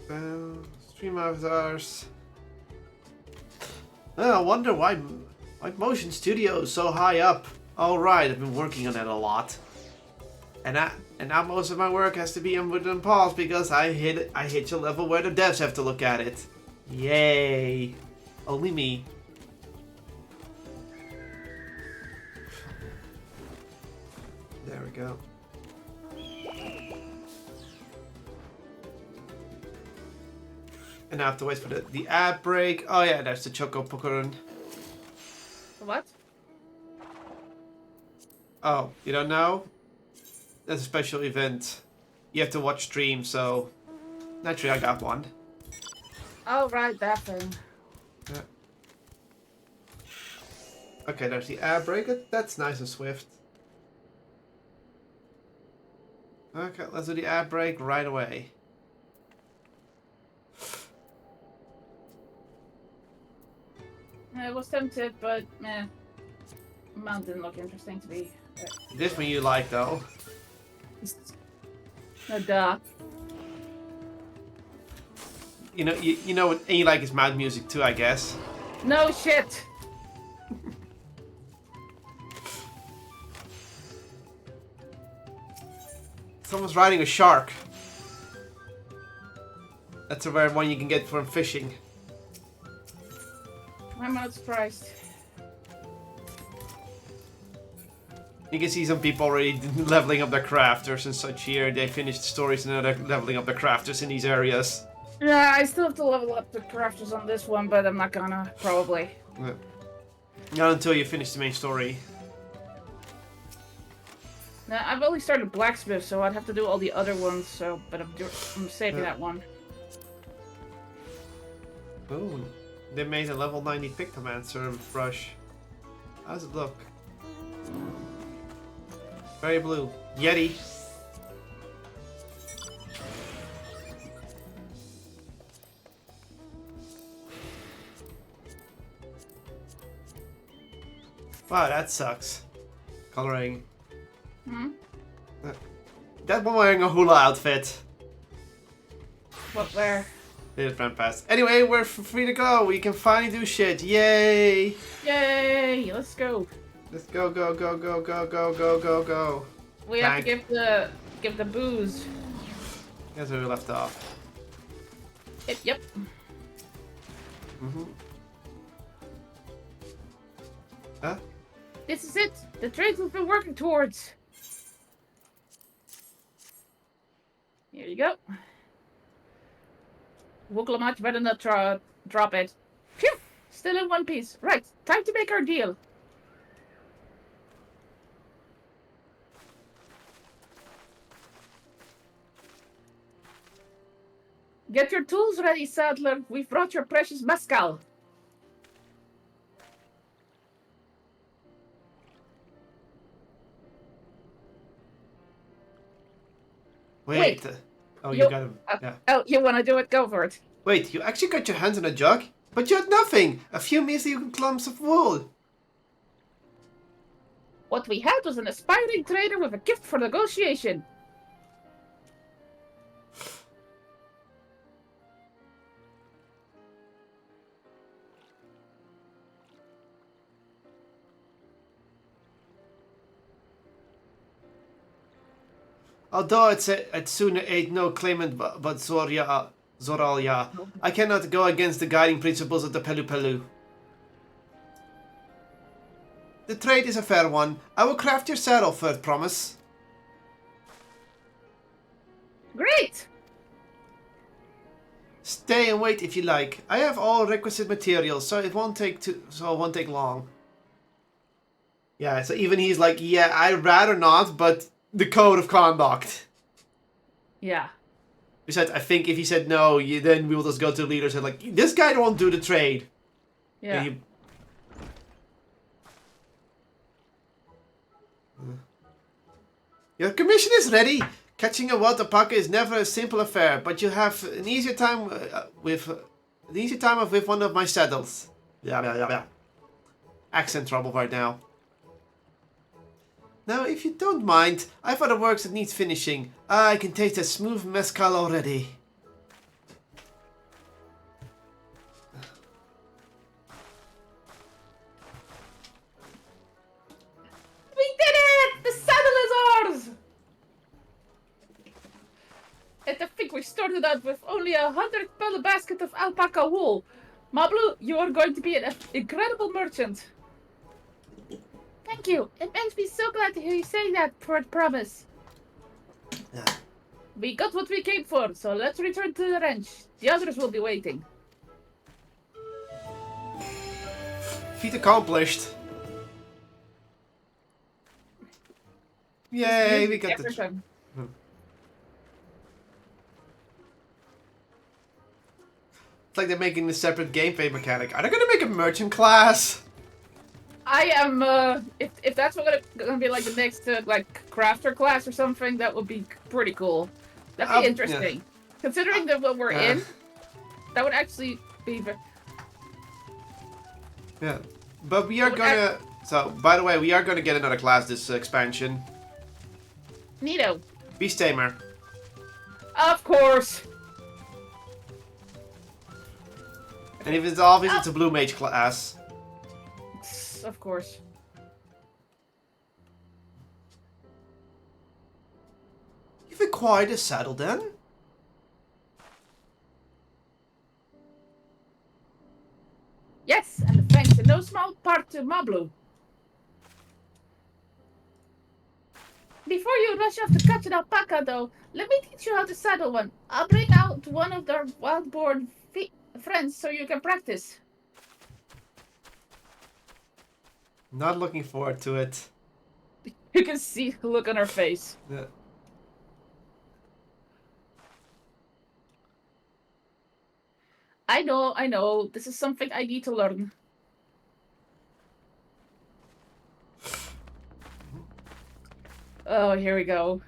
Stream avatars. Oh, I wonder why Motion Studio is so high up. Alright, I've been working on that a lot. And now most of my work has to be on pause because I hit a level where the devs have to look at it. Yay. Only me. There we go. And I have to wait for the ad break. Oh yeah, there's the Choco Pokemon. What? Oh, you don't know? That's a special event. You have to watch stream, so naturally I got one. Oh right, that thing. Yeah. Okay, there's the air break. That's nice and swift. Okay, let's do the air break right away. I was tempted, but meh. Mount didn't look interesting to me. This one you like though. Duh. You know what, and you like his mouth music too, I guess. No shit. Someone's riding a shark. That's a rare one you can get from fishing. I'm not surprised. You can see some people already leveling up their crafters and such here. They finished stories and they're leveling up their crafters in these areas. Yeah, I still have to level up the crafters on this one, but I'm not gonna, probably. Yeah. Not until you finish the main story. Now, I've only started Blacksmith, so I'd have to do all the other ones, so, but I'm saving that one. Ooh. They made a level 90 Pictomancer brush. How's it look? Very blue. Yeti. Wow, that sucks. Coloring. Hmm? That one wearing a hula outfit. What, where? They just ran past. Anyway, we're free to go. We can finally do shit. Yay! Yay! Let's go. Let's go, go, go, go, go, go, go, go, go. We have to give the booze. Guess where we left off. Yep. Mm-hmm. Huh? This is it. The trades we've been working towards. Here you go. Wuklamat better not drop it. Phew! Still in one piece. Right, time to make our deal. Get your tools ready, Saddler. We've brought your precious mescal. Wait. Oh, you got him. Yeah. Oh, you want to do it? Go for it. Wait, you actually got your hands on a jug? But you had nothing! A few measly clumps of wool! What we had was an aspiring trader with a gift for negotiation. Although I'd sooner aid no claimant but Zoralia, I cannot go against the guiding principles of the Pelu Pelu. The trade is a fair one. I will craft your saddle first, promise. Great! Stay and wait if you like. I have all requisite materials, so it won't take long. Yeah, so even he's like, yeah, I'd rather not, but the code of conduct. Yeah. Besides, I think if he said no, then we will just go to the leaders and like, this guy won't do the trade. Yeah. Your commission is ready. Catching a water pocket is never a simple affair, but you have an easier time with one of my saddles. Yeah. Accent trouble right now. Now, if you don't mind, I've other works that needs finishing. I can taste a smooth mezcal already. we started out with only 100 basket of alpaca wool. Mablu, you are going to be an incredible merchant. Thank you. It makes me so glad to hear you say that, for a promise. Yeah. We got what we came for, so let's return to the ranch. The others will be waiting. Feat accomplished. Yay, we got the... Time. It's like they're making a separate gameplay mechanic. Are they gonna make a merchant class? I am, if that's gonna be like the next, like, crafter class or something, that would be pretty cool. That'd be interesting. Yeah. Considering that what we're in, that would actually be... Yeah. But we are gonna... So, by the way, we are gonna get another class this expansion. Neato. Beast Tamer. Of course. And if it's obvious, it's a Blue Mage class. Of course. You've acquired a saddle then? Yes, and thanks in no small part to Mablu. Before you rush off to catch an alpaca, though, let me teach you how to saddle one. I'll bring out one of their wild-born friends so you can practice. Not looking forward to it. You can see the look on her face. Yeah. I know. This is something I need to learn. Oh, here we go.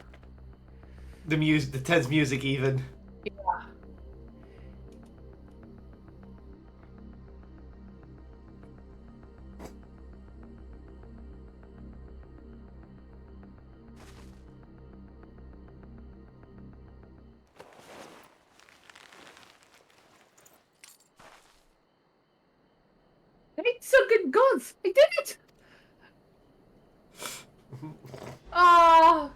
The tense music even. Yeah. It's so good gods! I did it! Ah!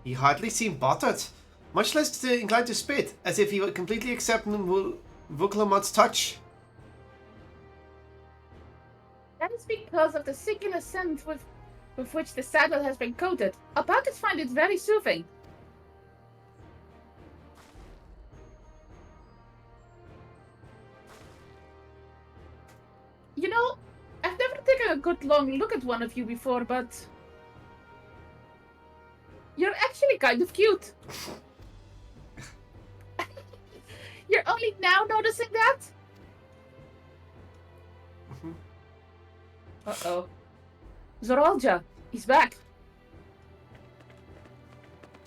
He hardly seemed bothered, much less inclined to spit, as if he would completely accept Vuklamat's touch. That is because of the singular scent with which the saddle has been coated. Alpacas find it very soothing. You know, I've never taken a good long look at one of you before, but... You're actually kind of cute. You're only now noticing that? Uh-oh. Zoralja, he's back.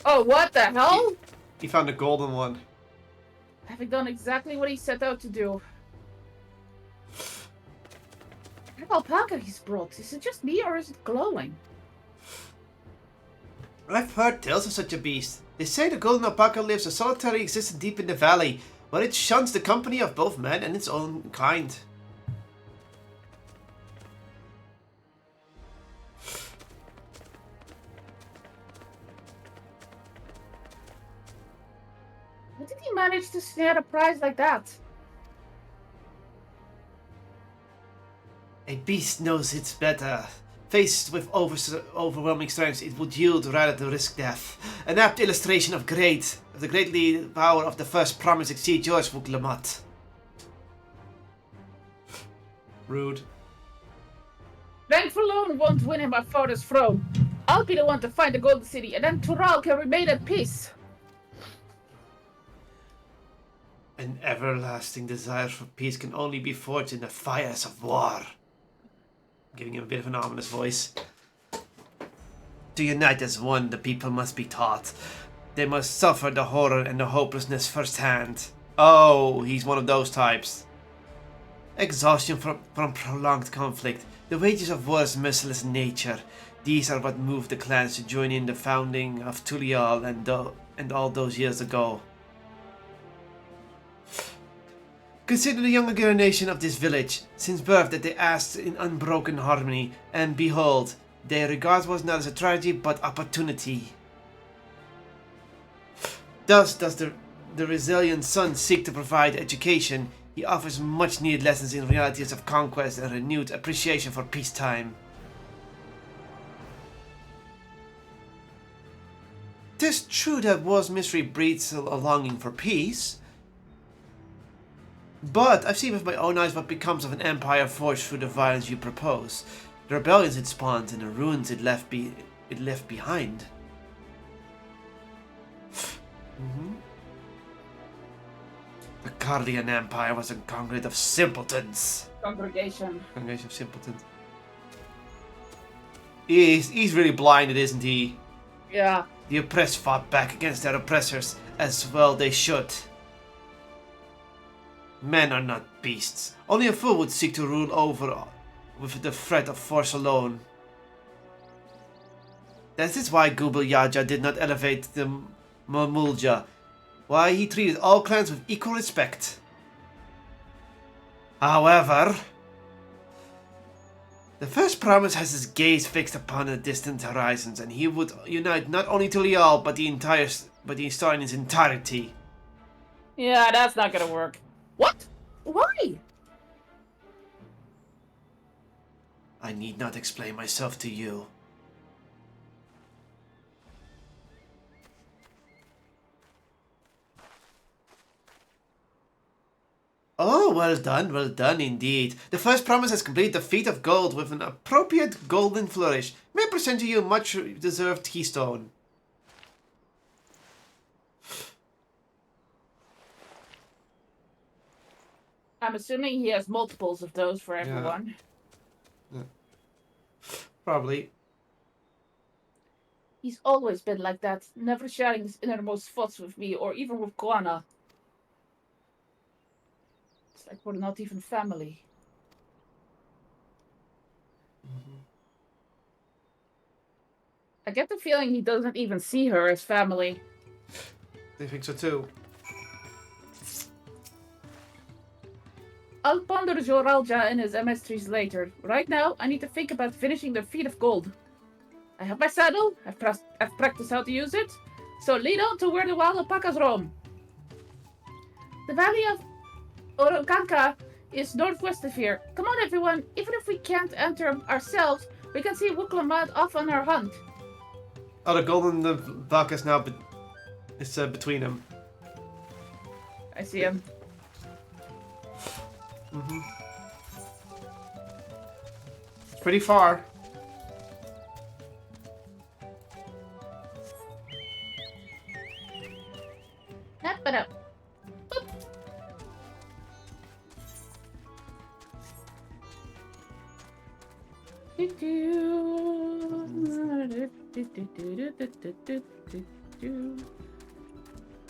Oh, what the hell? He found a golden one. Having done exactly what he set out to do. What alpaca he's brought? Is it just me or is it glowing? I've heard tales of such a beast. They say the golden alpaca lives a solitary existence deep in the valley, where it shuns the company of both men and its own kind. How did he manage to snare a prize like that? A beast knows it's better. Faced with overwhelming strength, it would yield rather than risk death. An apt illustration of the greatly power of the first promising Sea George Vuklamat. Rude. Strength alone won't win him my father's throne. I'll be the one to find the Golden City, and then Tural can remain at peace. An everlasting desire for peace can only be forged in the fires of war. Giving him a bit of an ominous voice. To unite as one, the people must be taught. They must suffer the horror and the hopelessness firsthand. Oh, he's one of those types. Exhaustion from prolonged conflict, the wages of war's merciless nature. These are what moved the clans to join in the founding of Tulial and all those years ago. Consider the younger generation of this village, since birth that they asked in unbroken harmony, and behold, They regard what not as a tragedy, but opportunity. Thus does the resilient son seek to provide education. He offers much needed lessons in realities of conquest and renewed appreciation for peacetime. 'Tis true that war's misery breeds a longing for peace. But I've seen with my own eyes what becomes of an empire forged through the violence you propose. The rebellions it spawned and the ruins it left behind. The Guardian Empire was a congregate of simpletons. Congregation Congregation of simpletons. He's really blinded, isn't he? Yeah. The oppressed fought back against their oppressors, as well they should. Men are not beasts. Only a fool would seek to rule over with the threat of force alone. That is why Gubal Yaja did not elevate the Mamulja. Why he treated all clans with equal respect. However, the first promise has his gaze fixed upon the distant horizons, and he would unite not only Tulial but the star in its entirety. Yeah, that's not gonna work. What? Why? I need not explain myself to you. Oh, well done indeed. The first promise has completed the feat of gold with an appropriate golden flourish. May I present to you much deserved keystone. I'm assuming he has multiples of those for everyone. Yeah. Probably. He's always been like that, never sharing his innermost thoughts with me or even with Koana. It's like we're not even family. I get the feeling he doesn't even see her as family. I think so too. I'll ponder Joralja and his MS3s later. Right now, I need to think about finishing the feat of gold. I have my saddle, I've practiced how to use it, so lead on to where the wild alpacas roam. The valley of Orokanka is northwest of here. Come on everyone, even if we can't enter ourselves, we can see Wuklamad off on our hunt. Oh, the golden alpacas now, it's between them. I see him. Pretty far. Up and up. Boop.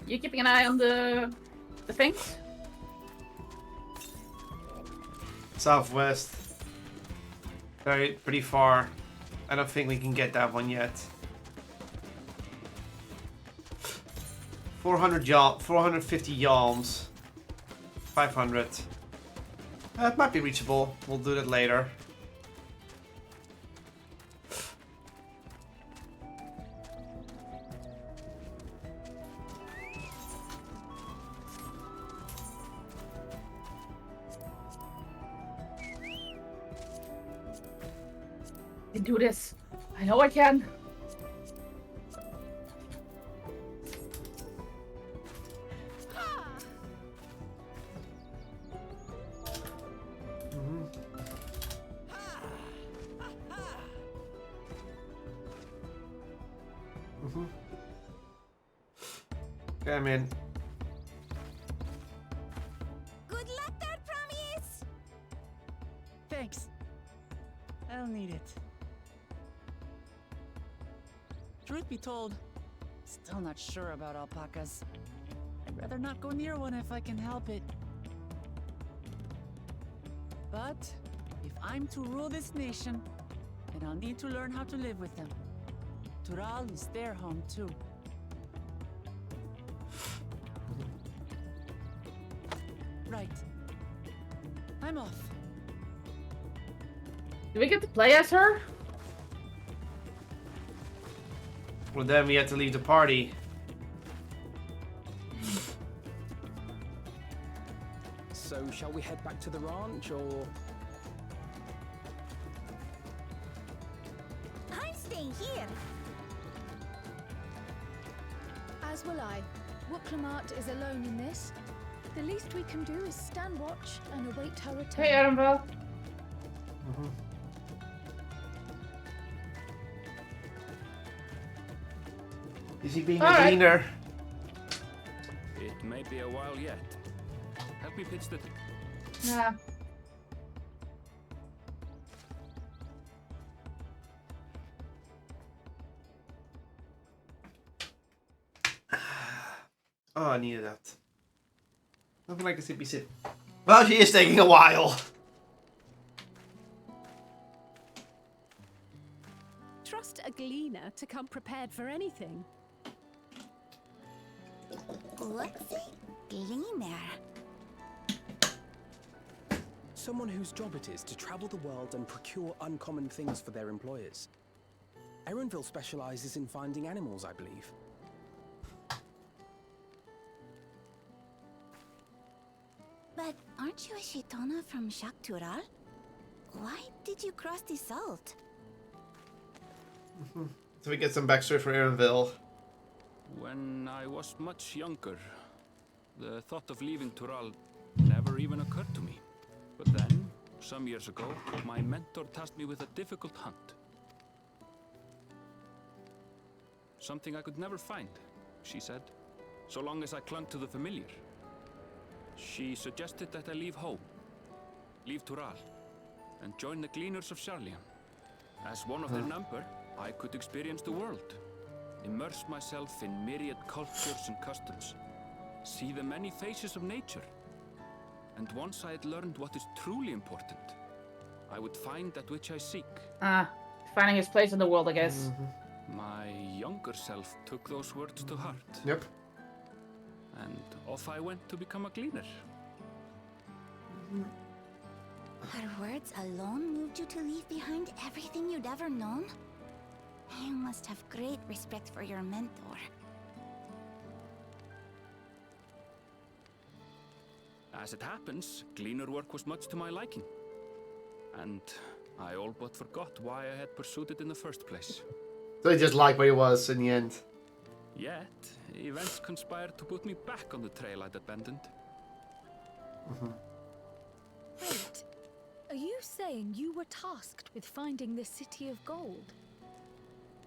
You keeping an eye on the things? Southwest. Pretty far. I don't think we can get that one yet. 450 yalms. 500. That might be reachable. We'll do that later. I can do this. I know I can. Okay, I'm in. Good luck there, promise! Thanks. I'll need it. Truth be told, still not sure about alpacas. I'd rather not go near one if I can help it. But if I'm to rule this nation, then I'll need to learn how to live with them. Tural is their home too. Right. I'm off. Do we get to play as her? Well, then we had to leave the party. So, shall we head back to the ranch, or...? I'm staying here. As will I. Wooklamart is alone in this. The least we can do is stand watch and await her return. Hey, Annabelle. Is he being All a right. gleaner? It may be a while yet. Help me pitch the... Nah. Oh, I needed that. Nothing like a sippy sip. Well, she is taking a while. Trust a gleaner to come prepared for anything. What's a gleaner? Someone whose job it is to travel the world and procure uncommon things for their employers. Erenville specializes in finding animals, I believe. But aren't you a Shitona from Shaktural? Why did you cross the salt? So we get some backstory for Erenville. When I was much younger, the thought of leaving Tural never even occurred to me. But then, some years ago, my mentor tasked me with a difficult hunt. Something I could never find, she said, so long as I clung to the familiar. She suggested that I leave home, leave Tural, and join the Gleaners of Sharlian. As one of their number, I could experience the world, immerse myself in myriad cultures and customs, see the many faces of nature. And once I had learned what is truly important, I would find that which I seek. Finding his place in the world, I guess. My younger self took those words to heart. Yep. And off I went to become a gleaner. Her words alone moved you to leave behind everything you'd ever known? You must have great respect for your mentor. As it happens, gleaner work was much to my liking. And I all but forgot why I had pursued it in the first place. So he just liked where he was in the end. Yet, events conspired to put me back on the trail I'd abandoned. Wait, are you saying you were tasked with finding the City of Gold?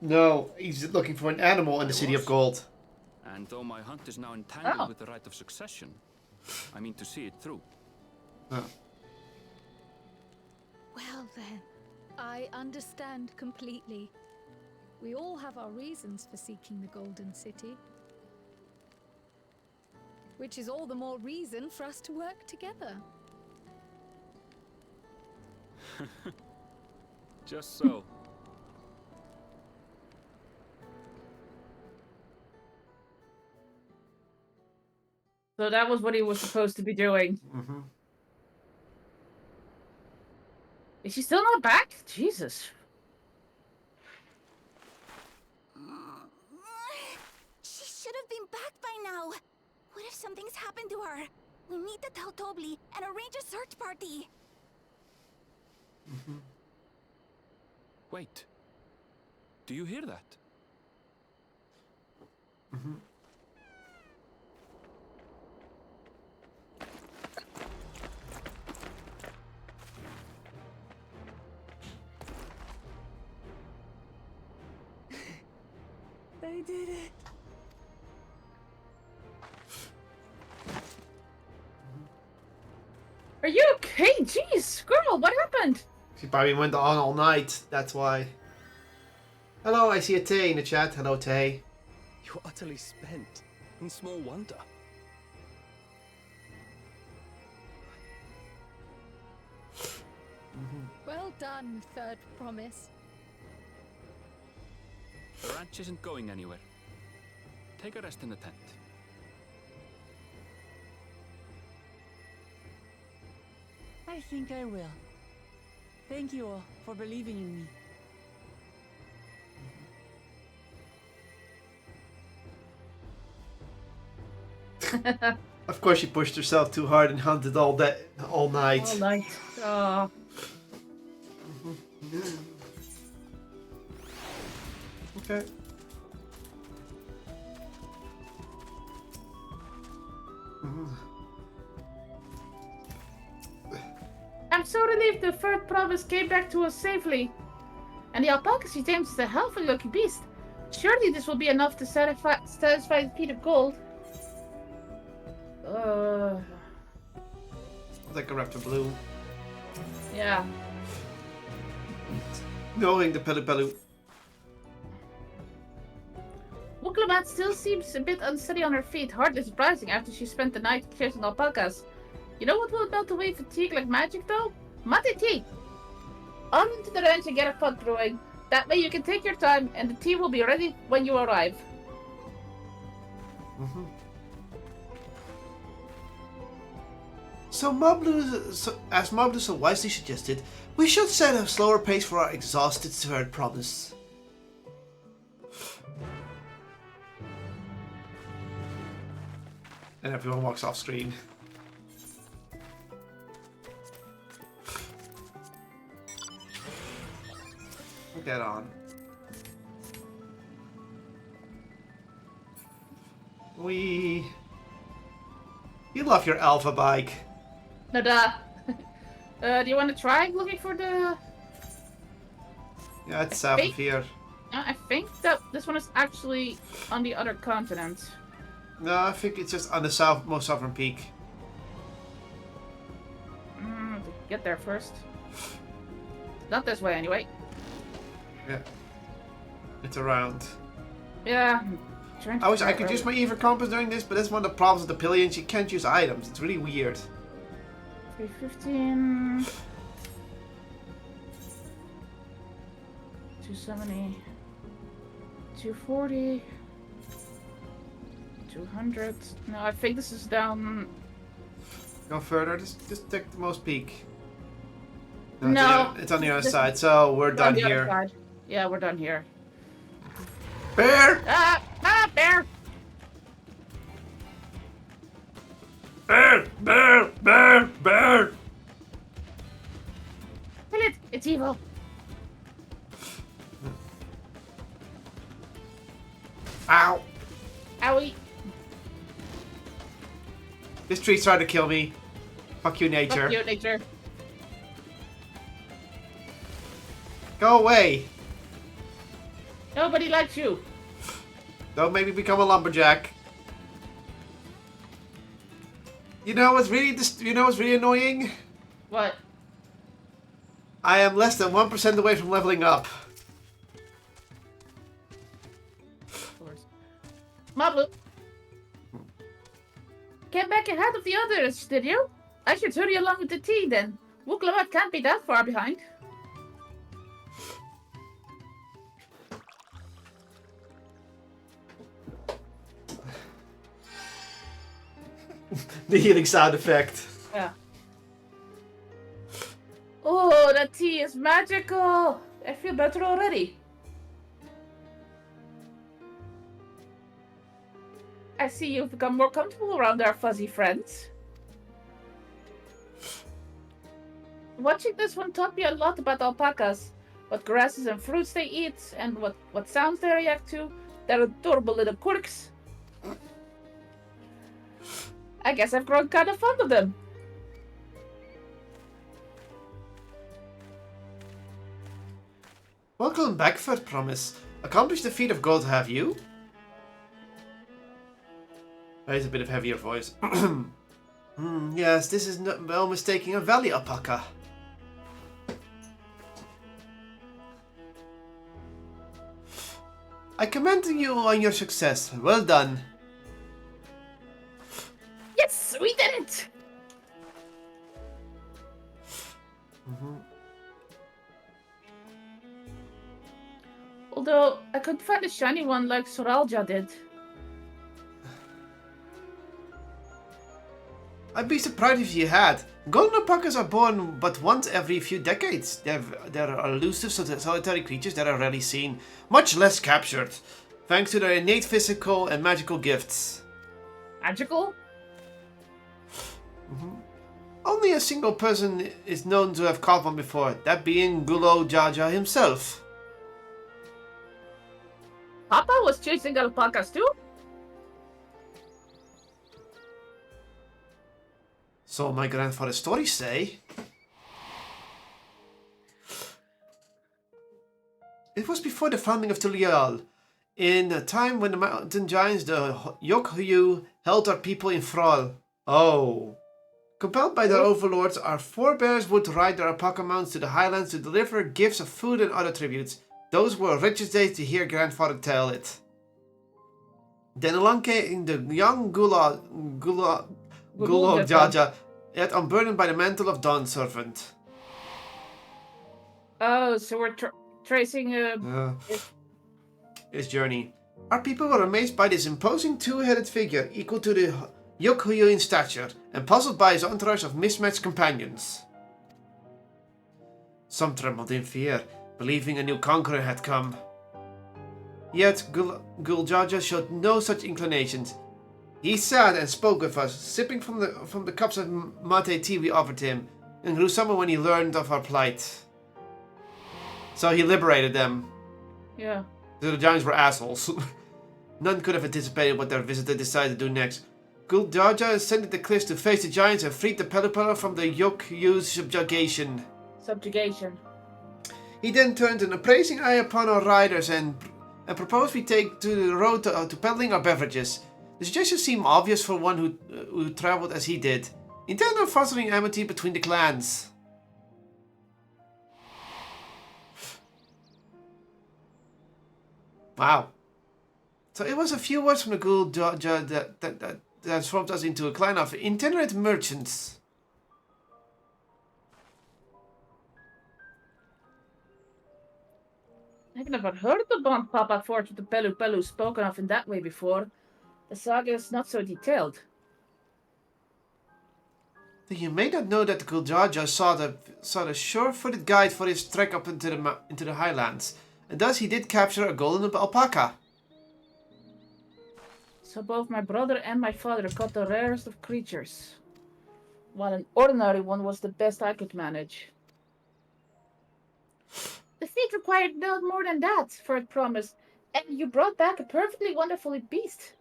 No, he's looking for an animal in the City of Gold. And though my hunt is now entangled with the right of succession, I mean to see it through. Oh. Well then, I understand completely. We all have our reasons for seeking the Golden City. Which is all the more reason for us to work together. Just so. So that was what he was supposed to be doing. Is she still not back? Jesus. She should have been back by now. What if something's happened to her? We need to tell Tobli and arrange a search party. Wait. Do you hear that? They did it. Are you okay? Jeez, girl, what happened? She probably went on all night, that's why. Hello, I see a Tay in the chat. Hello, Tay. You're utterly spent, and small wonder. Well done, Third Promise. The ranch isn't going anywhere. Take a rest in the tent. I think I will. Thank you all for believing in me. Of course, she pushed herself too hard and hunted all night. All night. Oh. Okay. I'm so relieved the third promise came back to us safely. And the alpaca she tamed is a healthy looking beast. Surely this will be enough to satisfy the feet of gold. Like a raptor blue. Yeah. Knowing the Pelupelu. Wuklamat still seems a bit unsteady on her feet, hardly surprising after she spent the night chasing alpacas. You know what will melt away fatigue like magic though? Mate tea! On into the ranch and get a pot brewing. That way you can take your time and the tea will be ready when you arrive. So as Moblu so wisely suggested, we should set a slower pace for our exhausted third promise. And everyone walks off screen. Get on. You love your alpha bike. No duh. Do you want to try looking for the... Yeah, it's south of here. I think that this one is actually on the other continent. No, I think it's just on the most southern peak. Get there first. Not this way anyway. Yeah. It's around. Yeah. I wish I could use my Ether Compass during this, but that's one of the problems with the Pillions. You can't use items. It's really weird. 315. 270. 240. 200. No, I think this is down. Go further. Just take the most peak. No. It's on the other side, so we're done here. Side. Yeah, we're done here. Bear! Bear! Bear! Bear! Bear! Bear! Kill it! It's evil. Ow! Owie. This tree's trying to kill me. Fuck you, nature. Fuck you, nature. Go away. Nobody likes you. Don't make me become a lumberjack. You know what's really annoying? What? I am less than 1% away from leveling up. Mablu. Get back ahead of the others, did you? I should hurry along with the tea then. Wuklamat can't be that far behind. The healing sound effect. Yeah. Oh, that tea is magical. I feel better already. I see you've become more comfortable around our fuzzy friends. Watching this one taught me a lot about alpacas. What grasses and fruits they eat, and what sounds they react to. Their adorable little quirks. I guess I've grown kind of fond of them. Welcome back, Third Promise. Accomplished the feat of gold, have you? That is a bit of heavier voice. Yes, this is well mistaking a valley alpaca. I commend you on your success. Well done. Yes, we did it! Although, I couldn't find a shiny one like Soralja did. I'd be surprised if you had. Golden alpacas are born but once every few decades. They're elusive solitary creatures that are rarely seen, much less captured, thanks to their innate physical and magical gifts. Magical? Only a single person is known to have caught one before, that being Kotlol JCG himself. Papa was chasing alpacas too? So my grandfather's stories say. It was before the founding of Tulial, in a time when the mountain giants, the Yokyu, held our people in thrall. Oh. Compelled by their overlords, our forebears would ride their alpaca mounts to the highlands to deliver gifts of food and other tributes. Those were richest days to hear grandfather tell it. Then along came the young Kotlol JCG, yet unburdened by the mantle of Dawn Servant. Oh, so we're tracing his journey. Our people were amazed by this imposing two-headed figure equal to the Yokyu in stature, and puzzled by his entourage of mismatched companions. Some trembled in fear, believing a new conqueror had come. Yet Kotlol JCG showed no such inclinations. He sat and spoke with us, sipping from the cups of mate tea we offered him, and grew summer when he learned of our plight. So he liberated them. Yeah. The giants were assholes. None could have anticipated what their visitor decided to do next. Kotlol JCG ascended the cliffs to face the giants and freed the Pelupelu from the Yokyu's subjugation. He then turned an appraising eye upon our riders and proposed we take to the road to peddling our beverages. The suggestion seemed obvious for one who traveled as he did, intent on fostering amity between the clans. Wow. So it was a few words from the Kotlol JCG that transformed us into a clan of itinerant merchants. I've never heard the bond Papa forged with the Pelupelu spoken of in that way before. The saga is not so detailed. You may not know that the Kotlol JCG sought a sure-footed guide for his trek up into the highlands, and thus he did capture a golden alpaca. So both my brother and my father caught the rarest of creatures, while an ordinary one was the best I could manage. The feat required no more than that, for it promised, and you brought back a perfectly wonderful beast.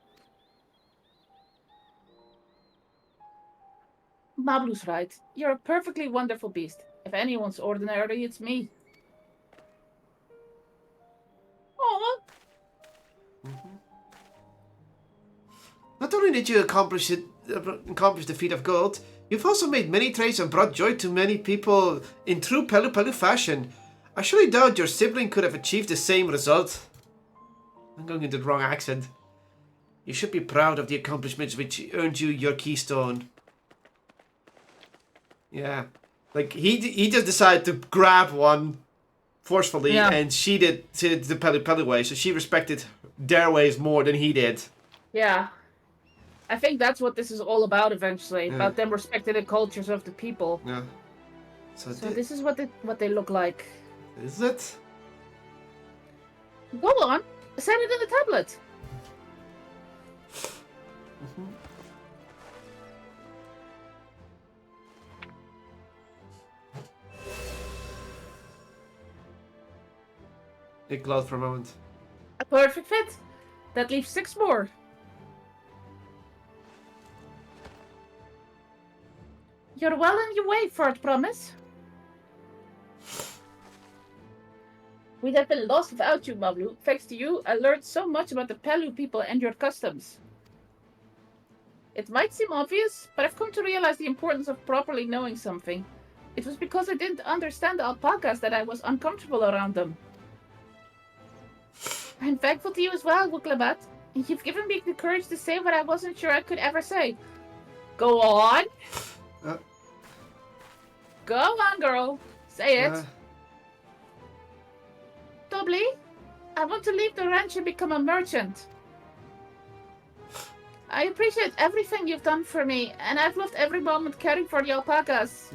Mablu's right. You're a perfectly wonderful beast. If anyone's ordinary, it's me. Aww. Not only did you accomplish the feat of gold, you've also made many trades and brought joy to many people in true Pelupelu fashion. I surely doubt your sibling could have achieved the same result. I'm going into the wrong accent. You should be proud of the accomplishments which earned you your keystone. Yeah. Like, he just decided to grab one forcefully, and she did the Pelupelu way, so she respected their ways more than he did. Yeah. I think that's what this is all about eventually, about them respecting the cultures of the people. Yeah. So this is what they look like. Is it? Go on, send it in the tablet. It glowed for a moment. A perfect fit. That leaves 6 more. You're well on your way, Fort Promise. We'd have been lost without you, Mablu. Thanks to you, I learned so much about the Pelu people and your customs. It might seem obvious, but I've come to realize the importance of properly knowing something. It was because I didn't understand the alpacas that I was uncomfortable around them. I'm thankful to you as well, Wuklabat. You've given me the courage to say what I wasn't sure I could ever say. Go on. Go on, girl. Say it. Doubly, I want to leave the ranch and become a merchant. I appreciate everything you've done for me, and I've loved every moment caring for the alpacas.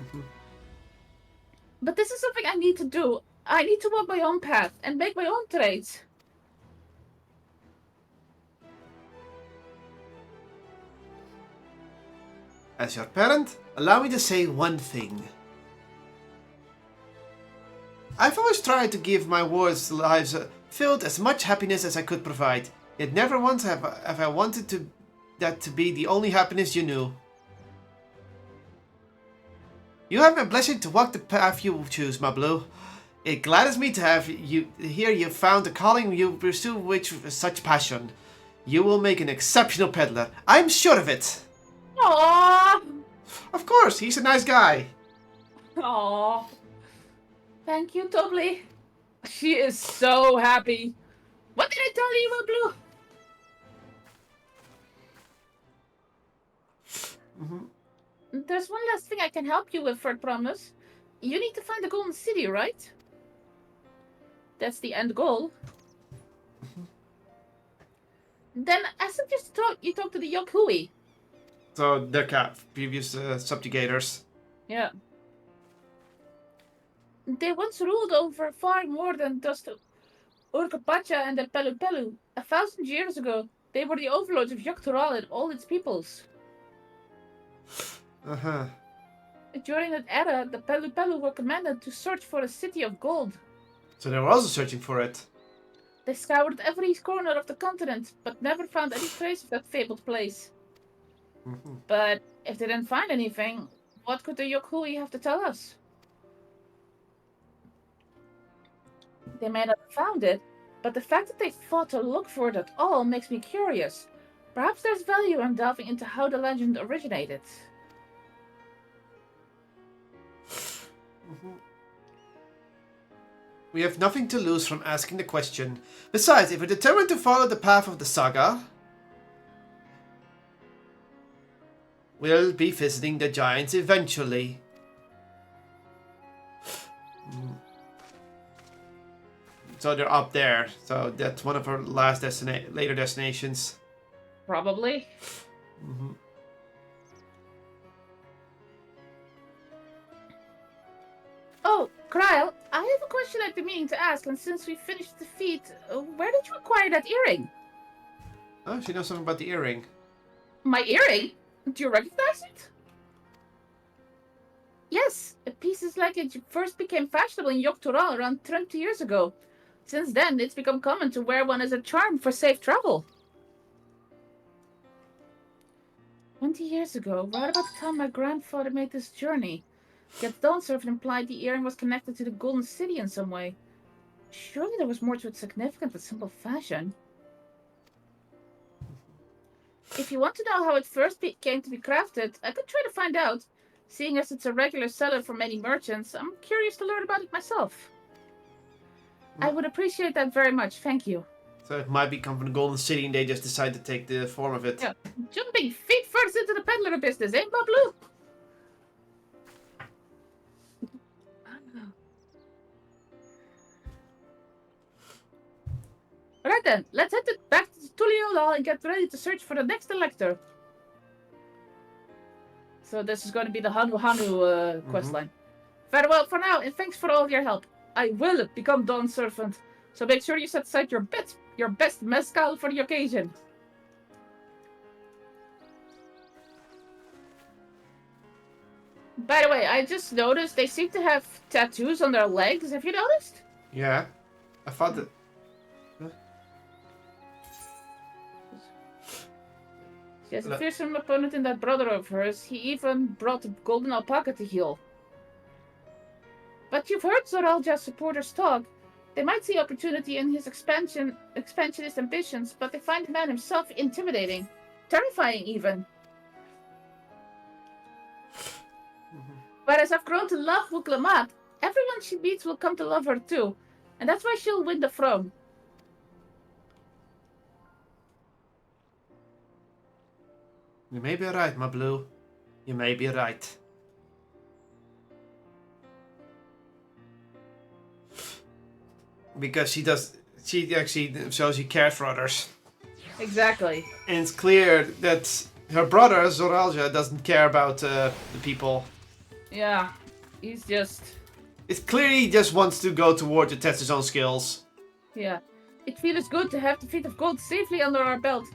But this is something I need to do. I need to walk my own path and make my own trades. As your parent, allow me to say one thing. I've always tried to give my wards' lives filled as much happiness as I could provide, yet never once have I wanted that to be the only happiness you knew. You have my blessing to walk the path you choose, my Blue. It gladdens me to have you hear you found a calling you pursue with such passion. You will make an exceptional peddler. I'm sure of it. Aww. Of course, he's a nice guy. Aww. Thank you, Tobly. She is so happy. What did I tell you about Blue? There's one last thing I can help you with, Fred Promise. You need to find the Golden City, right? That's the end goal. Then I suggest you talk to the Yokhui. So they're previous subjugators. Yeah. They once ruled over far more than just Urkapacha and the Pelu Pelu. 1,000 years ago, they were the overlords of Yogg-Toral and all its peoples. Uh-huh. During that era, the Pelu Pelu were commanded to search for a city of gold. So they were also searching for it. They scoured every corner of the continent, but never found any trace of that fabled place. But if they didn't find anything, what could the Yokhui have to tell us? They may not have found it, but the fact that they thought to look for it at all makes me curious. Perhaps there's value in delving into how the legend originated. We have nothing to lose from asking the question. Besides, if we're determined to follow the path of the saga, we'll be visiting the giants eventually. So they're up there. So that's one of our last later destinations. Probably. Oh, Krile, I have a question I've been meaning to ask, and since we finished the feat, where did you acquire that earring? Oh, she knows something about the earring. My earring? Do you recognize it? Yes, a piece is like it first became fashionable in Yogg-Toral around 20 years ago. Since then, it's become common to wear one as a charm for safe travel. 20 years ago, right about the time my grandfather made this journey. Yet Dawn Servant implied the earring was connected to the Golden City in some way. Surely there was more to its significance than simple fashion. If you want to know how it first came to be crafted, I could try to find out. Seeing as it's a regular seller for many merchants, I'm curious to learn about it myself. I would appreciate that very much, thank you. So it might be come from the Golden City and they just decide to take the form of it. Yeah, jumping feet first into the peddler business, eh, Bablu? Right then, let's head back to Tuliolal and get ready to search for the next elector. So this is going to be the Hanu Hanu questline. Farewell for now, and thanks for all your help. I will become Dawn Servant, so make sure you set aside your best mezcal for the occasion. By the way, I just noticed they seem to have tattoos on their legs. Have you noticed? Yeah, I thought that. She has a fearsome opponent in that brother of hers. He even brought a golden alpaca to heal. But you've heard Zoralja's supporters talk. They might see opportunity in his expansionist ambitions, but they find the man himself intimidating. Terrifying, even. Whereas I've grown to love Wuklamat, everyone she meets will come to love her too. And that's why she'll win the throne. You may be right, my Blue. You may be right. Because she actually shows she cares for others. Exactly. And it's clear that her brother, Zoralja, doesn't care about the people. Yeah, he's just... It's clear he just wants to go toward to test his own skills. Yeah. It feels good to have the feet of gold safely under our belt.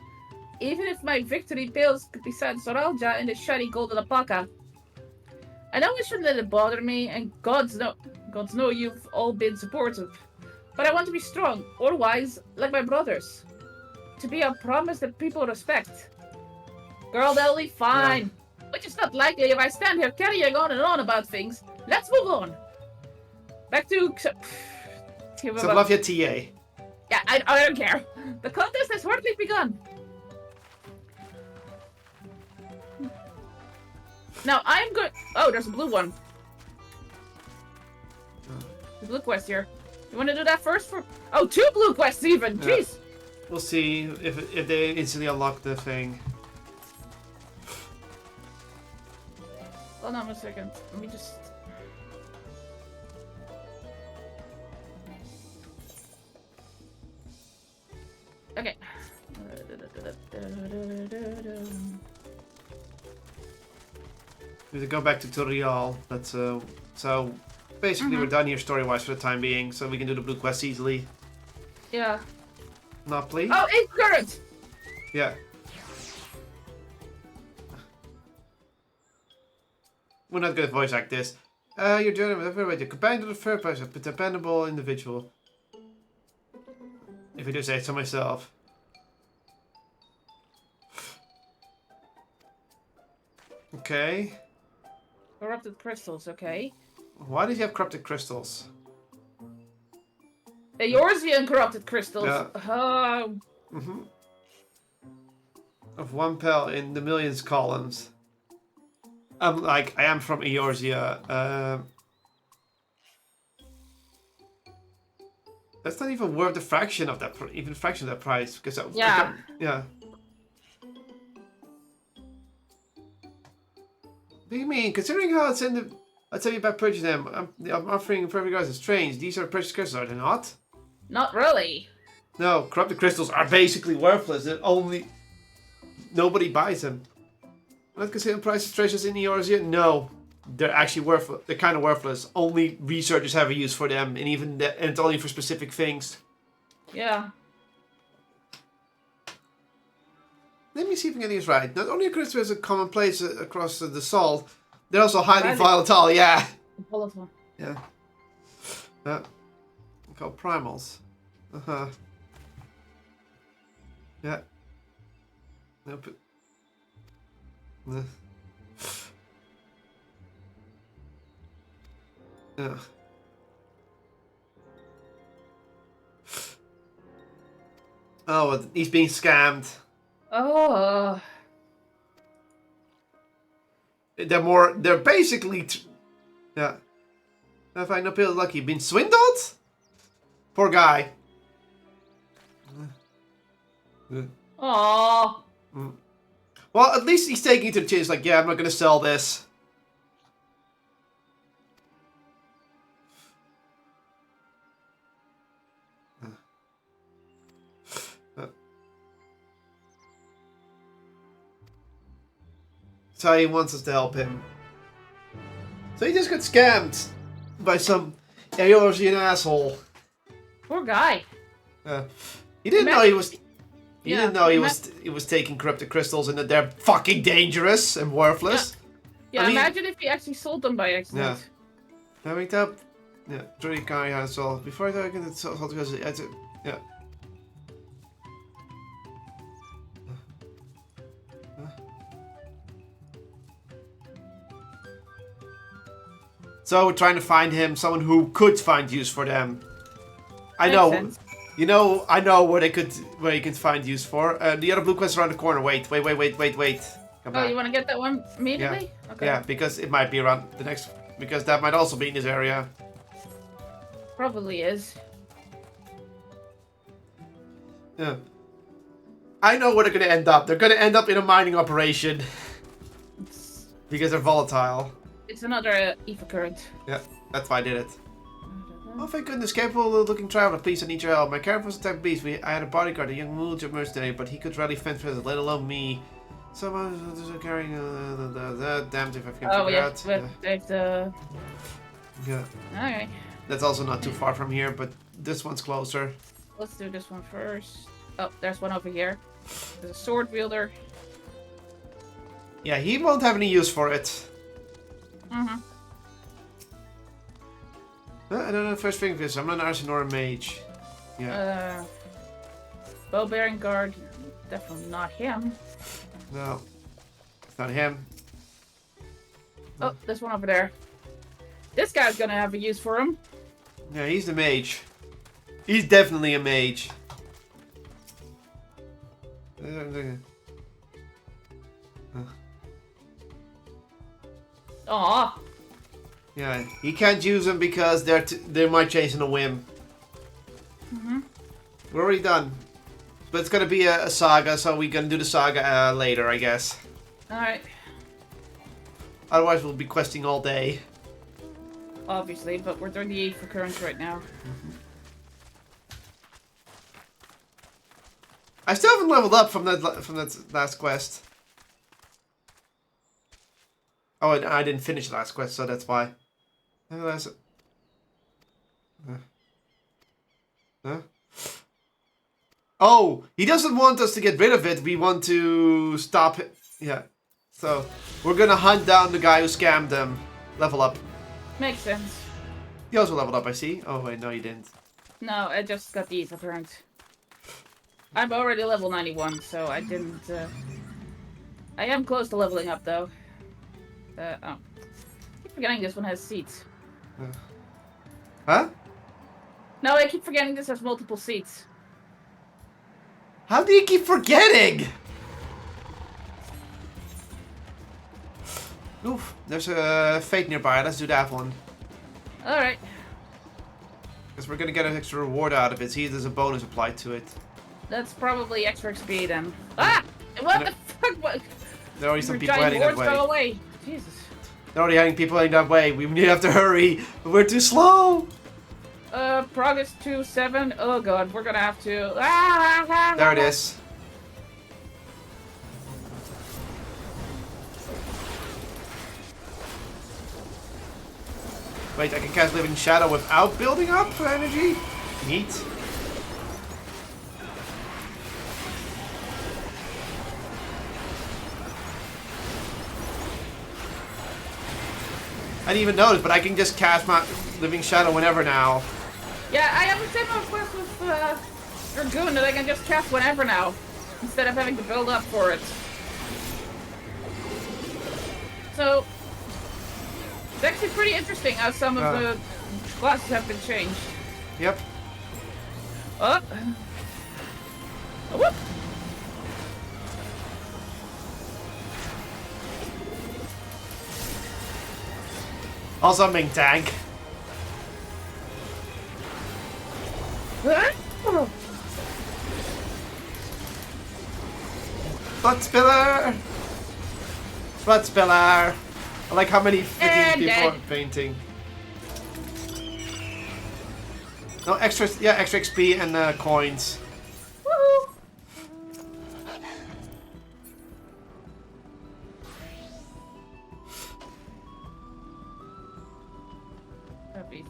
even if my victory pales beside Soralja and the shiny golden alpaca. I know I shouldn't let it bother me, and gods know you've all been supportive. But I want to be strong, or wise, like my brothers. To be a promise that people respect. Girl, that'll be fine. Which is not likely if I stand here carrying on and on about things. Let's move on. Back to... Love your TA. Yeah, I don't care. The contest has hardly begun. Now, I'm good... Oh, there's a blue one. The blue quest here. You want to do that first? Oh, 2 blue quests even! Yeah. Jeez! We'll see if they instantly unlock the thing. Hold on a second. Let me just... Okay. We have to go back to Toriel. That's so basically we're done here story-wise for the time being, so we can do the blue quest easily. Yeah. Not please? Oh, it's current! Yeah. We're not gonna voice act this. You're doing it with a companion to the third person, but dependable individual. If I do say so myself. Okay. Corrupted crystals, okay. Why does he have corrupted crystals? Eorzean corrupted crystals. Yeah. Of 1 pel in the millions columns. I am from Eorzea. That's not even worth the fraction of that, even fraction of that price, because yeah. Yeah. What do you mean? Considering how it's in the, I'd say about purchasing them. I'm offering perfect guys. It's strange. These are precious crystals, are they not? Not really. No, corrupted crystals are basically worthless. Nobody buys them. Not considering prices treasures in Eorzea? No, they're actually worthless. They're kind of worthless. Only researchers have a use for them, and and it's only for specific things. Yeah. Let me see if I'm getting this right. Not only are crystals a commonplace across the salt, they're also highly volatile. Yeah. Volatile. Yeah. Called primals. Yeah. Nope. Yeah. Oh, he's being scammed. Oh. They're basically... yeah. If I not feel lucky, been swindled? Poor guy. Aww. Well, at least he's taking it to the chin. He's like, yeah, I'm not gonna sell this. So he wants us to help him. So he just got scammed by some Eorzean asshole. Poor guy. He didn't know he was. He didn't know he was taking corrupted crystals and that they're fucking dangerous and worthless. Yeah, I mean, imagine if he actually sold them by accident. Yeah. I picked up. Yeah, Druid Kai had sold. Before I thought I could salt because yeah. So we're trying to find him someone who could find use for them. I know. Makes sense. You know, I know where he can find use for. The other blue quest is around the corner. Wait. Come back. You want to get that one immediately? Yeah. Okay. Yeah, because it might be around the next. Because that might also be in this area. Probably is. Yeah. I know where they're gonna end up. They're gonna end up in a mining operation. Because they're volatile. It's another Eva current. Yeah, that's why I did it. Oh, thank goodness. Capable-looking traveler, please, I need your help. My character was attacked beast. I had a bodyguard, a young mercenary, but he could rarely fend for it, let alone me. Someone was carrying damned if I can figure out. Yeah. Alright. That's also not too far from here, but this one's closer. Let's do this one first. Oh, there's one over here. The sword wielder. Yeah, he won't have any use for it. Mm-hmm. I don't know. First thing is, I'm not an artisan or a mage. Yeah. Bow bearing guard. Definitely not him. No, it's not him. Oh, there's one over there. This guy's gonna have a use for him. Yeah, he's the mage. He's definitely a mage. Aw. Yeah, he can't use them because they might change in a whim. Mm-hmm. We're already done. But it's gonna be a saga, so we're gonna do the saga later, I guess. Alright. Otherwise, we'll be questing all day. Obviously, but we're doing the 8 for current right now. I still haven't leveled up from that last quest. Oh, I didn't finish the last quest, so that's why. Huh? Oh, he doesn't want us to get rid of it. We want to stop it. Yeah. So, we're gonna hunt down the guy who scammed them. Level up. Makes sense. He also leveled up, I see. Oh, wait, no, you didn't. No, I just got the 8 for current. I'm already level 91, so I didn't, I am close to leveling up, though. Oh. I keep forgetting this one has seats. Huh? No, I keep forgetting this has multiple seats. How do you keep forgetting? Oof, there's a fate nearby. Let's do that one. Alright. Because we're gonna get an extra reward out of it. See, there's a bonus applied to it. That's probably extra XP then. Ah! What the fuck? What? There are already some Your people giant heading that boards way. go away. Jesus. There are already heading people heading that way. We have to hurry. We're too slow. Progress 2-7. Oh god, we're gonna have to. There it is. Wait, I can cast Living Shadow without building up energy? Neat. I didn't even notice, but I can just cast my Living Shadow whenever now. Yeah, I have the same quest with Dragoon that I can just cast whenever now, instead of having to build up for it. So, it's actually pretty interesting how some of the classes have been changed. Yep. Oh. Oh, whoop. Also, I'm being tank. Blood spiller! Blood spiller! I like how many freaking people are fainting. No, extra XP and coins. Woohoo!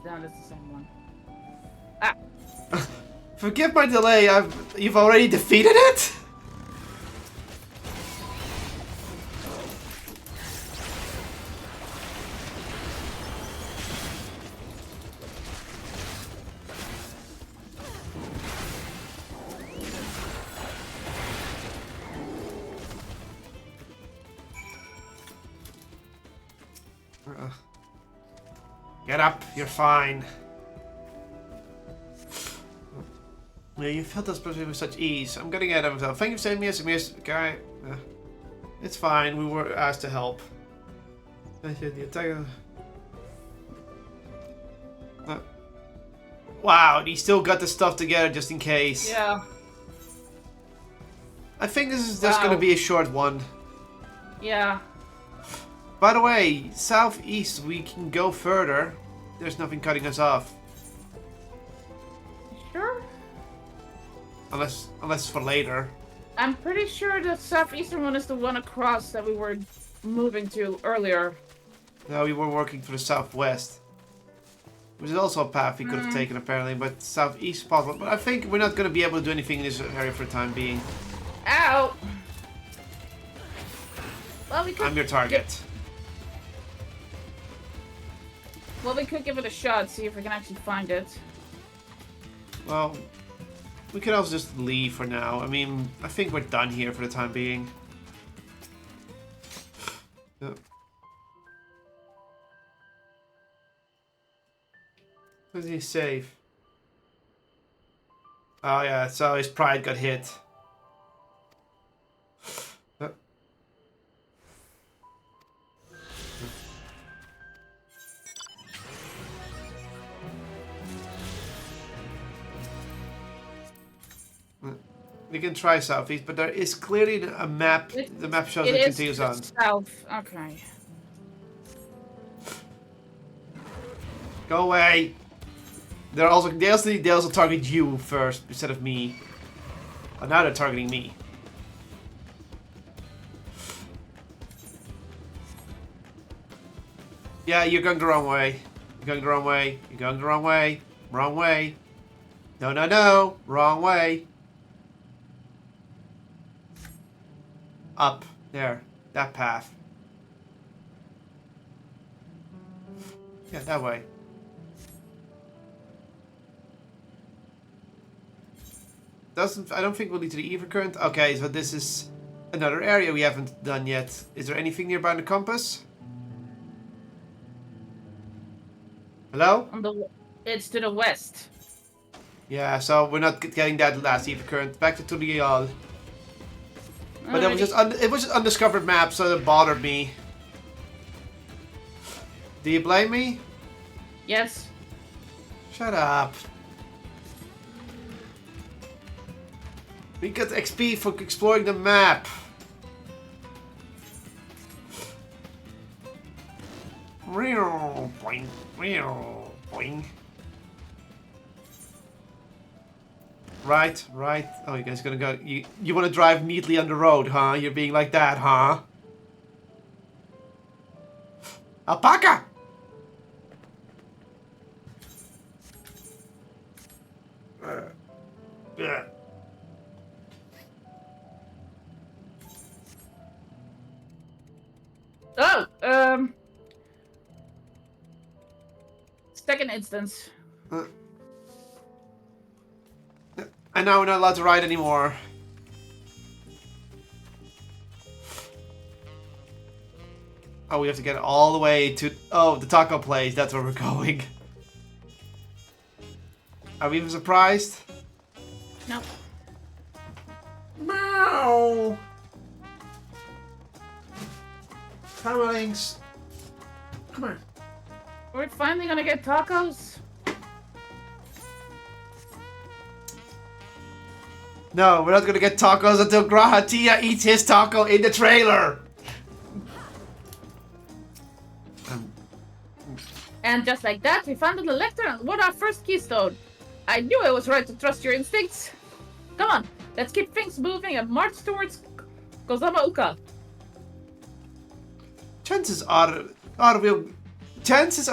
No, that's the same one. Ah! Forgive my delay, you've already defeated it? Get up, you're fine. Yeah, you felt this with such ease. I'm getting ahead of myself. Thank you for saving me as a miss, guy. It's fine, we were asked to help. Wow, he still got the stuff together just in case. Yeah. I think this is just gonna be a short one. Yeah. By the way, southeast we can go further. There's nothing cutting us off. Sure? Unless for later. I'm pretty sure the southeastern one is the one across that we were moving to earlier. No, we were working for the southwest. Which is also a path we could have taken apparently, but southeast is possible. But I think we're not going to be able to do anything in this area for the time being. Ow! Well, we could. I'm your target. Well, we could give it a shot, see if we can actually find it. Well, we could also just leave for now. I mean, I think we're done here for the time being. Yep. Who's he safe? Oh yeah, so his pride got hit. Yep. We can try southeast, but there is clearly a map. The map shows it continues on. South. Okay. Go away. They also target you first instead of me. Oh, now they're targeting me. Yeah, you're going the wrong way. You're going the wrong way. You're going the wrong way. Wrong way. No, no, no. Wrong way. Up. There. That path. Yeah, that way. I don't think we'll lead to the Eva current. Okay, so this is another area we haven't done yet. Is there anything nearby in the compass? Hello? It's to the west. Yeah, so we're not getting that last Eva current. Back to Turial. But it was just undiscovered map, so it bothered me. Do you blame me? Yes. Shut up. We get XP for exploring the map. Boing, boing. Right. Oh, you guys gonna go? You want to drive neatly on the road, huh? You're being like that, huh? Alpaca! Yeah. Oh, second instance. And now we're not allowed to ride anymore. Oh, we have to get all the way to... Oh, the taco place. That's where we're going. Are we even surprised? No. Meow! Hammerlings. Come here. We're finally gonna get tacos? No, we're not gonna get tacos until Grahatia eats his taco in the trailer. And just like that, we found the lector and won our first keystone. I knew it was right to trust your instincts. Come on, let's keep things moving and march towards Kozama Uka. Chances are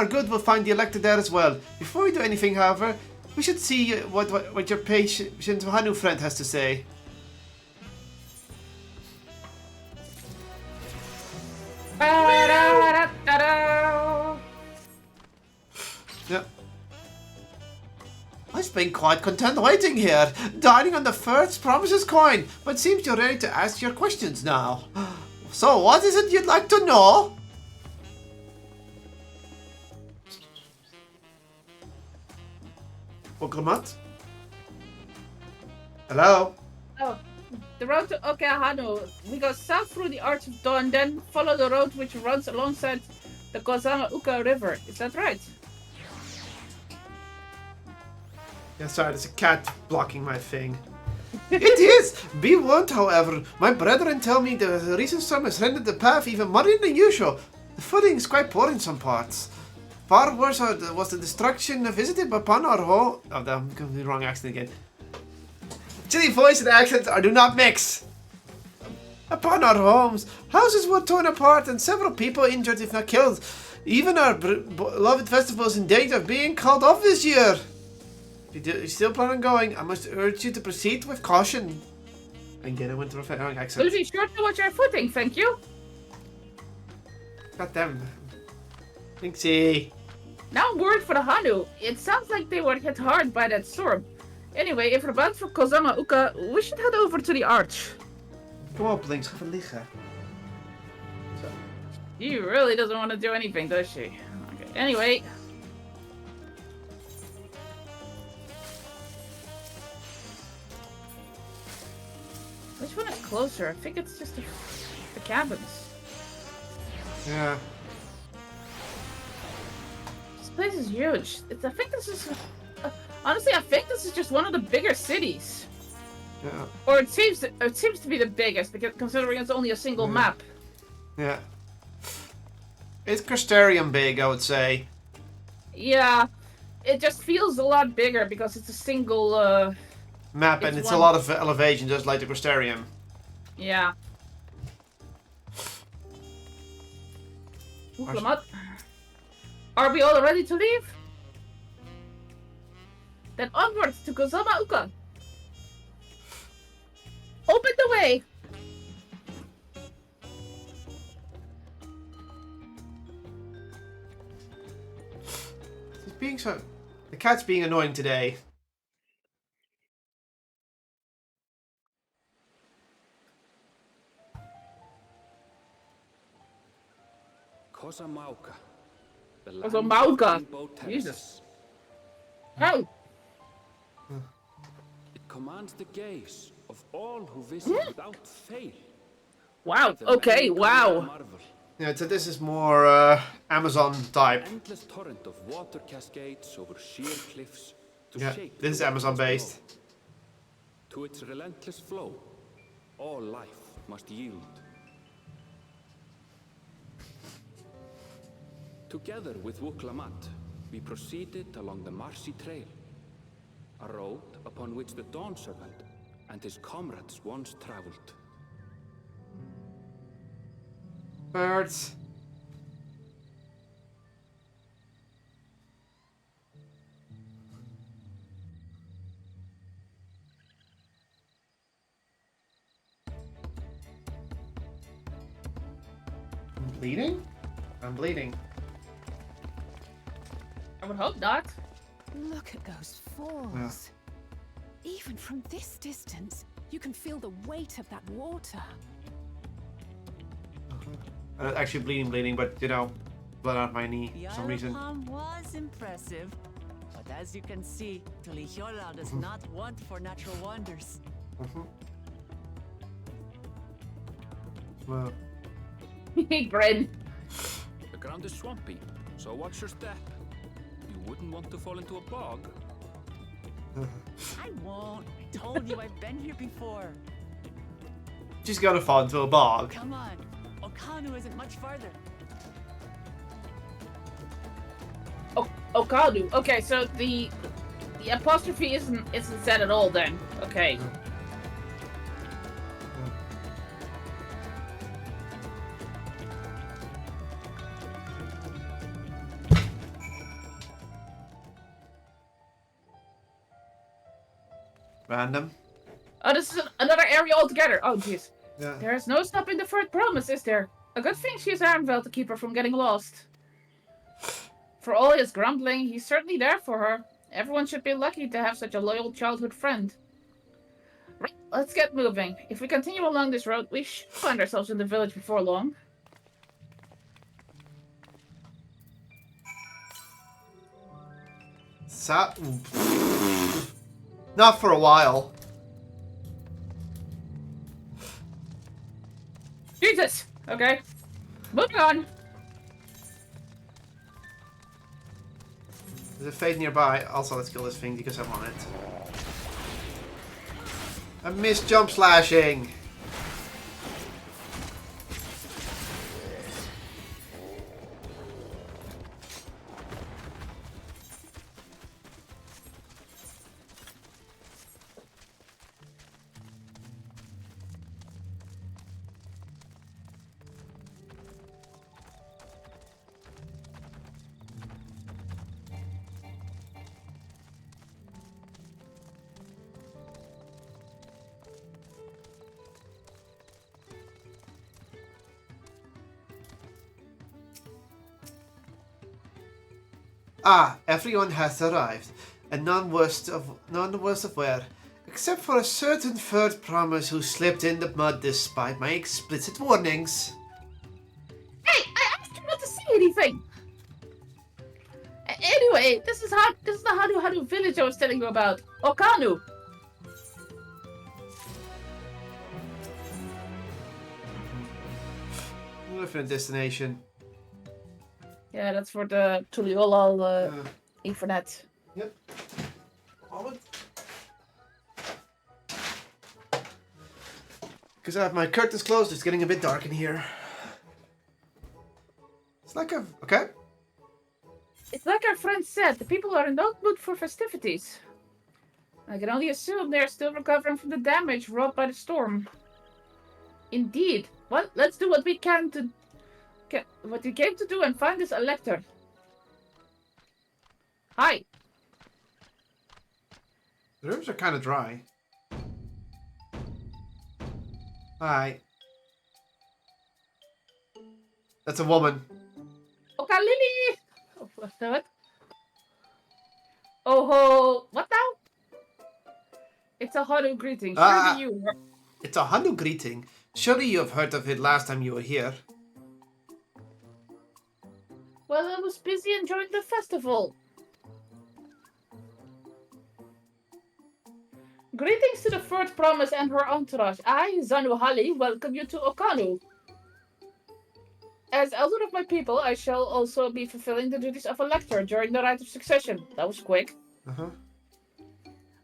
good we'll find the elected there as well. Before we do anything, however, we should see what your patient Hanu friend has to say. Yeah. I've been quite content waiting here, dining on the first promises coin, but seems you're ready to ask your questions now. So, what is it you'd like to know? Oklamat? Hello? Oh, the road to Okehano. We go south through the Arch of Dawn, then follow the road which runs alongside the Kozama Uka River. Is that right? Yeah, sorry, there's a cat blocking my thing. It is! Be warned, however. My brethren tell me the recent storm has rendered the path even muddier than usual. The footing is quite poor in some parts. Far worse was the destruction visited upon our home. Oh, I'm going to the wrong accent again. Chili voice and accents do not mix. Upon our homes, houses were torn apart and several people injured, if not killed. Even our beloved festival is in danger of being called off this year. If you still plan on going, I must urge you to proceed with caution. And get a winter Will accent. be sure to watch our footing, thank you. God damn. Thanksy. Now I'm worried for the Hanu. It sounds like they were hit hard by that storm. Anyway, if we're bound for Kozama Uka, we should head over to the arch. Kom op, links. Ga even liggen. She really doesn't want to do anything, does she? Okay. Anyway. Which one is closer? I think it's just the cabins. Yeah. This place is huge. I think this is... honestly, I think this is just one of the bigger cities. Yeah. Or it seems to be the biggest, because considering it's only a single map. Yeah. It's Crystarium big, I would say. Yeah. It just feels a lot bigger because it's a single... map, and it's a lot of elevation, just like the Crystarium. Yeah. Oeklamat. Are we all ready to leave? Then onwards to Kozama Uka. Open the way. It's being so... The cat's being annoying today. Kozamauka. The Kozamauka. land of Rainbow Jesus. Terraces. Oh. It commands the gaze of all who visit without fail. Wow. The Okay. melancholy Wow. marvel. Yeah, so this is more Amazon type. Endless torrent of water cascades over sheer cliffs to Yeah, shape this is the Amazon waters based. below. To its relentless flow, all life must yield. Together with Oeklamat, we proceeded along the Marcy Trail, a road upon which the Dawn Servant and his comrades once traveled. Birds. I'm bleeding? I'm bleeding. I would hope not. Look at those falls. Even from this distance, you can feel the weight of that water. Actually bleeding, but you know, blood out my knee The for some Isle of reason. Palm was impressive, but as you can see, Tulihiola does not want for natural wonders. Well, Bryn. The ground is swampy, so watch your step. You wouldn't want to fall into a bog. I won't. Told you I've been here before. just gonna fall into a bog. Come on. Okanu isn't much farther. Oh, Okadu. Okay, so the apostrophe isn't said at all then. Okay. Random. Oh, this is another area altogether. Oh, jeez. Yeah. There is no stopping the third promise, is there? A good thing she has Arnvel to keep her from getting lost. For all his grumbling, he's certainly there for her. Everyone should be lucky to have such a loyal childhood friend. Right, let's get moving. If we continue along this road, we should find ourselves in the village before long. Not for a while. Jesus! Okay. Moving on. There's a fate nearby. Also, let's kill this thing because I want it. I missed jump slashing. Ah, everyone has arrived, and none the worse of wear, except for a certain third promise who slipped in the mud despite my explicit warnings. Hey, I asked you not to say anything. Anyway, this is the Hadu village I was telling you about. Okanu. Different destination. Yeah, that's for the Tuliolal Ethernet. Yep. Because I have my curtains closed, it's getting a bit dark in here. It's like a... Okay. It's like our friend said, the people are in no mood for festivities. I can only assume they're still recovering from the damage wrought by the storm. Indeed. Well, let's do what we came to do and find this elector. Hi. The rivers are kind of dry. Hi. That's a woman. Oka Lily! Oh, what? Oh ho! What now? It's a Hadu greeting. Surely you. It's a Hadu greeting. Surely you have heard of it last time you were here. Well, I was busy enjoying the festival. Greetings to the third promise and her entourage. I, Zanu Hali, welcome you to Okanu. As elder of my people, I shall also be fulfilling the duties of a lector during the rite of succession. That was quick. Uh-huh.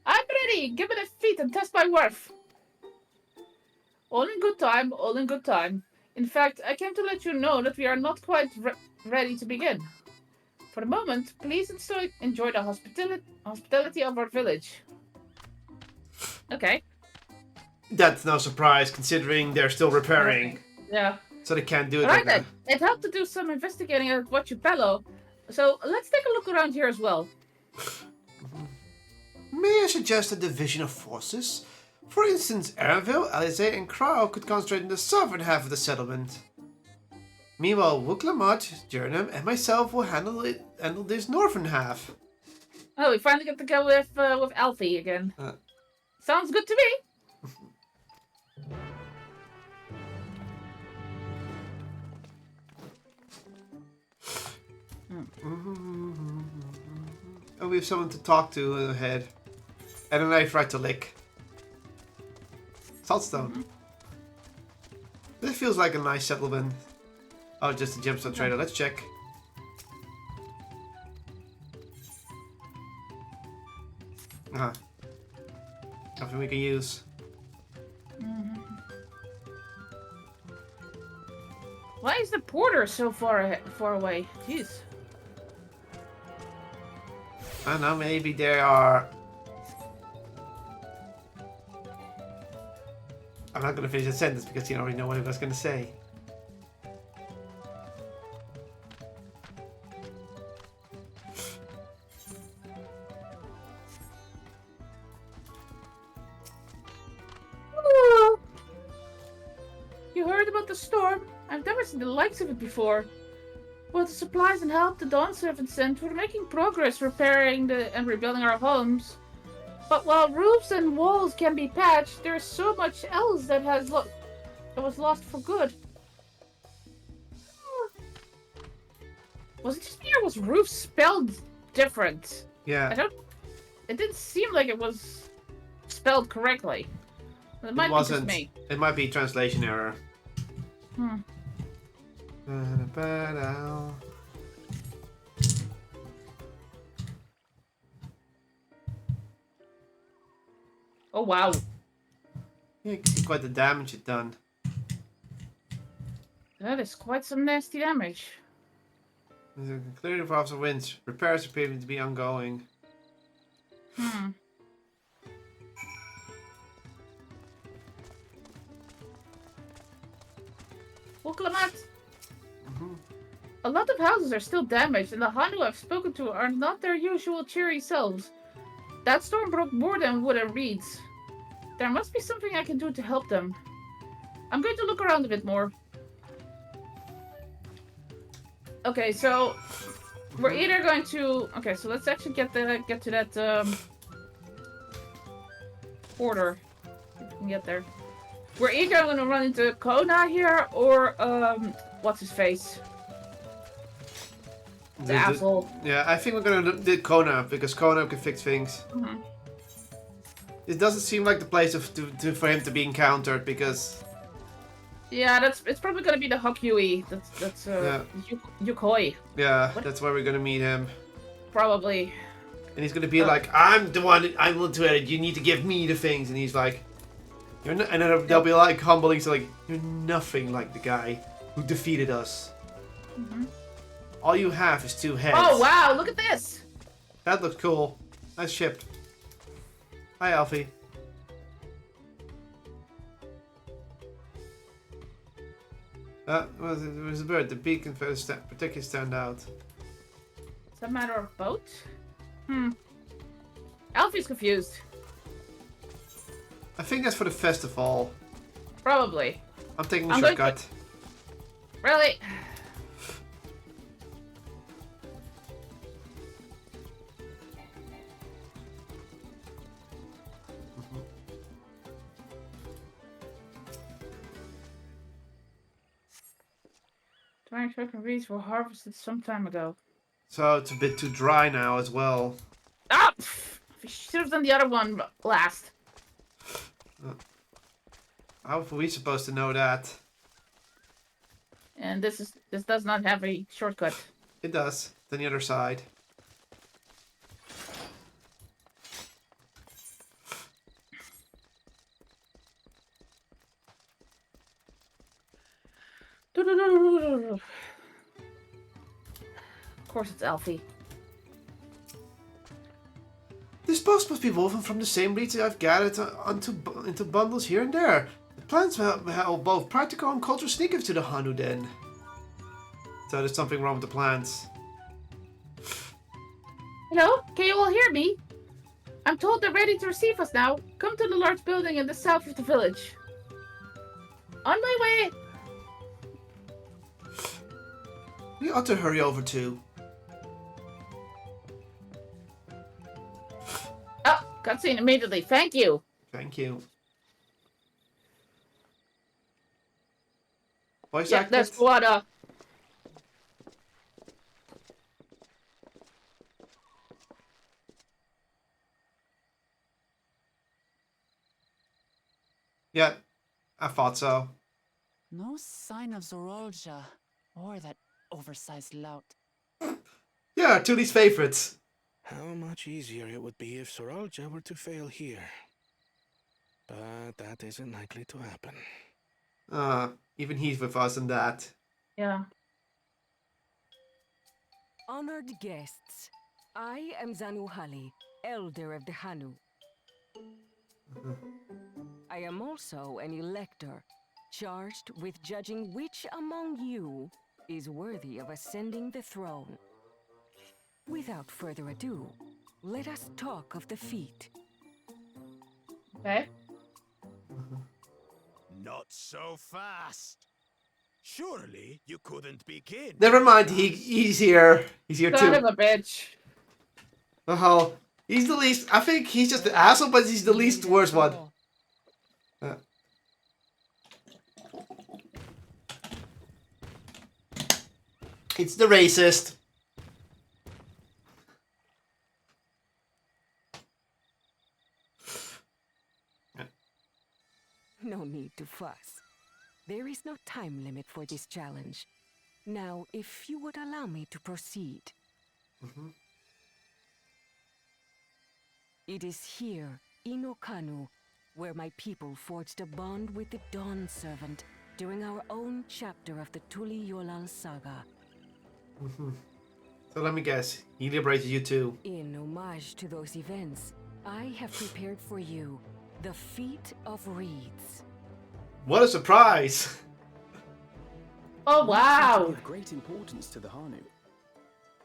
I'm ready! Give it a feat and test my worth! All in good time, all in good time. In fact, I came to let you know that we are not quite ready to begin. For the moment, please enjoy the hospitality of our village. Okay. That's no surprise, considering they're still repairing. Yeah. So they can't do it Right right then. now. It helped to do some investigating at Huachupelo. So let's take a look around here as well. May I suggest a division of forces? For instance, Erenville, Alizé, and Crow could concentrate in the southern half of the settlement. Meanwhile, Wuklamat, Jernum, and myself will handle this northern half. Oh, we finally get to go with Alfie again. Sounds good to me. And we have someone to talk to ahead. And a knife right to lick. Saltstone. This feels like a nice settlement. Oh, just a gemstone trader. Let's check. Nothing we can use. Why is the porter so far away? Jeez. I don't know, maybe there are... I'm not going to finish the sentence because you already know what I was going to say. Ooh. You heard about the storm? I've never seen the likes of it before. With the supplies and help the Dawn servants sent, we're making progress repairing and rebuilding our homes. But while roofs and walls can be patched, there's so much else that was lost for good. Was it just me or was roof spelled different? Yeah. It didn't seem like it was spelled correctly. It might be just me. It might be translation error. Oh wow. Yeah, you can see quite the damage it done. That is quite some nasty damage. There's a clearly involves the winds. Repairs appear to be ongoing. Wuklamat! A lot of houses are still damaged, and the Hanu I've spoken to are not their usual cheery selves. That storm broke more than wood and reeds. There must be something I can do to help them. I'm going to look around a bit more. Okay, so We're either going to... Okay, so let's actually get to that order. If we can get there. We're either going to run into Kona here or what's his face? The asshole. Yeah, I think we're gonna do Kona because Kona can fix things. It doesn't seem like the place for him to be encountered because. Yeah, it's probably gonna be the Hokyui. That's Yukoi. Yeah, that's where we're gonna meet him. Probably. And he's gonna be like, I'm the one. I'm into it. You need to give me the things. And he's like, you're not. And then they'll be like humbling, so like, you're nothing like the guy who defeated us. All you have is 2 heads. Oh wow! Look at this. That looks cool. Nice shipped. Hi, Alfie. It was a bird. The beacon particularly stand out. It's a matter of boat? Alfie's confused. I think that's for the festival. Probably. I'm taking the shortcut. Really? Trying reeds were harvested some time ago. So it's a bit too dry now as well. Ah! We should have done the other one last. How are we supposed to know that? And this does not have a shortcut. It does. It's on the other side. Of course it's Alfie. This box must be woven from the same reeds I've gathered into bundles here and there. The plants are both practical and cultural sneakers to the Hanu then. So there's something wrong with the plants. Hello? Can you all hear me? I'm told they're ready to receive us now. Come to the large building in the south of the village. On my way! We ought to hurry over too. Oh, cutscene immediately. Thank you. Thank you. Voice Yeah, acted? that's what, Yeah, I thought so. No sign of Zorolja or that oversized lout. Yeah, Tuli's favorites. How much easier it would be if Soralja were to fail here. But that isn't likely to happen. Even he's with us in that. yeah. Honored guests, I am Zanuhali, Elder of the Hanu. I am also an elector, charged with judging which among you is worthy of ascending the throne. Without further ado, let us talk of the feat. Okay. Not so fast. Surely you couldn't begin. Never mind, he's here. He's here Son too. of a bitch. Oh, he's the least. I think he's just the asshole, but he's the least worst one. It's the racist. No need to fuss. There is no time limit for this challenge. Now, if you would allow me to proceed. It is here, in Okanu, where my people forged a bond with the Dawn Servant during our own chapter of the Tuli Yolal saga. So let me guess, he liberated you too. In homage to those events, I have prepared for you the Feat of Reeds. What a surprise! Oh wow! Something of great importance to the Hanu.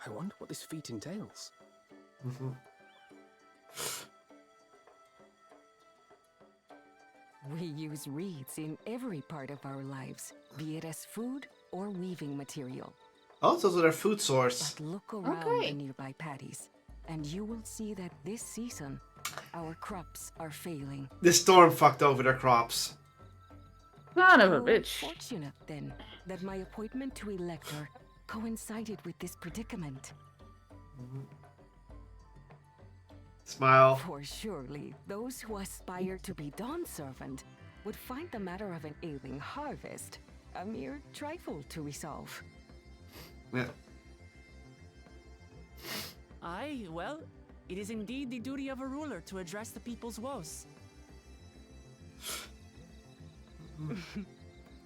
I wonder what this feat entails. We use reeds in every part of our lives, be it as food or weaving material. Oh, it's also their food source. But look around the nearby paddies, and you will see that this season, our crops are failing. The storm fucked over their crops. Son of a bitch. Fortunate, then, that my appointment to Elector coincided with this predicament. Smile. For surely, those who aspire to be Dawn Servant would find the matter of an ailing harvest a mere trifle to resolve. Yeah. Aye, well, it is indeed the duty of a ruler to address the people's woes.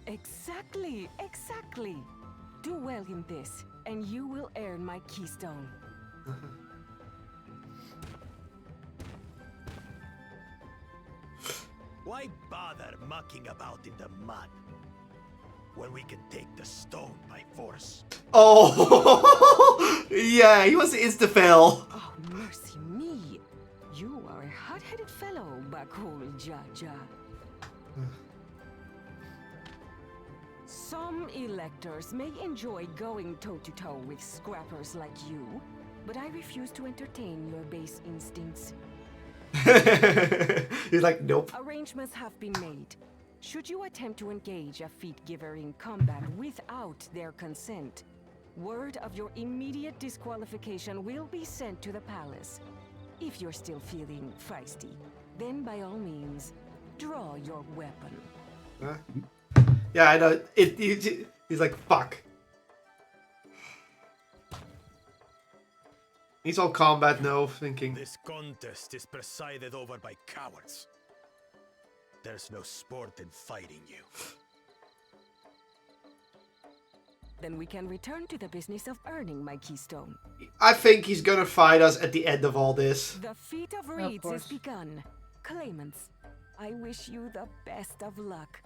Exactly, exactly. Do well in this, and you will earn my keystone. Why bother mucking about in the mud when we can take the stone by force? Oh, yeah, he was insta-fail. Oh, mercy me. You are a hot-headed fellow, Kotlol JCG. Some electors may enjoy going toe-to-toe with scrappers like you, but I refuse to entertain your base instincts. He's like, nope. Arrangements have been made. Should you attempt to engage a feat giver in combat without their consent, word of your immediate disqualification will be sent to the palace. If you're still feeling feisty, then by all means, draw your weapon. Yeah, I know. He's like, fuck. He's all combat now, thinking. This contest is presided over by cowards. There's no sport in fighting you. Then we can return to the business of earning my keystone. I think he's gonna fight us at the end of all this. The feat of reeds is begun. Claimants, I wish you the best of luck.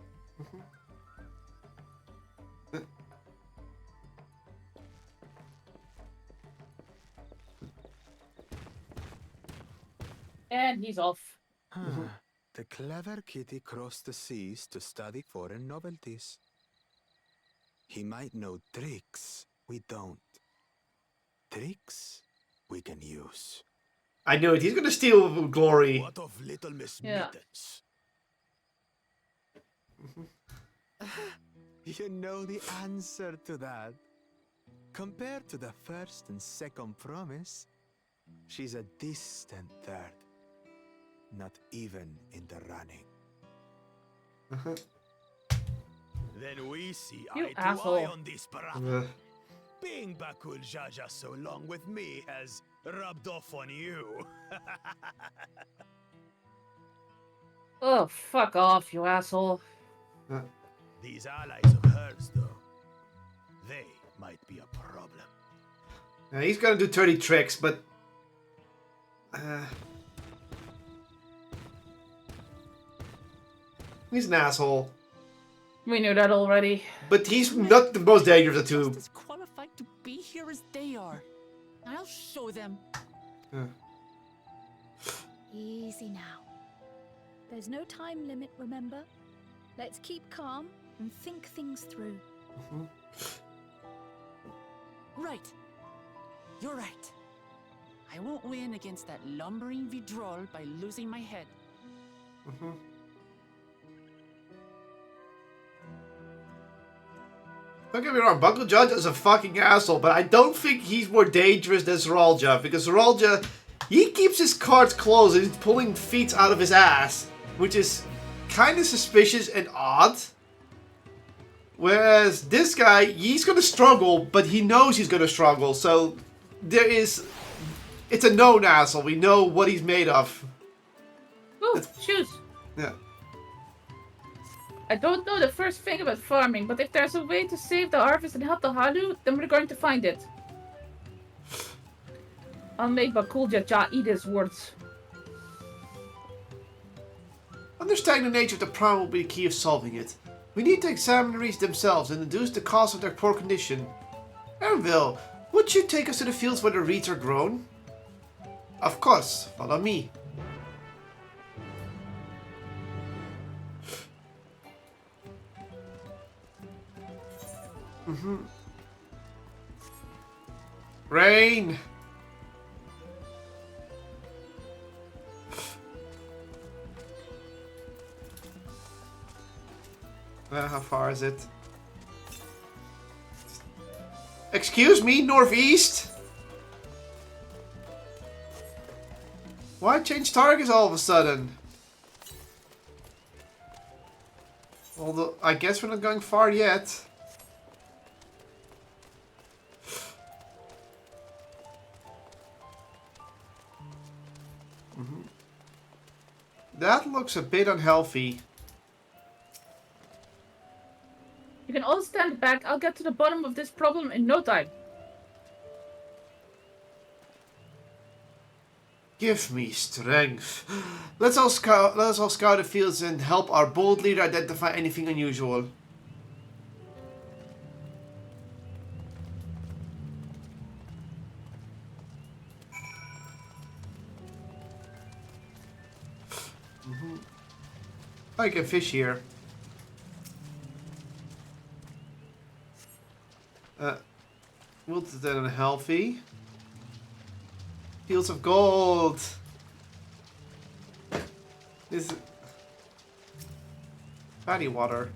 And he's off. The clever kitty crossed the seas to study foreign novelties. He might know tricks we don't. Tricks we can use. I knew it. He's gonna steal glory. What of Little Miss Mittens? You know the answer to that. Compared to the first and second promise, she's a distant third. Not even in the running. Then we see eye to eye on this, brother. Being Kotlol JCG so long with me has rubbed off on you. Oh, fuck off, you asshole. These allies of hers, though, they might be a problem. Yeah, he's gonna do 30 tricks, but... he's an asshole. We knew that already. But he's not the most dangerous of the two. As qualified to be here as they are. I'll show them. Easy now. There's no time limit, remember? Let's keep calm and think things through. Right. You're right. I won't win against that lumbering Vidrol by losing my head. Don't get me wrong, Kotlol JCG is a fucking asshole, but I don't think he's more dangerous than Zoralja, because Zoralja, he keeps his cards closed and he's pulling feats out of his ass, which is kind of suspicious and odd. Whereas this guy, he's gonna struggle, but he knows he's gonna struggle, so there is... It's a known asshole, we know what he's made of. Ooh, shoes. Yeah. I don't know the first thing about farming, but if there's a way to save the harvest and help the Halu, then we're going to find it. I'll make Kotlol JCG eat his words. Understanding the nature of the problem will be the key of solving it. We need to examine the reeds themselves and deduce the cause of their poor condition. Ernville, would you take us to the fields where the reeds are grown? Of course, follow me. Rain! How far is it? Excuse me, northeast? Why change targets all of a sudden? Although, I guess we're not going far yet. That looks a bit unhealthy. You can all stand back. I'll get to the bottom of this problem in no time. Give me strength. Let's all scout the fields and help our bold leader identify anything unusual. I can fish here. Wilted and unhealthy. Fields of gold. This is fatty water.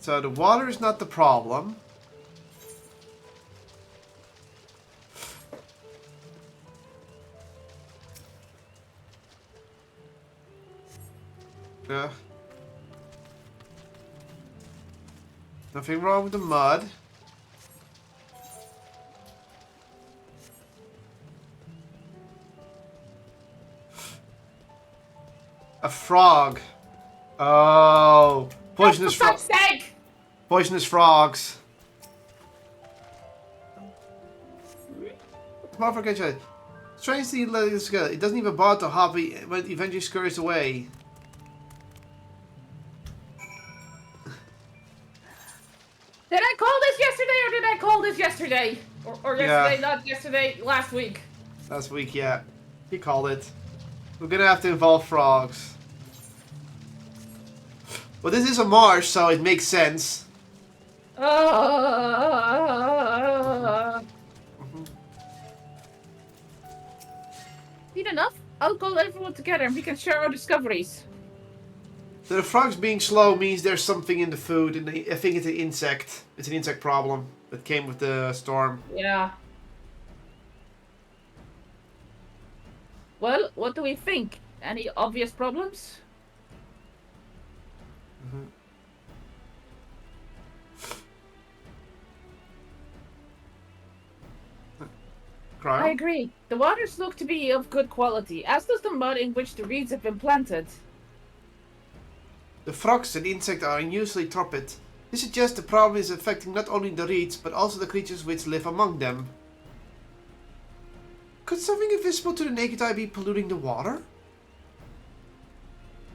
So the water is not the problem. Nothing wrong with the mud. A frog. Oh, poisonous frogs. Poisonous frogs. Motherfucker, strangely, it doesn't even bother to hop, but it eventually scurries away. Did I call this yesterday or did I call this yesterday? Or yesterday, Yeah. not yesterday, last week? Last week, yeah. He called it. We're gonna have to involve frogs. Well, this is a marsh, so it makes sense. Need enough? I'll call everyone together and we can share our discoveries. The frogs being slow means there's something in the food, and I think it's an insect. It's an insect problem that came with the storm. Yeah. Well, what do we think? Any obvious problems? I agree. The waters look to be of good quality, as does the mud in which the reeds have been planted. The frogs and insects are unusually torpid. This suggests the problem is affecting not only the reeds, but also the creatures which live among them. Could something invisible to the naked eye be polluting the water?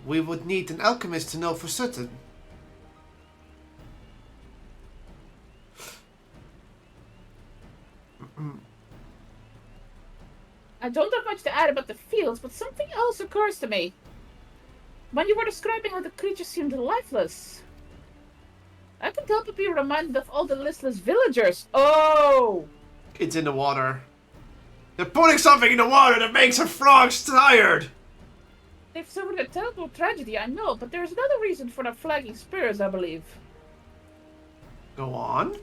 We would need an alchemist to know for certain. I don't have much to add about the fields, but something else occurs to me. When you were describing how the creatures seemed lifeless, I couldn't help but be reminded of all the listless villagers. Oh! It's in the water. They're putting something in the water that makes the frogs tired! They've suffered a terrible tragedy, I know, but there's another reason for the flagging spears, I believe. Go on.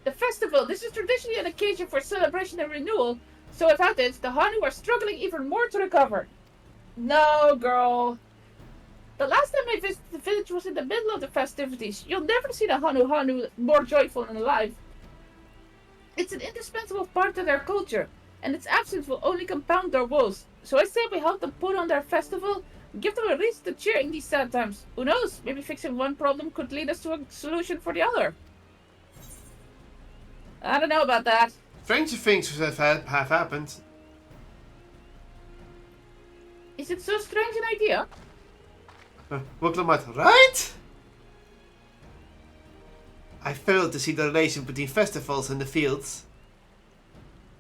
The festival. This is traditionally an occasion for celebration and renewal, so without it, the Hanu are struggling even more to recover. No, girl. The last time I visited the village was in the middle of the festivities. You'll never see the Hanu more joyful and alive. It's an indispensable part of their culture, and its absence will only compound their woes. So I say we help them put on their festival, and give them a reason to cheer in these sad times. Who knows, maybe fixing one problem could lead us to a solution for the other. I don't know about that. Stranger things have happened. Is it so strange an idea? Right? I failed to see the relation between festivals and the fields.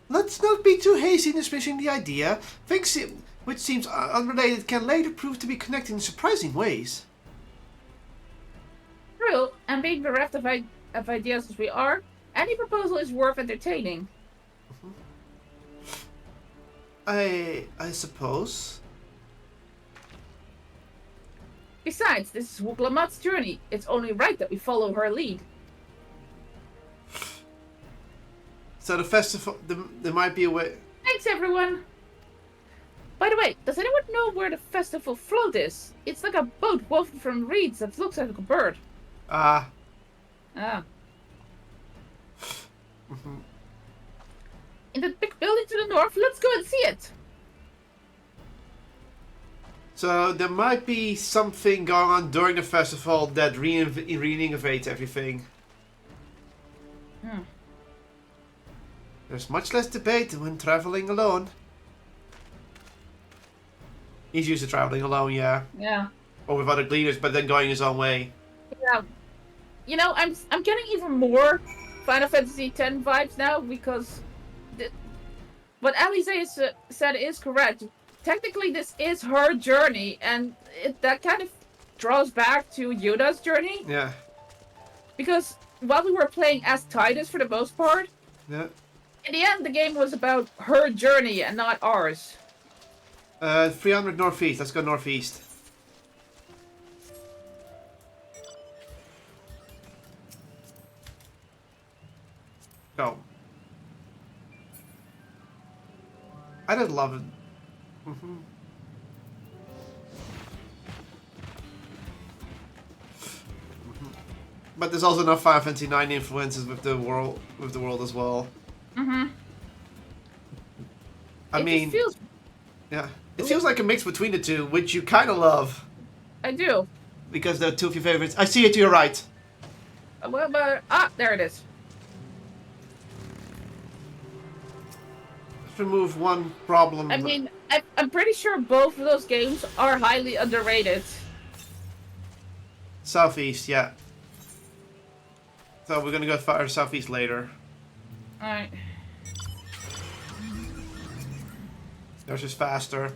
Let's not be too hasty in dismissing the idea. which seems unrelated, can later prove to be connected in surprising ways. True, and being bereft of ideas as we are, any proposal is worth entertaining. I suppose. Besides, this is Wuklamat's journey. It's only right that we follow her lead. So the festival, there might be a way. Thanks, everyone. By the way, does anyone know where the festival float is? It's like a boat woven from reeds that looks like a bird. Ah. In the big building to the north, let's go and see it. So there might be something going on during the festival that reinnovates everything. There's much less debate when traveling alone. He's used to traveling alone, yeah. Yeah. Or with other gleaners, but then going his own way. Yeah. You know, I'm getting even more Final Fantasy X vibes now because what Alize said is correct. Technically, this is her journey, and that kind of draws back to Yuda's journey. Yeah. Because while we were playing as Titus for the most part, yeah. In the end, the game was about her journey and not ours. 300 northeast. Let's go northeast. Go. I did love it. But there's also enough Final Fantasy IX influences with the world as well. I mean, yeah, it feels like a mix between the two, which you kind of love. I do. Because they're two of your favorites. I see it to your right. Well, there it is. Let's remove one problem. I mean, I'm pretty sure both of those games are highly underrated. Southeast, yeah. So we're gonna go far southeast later. Alright. Theirs is faster.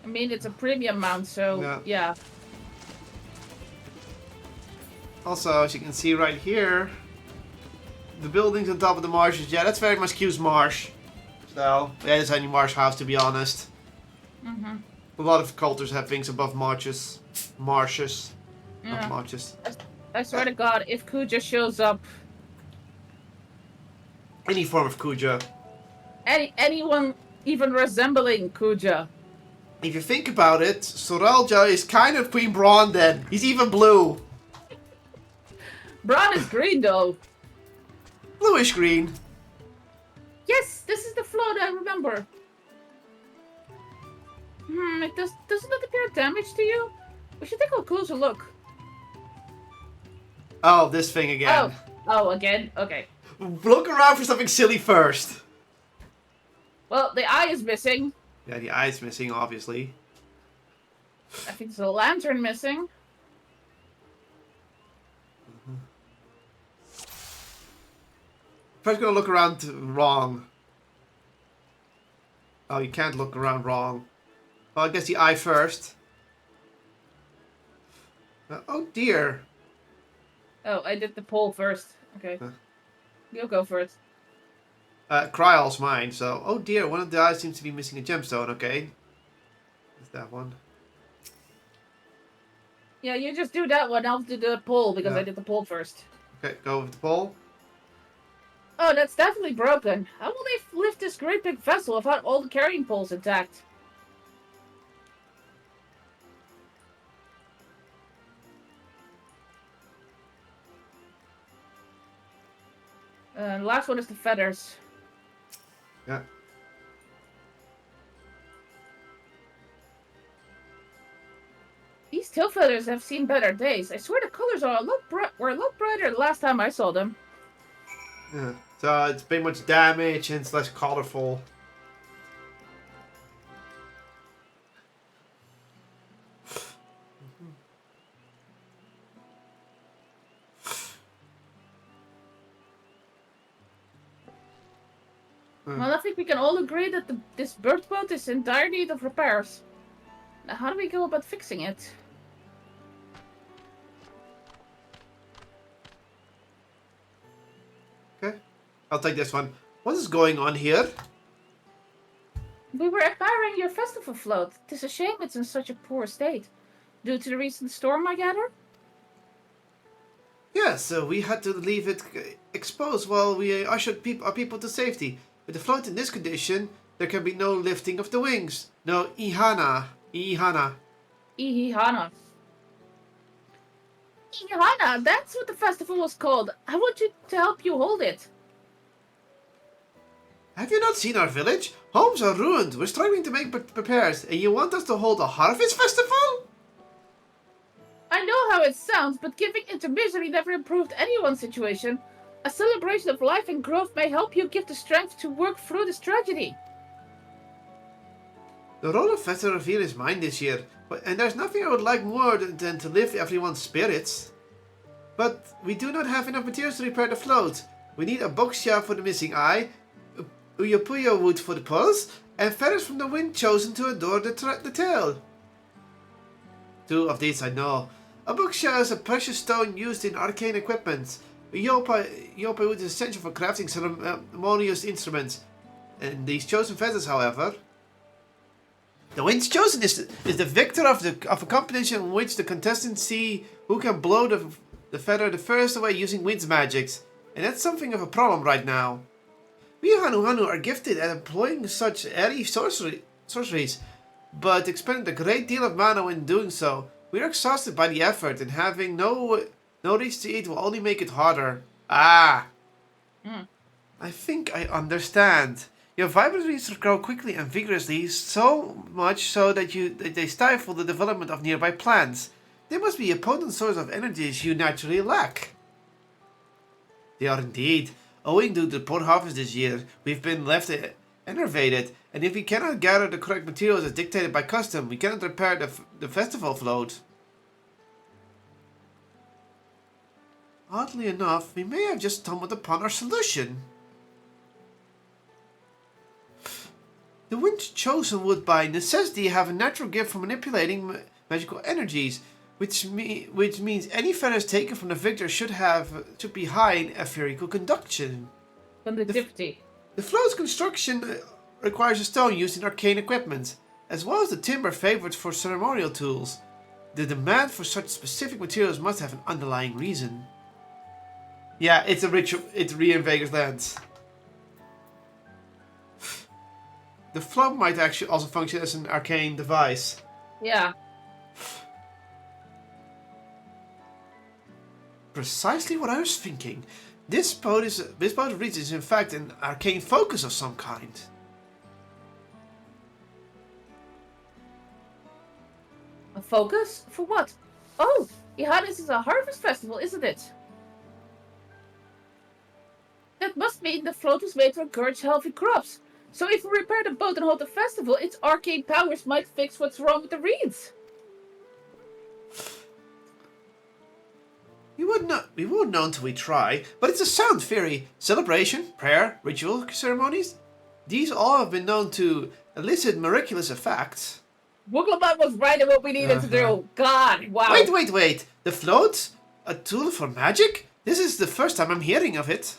I mean, it's a premium mount, so yeah. Also, as you can see right here, the buildings on top of the marshes, yeah, that's very much Q's marsh. So, yeah, it's any marsh house, to be honest. A lot of cultures have things above marshes. Marshes. Yeah. Not marshes. I swear to God, if Kuja shows up... Any form of Kuja. Anyone even resembling Kuja. If you think about it, Soralja is kind of Queen Braun then. He's even blue. Braun is green though. Bluish green. Yes, this is the float I remember. Doesn't it appear damaged to you? We should take a closer look. Oh, this thing again. Oh, again? Okay. Look around for something silly first. Well, the eye is missing. Yeah, the eye's missing, obviously. I think there's a lantern missing. First gonna look around wrong. Oh, you can't look around wrong. Well, I guess the eye first. Oh dear. Oh, I did the pole first. Okay. You'll go first. Cryol's mine, so... Oh dear, one of the eyes seems to be missing a gemstone, okay. Is that one? Yeah, you just do that one. I'll do the pole because I did the pole first. Okay, go with the pole. Oh, that's definitely broken. How will they lift this great big vessel without all the carrying poles intact? Last one is the feathers. Yeah. These tail feathers have seen better days. I swear the colors are were a lot brighter the last time I saw them. Yeah. So it's been much damage and it's less colorful. Well, I think we can all agree that this bird boat is in dire need of repairs. Now, how do we go about fixing it? Okay, I'll take this one. What is going on here? We were admiring your festival float. Tis a shame it's in such a poor state. Due to the recent storm, I gather? Yes, we had to leave it exposed while we ushered our people to safety. With the float in this condition, there can be no lifting of the wings. No ihana. Ihihana, that's what the festival was called. I want you to help you hold it. Have you not seen our village? Homes are ruined. We're struggling to make repairs, and you want us to hold a harvest festival? I know how it sounds, but giving intermisery never improved anyone's situation. A celebration of life and growth may help you give the strength to work through this tragedy. The role of Festival Reveal is mine this year, and there's nothing I would like more than to lift everyone's spirits. But we do not have enough materials to repair the float. We need a bookshelf for the missing eye, Uyopuyo wood for the pulse, and feathers from the wind chosen to adorn the tail. 2 of these I know. A bookshelf is a precious stone used in arcane equipment. Uyopuyo wood is essential for crafting ceremonious instruments. And these chosen feathers, however... The winds chosen is the victor of a competition in which the contestants see who can blow the feather the first away using winds magics. And that's something of a problem right now. We Hanu are gifted at employing such airy sorceries, but expended a great deal of mana when doing so. We are exhausted by the effort, and having no reach to eat will only make it harder. I think I understand. Your vibraries grow quickly and vigorously, so much so that they stifle the development of nearby plants. They must be a potent source of energies you naturally lack. They are indeed. Owing to the poor harvest this year, we've been left enervated, and if we cannot gather the correct materials as dictated by custom, we cannot repair the festival float. Oddly enough, we may have just stumbled upon our solution. The winds chosen would by necessity have a natural gift for manipulating magical energies, which means any feathers taken from the victor should be high in etherical conduction. Conductivity. The float's construction requires a stone used in arcane equipment, as well as the timber favored for ceremonial tools. The demand for such specific materials must have an underlying reason. Yeah, it's a ritual. It's reinvaders lands. The float might actually also function as an arcane device. Yeah. Precisely what I was thinking. This boat is in fact an arcane focus of some kind. A focus? For what? Oh, Ihana's is a harvest festival, isn't it? That must mean the float was made to encourage healthy crops. So if we repair the boat and hold the festival, its arcane powers might fix what's wrong with the reeds. We won't know until we try, but it's a sound theory. Celebration, prayer, ritual ceremonies, these all have been known to elicit miraculous effects. Wooglebutt was right in what we needed to do. God, wow. Wait. The float? A tool for magic? This is the first time I'm hearing of it.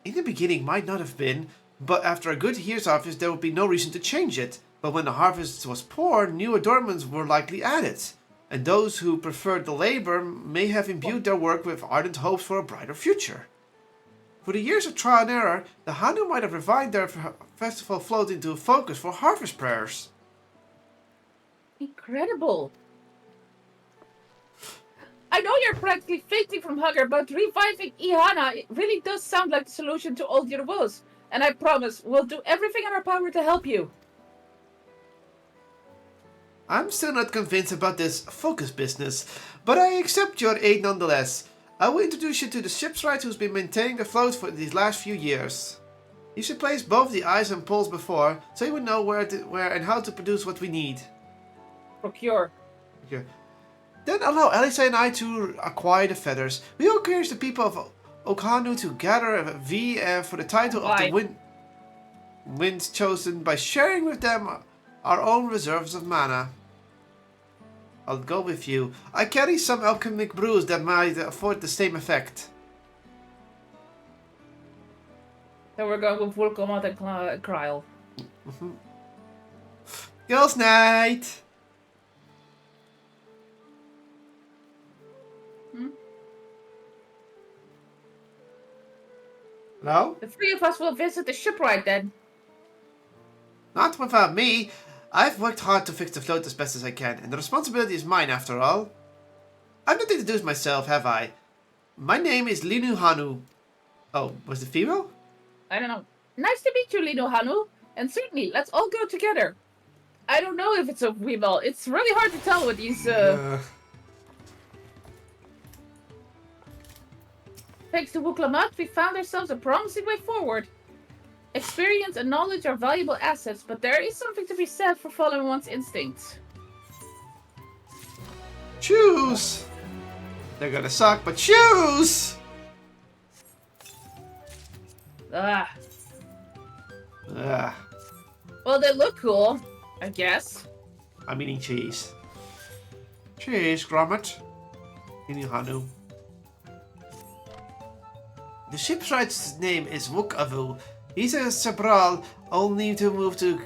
In the beginning might not have been, but after a good year's harvest there would be no reason to change it. But when the harvest was poor, new adornments were likely added. And those who preferred the labor may have imbued their work with ardent hopes for a brighter future. For the years of trial and error, the Hanu might have refined their festival float into a focus for harvest prayers. Incredible. I know you're practically fainting from hunger, but reviving Ihana really does sound like the solution to all your woes. And I promise, we'll do everything in our power to help you. I'm still not convinced about this focus business, but I accept your aid nonetheless. I will introduce you to the shipwright who's been maintaining the float for these last few years. He's replaced both the eyes and poles before, so he would know where and how to produce what we need. Procure. Then allow Elisa and I to acquire the feathers. We will encourage the people of Okhanu to gather a V for the title of the winds chosen by sharing with them our own reserves of mana. I'll go with you. I carry some alchemic brews that might afford the same effect. So we're going with Vulkomot and Kryl. Girls' night! Hello? The three of us will visit the shipwright then. Not without me. I've worked hard to fix the float as best as I can, and the responsibility is mine after all. I've not introduced myself, have I? My name is Linu Hanu. Oh, was it female? I don't know. Nice to meet you, Linu Hanu. And certainly, let's all go together. I don't know if it's a female. It's really hard to tell with these, Thanks to Wuklamat, we found ourselves a promising way forward. Experience and knowledge are valuable assets, but there is something to be said for following one's instincts. Choose! They're gonna suck, but choose! Ah. Ah. Well, they look cool, I guess. I'm eating cheese. Cheese, Gromit. Linu Hanu. The shipwright's name is Wukavu. He's a Sabral, only to move to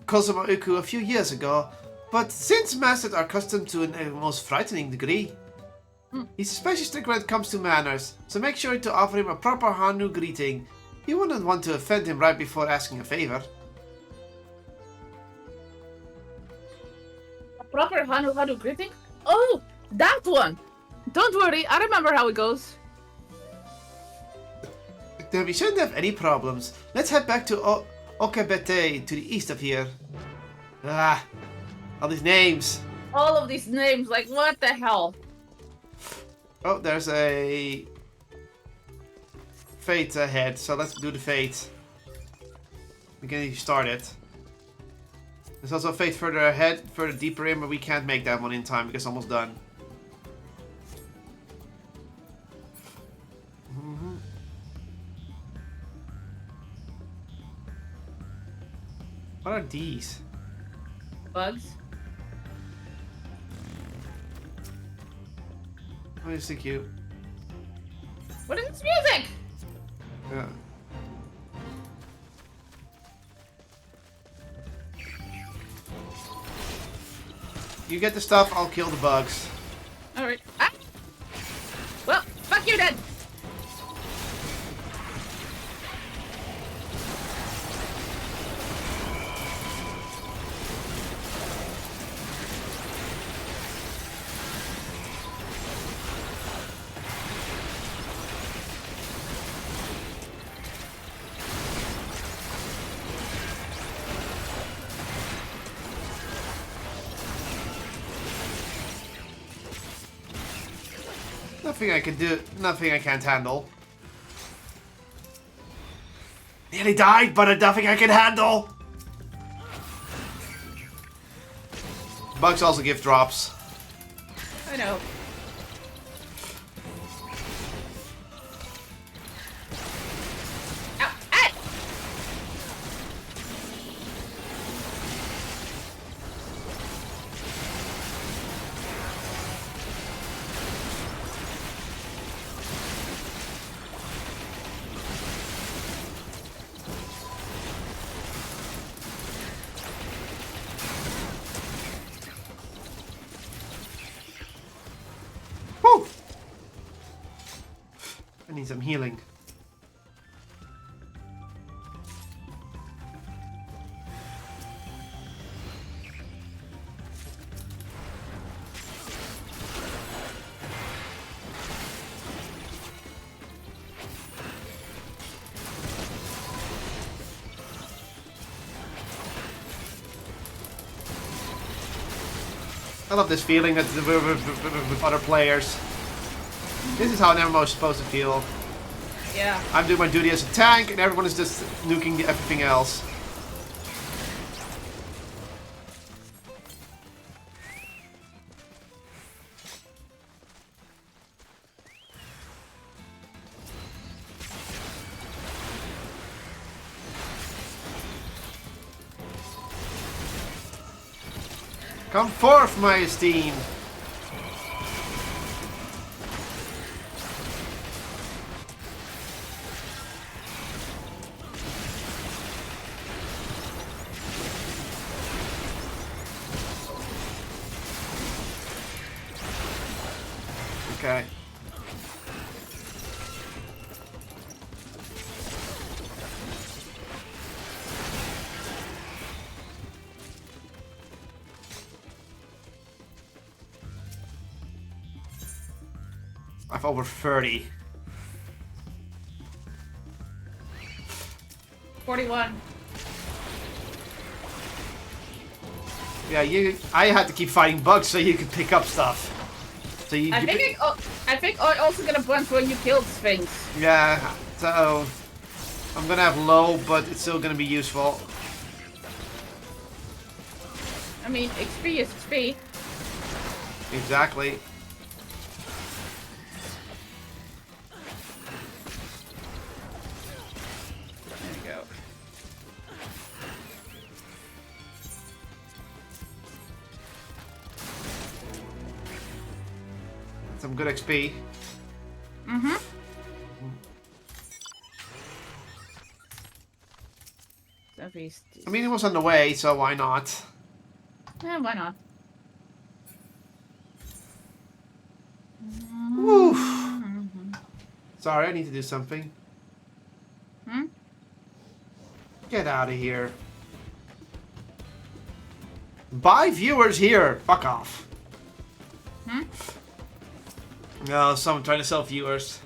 Kozuma Uku a few years ago, but since mastered our custom to a most frightening degree. He's especially strict when it comes to manners, so make sure to offer him a proper Hanu greeting. You wouldn't want to offend him right before asking a favor. A proper Hanu greeting? Oh, that one! Don't worry, I remember how it goes. Then we shouldn't have any problems. Let's head back to Okabete, to the east of here. Ah, all these names. All of these names, like what the hell? Oh, there's a fate ahead, so let's do the fate. We can start it. There's also a fate further ahead, further deeper in, but we can't make that one in time because it's almost done. What are these? Bugs? Oh, it's so cute. What is this music? Yeah. You get the stuff, I'll kill the bugs. Alright. Ah! Well, fuck you then! Nothing I can do, nothing I can't handle. Nearly died, but nothing I can handle. Bugs also give drops. I know. Ow! Ah! Woo! I need some healing. I love this feeling that with other players. This is how an MMO is supposed to feel. Yeah. I'm doing my duty as a tank, and everyone is just nuking everything else. Come forth, my esteem. Okay. I have over 30. 41. Yeah, I had to keep fighting bugs so you could pick up stuff. So you. I think I also got a bunch when you killed Sphinx. Yeah. So I'm gonna have low, but it's still gonna be useful. I mean, XP is XP. Exactly. There you go. Some good XP. Mm-hmm. I mean, it was on the way, so why not? Yeah, why not? Woo. Sorry, I need to do something. Hmm? Get out of here. Buy viewers here. Fuck off. Hmm? No, someone trying to sell viewers.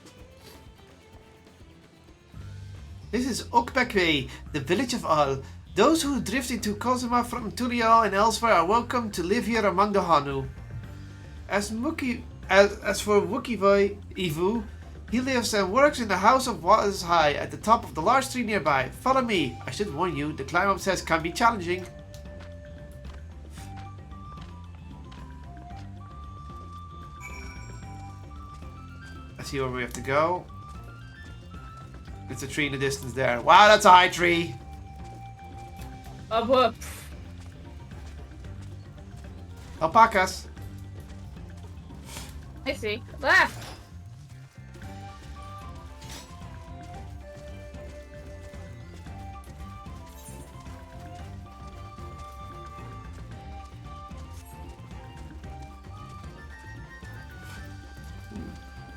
This is Okbekwe, the village of Al. Those who drift into Kozuma from Turiel and elsewhere are welcome to live here among the Hanu. As for Wookievoy Ivu, he lives and works in the house of what is high at the top of the large tree nearby. Follow me. I should warn you, the climb up stairs can be challenging. I see where we have to go. It's a tree in the distance there. Wow, that's a high tree. Whoop. Alpacas. I see. Ah!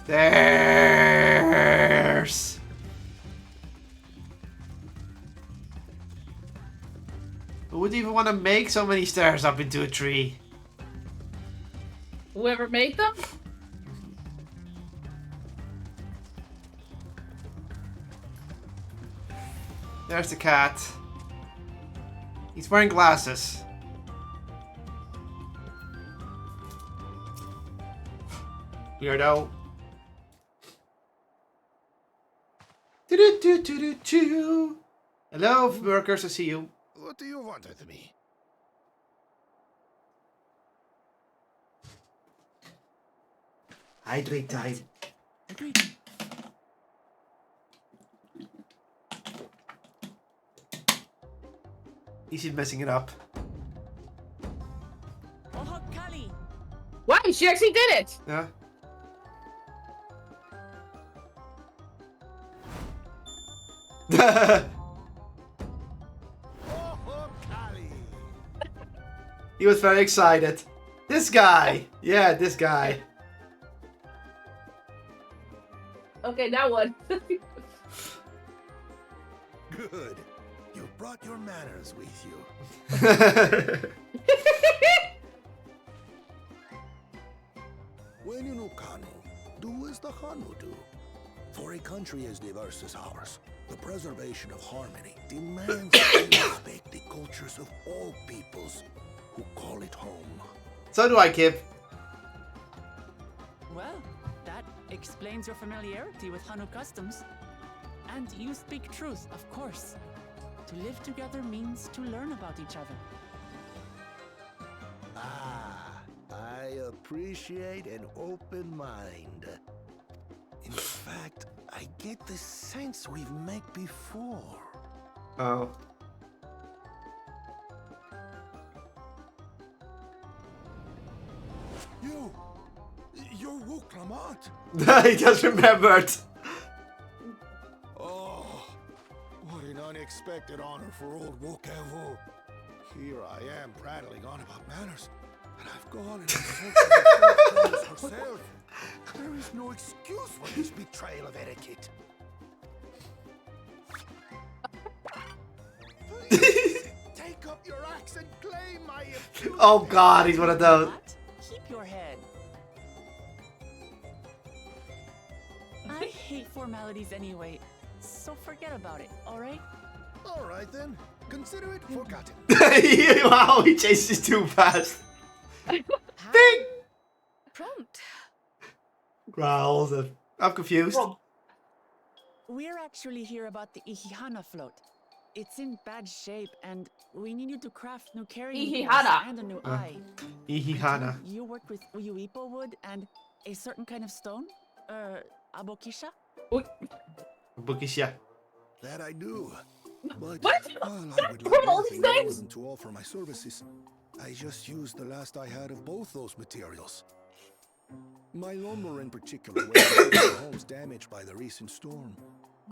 There's. Who would even want to make so many stairs up into a tree? Whoever made them? There's the cat. He's wearing glasses. Weirdo. Do-do-do-do-do-do. Hello, workers, I see you. What do you want with me? Hydrate time. He's messing it up. Oh, Kali. Wow, she actually did it! Yeah. He was very excited. This guy! Yeah, this guy. Okay, that one. Good. You brought your manners with you. When you know Kanu, do as the Hanu do. For a country as diverse as ours, the preservation of harmony demands that we respect the cultures of all peoples who call it home. So do I, Kip. Well, that explains your familiarity with Hanu customs. And you speak truth, of course. To live together means to learn about each other. Ah, I appreciate an open mind. In fact, I get the sense we've met before. Oh. not? He just remembered. Oh, what an unexpected honor for old Wokevu. Here I am prattling on about manners, and I've gone and insulted the goddess herself. There is no excuse for this betrayal of etiquette. Please, take up your axe and claim my impunity. Oh God, he's one of those. What? Keep your head. I hate formalities anyway, so forget about it, alright? All right then, consider it forgotten. Wow, he chases too fast. Ding! Prompt. Growls. I'm confused. We're actually here about the Ihihana float. It's in bad shape, and we need you to craft new carrying poles Ihihana. and a new eye. Ihihana. You worked with Uyuipo wood and a certain kind of stone? Abokisha? Bukisha. That I do. But What? while I would What like are all these nothing more names? than to offer my services, I just used the last I had of both those materials. My lumber in particular was my homes damaged by the recent storm.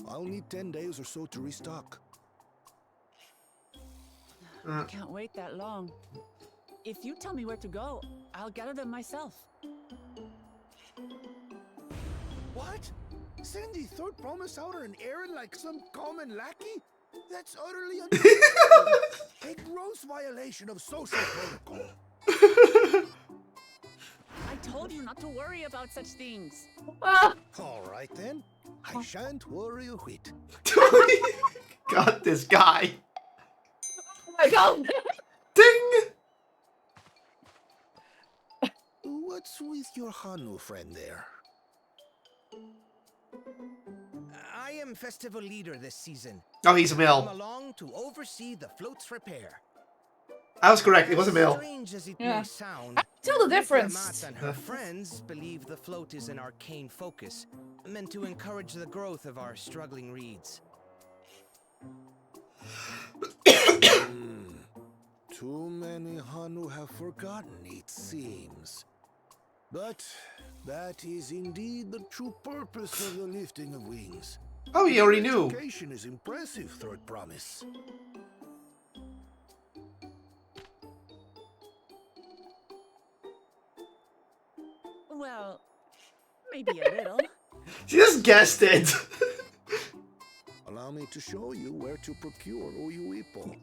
I'll need 10 days or so to restock. Can't wait that long. If you tell me where to go, I'll gather them myself. What? Send the third promise out on an errand like some common lackey? That's utterly unacceptable. A gross violation of social protocol. I told you not to worry about such things. Ah, All right then. I shan't worry a whit. Got this guy. oh my God. Ding! What's with your Hanu friend there? I am festival leader this season. Oh, he's a Come male. along to oversee the float's repair. I was correct. It was a male. Strange as it Yeah. may sound, I can tell the Nicola difference. Matt and her friends believe the float is an arcane focus, meant to encourage the growth of our struggling reeds. Too many Hanu have forgotten, it seems. But that is indeed the true purpose of the lifting of wings. Oh, he already knew. Education is impressive, third promise. Well, maybe a little. She just guessed it. Allow me to show you where to procure Uyuipo.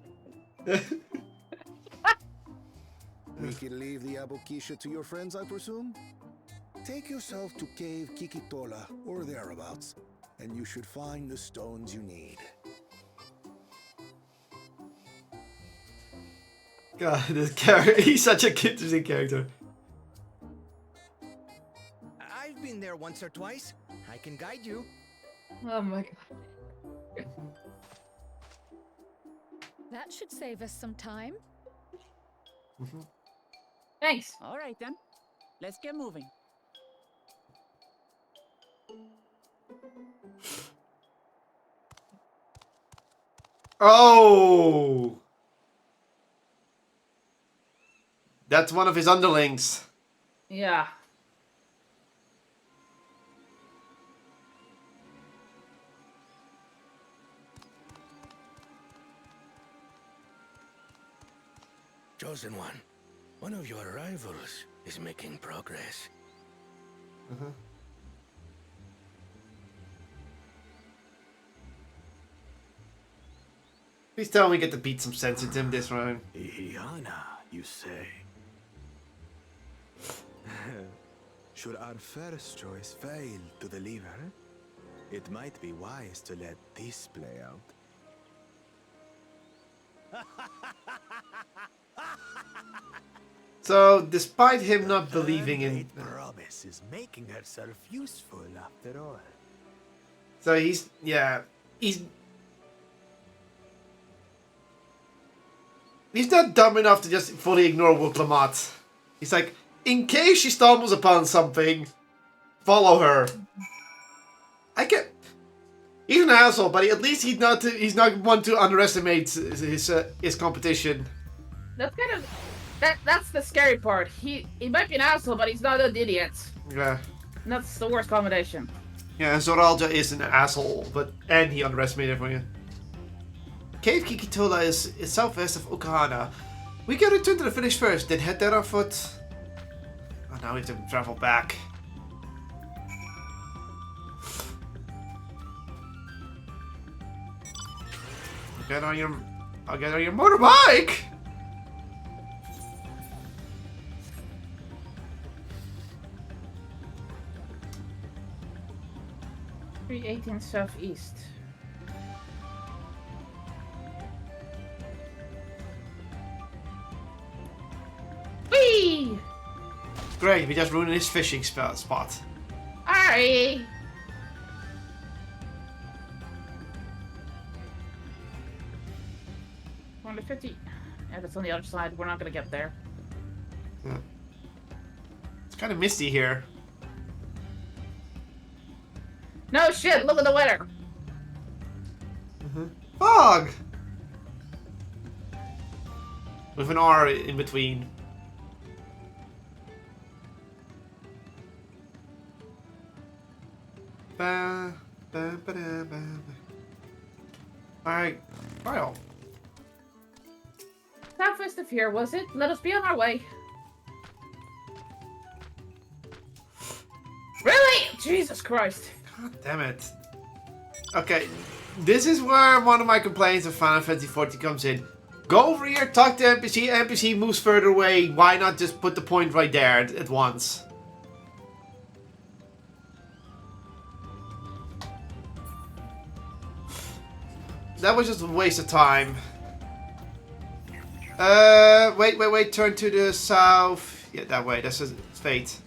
We can leave the Abokisha to your friends, I presume? Take yourself to Cave Kikitola or thereabouts, and you should find the stones you need. God, this character. He's such a interesting character. I've been there once or twice. I can guide you. Oh my God. That should save us some time. Thanks. All right then, let's get moving. Oh! That's one of his underlings. Yeah. Chosen one of your rivals is making progress. Please tell me we get to beat some sense into him this round. Ihihana, you say? Should our first choice fail to deliver, it might be wise to let this play out. So, despite him not believing in... Promise is making herself useful after all. So he's... Yeah. He's not dumb enough to just fully ignore Wuklamat. He's like, in case she stumbles upon something, follow her. I get... He's an asshole, but at least he's not one to underestimate his competition. That's kind of that's the scary part. He might be an asshole, but he's not an idiot. Yeah. That's the worst combination. Yeah, Zoralja is an asshole, and he underestimated everyone. Cave Kikitola is southwest of Okahana. We can return to the village first, then head there on foot. Oh, now we have to travel back. Get on your... I'll get on your motorbike! 318 southeast. Whee! Great, we just ruined his fishing spot. Alright. 150. Yeah, that's on the other side. We're not gonna get there. Yeah. It's kind of misty here. No shit, look at the weather. Fog! With an R in between. Alright, Kyle. Southwest of here, was it? Let us be on our way. Really? Jesus Christ. God damn it. Okay, this is where one of my complaints of Final Fantasy XIV comes in. Go over here, talk to NPC, NPC moves further away. Why not just put the point right there at once? That was just a waste of time. Wait, turn to the south. Yeah, that way, that's a fate.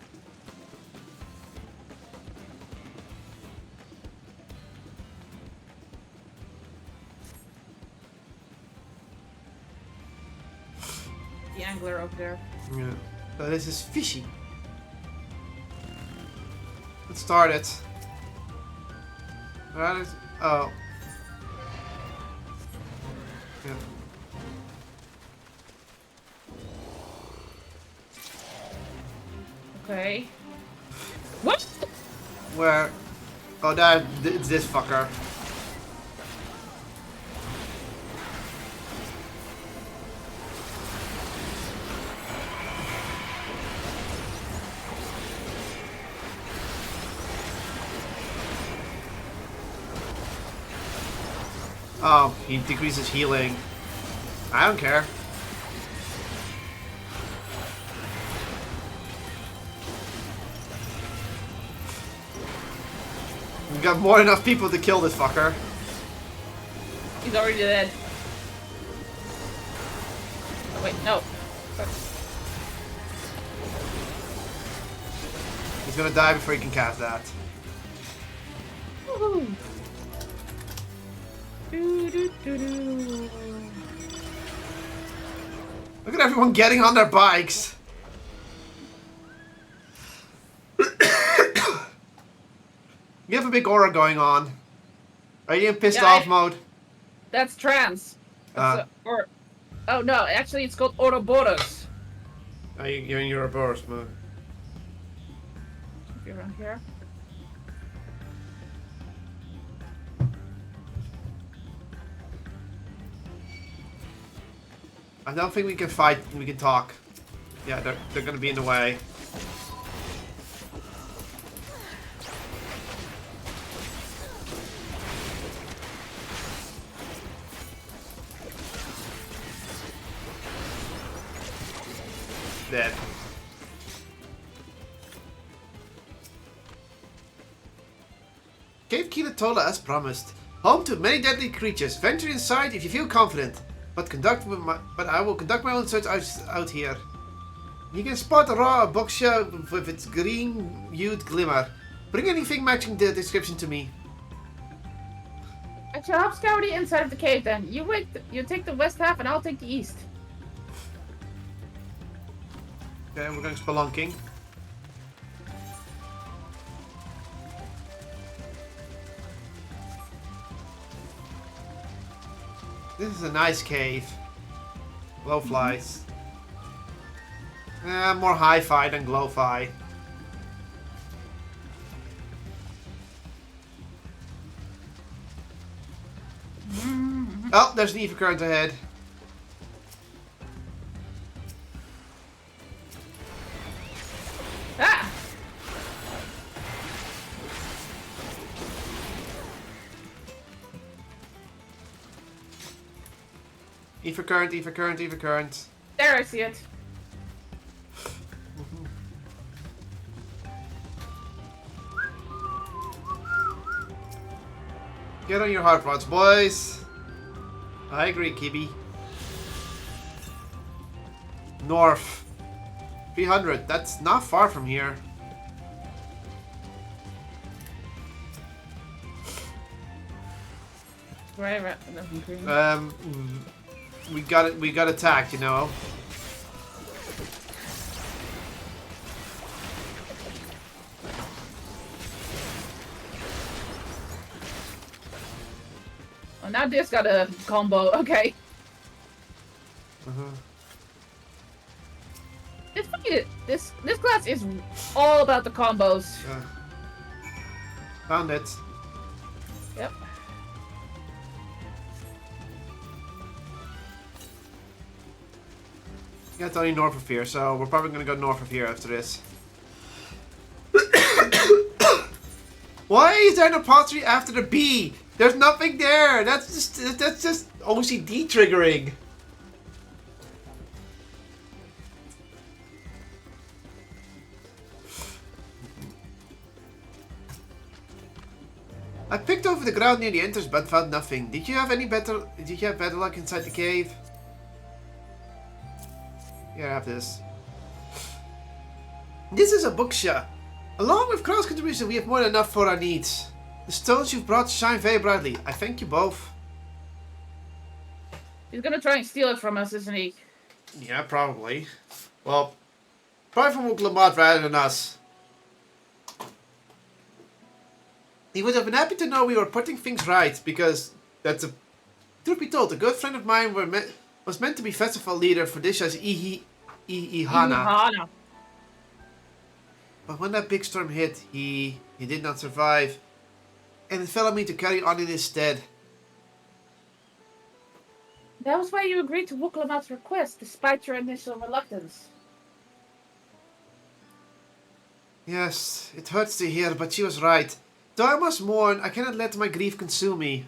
The angler over there. Yeah. So this is fishy. Let's start it. Right. Oh. Yeah. Okay. What? Where? Oh, it's this fucker. Oh, he decreases healing. I don't care. We've got more than enough people to kill this fucker. He's already dead. Oh, wait, no. He's gonna die before he can cast that. Woohoo! Do. Look at everyone getting on their bikes. You have a big aura going on. Are you in pissed off mode? That's trans. Or, oh no, actually it's called Ouroboros. You're in your Ouroboros mode. You're around here. I don't think we can fight. We can talk. Yeah, they're gonna be in the way. Dead. Cave Kilatola as promised. Home to many deadly creatures. Venture inside if you feel confident. But I will conduct my own search out here. You can spot a raw boxia with its green-hued glimmer. Bring anything matching the description to me. I shall help scour the inside of the cave then. You take the west half and I'll take the east. Okay, we're going spelunking. This is a nice cave. Glowflies. More hi-fi than glow-fi. Oh, there's an Ether current ahead. Ah! Ether current, Ether current, Ether current. There, I see it. Get on your hard rods, boys. I agree, Kibi. North. 300. That's not far from here. Right. We got it. We got attacked, you know. Oh, now this got a combo. Okay. It's funny. This class is all about the combos. Found it. Yep. Yeah, it's only north of here, so we're probably gonna go north of here after this. Why is there an apostrophe after the B? There's nothing there. That's just OCD triggering. I picked over the ground near the entrance but found nothing. Did you have better luck inside the cave? Here, I have this. This is a bookshelf. Along with Krau's contribution, we have more than enough for our needs. The stones you've brought shine very brightly. I thank you both. He's gonna try and steal it from us, isn't he? Yeah, probably. Well, probably from Lamont rather than us. He would have been happy to know we were putting things right, because that's a... Truth be told, a good friend of mine was meant to be festival leader for this year's Ihana. But when that big storm hit, he did not survive. And it fell on me to carry on in his stead. That was why you agreed to Wuklamat's request, despite your initial reluctance. Yes, it hurts to hear, but she was right. Though I must mourn, I cannot let my grief consume me.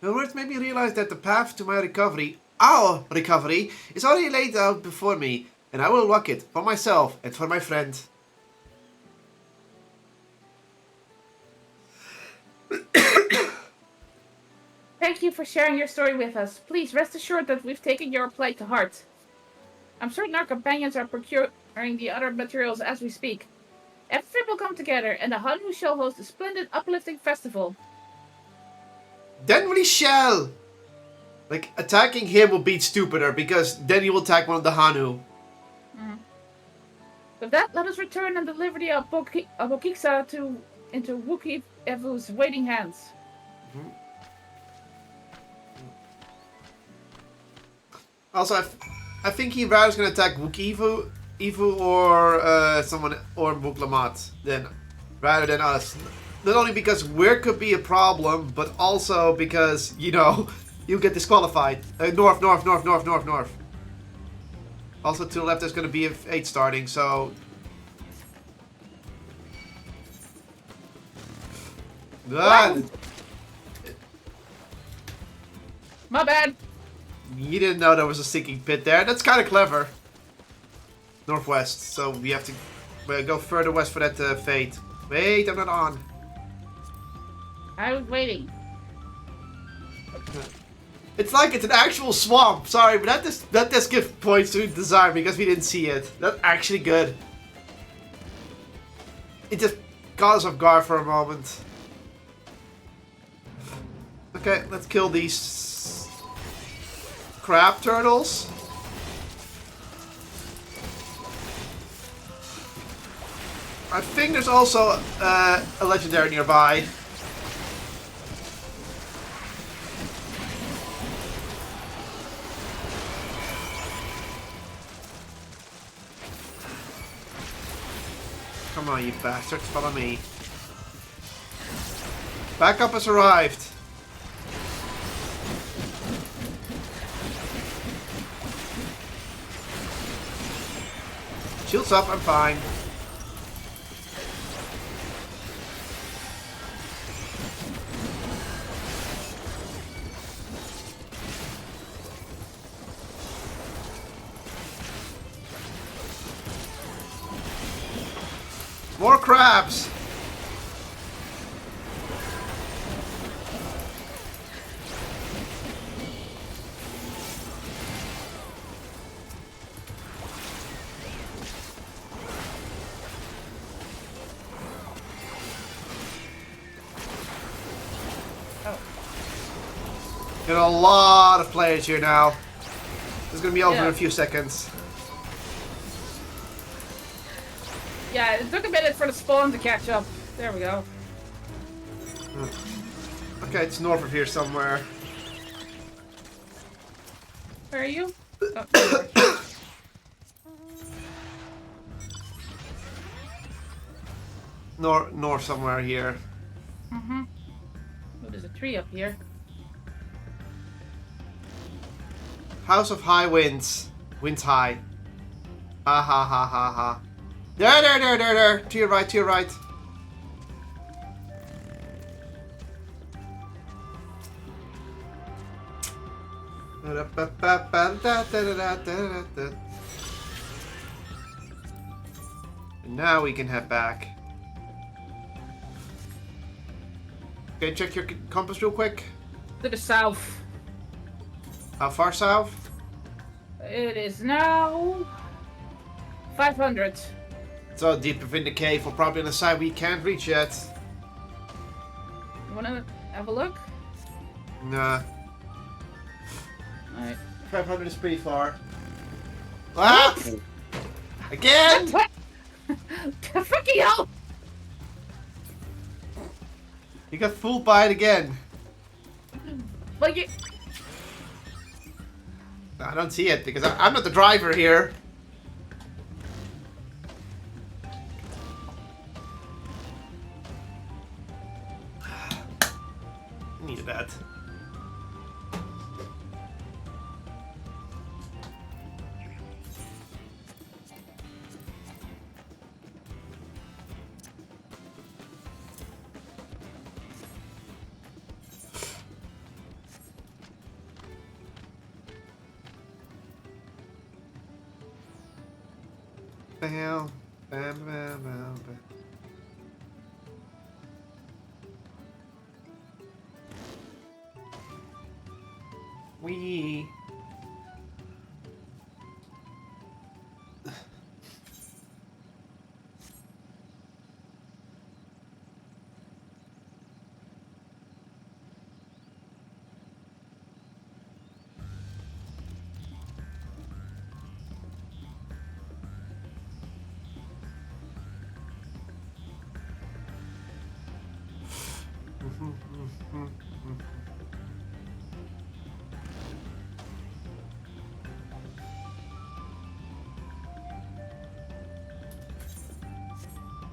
Her words made me realize that the path to my recovery, our recovery, is already laid out before me, and I will walk it for myself and for my friend. Thank you for sharing your story with us. Please rest assured that we've taken your plight to heart. I'm certain our companions are procuring the other materials as we speak. Everything will come together, and the Hanu shall host a splendid, uplifting festival. Then we shall! Like, attacking him will be stupider, because then he will attack one of the Hanu. With that, let us return and deliver the Abokiksa into Wookiee Evu's waiting hands. Also, I think he rather is going to attack Wookiee Evu or someone, or Wuklamat, rather than us. Not only because we could be a problem, but also because, you know, you get disqualified. North. Also to the left there's going to be a 8 starting, so... Wow. My bad. You didn't know there was a sinking pit there. That's kind of clever. Northwest, so we have to go further west for that fate. Wait, I'm not on. I was waiting. It's like it's an actual swamp. Sorry, but that just gives points to design because we didn't see it. That's actually good. It just caught us off guard for a moment. Okay, let's kill these crab turtles. I think there's also a legendary nearby. Come on, you bastards, follow me. Backup has arrived. Shields up, I'm fine. More crabs! Got a lot of players here now. It's gonna be over in a few seconds. Yeah, it took a minute for the spawn to catch up. There we go. Okay, it's north of here somewhere. Where are you? Oh, North somewhere here. mm-hmm. Oh, there's a tree up here. House of High Winds. Winds high. Ha ha ha ha ha. There. To your right, to your right. And now we can head back. Okay, check your compass real quick. To the south. How far south? It is now 500. So deep within the cave, we're probably on the side we can't reach yet. You wanna have a look? Nah. Alright. 500 is pretty far. Ah! Again! Fucking hell! You got fooled by it again. Like you. I don't see it because I'm not the driver here. Need that. Bam, bam, bam, bam, bam. Wee.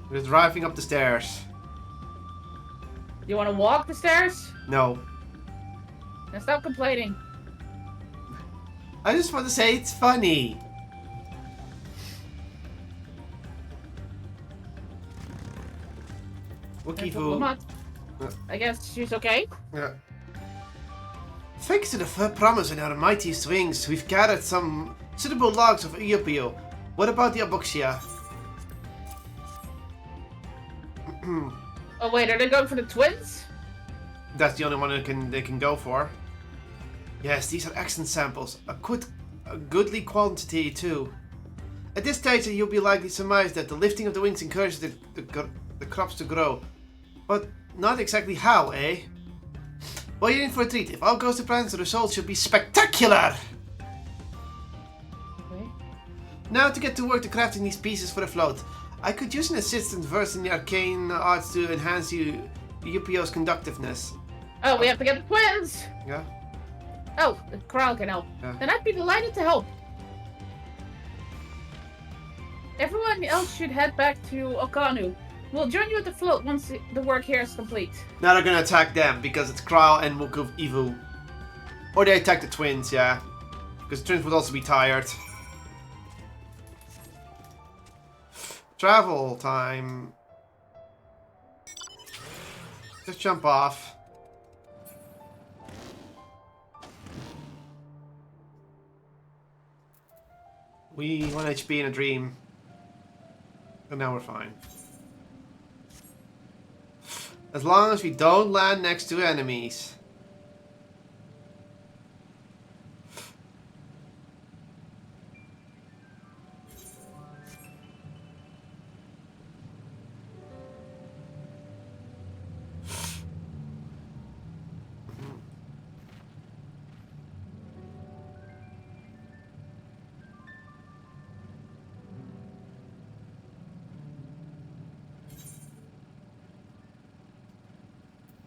We're driving up the stairs. You wanna walk the stairs? No. Then stop complaining. I just want to say it's funny. Wookie Foo. I guess she's okay. Yeah. Thanks to the fur promise in our mighty swings, we've gathered some suitable logs of Eopio. What about the Aboxia? Oh wait, are they going for the twins? That's the only one they can go for. Yes, these are excellent samples. A goodly quantity too. At this stage, you'll be likely to surmise that the lifting of the wings encourages the crops to grow. But not exactly how, eh? Well, you're in for a treat. If all goes to plan, the results should be spectacular! Okay. Now to get to work to crafting these pieces for the float. I could use an assistant versed in the arcane arts to enhance UPO's conductiveness. Oh, we have to get the twins! Yeah? Oh, the Corral can help. Yeah. Then I'd be delighted to help. Everyone else should head back to Okanu. We'll join you at the float once the work here is complete. Now they're gonna attack them because it's Kral and Mukov Ivu. Or they attack the twins, yeah. Because the twins would also be tired. Travel time. Just jump off. We 1 HP in a dream. And now we're fine. As long as we don't land next to enemies.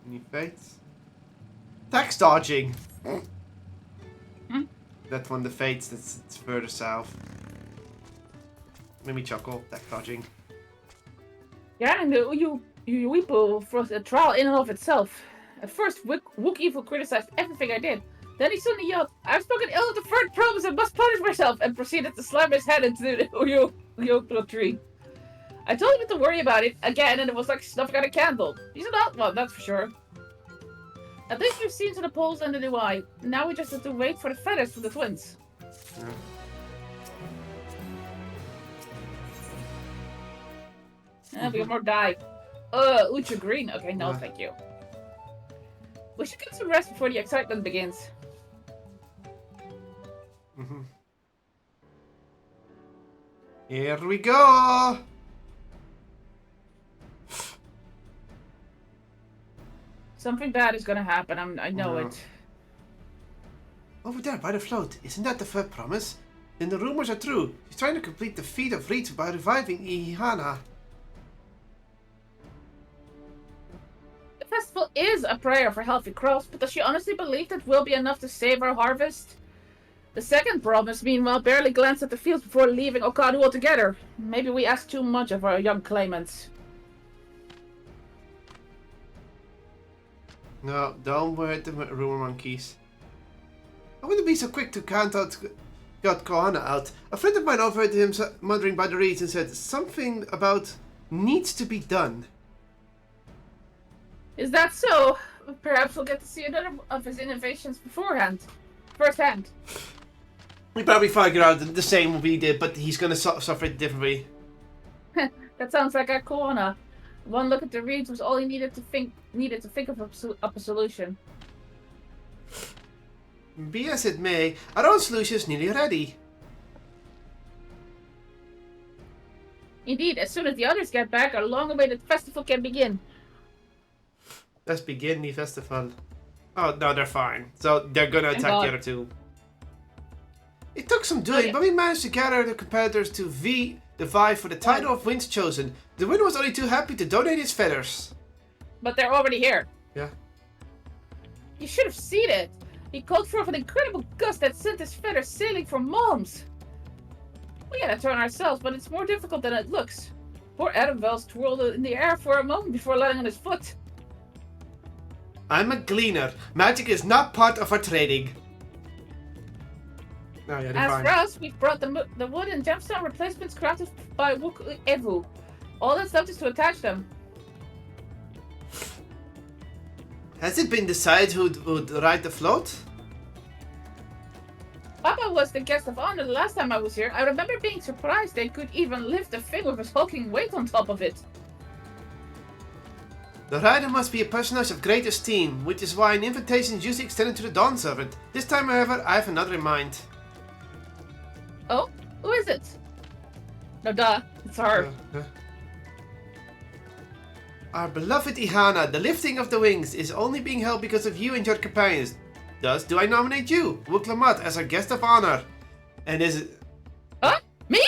Any fates? Tax dodging! That's one of the fates that's further south. Made me chuckle. Tax dodging. Yeah, and you Weepo for a trial in and of itself. At first, Wook Evil criticized everything I did. Then he suddenly yelled, "I've spoken ill of the third promise and must punish myself," and proceeded to slam his head into the Uyoklo tree. I told him to worry about it again, and it was like snuffing out a candle. He's an odd one, that's for sure. At least we've seen to the poles and the new eye. Now we just have to wait for the feathers from the twins. We got more dye. Ultra green. Okay, no, thank you. We should get some rest before the excitement begins. Here we go! Something bad is gonna happen, I know it. Over there by the float, isn't that the third promise? Then the rumors are true. She's trying to complete the feat of Reach by reviving Ihana. The festival is a prayer for healthy crops, but does she honestly believe that will be enough to save our harvest? The second promise, meanwhile, barely glanced at the fields before leaving Okadu altogether. Maybe we asked too much of our young claimants. No, don't worry the rumor monkeys. I wouldn't be so quick to count out got Kohana out. A friend of mine overheard him muttering by the reeds and said something about needs to be done. Is that so? Perhaps we'll get to see another of his innovations firsthand. We probably figure out the same we did, but he's gonna suffer it differently. That sounds like our Kohana. One look at the reeds was all he needed to think of a solution. Be as it may, our own solution is nearly ready. Indeed, as soon as the others get back, our long-awaited festival can begin. Let's begin the festival. Oh, no, they're fine. So they're gonna attack the other two. It took some doing, but we managed to gather the competitors to the vie for the title of Winds Chosen. The winner was only too happy to donate his feathers. But they're already here. Yeah. You should have seen it. He called forth an incredible gust that sent his feathers sailing for Moms. We had to turn ourselves, but it's more difficult than it looks. Poor Adamvel's twirled in the air for a moment before landing on his foot. I'm a gleaner. Magic is not part of our trading. Oh, yeah, as for us, we've brought the wood and gemstone replacements crafted by Wook Evu. All that's left is to attach them. Has it been decided who'd ride the float? Papa was the guest of honor the last time I was here. I remember being surprised they could even lift a thing with his hulking weight on top of it. The rider must be a personage of great esteem, which is why an invitation is usually extended to the Dawn Servant. This time, however, I have another in mind. Oh? Who is it? No, duh. It's her. Our beloved Ihana, the lifting of the wings, is only being held because of you and your companions. Thus, do I nominate you, Wook Lamont, as our guest of honor. And is it... Huh? Me?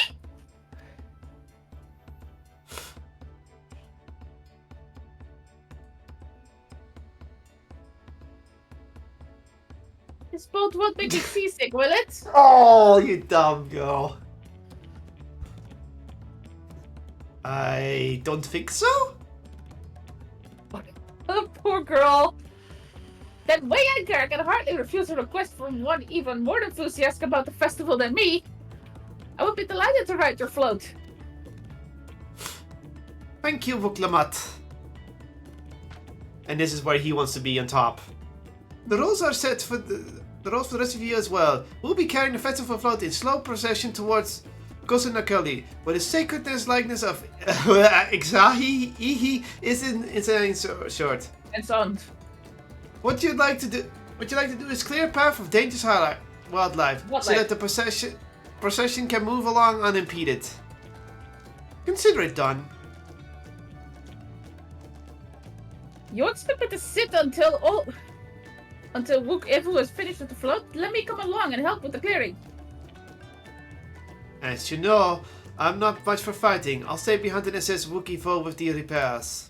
This boat won't make me seasick, will it? Oh, you dumb girl. I don't think so. Oh, poor girl. That Wayankar can hardly refuse a request from one even more enthusiastic about the festival than me. I would be delighted to ride your float. Thank you, Vuklamat. And this is where he wants to be on top. The rules are set for the rules for the rest of you as well. We'll be carrying the festival float in slow procession towards Kosunakali, where the sacredness likeness of Ixahi Ihi is in short. And so What you'd like to do is clear a path of dangerous wildlife so that the procession can move along unimpeded. Consider it done. You expect me to sit until Evu is finished with the float? Let me come along and help with the clearing. As you know, I'm not much for fighting. I'll stay behind and assist Wookiee foe with the repairs.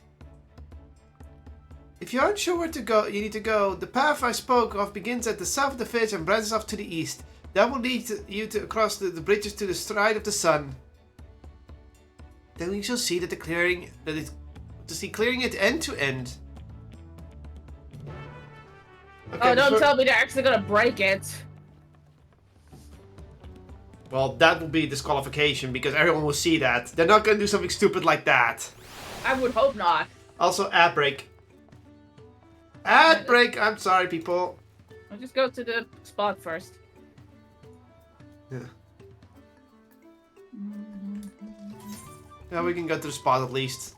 If you aren't sure where to go, you need to go. The path I spoke of begins at the south of the village and branches off to the east. That will lead you to across the bridges to the stride of the sun. Then you shall see that clearing it end to end. Okay, oh, don't tell me they're actually gonna break it. Well, that will be disqualification because everyone will see that. They're not gonna do something stupid like that. I would hope not. Also, ad break. Ad break! I'm sorry, people. I'll just go to the spot first. Yeah. Yeah, we can go to the spot at least.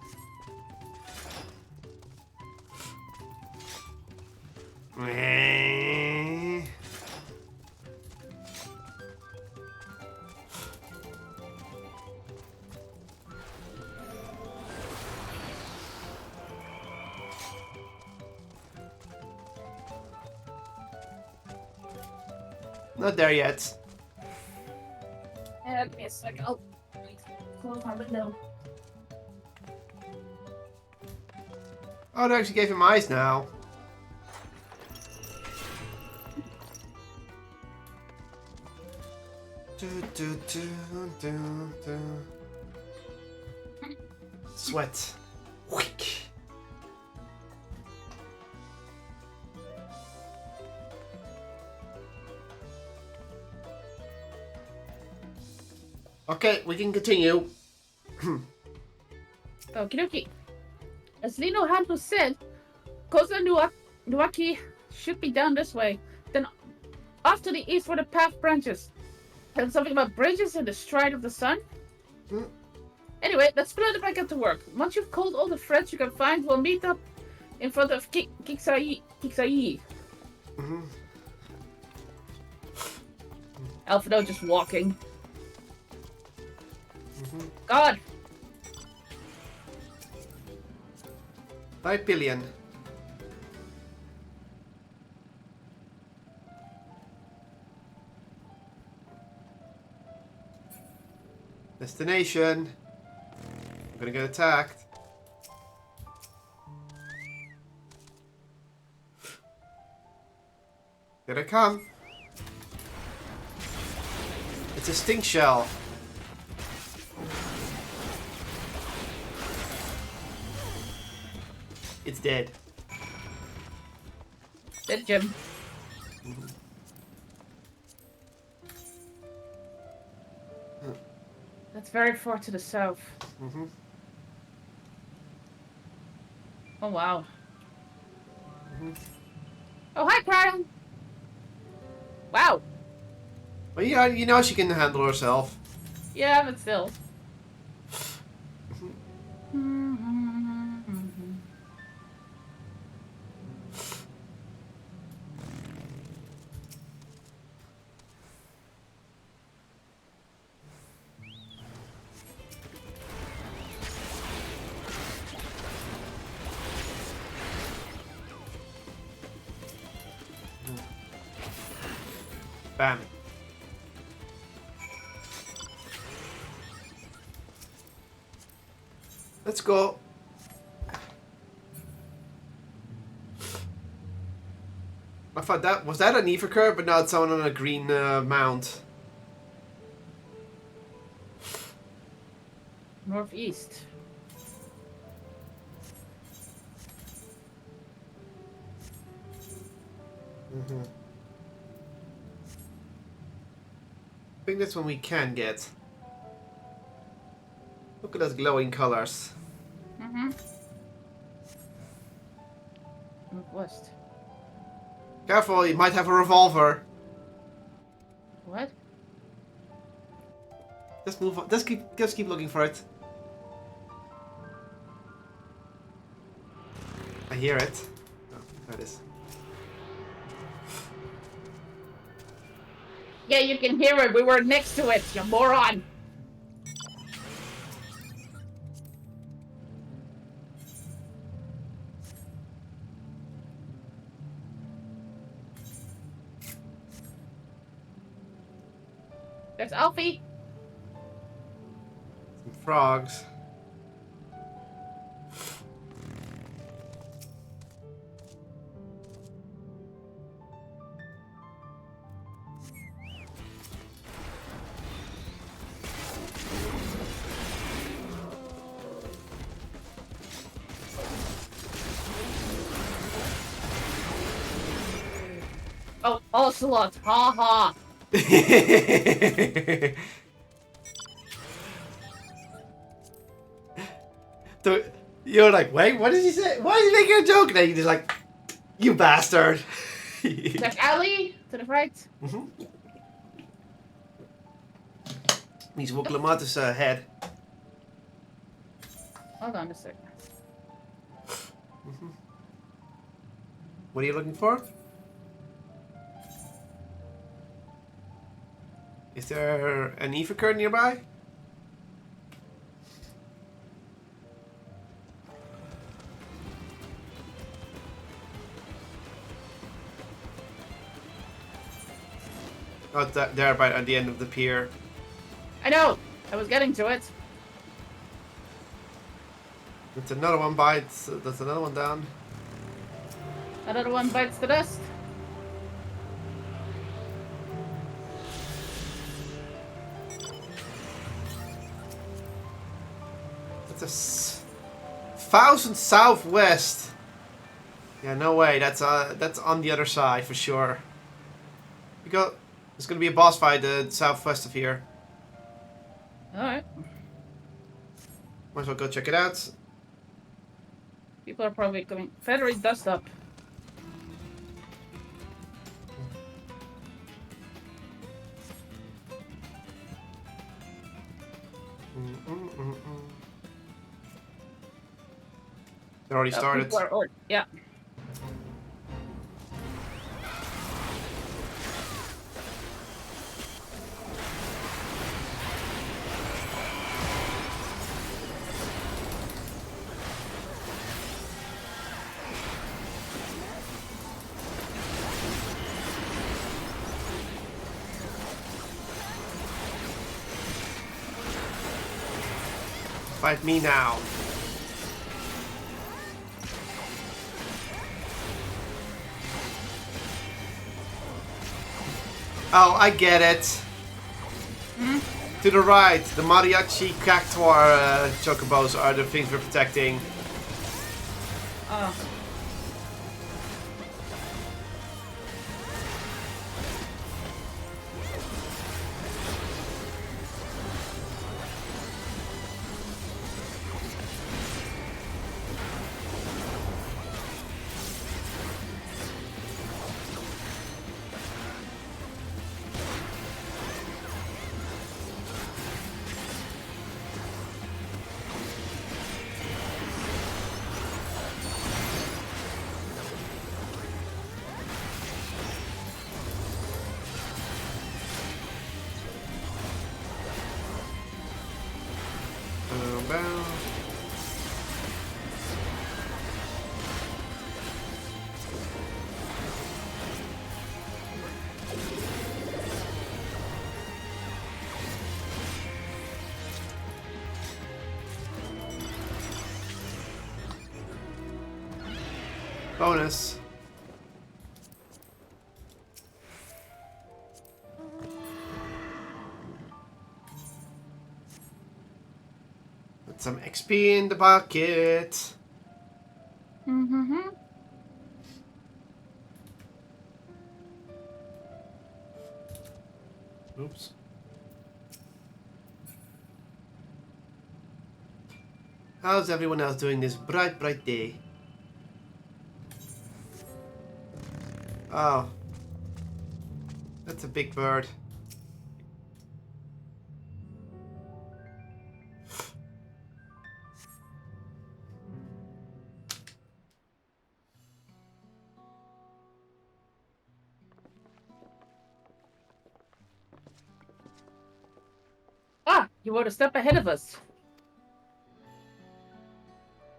Not there yet. Give me a sec. I'll close my window. Oh, they actually gave him eyes now. Sweat. Wick. Okay, we can continue. Okie dokie. As Lino Hantu said, Koza Nuaki should be down this way. Then off to the east where the path branches. And something about bridges in the stride of the sun? Anyway, let's split it back up to work. Once you've called all the friends you can find, we'll meet up in front of Kiksai. Alfredo just walking. God! By billion. Destination. I'm gonna get attacked. Here they come. It's a stink shell. It's dead. Dead Jim. That's very far to the south. Oh wow. Oh hi, Crown. Wow. Well, yeah, you know she can handle herself. Yeah, but still. Bam. Let's go. I thought that was that an Ether curve, but now it's someone on a green mount. Northeast. I think that's one we can get. Look at those glowing colors. Mm-hmm. Northwest. Careful, he might have a revolver. What? Just move on. Just keep looking for it. I hear it. Oh, there it is. Yeah, you can hear it. We were next to it, you moron. There's Alfie. Some frogs. Oh, Ocelot. Ha ha. So you're like, wait, what did he say? Why is he making a joke? And then you're just like, you bastard. There's Ellie to the right. Mm-hmm. He's Woklamatus head. Hold on a sec. Mm-hmm. What are you looking for? Is there an Evacur nearby? Oh, there, by at the end of the pier. I know. I was getting to it. That's another one bites. That's another one down. Another one bites the dust. That's 1,000 southwest. Yeah, no way. That's on the other side for sure. There's gonna be a boss fight southwest of here. All right. Might as well go check it out. People are probably coming. Feathery dust up. They already started. Yeah. Fight me now. Oh, I get it. Mm-hmm. To the right, the mariachi cactuar chocobos are the things we're protecting. Oh. Bonus. Put some XP in the bucket. Mm-hmm. Oops. How's everyone else doing this bright, bright day? Oh. That's a big bird. Ah, you were a step ahead of us.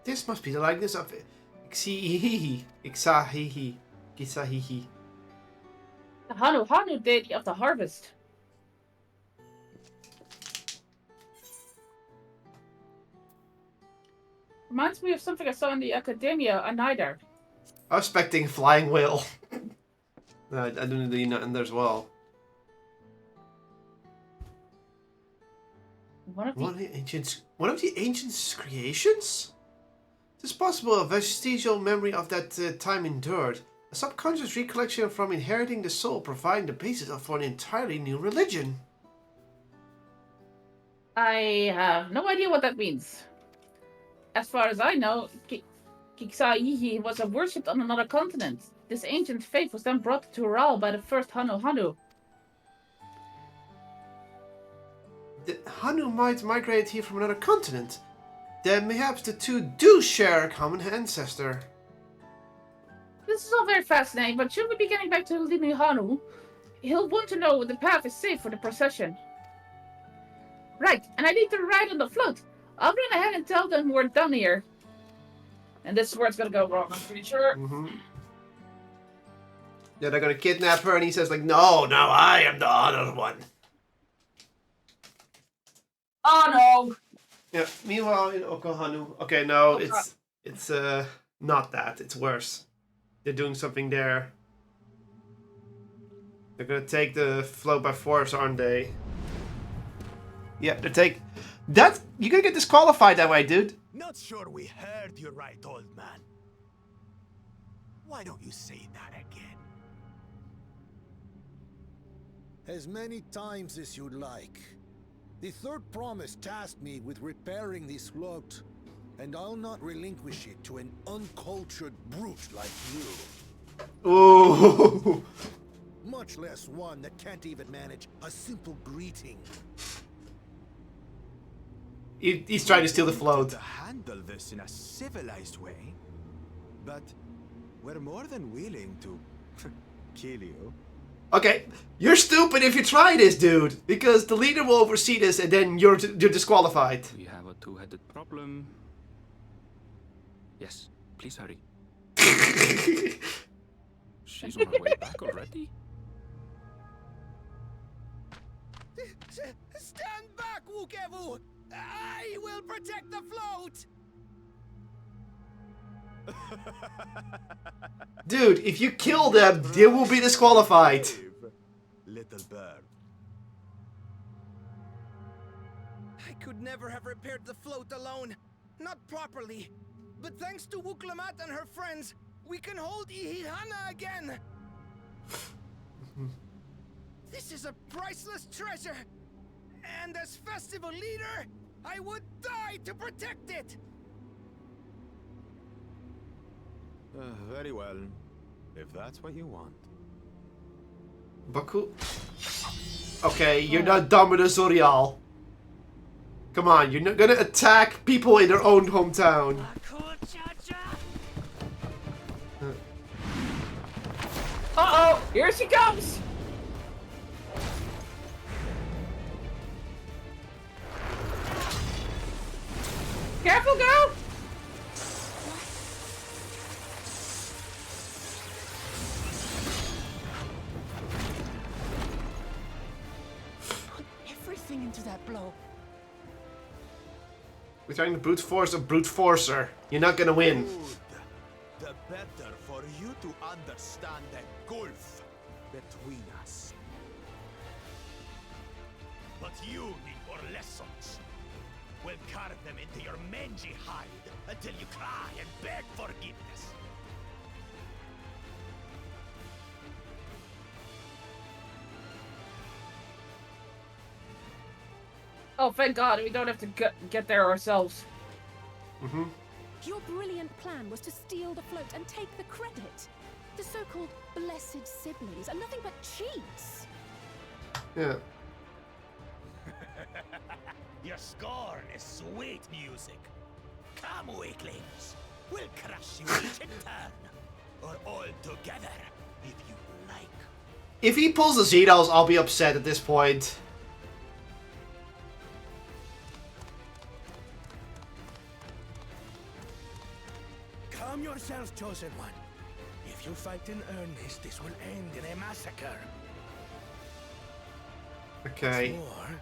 This must be the likeness of Ixihihi. Ixahihi. Gisahihi. The Hanu deity of the harvest. Reminds me of something I saw in the Academia, a Nidar. I was expecting flying whale. No, I didn't do nothing there as well. One of the ancient creations? It is possible a vestigial memory of that time endured. A subconscious recollection from inheriting the soul, providing the basis for an entirely new religion. I have no idea what that means. As far as I know, Kiksaihi was worshipped on another continent. This ancient faith was then brought to Ural by the first Hanu. The Hanu might migrate here from another continent. Then perhaps the two do share a common ancestor. This is all very fascinating, but should we be getting back to Limi Hanu? He'll want to know the path is safe for the procession. Right, and I need to ride on the float. I'll run ahead and tell them we're done here. And this is where it's gonna go wrong, I'm pretty sure. Yeah, they're gonna kidnap her, and he says like, "No, I am the honored one." Oh no! Yeah. Meanwhile, in Okohanu, okay, no, it's not that. It's worse. They're doing something there. They're gonna take the float by force, aren't they? Yeah, they take that. You're gonna get disqualified that way, dude. Not sure we heard you right, old man. Why don't you say that again? As many times as you'd like. The third promise tasked me with repairing this float, and I'll not relinquish it to an uncultured brute like you. Ooh. Much less one that can't even manage a simple greeting. He's trying to steal the float. To handle this in a civilized way, but we're more than willing to kill you. Okay, you're stupid if you try this, dude, because the leader will oversee this, and then you're disqualified. We have a two-headed problem. Yes, please hurry. She's on her way back already? Stand back, Wukevu! I will protect the float! Dude, if you kill them, they will be disqualified. Little bird. I could never have repaired the float alone. Not properly. But thanks to Wuklamat and her friends, we can hold Ihihana again. This is a priceless treasure. And as festival leader, I would die to protect it. Very well, if that's what you want. Baku? Okay, you're not dumber than Zorial. Come on, you're not gonna attack people in their own hometown. Uh-oh! Here she comes! Careful, girl! Everything into that blow. We're trying to brute force a brute forcer. You're not gonna win. Good. The better for you to understand the gulf between us. But you need more lessons. We'll carve them into your mangy hide until you cry and beg forgiveness. Oh, thank God, we don't have to get there ourselves. Your brilliant plan was to steal the float and take the credit. The so-called blessed siblings are nothing but cheats. Yeah. Your scorn is sweet music. Come, weaklings. We'll crush you each in turn. Or all together, if you like. If he pulls the Zeros, I'll be upset at this point. Calm yourself, chosen one. If you fight in earnest, this will end in a massacre. Okay. What's more,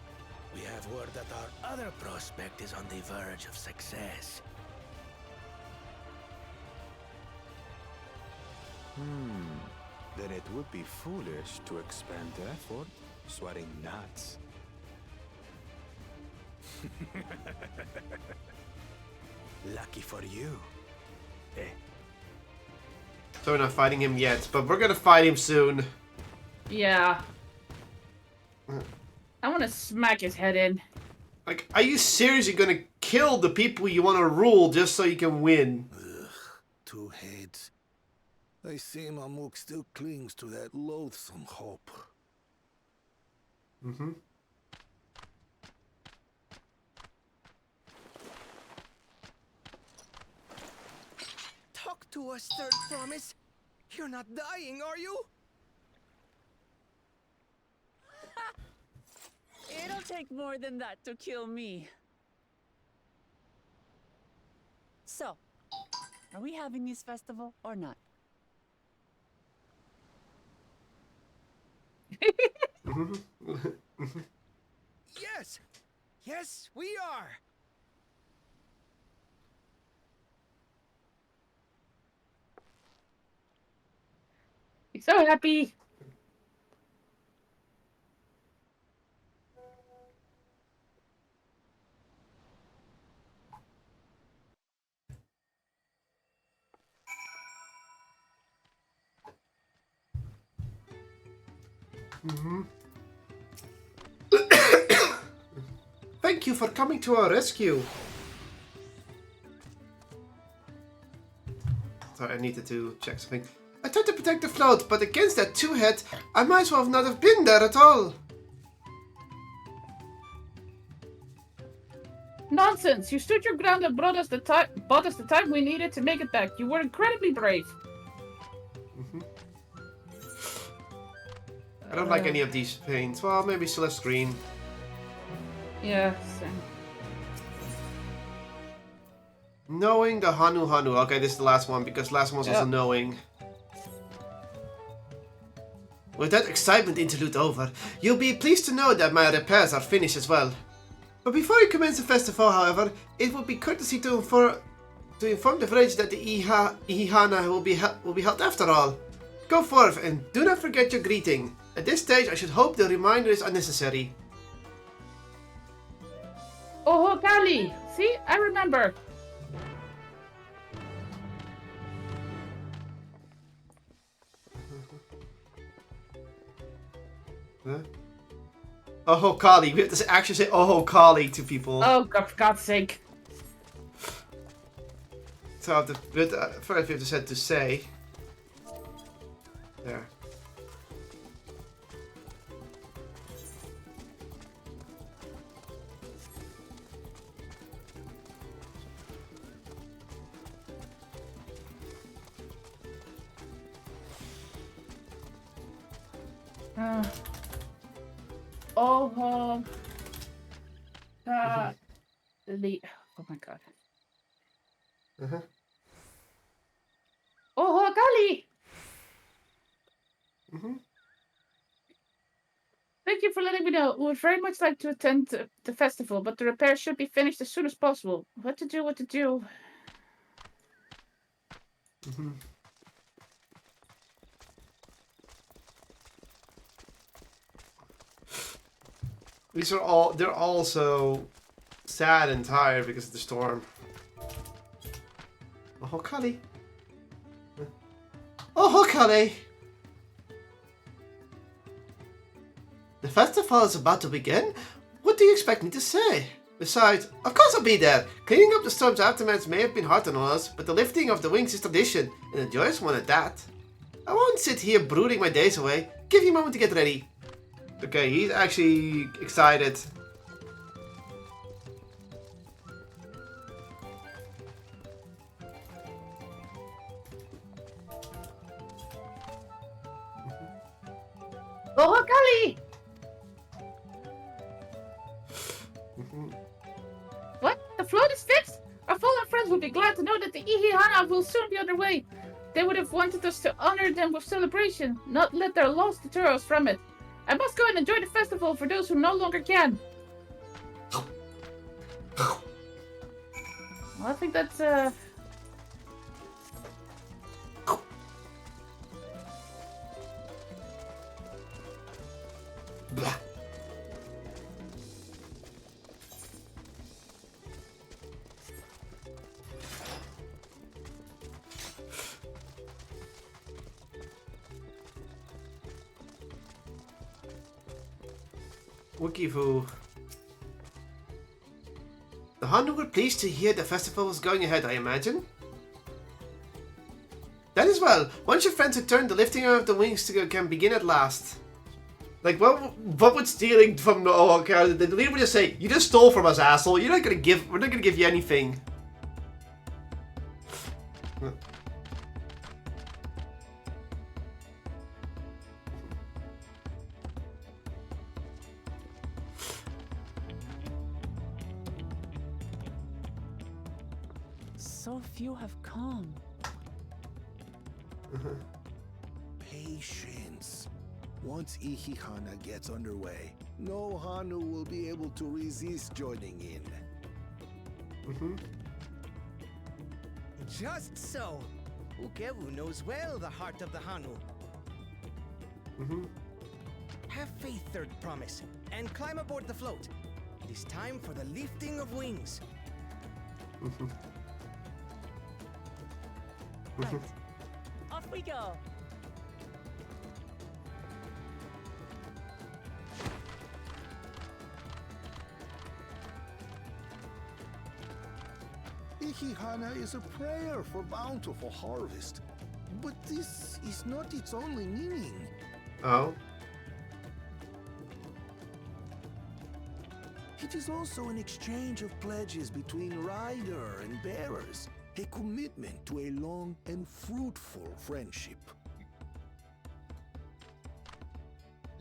we have word that our other prospect is on the verge of success. Then it would be foolish to expand the effort, sweating nuts. Lucky for you. Eh. So we're not fighting him yet, but we're gonna fight him soon. Yeah. I want to smack his head in. Like, are you seriously gonna kill the people you want to rule just so you can win? Ugh, two heads. I see Mamuk still clings to that loathsome hope. Talk to us, Third Promise. You're not dying, are you? It'll take more than that to kill me. So, are we having this festival or not? Yes! Yes, we are! He's so happy. Thank you for coming to our rescue. Sorry, I needed to check something. I tried to protect the float, but against that two-head, I might as well not have been there at all. Nonsense! You stood your ground and bought us the time we needed to make it back. You were incredibly brave. I don't like any of these paints. Well, maybe Celeste Green. Yeah, same. Knowing the Hanu Hanu. Okay, this is the last one because last one was also knowing. With that excitement interlude over, you'll be pleased to know that my repairs are finished as well. But before you commence the festival, however, it would be courtesy to inform the village that the Ihana will be held after all. Go forth and do not forget your greeting. At this stage, I should hope the reminder is unnecessary. Oh, Kali! See, I remember. Huh? Oh, Kali. We have to actually say oh, Kali to people. Oh, God, for God's sake. So I have to, first we have to set to say. There. Oh my God. Oh, Kali! Thank you for letting me know. We would very much like to attend the festival, but the repairs should be finished as soon as possible. What to do? They're also sad and tired because of the storm. Oh, Kali. Oh, Kali. The festival is about to begin? What do you expect me to say? Besides, of course I'll be there. Cleaning up the storm's aftermath may have been hard on us, but the lifting of the wings is tradition, and a joyous one at that. I won't sit here brooding my days away. Give you a moment to get ready. Okay, he's actually excited. Oh, Kali! What? The float is fixed? Our fallen friends will be glad to know that the Ihihana will soon be underway. They would have wanted us to honor them with celebration, not let their loss deter us from it. I must go and enjoy the festival for those who no longer can. Well, I think that's, Blah. Wikivu. The Hanu were pleased to hear the festival was going ahead, I imagine. That is well. Once your friends return, the lifting of the wings can begin at last. Like, what would stealing from the the leader would just say, you just stole from us, asshole. We're not gonna give you anything. So few have come. Patience. Once Ihihana gets underway, no Hanu will be able to resist joining in. Just so. Ukewu knows well the heart of the Hanu. Have faith, Third Promise, and climb aboard the float. It is time for the lifting of wings. Right. Off we go. Ihihana is a prayer for bountiful harvest. But this is not its only meaning. Oh? It is also an exchange of pledges between rider and bearers. A commitment to a long and fruitful friendship.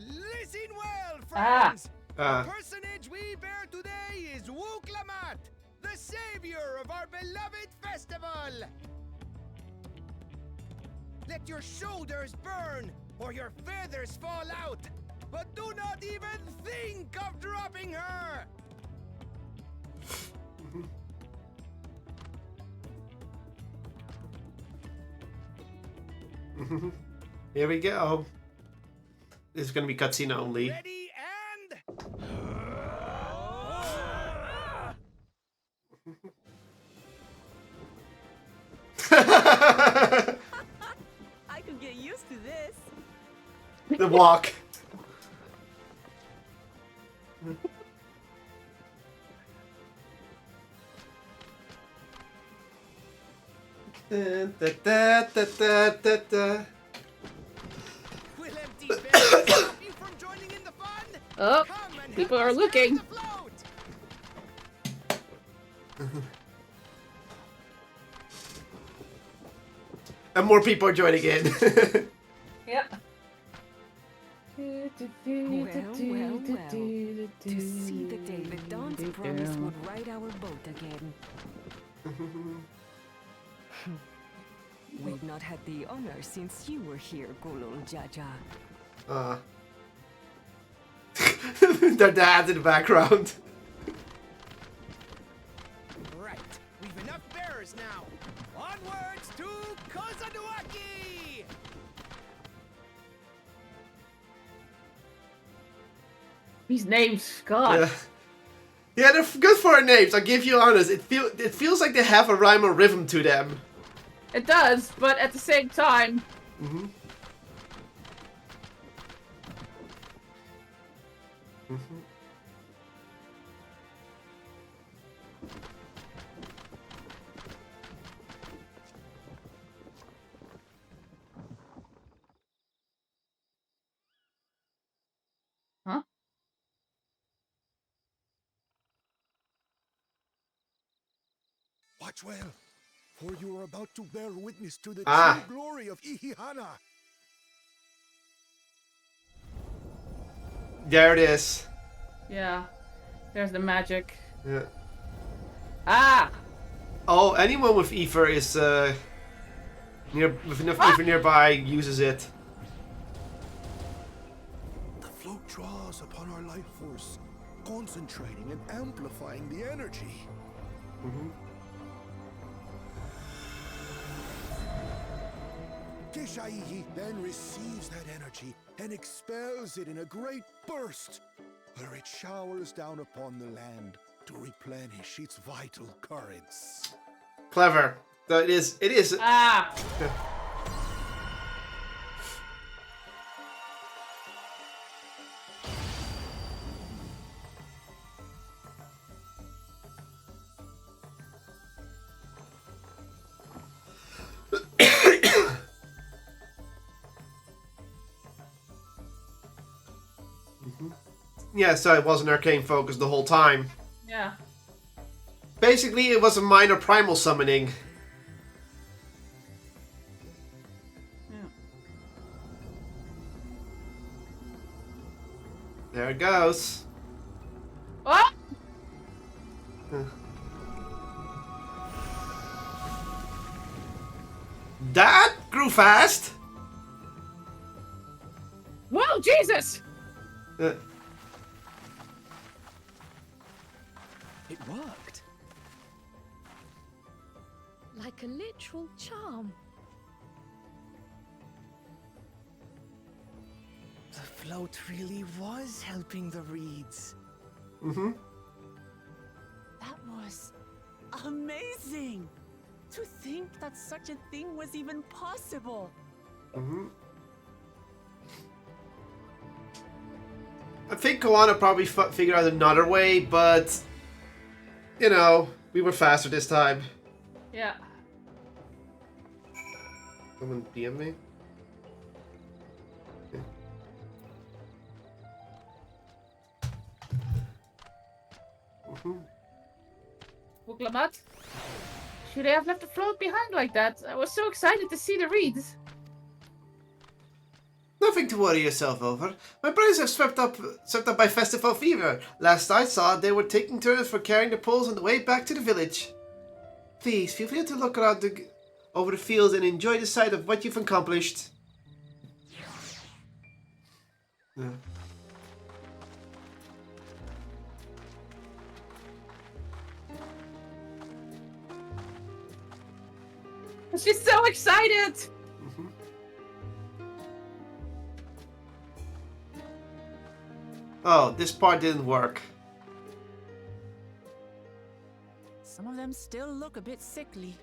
Listen well, friends! The personage we bear today is Wuklamat, the savior of our beloved festival! Let your shoulders burn, or your feathers fall out, but do not even think of dropping her! Here we go. This is gonna be cutscene only. Ready and... I could get used to this. The walk. Will empty barrels stop you from joining in the fun? Oh, people are looking. And more people are joining in. Yep. Well. To see the day that Dawn's promise would ride our boat again. We've not had the honor since you were here, Kotlol JCG. Their dad's in the background. Right, we've enough bearers now. Onwards to Kozaduaki! These names, God. Yeah, they're good for our names. I'll give you honest. It feels like they have a rhyme or rhythm to them. It does, but at the same time. Watch well, for you are about to bear witness to the Ah. true glory of Ihihana. There it is. Yeah. There's the magic. Yeah. Ah! Oh, anyone with ether is with enough ether nearby uses it. The float draws upon our life force, concentrating and amplifying the energy. Kishaihi then receives that energy and expels it in a great burst, where it showers down upon the land to replenish its vital currents. Clever. So it is. It is. Ah! Yeah, so it wasn't arcane focus the whole time. Yeah. Basically, it was a minor primal summoning. There it goes. What? That grew fast. Whoa, Jesus! It worked. Like a literal charm. The float really was helping the reeds. Mm-hmm. That was amazing! To think that such a thing was even possible! Mm-hmm. I think Koana probably figured out another way, but you know, we were faster this time. Yeah. Someone DM me? Okay. Wuklamat? Should I have left the float behind like that? I was so excited to see the reeds. Nothing to worry yourself over. My brothers have swept up by festival fever. Last I saw, they were taking turns for carrying the poles on the way back to the village. Please, feel free to look around over the fields and enjoy the sight of what you've accomplished. Yeah. She's so excited! Oh, this part didn't work. Some of them still look a bit sickly.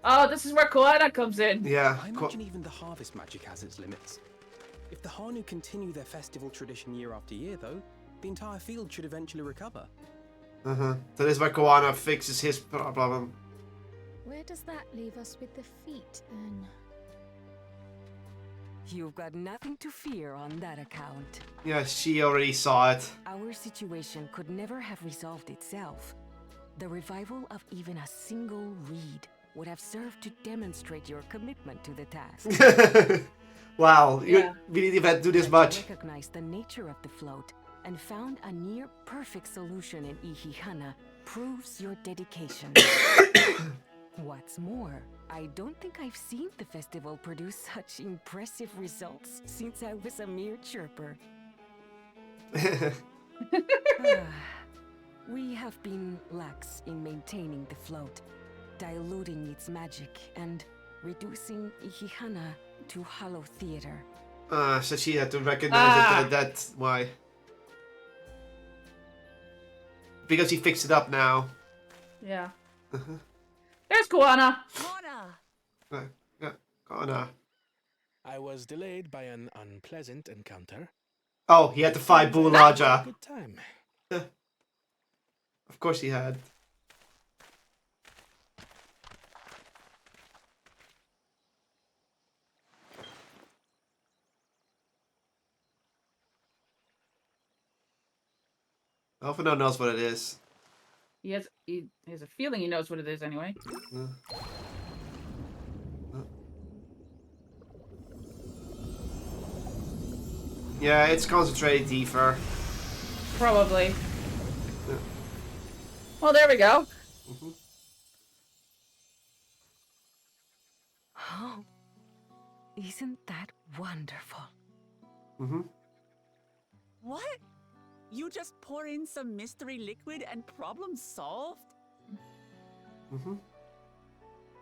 Oh, this is where Koana comes in. Yeah. I imagine even the harvest magic has its limits. If the Hanu continue their festival tradition year after year, though, the entire field should eventually recover. So this is where Koana fixes his problem. Where does that leave us with the feet, then? You've got nothing to fear on that account. Yeah, she already saw it. Our situation could never have resolved itself. The revival of even a single reed would have served to demonstrate your commitment to the task. Wow, Yeah. we didn't even do this But much. you recognized the nature of the float and found a near-perfect solution in Ihihana proves your dedication. What's more, I don't think I've seen the festival produce such impressive results since I was a mere chirper. We have been lax in maintaining the float, diluting its magic and reducing Ihihana to hollow theater. So she had to recognize it. That's why. Because he fixed it up now. Yeah. There's Koana! Yeah, Koana. I was delayed by an unpleasant encounter. Oh, he had to fight Bulaja. Good time. Of course he had. Alphino knows what it is. He has a feeling he knows what it is anyway. Yeah, it's concentrated ether. Probably. Yeah. Well, there we go. Oh, isn't that wonderful? What? You just pour in some mystery liquid and problem solved?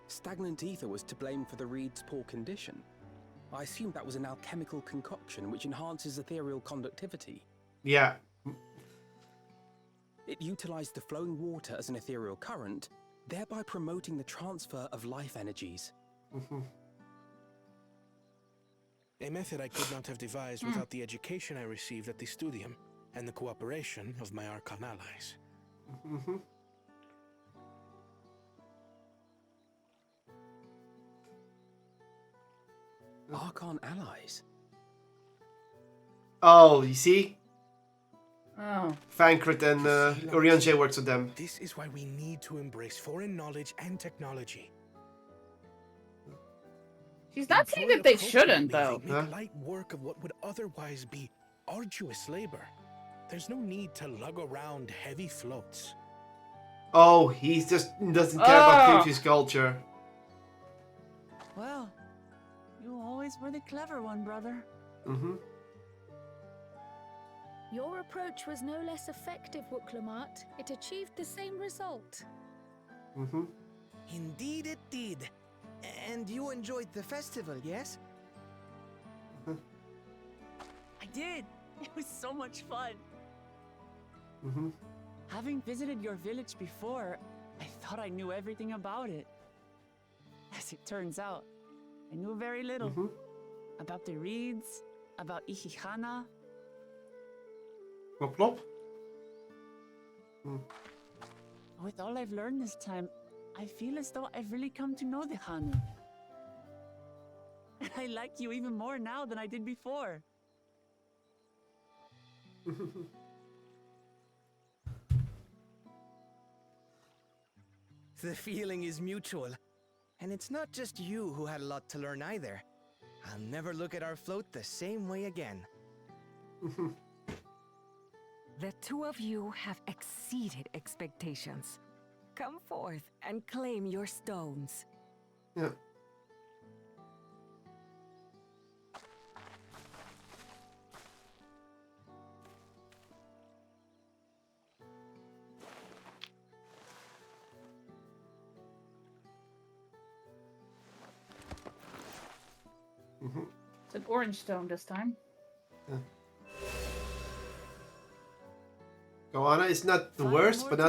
Stagnant ether was to blame for the reed's poor condition. I assumed that was an alchemical concoction which enhances ethereal conductivity. Yeah. It utilized the flowing water as an ethereal current, thereby promoting the transfer of life energies. A method I could not have devised without the education I received at the studium and the cooperation of my Archon allies. Archon allies? Oh, you see? Oh. Fankrit and Oriange works with them. This is why we need to embrace foreign knowledge and technology. She's not saying that they shouldn't, though. They make light work of what would otherwise be arduous labor. There's no need to lug around heavy floats. Oh, he just doesn't care about previous culture. Well, you always were the clever one, brother. Your approach was no less effective, Wooklamart. It achieved the same result. Indeed it did. And you enjoyed the festival, yes? I did. It was so much fun. Having visited your village before, I thought I knew everything about it. As it turns out, I knew very little. About the reeds, about Ihihana. Plop, plop. With all I've learned this time, I feel as though I've really come to know the Hanu. And I like you even more now than I did before. The feeling is mutual. And it's not just you who had a lot to learn either. I'll never look at our float the same way again. The two of you have exceeded expectations. Come forth and claim your stones. Yeah. It's an orange stone this time. Yeah. Goanna is not the worst, but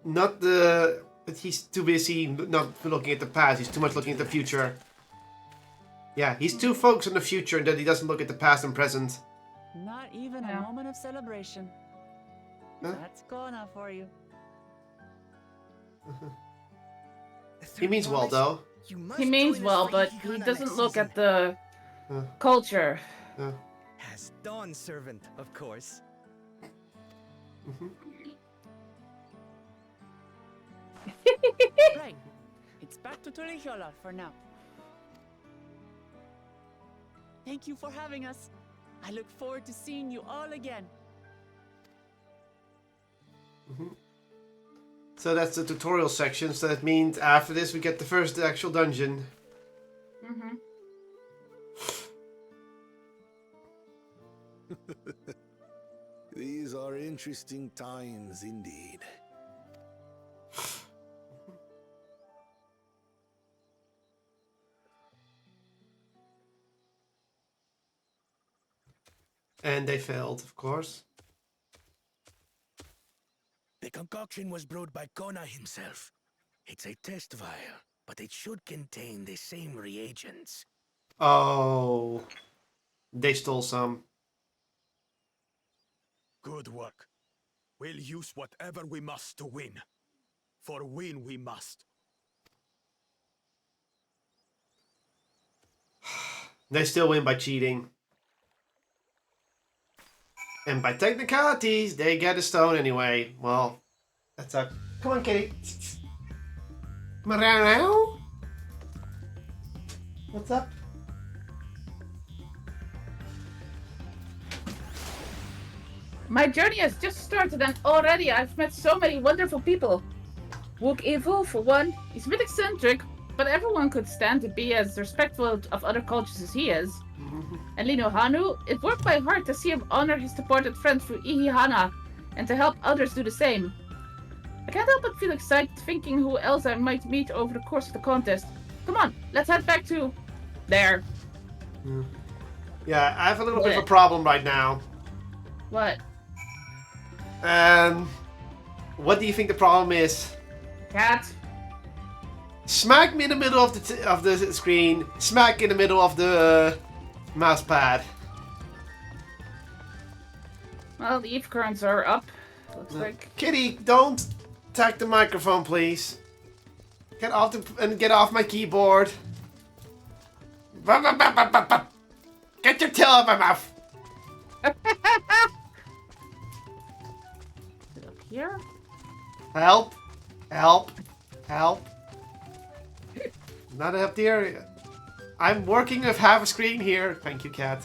not the. But he's too busy not looking at the past. He's too much looking at the future. Yeah, he's too focused on the future that he doesn't look at the past and present. Not even a moment of celebration. That's Kona for you. He means well, though. He means well, but he doesn't look at the culture. As Dawn servant, of course. Right. It's back to Tulihiola for now. Thank you for having us. I look forward to seeing you all again. So that's the tutorial section. So that means after this we get the first actual dungeon. These are interesting times indeed. And they failed, of course. The concoction was brewed by Kona himself. It's a test vial, but it should contain the same reagents. Oh. They stole some. Good work. We'll use whatever we must to win. For win we must. They still win by cheating. And by technicalities, they get a stone anyway. Well, that's a Come on, kitty. Meow. What's up? My journey has just started and already I've met so many wonderful people. Wook Evil, for one, he's a bit eccentric, but everyone could stand to be as respectful of other cultures as he is. And Lino Hanu, it warmed my heart to see him honor his departed friend through Ihihana and to help others do the same. I can't help but feel excited thinking who else I might meet over the course of the contest. Come on, let's head back to... there. Yeah, I have a little bit of a problem right now. What? What do you think the problem is? Cat? Smack me in the middle of the screen. Smack in the middle of the mouse pad. Well, the Eve currents are up. Looks like. Kitty, don't attack the microphone, please. Get off my keyboard. Get your tail out of my mouth. Is it up here? Help. Help. Help. Not up the area. I'm working with half a screen here. Thank you, cat.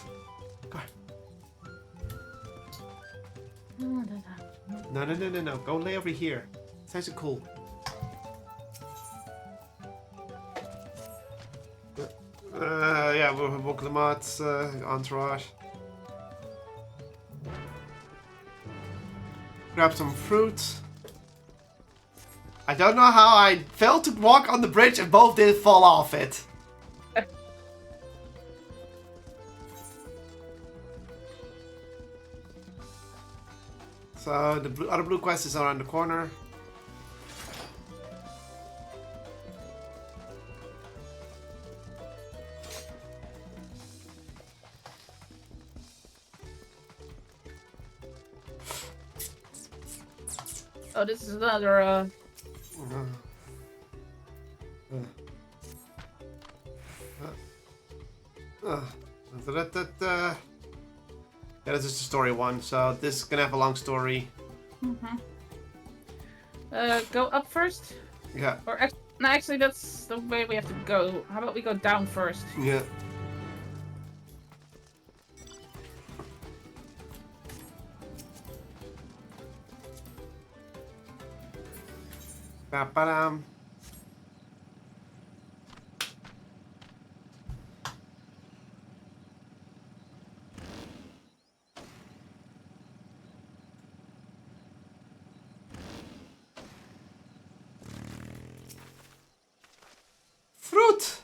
No. Go lay over here. It's nice and cool. Yeah, we're Woklamat's entourage. Grab some fruit. I don't know how I failed to walk on the bridge and both did fall off it. So the other blue quest is around the corner. Oh, this is another, Yeah, this is the story one, so this is gonna have a long story. Go up first? Yeah. Or no, actually, that's the way we have to go. How about we go down first? Yeah. Ba-ba-dum. Fruit!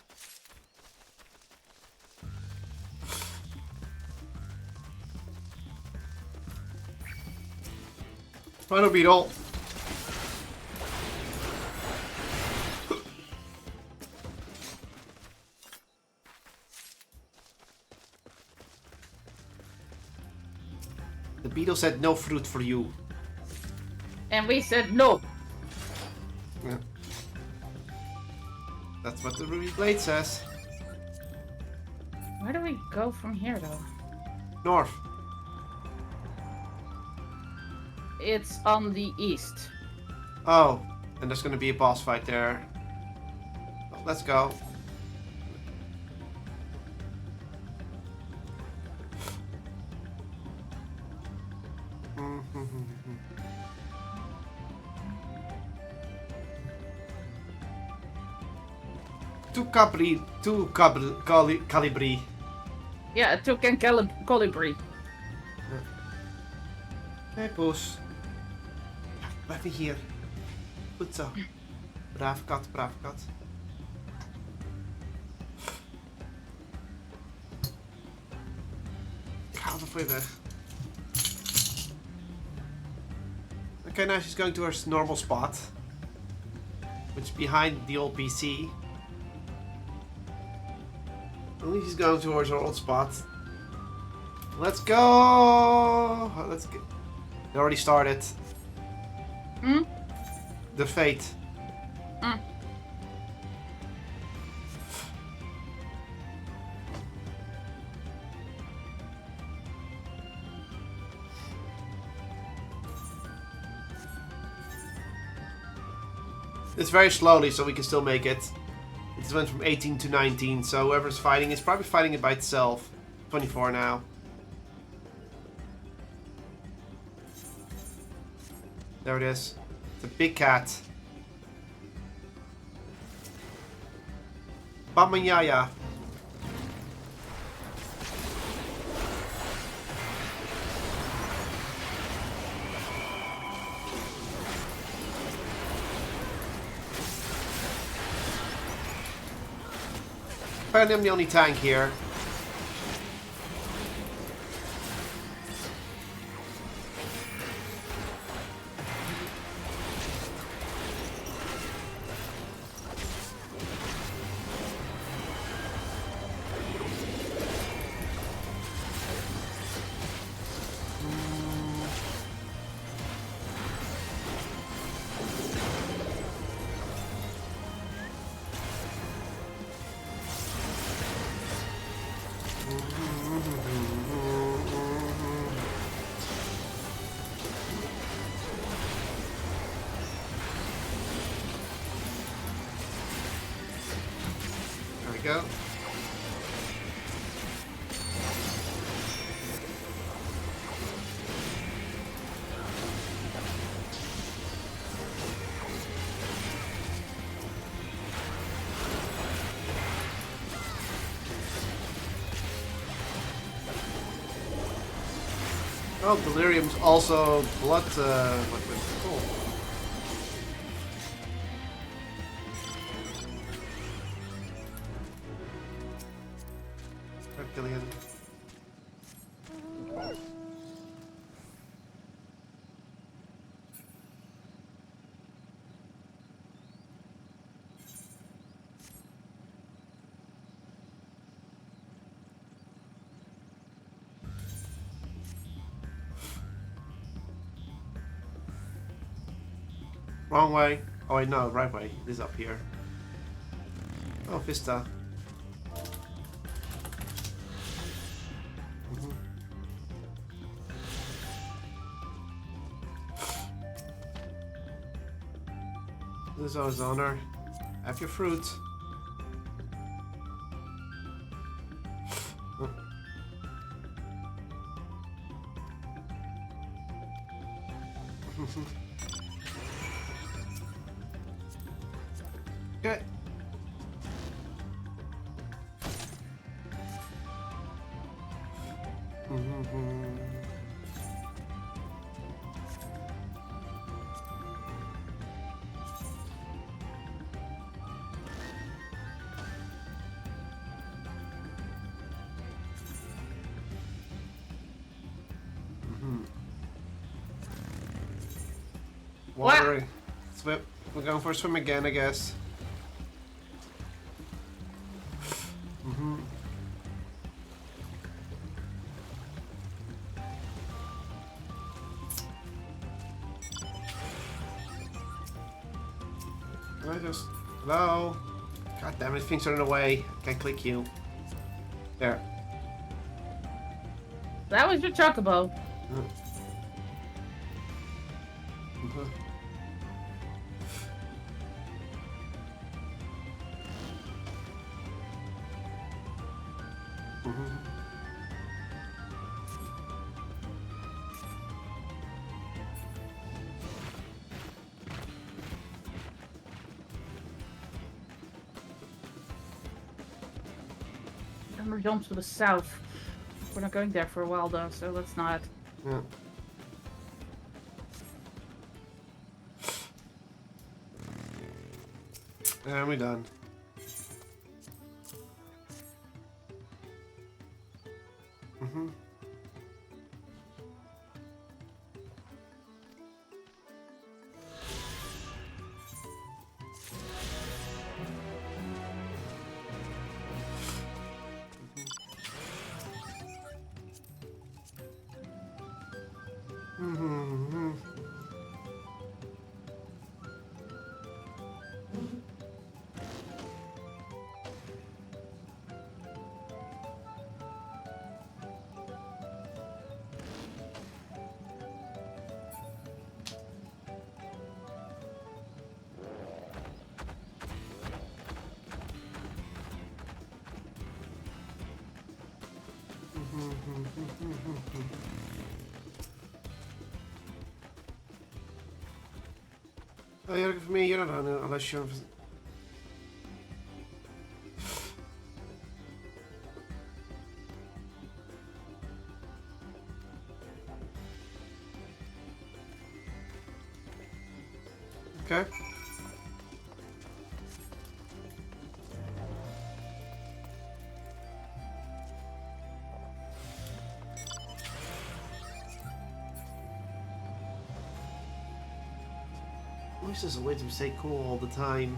Final beetle. The beetle said no fruit for you. And we said no. Yeah. That's what the Ruby Blade says. Where do we go from here, though? North. It's on the east. Oh, and there's gonna be a boss fight there. Well, let's go. Two Calibri. Yeah, a toucan colibri. Hey, poes. Blijf niet hier. Goed zo. Brave kat, brave kat. Ik haal er voor je weg. Okay, now she's going to her normal spot. Which is behind the old PC. Only she's going towards her old spot. Let's go! Let's get... It already started. The fate. It's very slowly, so we can still make it. It just went from 18 to 19, so whoever's fighting is probably fighting it by itself. 24 now. There it is. The big cat. Bamanyaya. Apparently I'm the only tank here. There we go. Oh, delirium's also blood. Liquid. Cool. Reptilian. Wrong way. Oh wait, no, right way. This is up here. Oh, Vista. This is always honor. Have your fruit. Oh. Okay. Water. Swim. We're going for a swim again, I guess. I just... Hello? God damn it, things are in the way. Can't click you. There. That was your chocobo. Number jumps to the south. We're not going there for a while though, so let's not. Yeah. And we're done. Oh, you're looking for me? You're not on it unless you're... Okay. At least there's a way to stay cool all the time.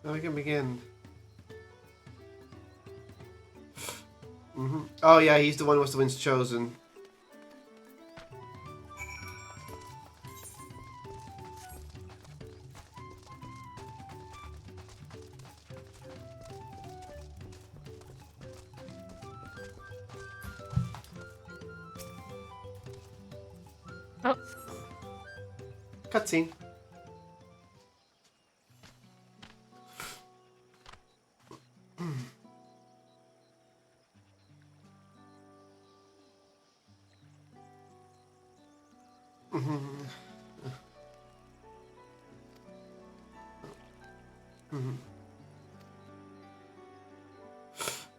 Now we can begin. Oh yeah, he's the one who was the one's chosen. Oh. Cutscene.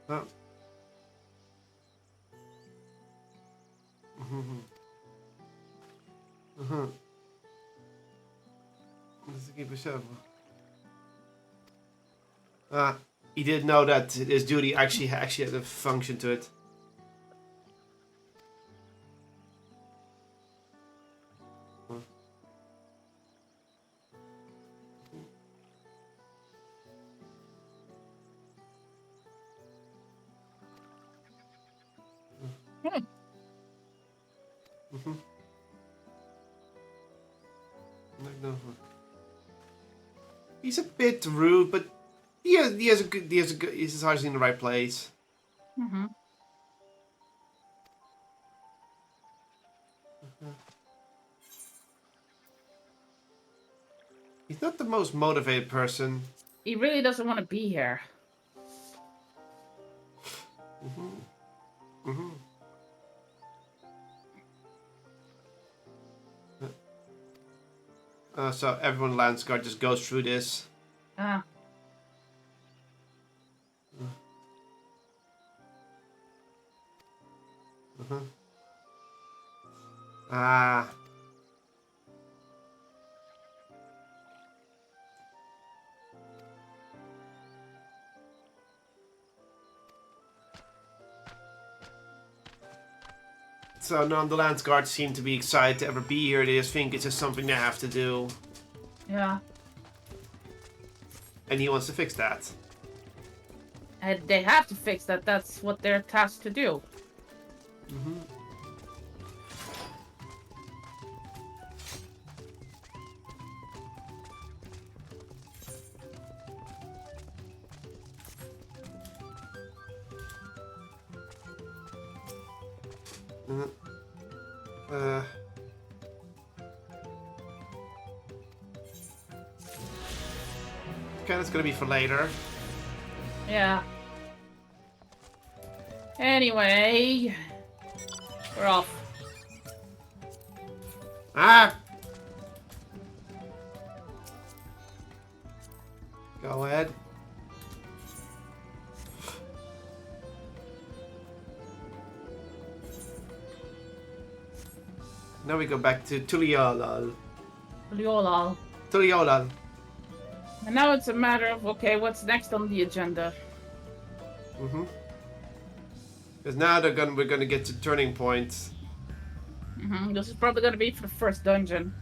Oh. Let's keep a shovel. He didn't know that his duty actually had a function to it. He's a bit rude, but he has a good his heart's in the right place. He's not the most motivated person. He really doesn't want to be here. So everyone in Landsguard just goes through this. So none of the Landsguard seem to be excited to ever be here. They just think it's just something they have to do. Yeah. And he wants to fix that. And they have to fix that. That's what they're tasked to do. Okay, that's gonna be for later. Yeah. Anyway, we're off. Go ahead. Now we go back to Tuliolal. Tuliolal. And now it's a matter of, okay, what's next on the agenda? Because now we're gonna get to turning points. This is probably gonna be for the first dungeon.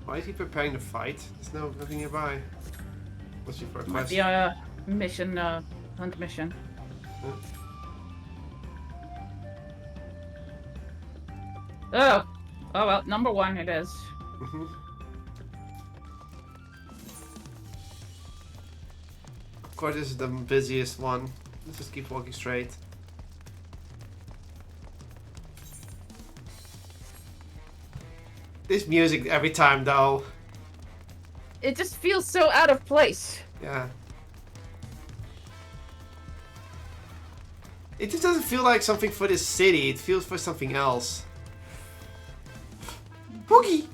Why is he preparing to fight? There's nothing nearby. What's your first quest? Might be a mission, hunt mission. Oh well, number 1 it is. Of course, this is the busiest one. Let's just keep walking straight. This music every time, though. It just feels so out of place. Yeah. It just doesn't feel like something for this city. It feels for something else. Boogie!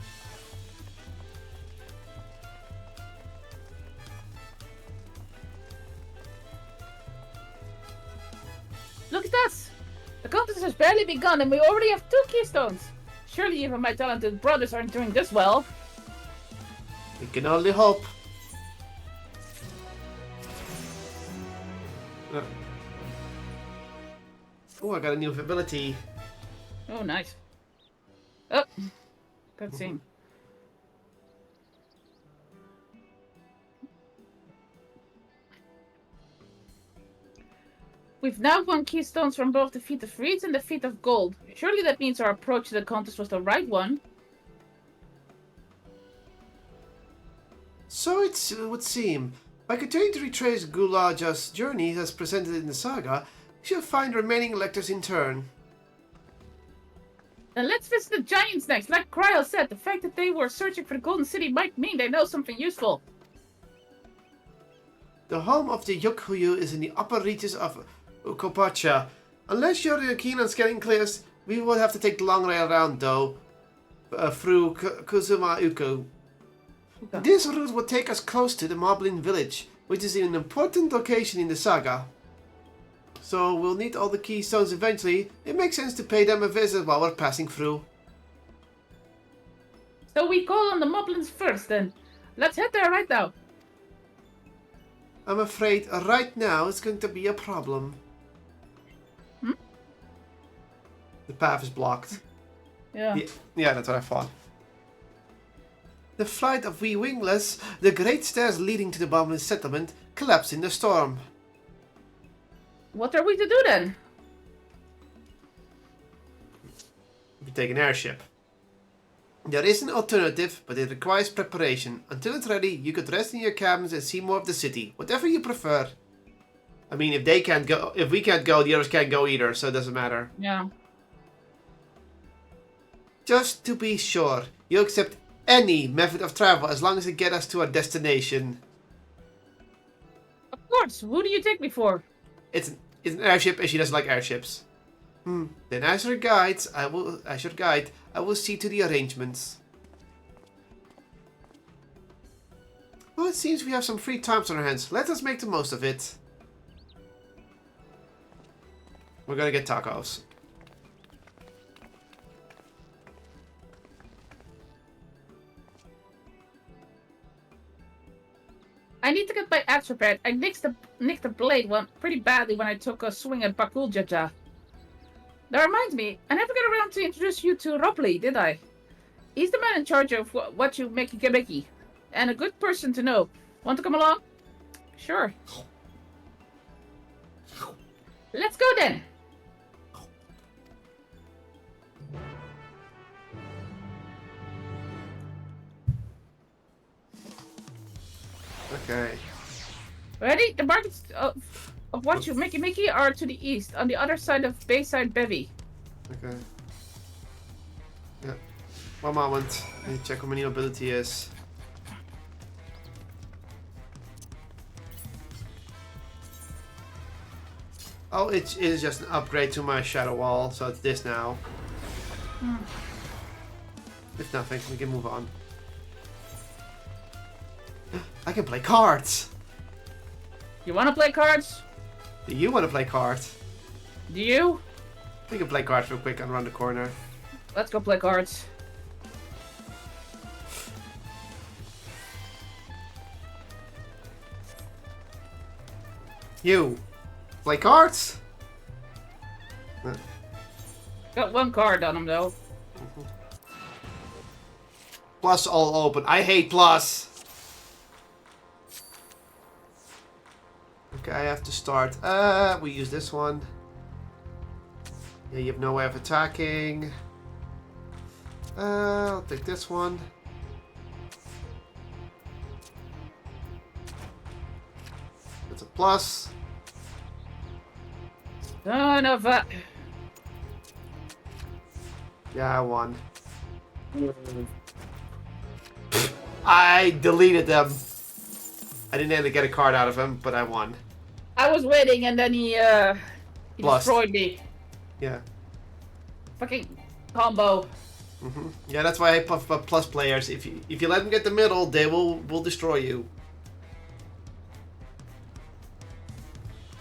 Look at us! The contest has barely begun and we already have 2 keystones. Surely even my talented brothers aren't doing this well. We can only hope. Oh, I got a new ability. Oh, nice. Oh, cutscene. We've now won keystones from both the Feat of Reeds and the Feat of Gold. Surely that means our approach to the contest was the right one. So it would seem. By continuing to retrace Gulaja's journey as presented in the saga, we shall find remaining electors in turn. Then let's visit the Giants next. Like Cryo said, the fact that they were searching for the Golden City might mean they know something useful. The home of the Yukhuyu is in the upper reaches of Ukopacha. Unless you're keen on scanning clears, we will have to take the long way around, though, through Kuzuma Uko. This route will take us close to the Moblin village, which is an important location in the saga. So we'll need all the keystones eventually. It makes sense to pay them a visit while we're passing through. So we call on the Moblins first, then. Let's head there right now. I'm afraid right now it's going to be a problem. The path is blocked. Yeah. Yeah, that's what I thought. The flight of we wingless, the great stairs leading to the Moblin settlement, collapsed in the storm. What are we to do then? We take an airship. There is an alternative, but it requires preparation. Until it's ready, you could rest in your cabins and see more of the city. Whatever you prefer. I mean, if we can't go, the others can't go either, so it doesn't matter. Yeah. Just to be sure, you accept any method of travel as long as it gets us to our destination. Of course. Who do you take me for? It's an airship, and she doesn't like airships. Then as your guide, I will see to the arrangements. Well, it seems we have some free time on our hands. Let us make the most of it. We're gonna get tacos. I need to get my axe repaired. I nicked the blade pretty badly when I took a swing at Kotlol JCG. That reminds me, I never got around to introduce you to Robley, did I? He's the man in charge of what you make Gebeki, and a good person to know. Want to come along? Sure. Let's go then. Okay. Ready? The markets of what you make Mickey are to the east, on the other side of Bayside Bevy. Okay. Yeah. One moment. I need to check what my new ability is. Oh, it is just an upgrade to my Shadow Wall, so it's this now. If nothing, we can move on. I can play cards! You want to play cards? Do you want to play cards? Do you? We can play cards real quick and run the corner. Let's go play cards. You! Play cards? Got one card on him though. Plus all open. I hate plus! Okay, I have to start. We use this one. Yeah, you have no way of attacking. I'll take this one. That's a plus. Son of a... Yeah, I won. I deleted them. I didn't end up get a card out of him, but I won. I was waiting and then he destroyed me. Yeah. Fucking combo. Yeah, that's why I puff up plus players. If you let them get the middle, they will destroy you.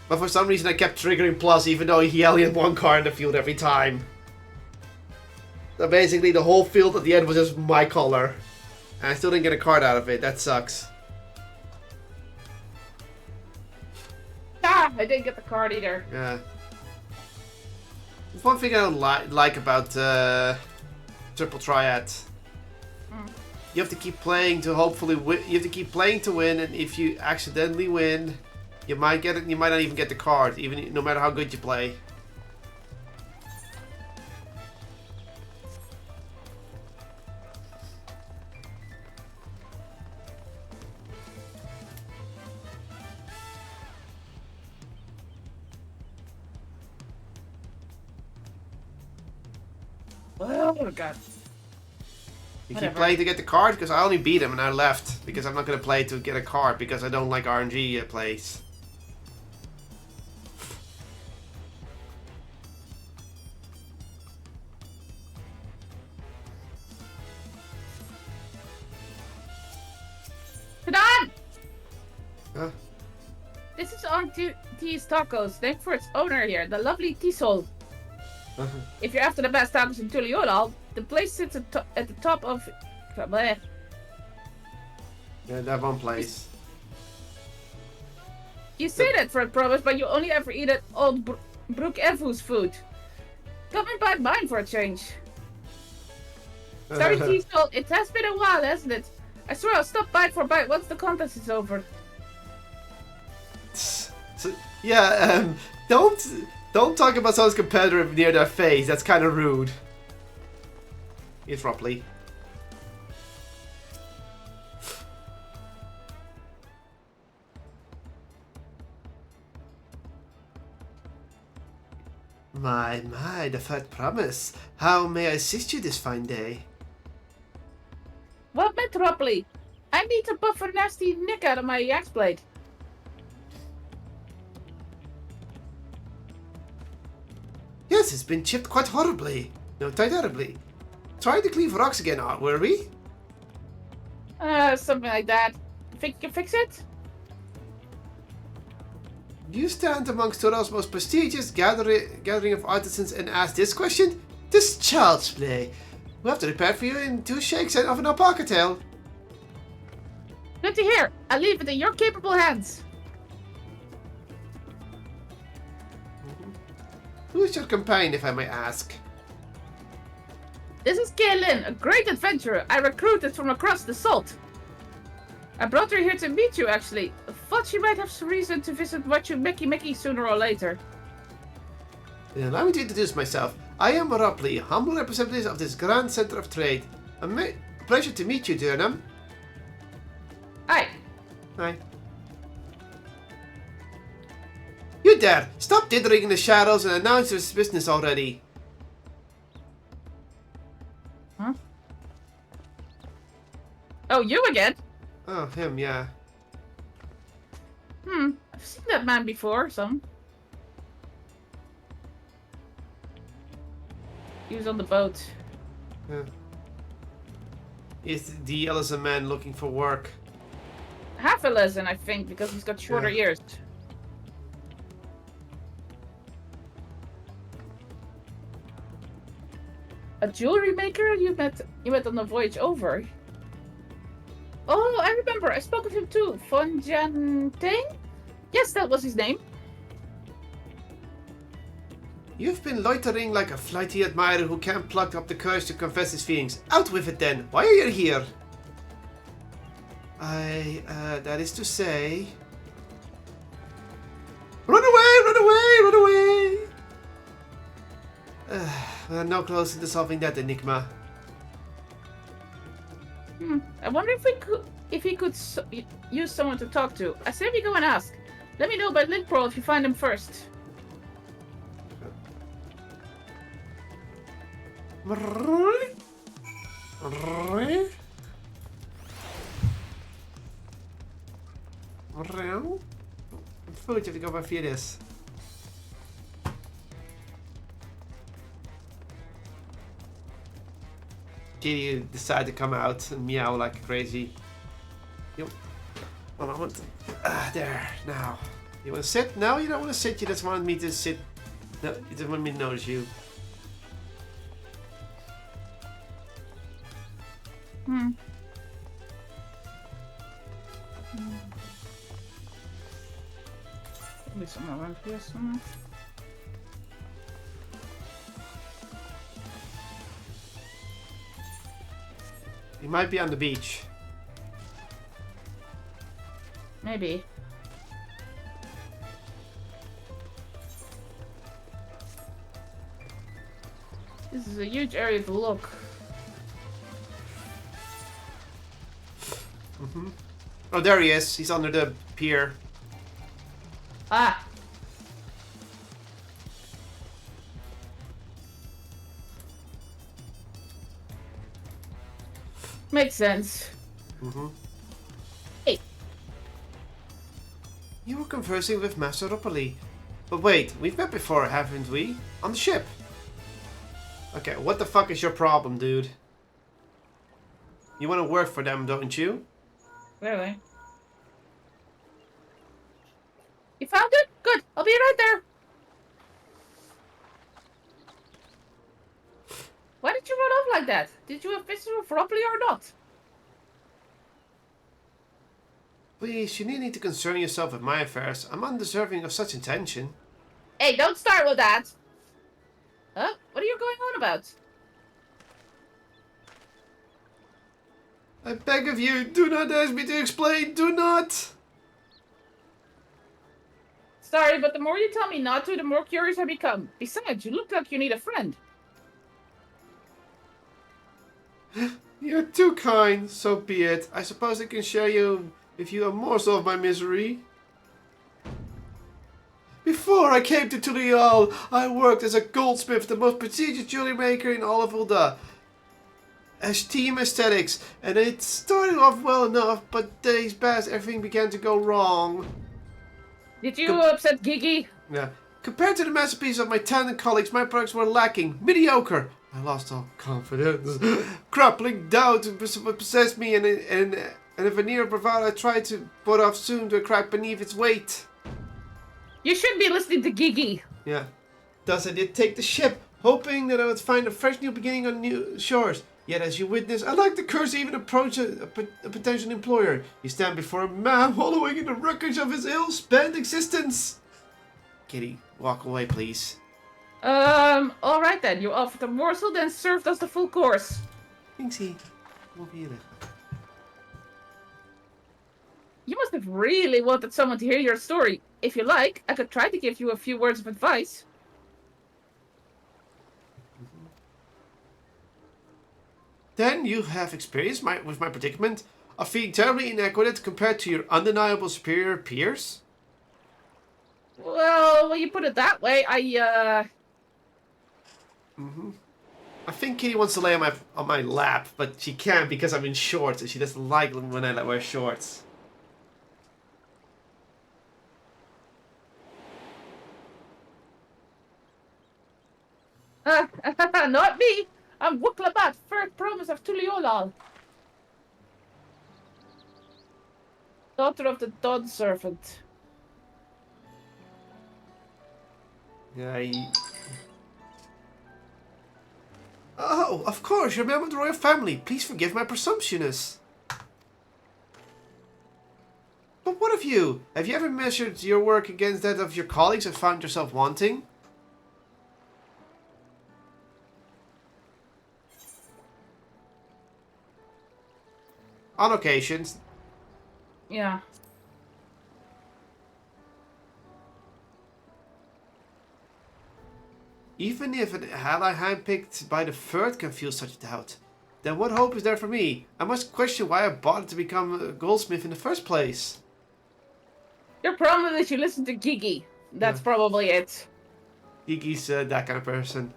But for some reason I kept triggering plus even though he only had one card in the field every time. So basically the whole field at the end was just my color. And I still didn't get a card out of it. That sucks. Ah, I didn't get the card either. Yeah. There's one thing I don't like about Triple Triad. You have to keep playing to hopefully win. You have to keep playing to win, and if you accidentally win, you might get it. You might not even get the card, even no matter how good you play. Oh god. You Whatever. keep playing to get the card because I only beat him and I left because I'm not gonna play to get a card because I don't like RNG plays. Kadan! Huh? This is on T's Tacos, named for its owner here, the lovely Tisol. If you're after the best tacos in Tuliolal, the place sits at the top of... Yeah, that one place. You say that for a promise, but you only ever eat at old Brook Evu's food. Come and buy mine for a change. Sorry, Tisol, it has been a while, hasn't it? I swear I'll stop bite for bite once the contest is over. So, yeah, don't talk about someone's competitor near their face. That's kind of rude. It's roughly. My, the third promise. How may I assist you this fine day? Well met, Ropley. I need to buff a nasty nick out of my axe blade. Yes, it's been chipped quite horribly. No, terribly. Try to cleave rocks again, were we? Something like that. Think you can fix it? You stand amongst Toral's most prestigious gathering of artisans and ask this question? This child's play. We'll have to repair for you in 2 shakes of an alpaca tail. Good to hear. I'll leave it in your capable hands. Who is your companion, if I may ask? This is Kaylin, a great adventurer I recruited from across the salt. I brought her here to meet you, actually. Thought she might have some reason to visit Wachu Mickey sooner or later. Then allow me to introduce myself. I am Ropley, humble representative of this grand center of trade. A pleasure to meet you, Durnham. Hi. Hi. You there! Stop dithering in the shadows and announce your business already. Huh? Oh, you again? Oh, him, yeah. I've seen that man before, He was on the boat. Yeah. Is the Ellison man looking for work? Half a lesson, I think, because he's got shorter ears. A jewelry maker you met on the voyage over? Oh, I remember. I spoke with him too. Von Janteng? Yes, that was his name. You've been loitering like a flighty admirer who can't pluck up the courage to confess his feelings. Out with it then. Why are you here? That is to say... Run away! Run away! Run away! We're no closer to solving that enigma. I wonder if he could use someone to talk to. I say we go and ask. Let me know by link pro if you find him first. Food, you have to go by via this. Kitty decide to come out and meow like crazy. Yep. One moment. There, now. You want to sit? No, you don't want to sit. You just want me to sit. No, you just want me to notice you. Maybe somewhere around here somewhere. He might be on the beach. Maybe. This is a huge area to look. Oh, there he is. He's under the pier. Ah! Makes sense. Hey! You were conversing with Master Ropoli. But wait, we've met before, haven't we? On the ship. Okay, what the fuck is your problem, dude? You want to work for them, don't you? Clearly. You found it? Good. I'll be right there. Why did you run off like that? Did you have business with Ropoli or not? Please, you need to concern yourself with my affairs. I'm undeserving of such attention. Hey, don't start with that. Huh? What are you going on about? I beg of you, do not ask me to explain. Do not! Sorry, but the more you tell me not to, the more curious I become. Besides, you look like you need a friend. You're too kind, so be it. I suppose I can share with you a morsel of my misery. Before I came to Tulial, I worked as a goldsmith, the most prestigious jewelry maker in all of Ulda. As team aesthetics, and it started off well enough, but days passed, everything began to go wrong. Did you upset Gigi? Yeah. Compared to the masterpieces of my talented colleagues, my products were lacking. Mediocre. I lost all confidence. Crippling doubt possessed me, and a veneer of bravado I tried to put off soon to crack beneath its weight. You should be listening to Gigi. Yeah. Thus I did take the ship, hoping that I would find a fresh new beginning on new shores. Yet as you witness, I like the curse even approach a potential employer. You stand before a man wallowing in the wreckage of his ill-spent existence. Kitty, walk away, please. Alright then. You offered a morsel, then served us the full course. Thanksy. Kom op hier. You must have really wanted someone to hear your story. If you like, I could try to give you a few words of advice. Then you have experience with my predicament of feeling terribly inadequate compared to your undeniable superior peers? Well, when you put it that way, I think Kitty wants to lay on my lap, but she can't because I'm in shorts, and she doesn't like when I wear shorts. Not me. I'm Wuklabat, first promise of Tuliolal. Daughter of the Dawn Servant. Yeah, Oh, of course, you're a member of the royal family. Please forgive my presumptuousness. But what of you? Have you ever measured your work against that of your colleagues and found yourself wanting? On occasions. Yeah. Even if an ally handpicked by the third can feel such doubt, then what hope is there for me? I must question why I bothered to become a goldsmith in the first place. Your problem is you listen to Gigi. That's probably it. Gigi's that kind of person.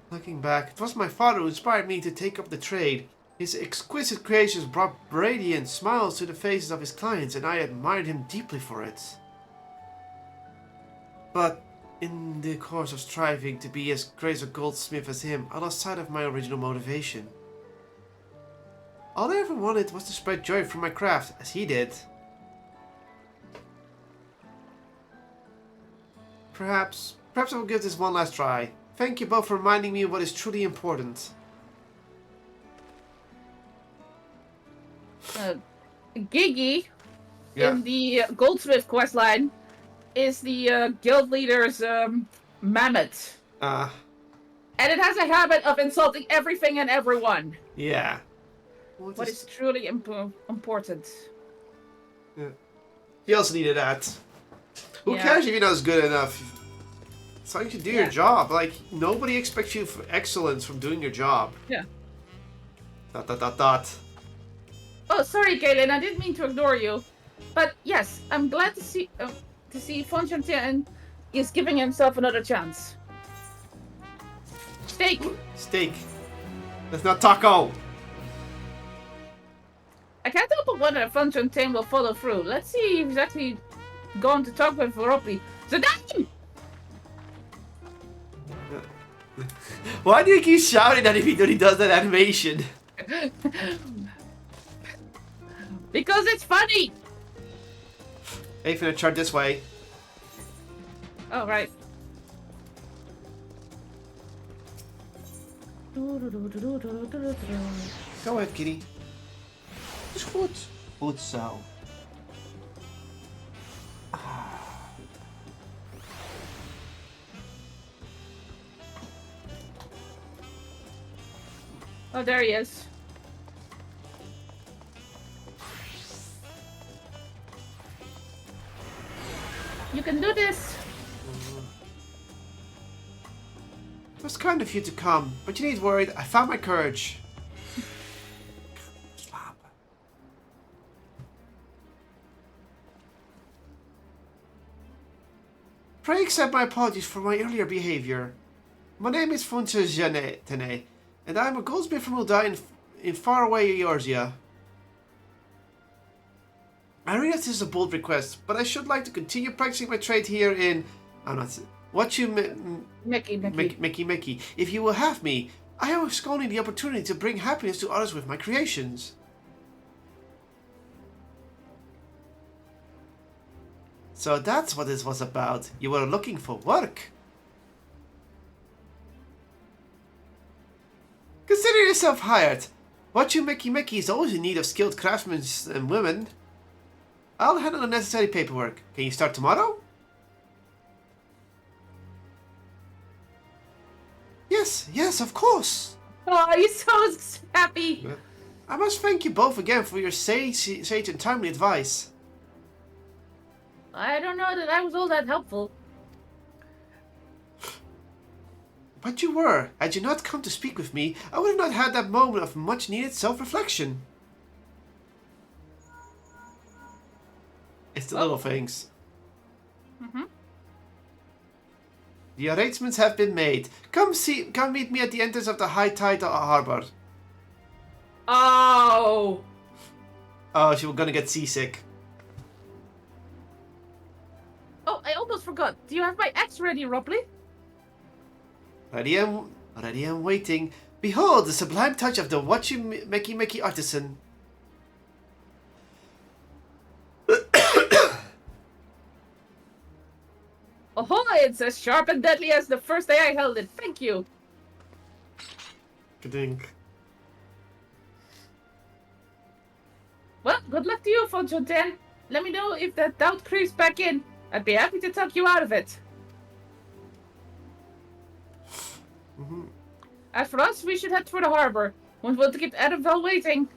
Looking back, it was my father who inspired me to take up the trade. His exquisite creations brought radiant smiles to the faces of his clients, and I admired him deeply for it. But in the course of striving to be as great a goldsmith as him, I lost sight of my original motivation. All I ever wanted was to spread joy through my craft, as he did. Perhaps I will give this one last try. Thank you both for reminding me of what is truly important. Gigi, in the Goldsmith questline, is the guild leader's mammoth. And it has a habit of insulting everything and everyone. Yeah. What is truly important. Yeah. He also needed that. Who cares if you're not good enough? As long as you do your job. Like, nobody expects you for excellence from doing your job. Yeah. ... Oh, sorry, Kaylin. I didn't mean to ignore you. But yes, I'm glad to see Fontaine is giving himself another chance. Steak. Steak. That's not taco. I can't help but wonder if Fontaine will follow through. Let's see if he's actually going to talk with Roppy. Zidane! Why do you keep shouting at him when he does that animation? Because it's funny! Hey, finna chart this way. Oh, right. Go ahead, kitty. Is goed. Goed zo. Oh, there he is. You can do this. It was kind of you to come, but you need worry. I found my courage. Pray accept my apologies for my earlier behavior. My name is Fontaine, and I am a goldsmith from Uldai in faraway Eorzea. I realize this is a bold request, but I should like to continue practicing my trade here in... Mickey. If you will have me, I am scorning the opportunity to bring happiness to others with my creations. So that's what this was about. You were looking for work. Consider yourself hired. Mickey is always in need of skilled craftsmen and women. I'll handle the necessary paperwork. Can you start tomorrow? Yes, of course. Oh, he's so happy. I must thank you both again for your sage and timely advice. I don't know that I was all that helpful. But you were. Had you not come to speak with me, I would have not had that moment of much needed self-reflection. It's the little things. The arrangements have been made. Come meet me at the entrance of the high tide harbor. Oh, she was gonna get seasick. Oh, I almost forgot. Do you have my axe ready, Ropley? Ready and waiting. Behold, the sublime touch of the Mickey artisan. Oh, it's as sharp and deadly as the first day I held it. Thank you. Ka-dink. Well, good luck to you, Fontaine. Let me know if that doubt creeps back in. I'd be happy to talk you out of it. As for us, we should head for the harbor. Won't want to keep Adamville waiting.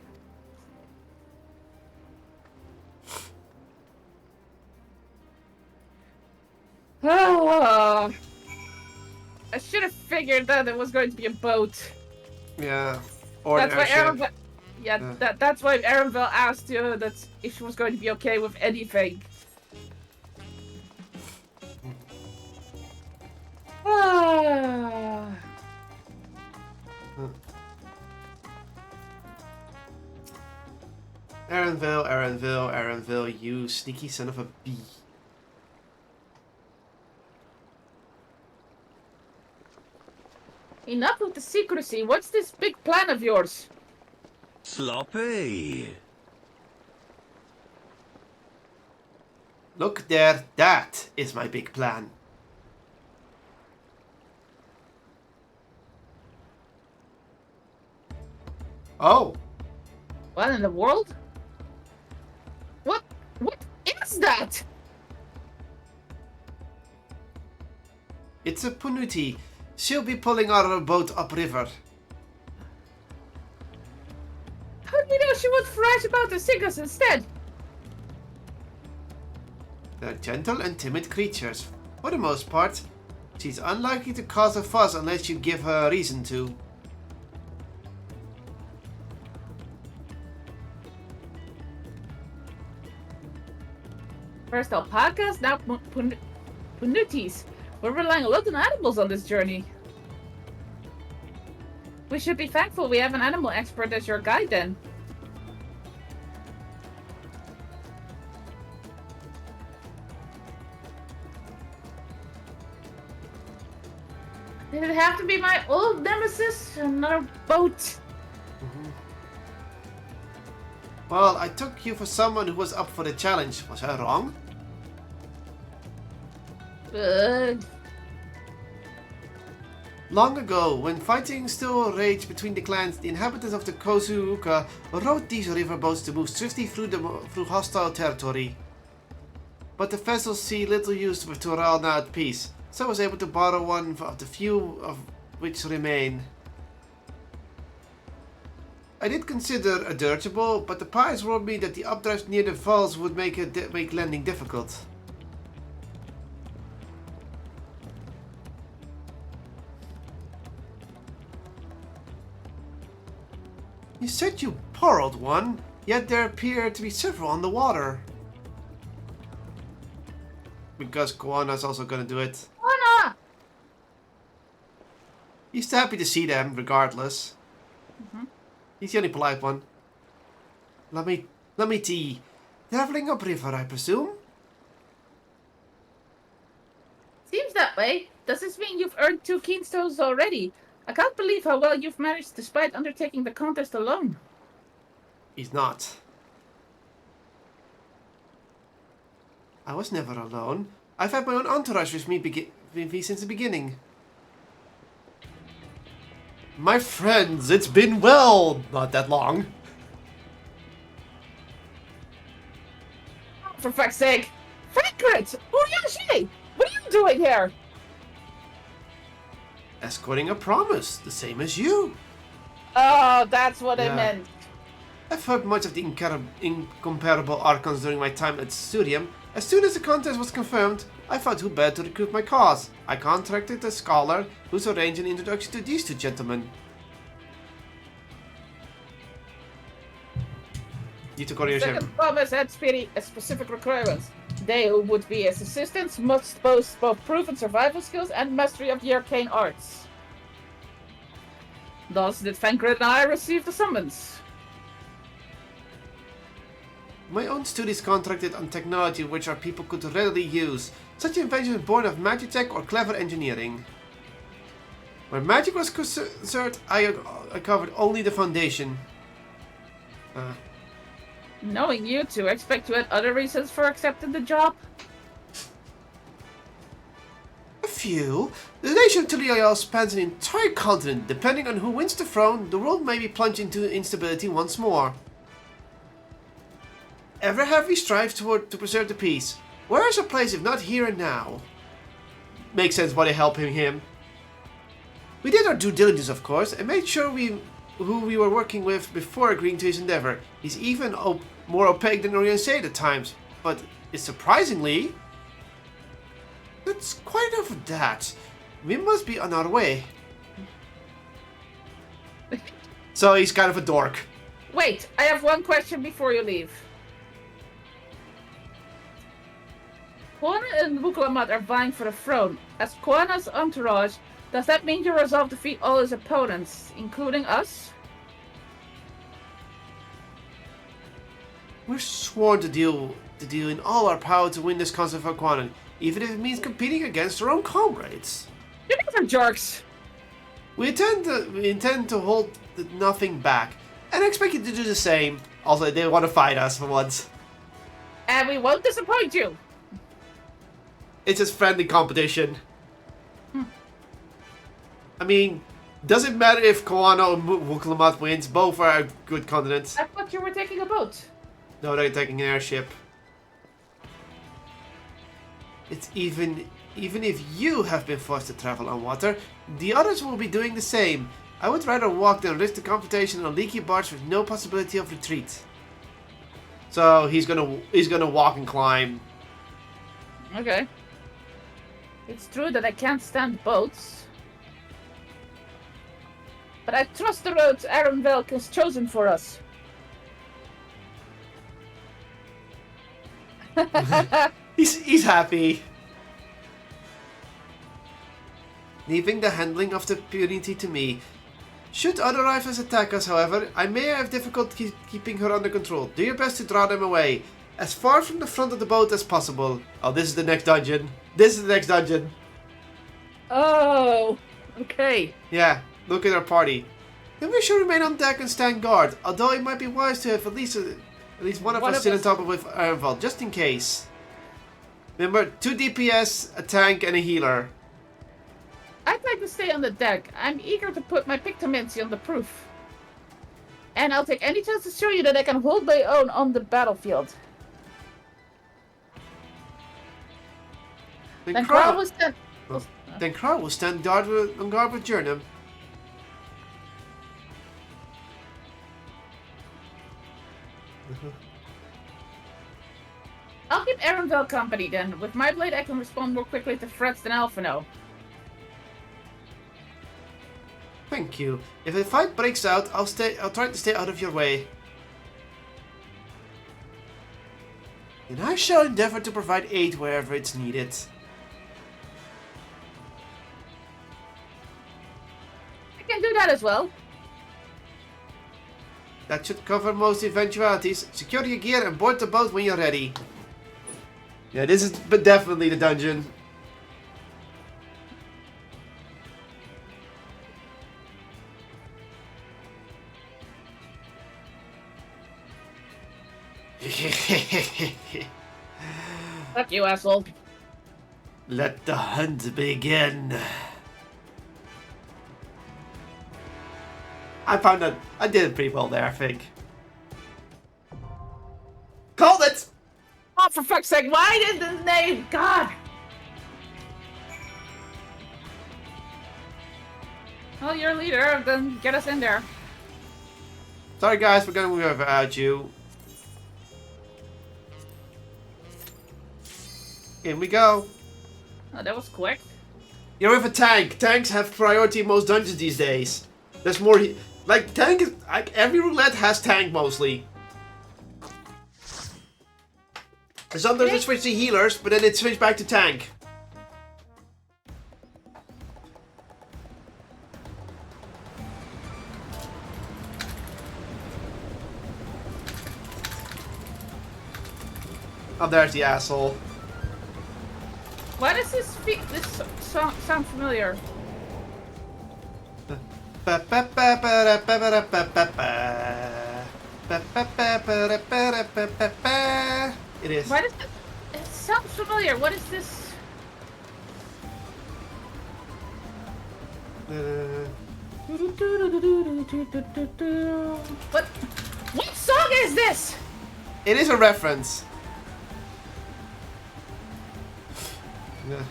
I should have figured that it was going to be a boat. Yeah. Or that's why airship. That's why Arenville asked you that if she was going to be okay with anything. Erenville, you sneaky son of a bee. Enough with the secrecy. What's this big plan of yours? Sloppy. Look there, that is my big plan. Oh. What in the world? What is that? It's a Punuti. She'll be pulling our boat upriver. How do you know she would thrash about to sing us instead? They're gentle and timid creatures. For the most part, she's unlikely to cause a fuss unless you give her a reason to. First alpacas, now Punutis. We're relying a lot on animals on this journey. We should be thankful we have an animal expert as your guide then. Did it have to be my old nemesis? Another boat? Well, I took you for someone who was up for the challenge. Was I wrong? Long ago, when fighting still raged between the clans, the inhabitants of the Kozuuka rode these riverboats to move swiftly through hostile territory. But the vessels see little use with Tural now at peace, so I was able to borrow one of the few of which remain. I did consider a dirigible, but the pirates warned me that the updrafts near the falls would make landing difficult. You said you borrowed one, yet there appear to be several on the water. Because Koana's also gonna do it. Koana! He's happy to see them, regardless. He's the only polite one. Let me tea. Traveling upriver, I presume? Seems that way. Does this mean you've earned 2 keenstones already? I can't believe how well you've managed despite undertaking the contest alone. He's not. I was never alone. I've had my own entourage with me since the beginning. My friends, it's been not that long. For fuck's sake! Frankrit! Uyashi! What are you doing here? Escorting a promise, the same as you. Oh, that's what I meant. I've heard much of the incomparable Archons during my time at Studium. As soon as the contest was confirmed, I thought who better to recruit my cause. I contracted a scholar who's arranged an introduction to these 2 gentlemen. You took on your ship. Second promise had specific requirements. They who would be his assistants must boast both proven survival skills and mastery of the arcane arts. Thus did Fankred and I receive the summons. My own studies contracted on technology which our people could readily use, such inventions born of magitech or clever engineering. Where magic was concerned, I covered only the foundation. Knowing you two, I expect you had other reasons for accepting the job? A few. The nation of Tulial spans an entire continent. Depending on who wins the throne, the world may be plunged into instability once more. Ever have we strived to preserve the peace? Where is our place if not here and now? Makes sense why they help him. We did our due diligence, of course, and made sure who we were working with before agreeing to his endeavor. He's even more opaque than Oriensei at times, but it's surprisingly... That's quite enough of that. We must be on our way. So he's kind of a dork. Wait, I have one question before you leave. Koana and Wuklamat are vying for the throne. As Koana's entourage, does that mean you resolve to defeat all his opponents, including us? We're sworn to do in all our power to win this concert for Quantum, even if it means competing against our own comrades. You guys are jerks. We intend to hold nothing back, and I expect you to do the same. Also, they want to fight us for once. And we won't disappoint you. It's just friendly competition. I mean, does it matter if Koano and Wuklamat wins? Both are good continents. I thought you were taking a boat. No, they're taking an airship. It's even if you have been forced to travel on water, the others will be doing the same. I would rather walk than risk the confrontation on a leaky barge with no possibility of retreat. So he's gonna walk and climb. Okay. It's true that I can't stand boats. But I trust the roads Aaron Velk has chosen for us. He's happy. Leaving the handling of the purity to me. Should other rivals attack us, however, I may have difficulty keeping her under control. Do your best to draw them away. As far from the front of the boat as possible. Oh, this is the next dungeon. This is the next dungeon. Oh, okay. Yeah, look at our party. Then we should remain on deck and stand guard, although it might be wise to have at least one of us sit on top of with Ironval, just in case. Remember, 2 DPS, a tank, and a healer. I'd like to stay on the deck. I'm eager to put my Pictomancy on the proof. And I'll take any chance to show you that I can hold my own on the battlefield. Then Kral will stand... Then Kral will stand on guard with Jurnum. I'll keep Aaronville company then. With my blade I can respond more quickly to threats than Alphino. Thank you. If a fight breaks out, I'll try to stay out of your way. And I shall endeavor to provide aid wherever it's needed. I can do that as well. That should cover most eventualities. Secure your gear and board the boat when you're ready. Yeah, this is definitely the dungeon. Fuck you, asshole. Let the hunt begin. I found that I did it pretty well there, I think. Called it! Oh, for fuck's sake, why did the name? God! Well, you're a leader, then get us in there. Sorry guys, we're gonna move without you. In we go. Oh, that was quick. You're with a tank. Tanks have priority in most dungeons these days. There's more... Like, tank is... Like, every roulette has tank, mostly. And sometimes it switch to healers, but then it switch back to tank. Oh, there's the asshole. Why does this sound familiar? It is. Why does it sounds familiar? What is this? What song is this? It is a reference. Yeah.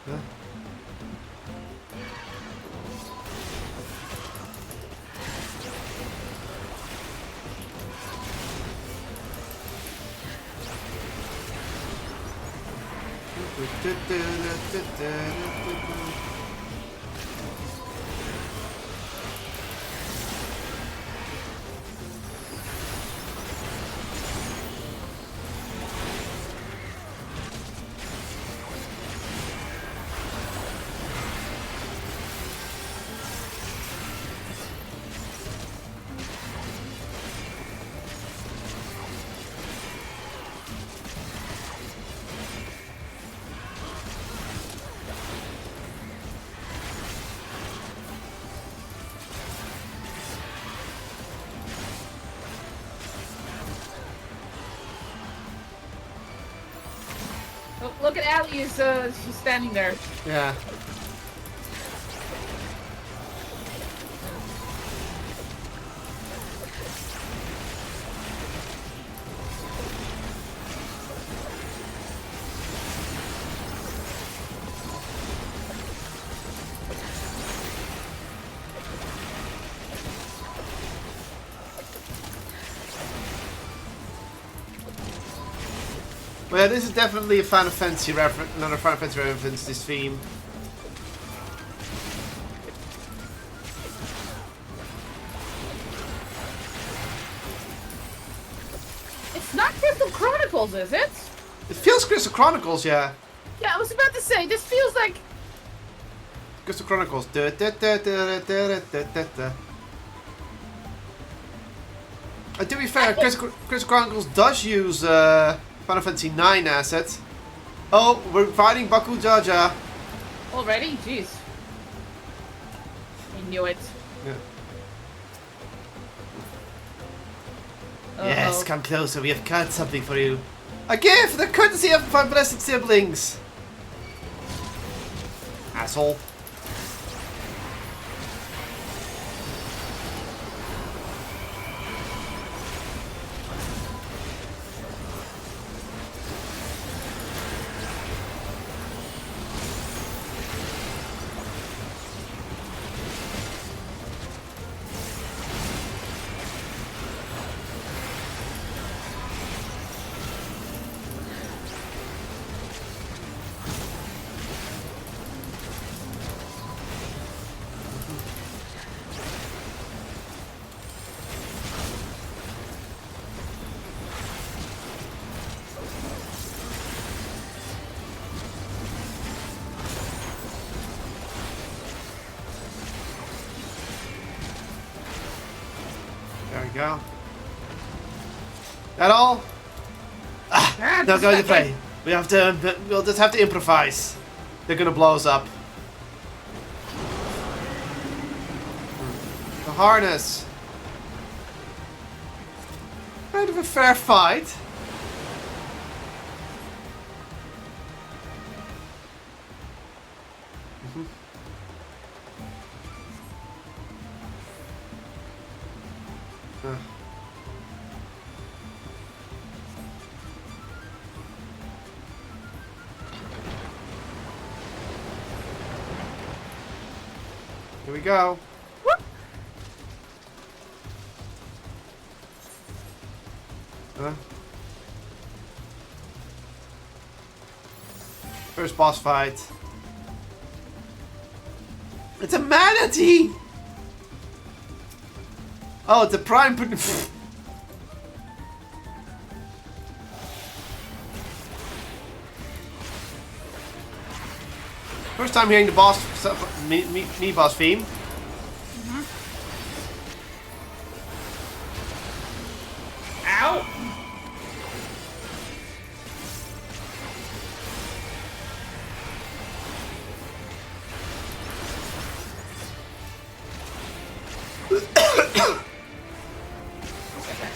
Yeah. Look at Allie, she's standing there. Yeah. Well, yeah, this is definitely a Final Fantasy reference, another Final Fantasy reference, this theme. It's not Crystal Chronicles, is it? It feels Crystal Chronicles, yeah. Yeah, I was about to say, this feels like... Crystal Chronicles. Da, da, da, da, da, da, da, da. To be fair, Crystal Chronicles does use Final Fantasy 9 assets. Oh, we're fighting Baku Jaja. Already? Jeez. I knew it. Yeah. Uh-oh. Yes, come closer. We have got something for you. A gift! The courtesy of my blessed siblings! Asshole. There we go. That all? Not going to play. We'll just have to improvise. They're gonna blow us up. The harness. Kind of a fair fight. Here we go. First boss fight. It's a manatee! Oh, it's a prime. First time hearing the boss, me boss theme. Ow!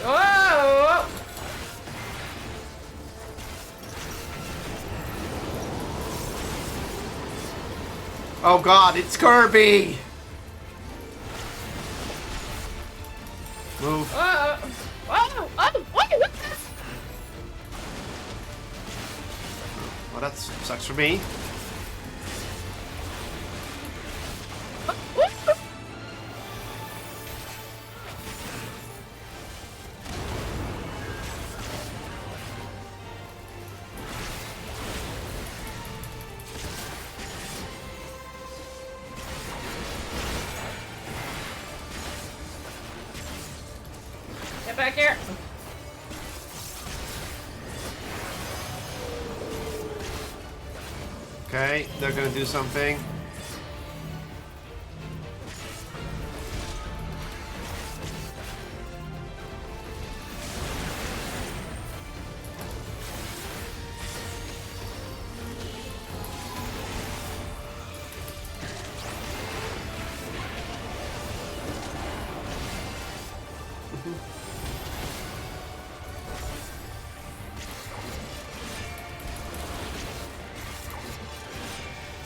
Whoa! Oh god, it's Kirby! Move. What's this? Well, that sucks for me. Get back here. Okay, they're gonna do something.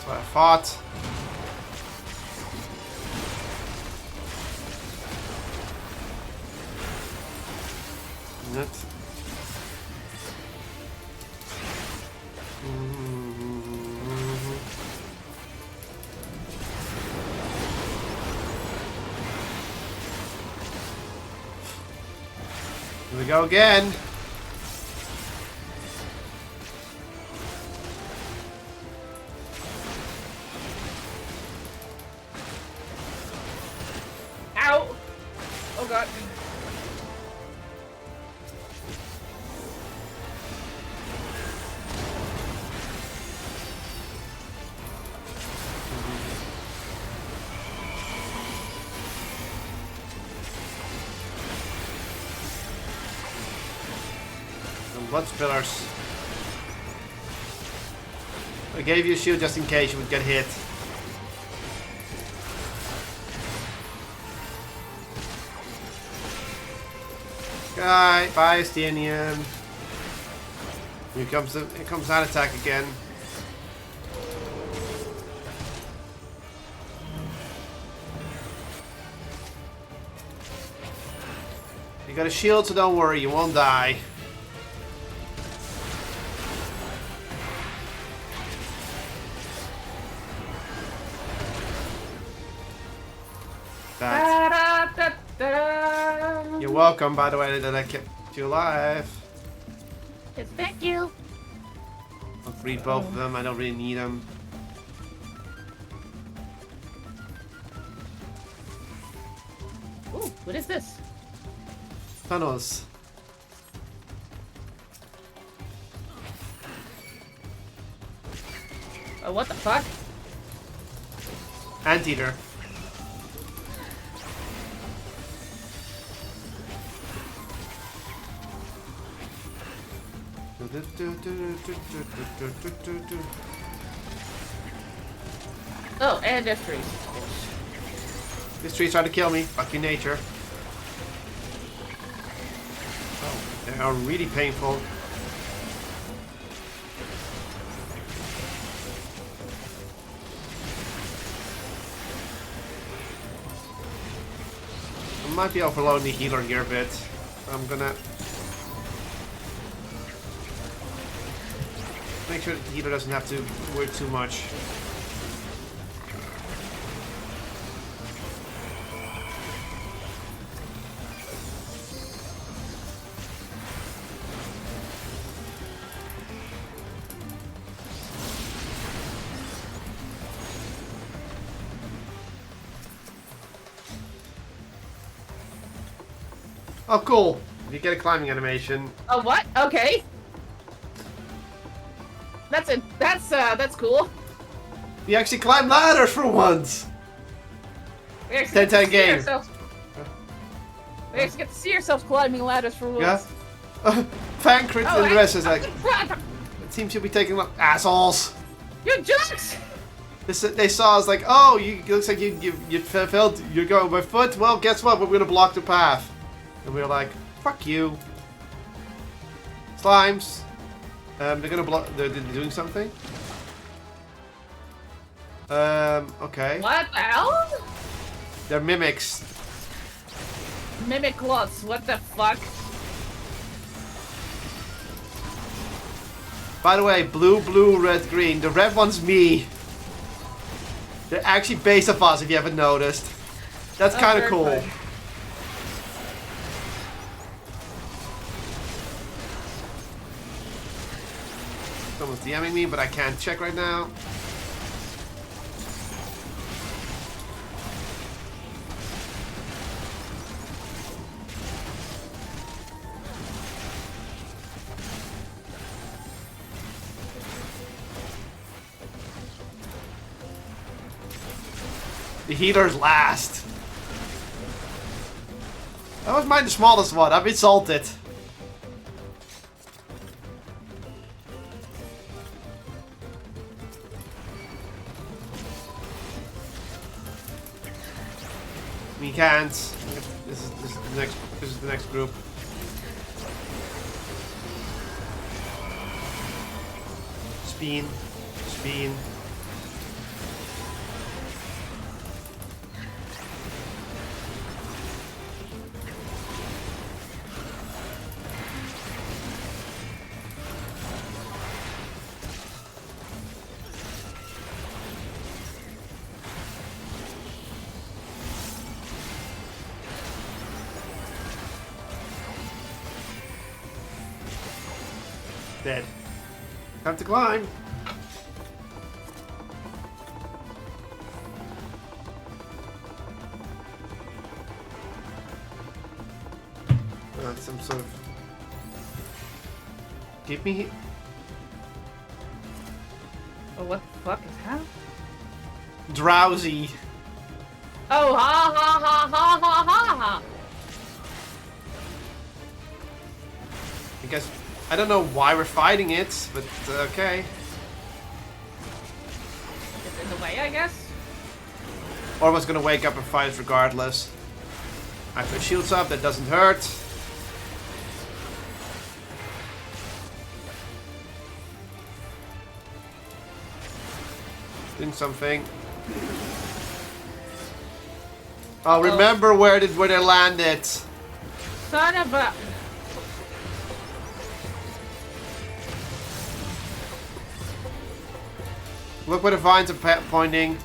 That's what I thought. Net. Here we go again. Ow! Oh god. Blood spillers. I gave you a shield just in case you would get hit. Guy, bye, Estinian. Here comes that attack again. You got a shield, so don't worry, you won't die. You're welcome, by the way, that I kept you alive. Yes, thank you. I'll breed both of them, I don't really need them. Ooh, what is this? Tunnels. Oh, what the fuck? Anteater. Oh, and death trees. These trees try to kill me. Fuck you, nature. Oh, they are really painful. I might be overloading the healer here a bit. I'm gonna make sure the healer doesn't have to work too much. Oh, cool. You get a climbing animation. Oh, what? Okay. That's cool. You actually climb ladders for once. We actually 10-10 game. We actually get to see ourselves climbing ladders for once. Yeah. Fan crit and the rest is like. It It seems you'll be taking assholes. You jerks! They saw us like, oh, it looks like you felt you're going by foot. Well, guess what? We're gonna block the path. And we were like, fuck you. Slimes. They're gonna block. They're doing something. Okay. What the hell? They're mimics. Mimic lots. What the fuck? By the way, blue, blue, red, green. The red one's me. They're actually based off us, if you haven't noticed. That's kind of cool. Fun. Someone's DMing me, but I can't check right now. The healer's last. That was mine, the smallest one. I've been salted. We can't. This is the next group. Spin. Dead. Time to climb. Some sort of... Give me... Oh, what the fuck is that? Drowsy. Oh, ha ha ha ha ha ha ha! I guess... I don't know why we're fighting it, but okay. It's in the way, I guess? Or was gonna wake up and fight it regardless. I put shields up, that doesn't hurt. Doing something. Oh, remember where they landed. Son of a... Look where the vines are pointing.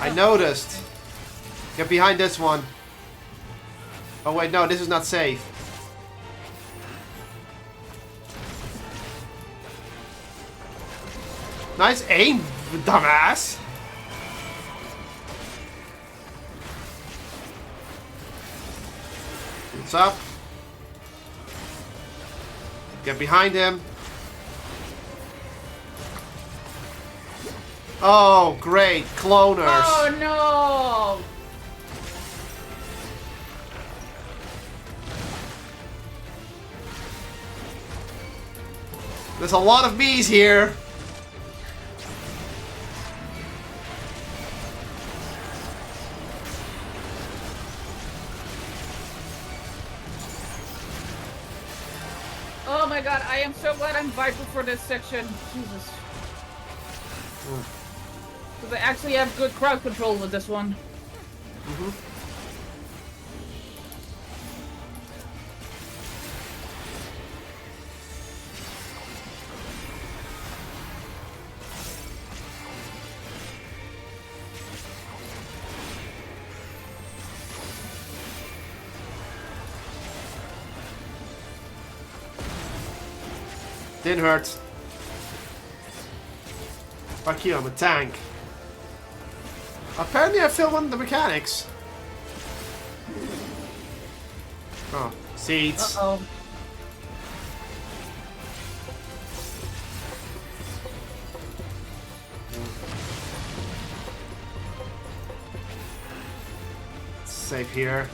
I noticed. Get behind this one. Oh wait, no, this is not safe. Nice aim, dumbass. What's up? Get behind him. Oh, great. Cloners. Oh, no. There's a lot of bees here. Oh my god, I am so glad I'm Viper for this section. Jesus. Because I actually have good crowd control with this one. Didn't hurt. Fuck you, I'm a tank. Apparently I failed one of the mechanics. Oh, seeds. Uh-oh. Safe here.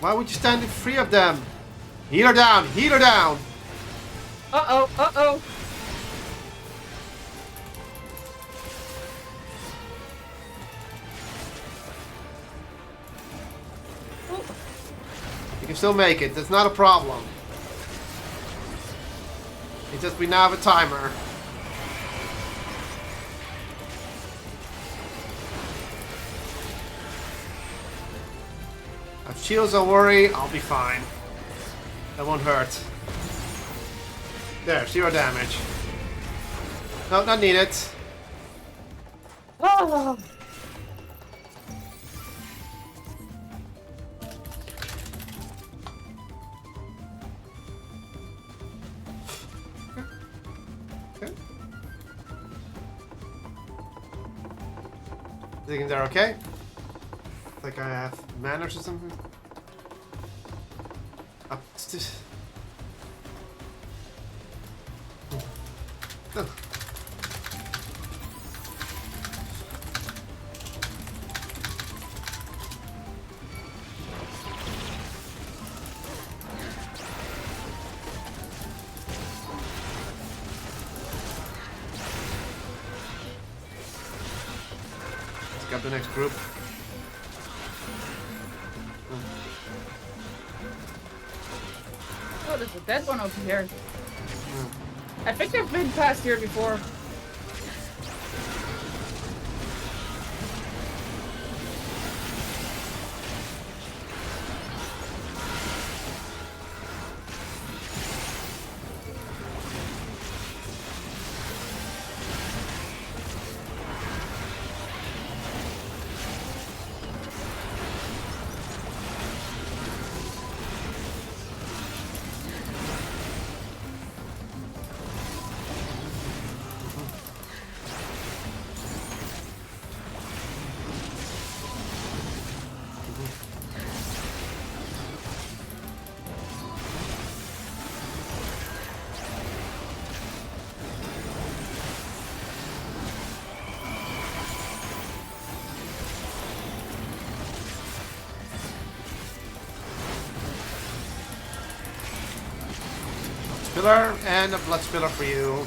Why would you stand in three of them? Healer down! Healer down! Uh-oh, uh-oh. You can still make it. That's not a problem. It's just we now have a timer. I have shields, don't worry. I'll be fine. That won't hurt. There, 0 damage. No, not needed. Oh. Okay. Thinking they're okay? Like I have manners or something? Up to... Oh. Let's grab the next group. Oh, there's a dead one over here. I think I've been past here before. Spiller and a blood spiller for you.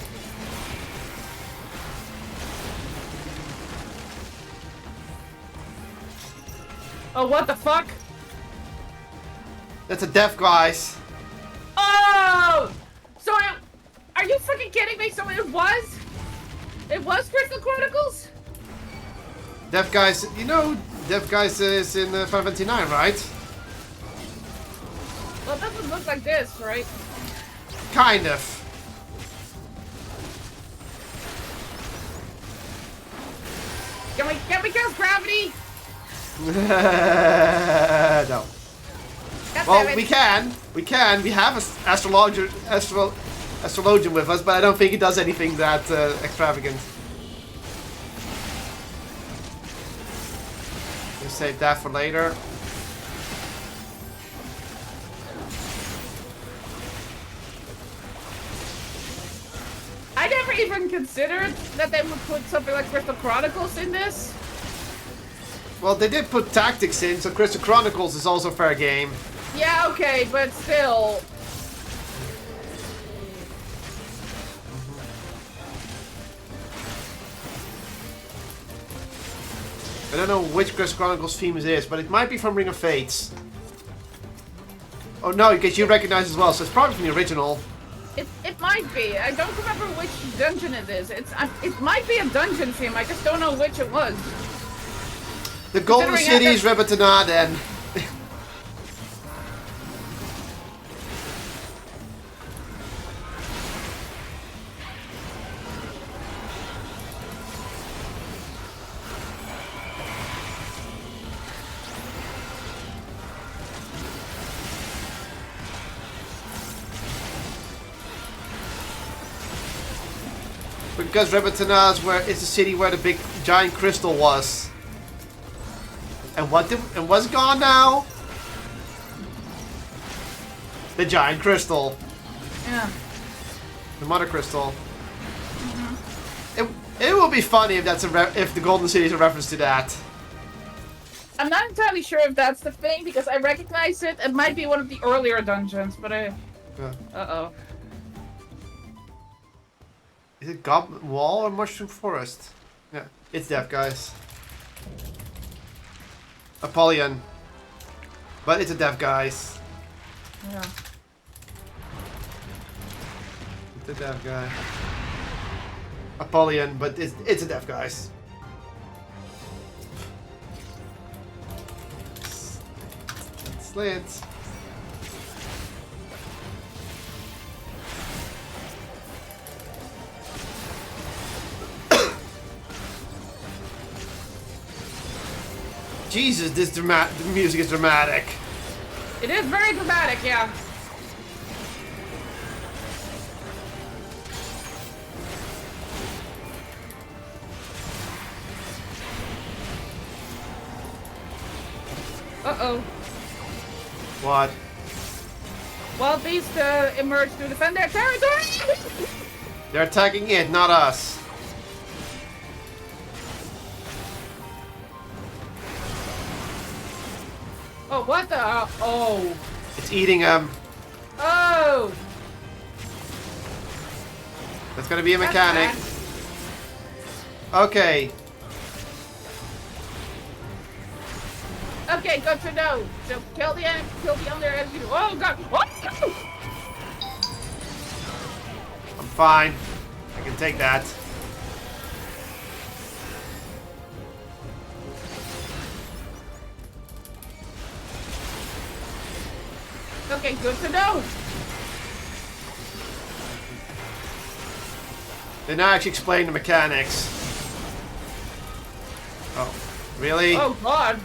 Oh, what the fuck? That's a death, guys. Oh! So are you fucking kidding me? So it was Crystal Chronicles? Death guys, you know, Death guys is in 529, right? Well, it doesn't look like this, right? Kind of. Can we cast gravity? No. God Well, damn it. we can. We have an astrologian with us, but I don't think he does anything that extravagant. We'll save that for later. I never even considered that they would put something like Crystal Chronicles in this. Well, they did put tactics in, so Crystal Chronicles is also fair game. Yeah, okay, but still. I don't know which Crystal Chronicles theme it is, but it might be from Ring of Fates. Oh no, because you recognize as well, so it's probably from the original. It might be. I don't remember which dungeon it is. It might be a dungeon theme. I just don't know which it was. The Golden City's Rebatana, then. Because Rebatana is the city where the big giant crystal was. And what's gone now? The giant crystal. Yeah. The mother crystal. It will be funny if that's if the Golden City is a reference to that. I'm not entirely sure if that's the thing because I recognize it. It might be one of the earlier dungeons, but I. Yeah. Uh-oh. Is it Goblin Wall or Mushroom Forest? Yeah, it's that, guys. Apollyon. But it's a deaf, guys. Yeah. It's a deaf guy. Apollyon, but it's a deaf, guys. Slants. Jesus, the music is dramatic. It is very dramatic, yeah. Uh-oh. What? Wild beasts emerge to defend their territory! They're attacking it, not us. Oh, what the? Oh. It's eating them. Oh! That's gonna be a mechanic. Okay. Okay, good to know. So kill the other enemy. Oh god! Oh! I'm fine. I can take that. Okay, good to know. They now actually explain the mechanics. Oh, really? Oh god.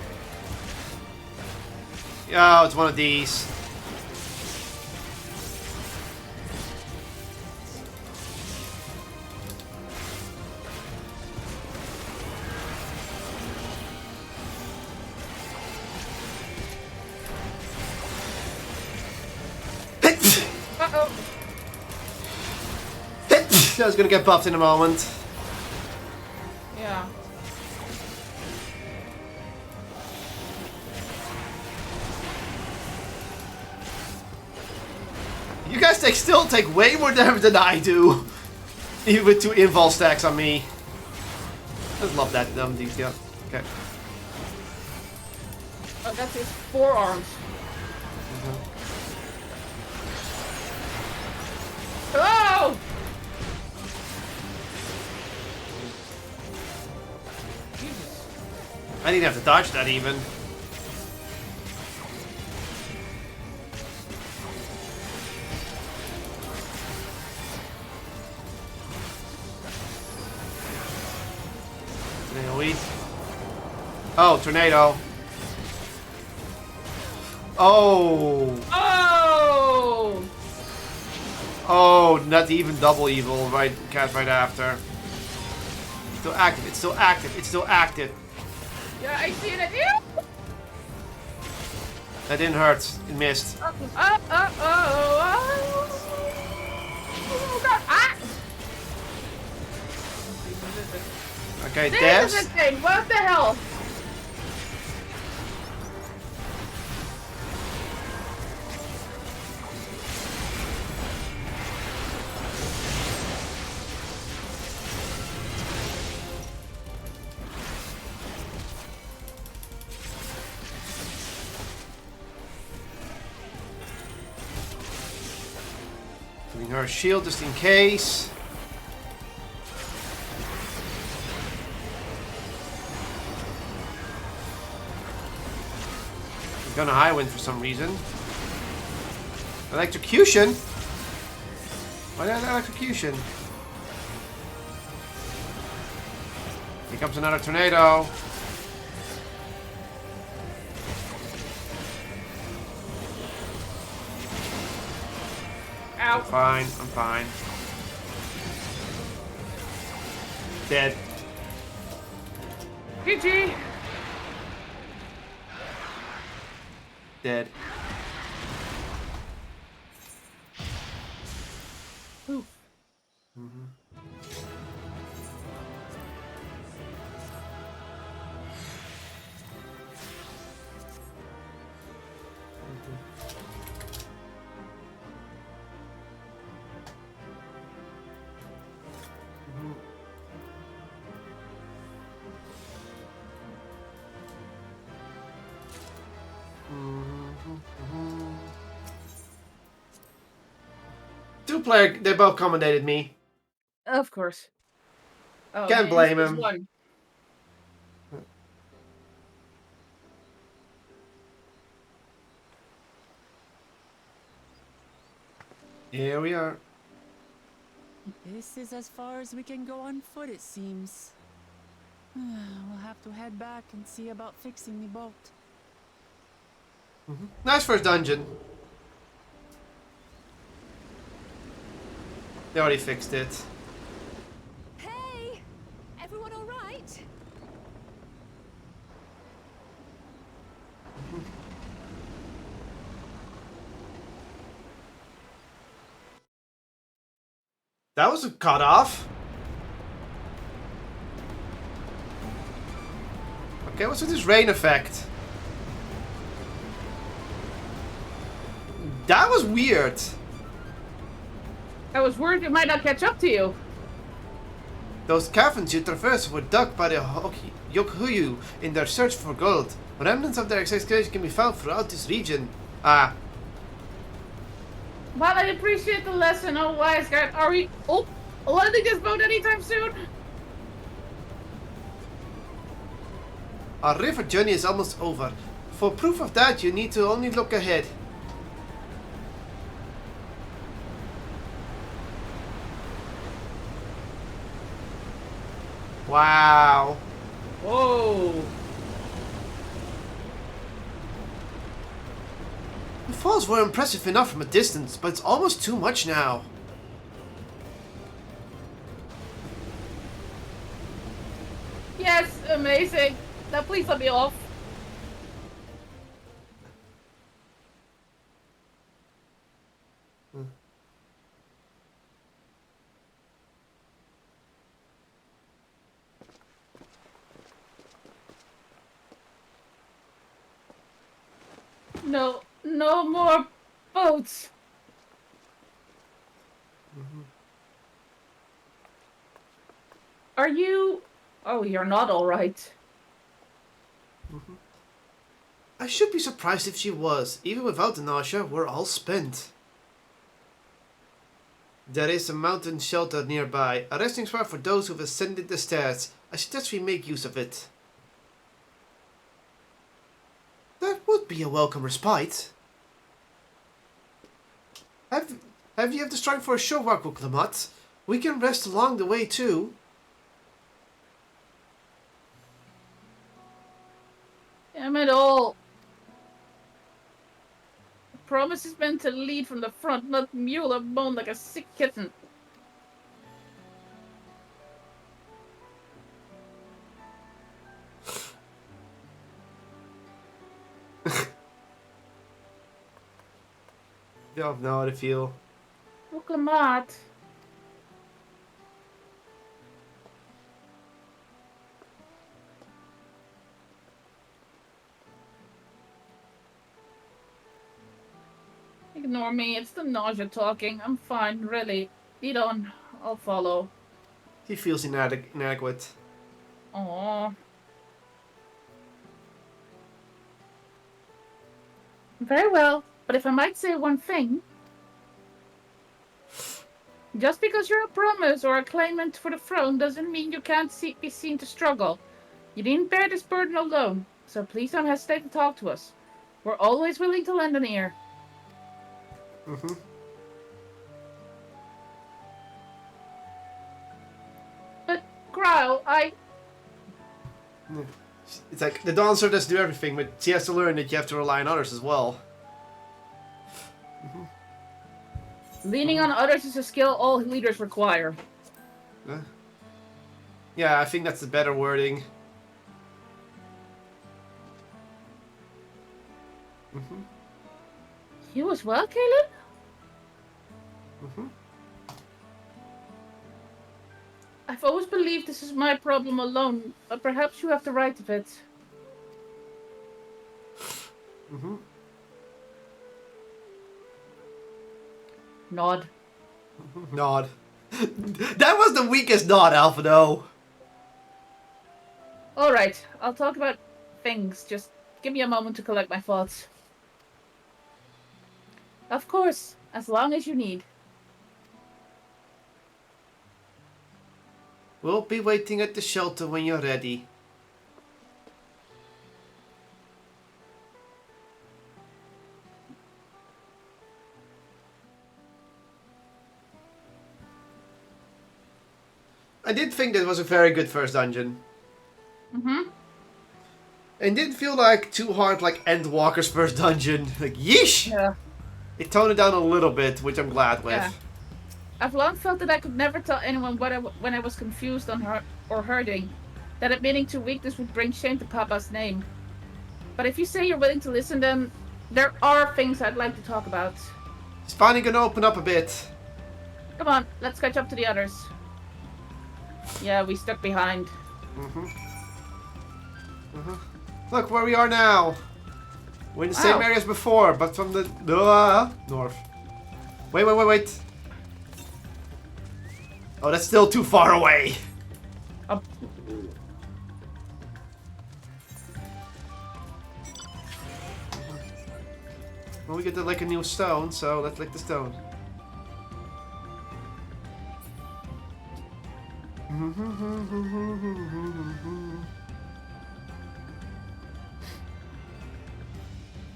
Oh, it's one of these. Uh-oh. I was gonna get buffed in a moment. Yeah. You guys still take way more damage than I do. Even with 2 invul stacks on me. I just love that dumb detail. Okay. Oh, that's his forearms. Oh! I didn't have to dodge that even. Oh, tornado. Oh. Oh! Oh, not even double evil right cast right after. Still active, it's still active, it's still active. Yeah, I see it. That didn't hurt. It missed. Oh, God. Ah! Okay, This Devs. is a thing. What the hell? Putting her shield just in case. Gonna high wind for some reason. Electrocution? Why that electrocution? Here comes another tornado. Ow. I'm fine, I'm fine. Dead. GG. Dead. Ooh. Two-player, they both commendated me. Of course. Oh, Can't man, blame this him. one. Here we are. This is as far as we can go on foot, it seems. We'll have to head back and see about fixing the boat. Nice first dungeon. They already fixed it. Hey! Everyone all right? That was a cutoff. Okay, what's with this rain effect? That was weird. I was worried it might not catch up to you. Those caverns you traversed were dug by the Yokhuyu in their search for gold. Remnants of their excavation can be found throughout this region. Ah. While I appreciate the lesson, oh wise guy, are we landing this boat anytime soon? Our river journey is almost over. For proof of that, you need to only look ahead. Wow. Whoa. The falls were impressive enough from a distance, but it's almost too much now. Yes, amazing. Now please let me off. No more boats. Are you... Oh, you're not alright. I should be surprised if she was. Even without the nausea, we're all spent. There is a mountain shelter nearby, a resting spot for those who've ascended the stairs. I suggest we make use of it. That would be a welcome respite. Have you the strength for a short walk, Wuklamat? We can rest along the way too. Damn it all. The promise is meant to lead from the front, not mule and moan like a sick kitten. Don't know how to feel. Wuklamat. Ignore me, it's the nausea talking. I'm fine, really. Lead on, I'll follow. He feels inadequate. Aww. Very well, but if I might say one thing. Just because you're a promise or a claimant for the throne doesn't mean you can't be seen to struggle. You didn't bear this burden alone, so please don't hesitate to talk to us. We're always willing to lend an ear. But, Growl, It's like, the dancer does do everything, but she has to learn that you have to rely on others as well. Leaning on others is a skill all leaders require. Yeah, I think that's the better wording. You as well, Caleb? I've always believed this is my problem alone, but perhaps you have the right of it. Nod. Nod. That was the weakest nod, Alphado. Alright, I'll talk about things. Just give me a moment to collect my thoughts. Of course, as long as you need. We'll be waiting at the shelter when you're ready. I did think that was a very good first dungeon. It didn't feel like too hard like Endwalker's first dungeon. Like, yeesh! Yeah. It toned it down a little bit, which I'm glad with. Yeah. I've long felt that I could never tell anyone when I was confused or hurting. That admitting to weakness would bring shame to Papa's name. But if you say you're willing to listen, then there are things I'd like to talk about. It's finally gonna open up a bit. Come on, let's catch up to the others. Yeah, we stuck behind. Look where we are now. We're in the same area as before, but from the north. Wait. Oh, that's still too far away. Well, we get to lick a new stone, so let's lick the stone.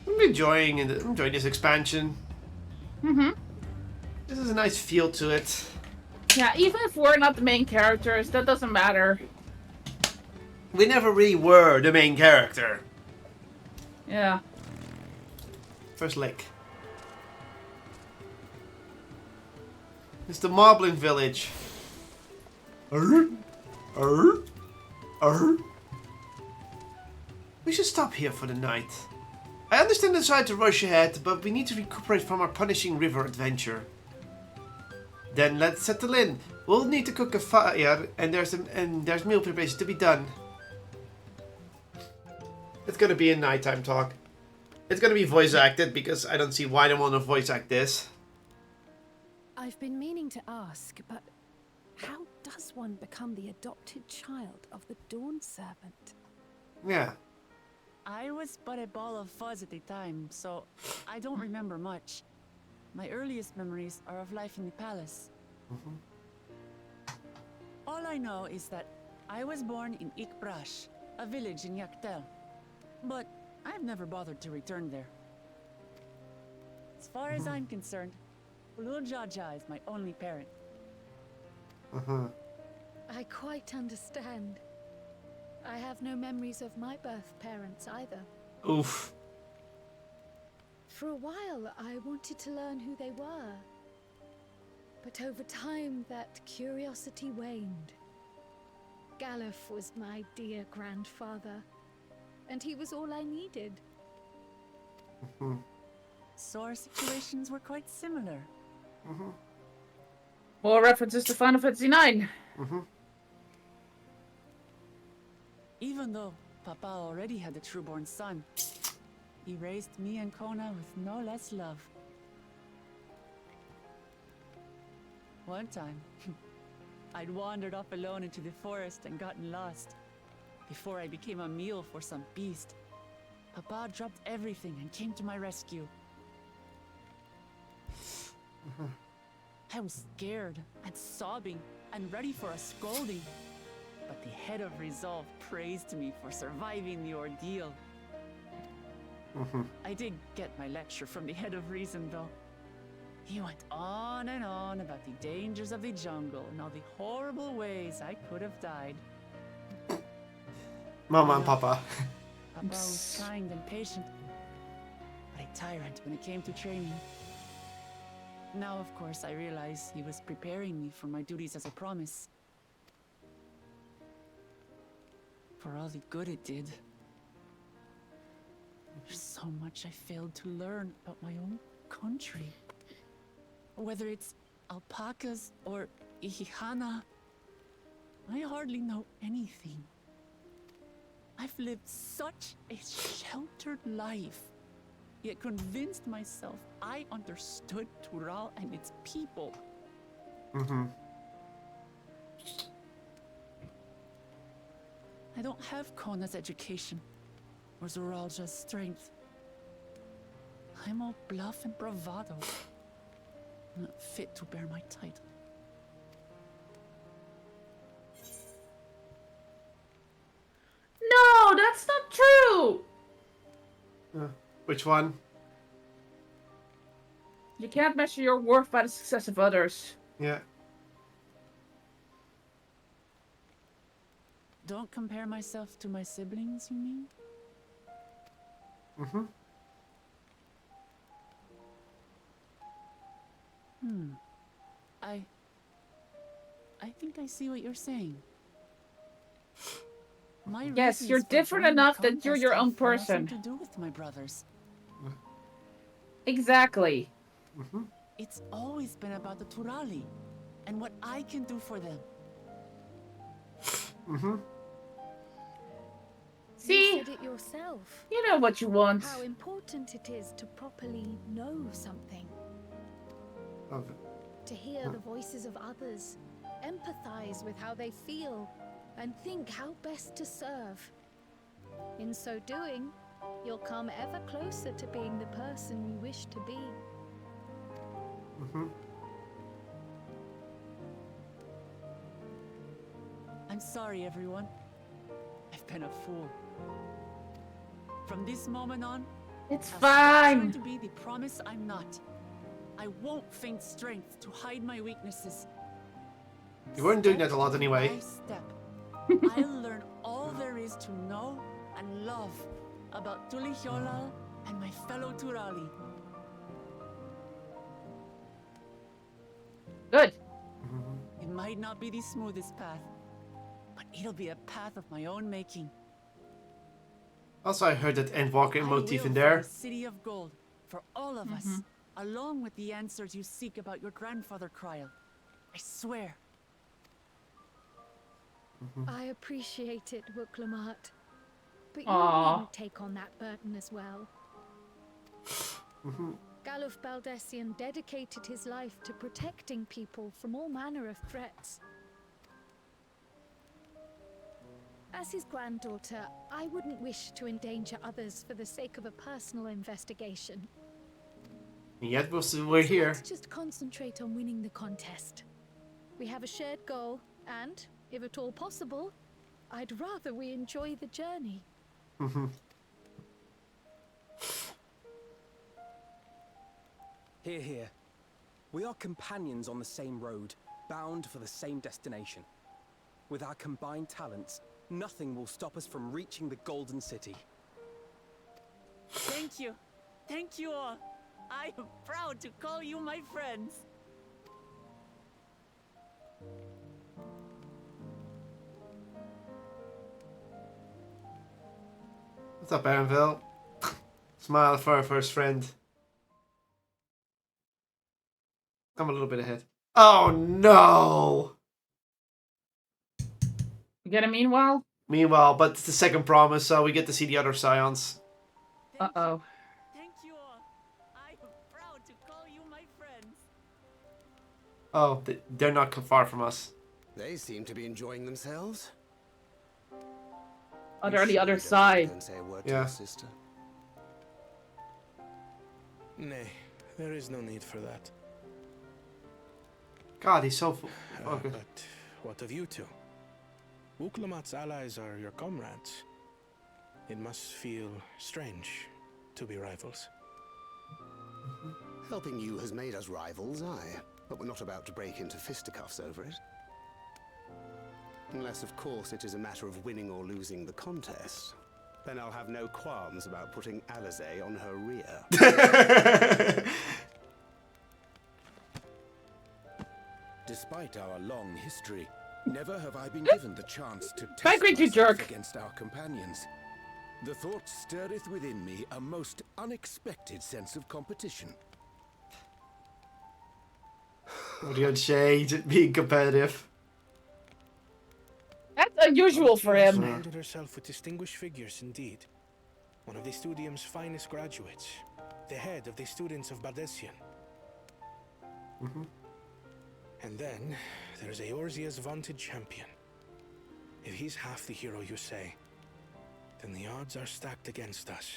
I'm enjoying this expansion. This is a nice feel to it. Yeah, even if we're not the main characters, that doesn't matter. We never really were the main character. Yeah. First lick. It's the Moblin village. We should stop here for the night. I understand the desire to rush ahead, but we need to recuperate from our punishing river adventure. Then let's settle in. We'll need to cook a fire, and there's meal preparation to be done. It's gonna be a nighttime talk. It's gonna be voice acted because I don't see why they want to voice act this. I've been meaning to ask, but how does does one become the adopted child of the Dawn Servant? Yeah. I was but a ball of fuzz at the time, so I don't remember much. My earliest memories are of life in the palace. All I know is that I was born in Ikbrash, a village in Yaktel. But I've never bothered to return there. As far as I'm concerned, Kotlol JCG is my only parent. I quite understand. I have no memories of my birth parents either. Oof. For a while, I wanted to learn who they were. But over time, that curiosity waned. Galuf was my dear grandfather, and he was all I needed. So our situations were quite similar. More references to Final Fantasy IX. Even though Papa already had a trueborn son, he raised me and Kona with no less love. One time, I'd wandered off alone into the forest and gotten lost. Before I became a meal for some beast, Papa dropped everything and came to my rescue. I was scared and sobbing and ready for a scolding. But the head of resolve praised me for surviving the ordeal. I did get my lecture from the head of reason, though. He went on and on about the dangers of the jungle and all the horrible ways I could have died. Mama and Papa. Papa was kind and patient, but a tyrant when it came to training. Now, of course, I realize he was preparing me for my duties as a promise. For all the good it did. There's so much I failed to learn about my own country. Whether it's alpacas or Ihihana, I hardly know anything. I've lived such a sheltered life, yet convinced myself I understood Tural and its people. I don't have Kona's education, or Zoralja's strength. I'm all bluff and bravado, not fit to bear my title. No, that's not true! Which one? You can't measure your worth by the success of others. Yeah. Don't compare myself to my siblings, you mean? I think I see what you're saying. Yes, you're different enough that you're your own person. To do with my brothers. Exactly. It's always been about the Turali and what I can do for them. See? You said it yourself. You know what you want. How important it is to properly know something. To hear the voices of others, empathize with how they feel, and think how best to serve. In so doing, you'll come ever closer to being the person you wish to be. I'm sorry, everyone. I've been a fool. From this moment on, it's I'll fine. to be the promise I'm not. I won't feign strength to hide my weaknesses. You weren't doing that a lot anyway. By step, I'll learn all there is to know and love about Tulihyolal and my fellow Turali. Good. It might not be the smoothest path, but it'll be a path of my own making. Also, I heard that Endwalker motif in I will there. find a city of gold for all of us, along with the answers you seek about your grandfather, Kryl. I swear. I appreciate it, Wuklamat. But you Aww. needn't take on that burden as well. Galuf Baldessian dedicated his life to protecting people from all manner of threats. As his granddaughter, I wouldn't wish to endanger others for the sake of a personal investigation. And yet we're here. Let's just concentrate on winning the contest. We have a shared goal, and, if at all possible, I'd rather we enjoy the journey. Hear, hear. We are companions on the same road, bound for the same destination. With our combined talents, nothing will stop us from reaching the Golden City. Thank you. Thank you all. I am proud to call you my friends. What's up, Anvil? Smile for our first friend. I'm a little bit ahead. Oh no! You get a meanwhile? Meanwhile, but it's the second promise, so we get to see the other scions. Uh-oh. Thank you all. I am proud to call you my friends. Oh, they're not far from us. They seem to be enjoying themselves. Oh, they're on the other side. Say a word Yeah. to your sister. Nay, there is no need for that. God, he's so okay. But what of you two? Wuklamat's allies are your comrades. It must feel strange to be rivals. Helping you has made us rivals, aye. But we're not about to break into fisticuffs over it. Unless, of course, it is a matter of winning or losing the contest. Then I'll have no qualms about putting Alizé on her rear. Despite our long history, never have I been given the chance to test Back with you, myself jerk. against our companions. The thought stirreth within me a most unexpected sense of competition. What on shade, being competitive. That's unusual for him. Surrounded herself with distinguished figures, indeed. One of the Studium's finest graduates. The head of the students of Bardessian. And then, there's Eorzea's vaunted champion. If he's half the hero you say, then the odds are stacked against us.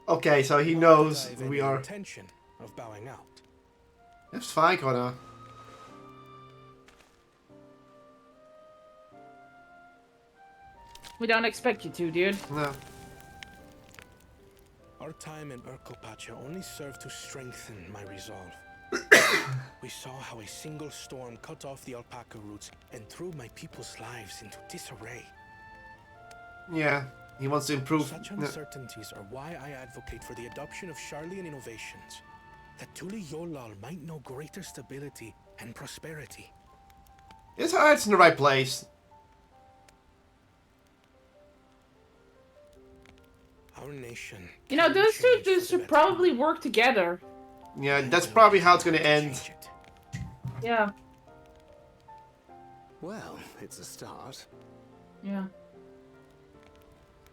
Okay, so he knows Not that I've who we any are. intention of bowing out. That's fine, Connor. We don't expect you to, dude. No. Our time in Urkopacha only served to strengthen my resolve. We saw how a single storm cut off the alpaca roots and threw my people's lives into disarray. Yeah, he wants to improve. Such No. uncertainties are why I advocate for the adoption of Sharlayan innovations, that Tuli Yolal might know greater stability and prosperity. His heart's in the right place. Our nation. You know, those two should probably work together. Yeah, that's probably how it's gonna end. Yeah. Well, it's a start. Yeah.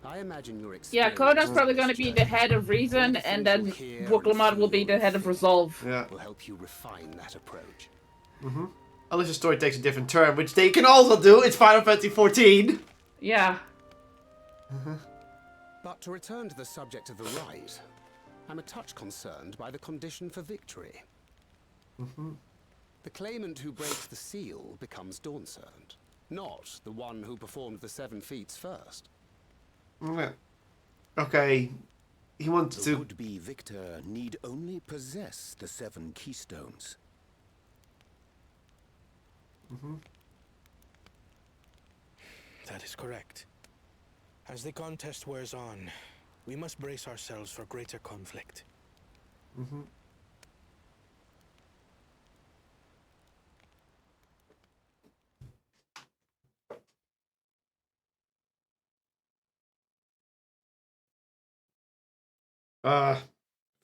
I imagine your Yeah, experience. Koda's probably going to be the head of reason, and then Wuklamat will be the head of resolve. Yeah. Will help you refine that approach. Unless the story takes a different turn, which they can also do. It's Final Fantasy 14. Yeah. But to return to the subject of the rite, I'm a touch concerned by the condition for victory. The claimant who breaks the seal becomes Dawn-Servant, not the one who performed the 7 feats first. Yeah. Okay. He wants The to. would-be victor need only possess the 7 keystones. That is correct. As the contest wears on, we must brace ourselves for greater conflict.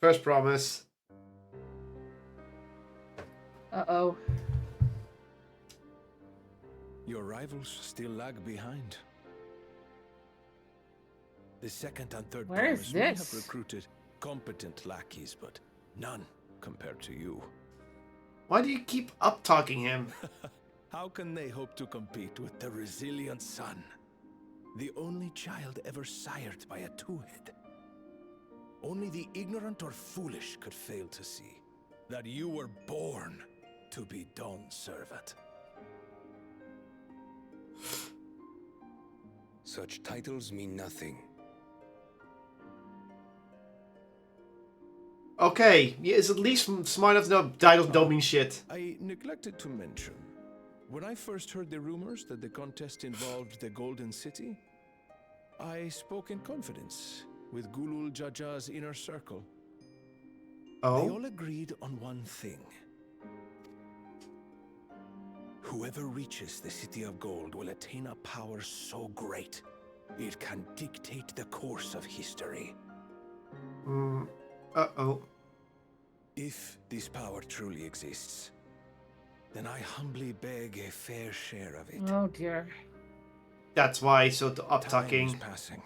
First promise. Uh-oh. Your rivals still lag behind. The second and third Where is promise may have this? recruited competent lackeys, but none compared to you. Why do you keep up-talking him? How can they hope to compete with the resilient sun? The only child ever sired by a two-head. Only the ignorant or foolish could fail to see that you were born to be Dawn's servant. Such titles mean nothing. Okay, he is at least smart enough to know titles don't mean shit. I neglected to mention, when I first heard the rumors that the contest involved the Golden City, I spoke in confidence with Kotlol JCG's inner circle. Oh? They all agreed on one thing. Whoever reaches the City of Gold will attain a power so great, it can dictate the course of history. Uh-oh. If this power truly exists, then I humbly beg a fair share of it. Oh dear. That's why so Time up-talking. is passing,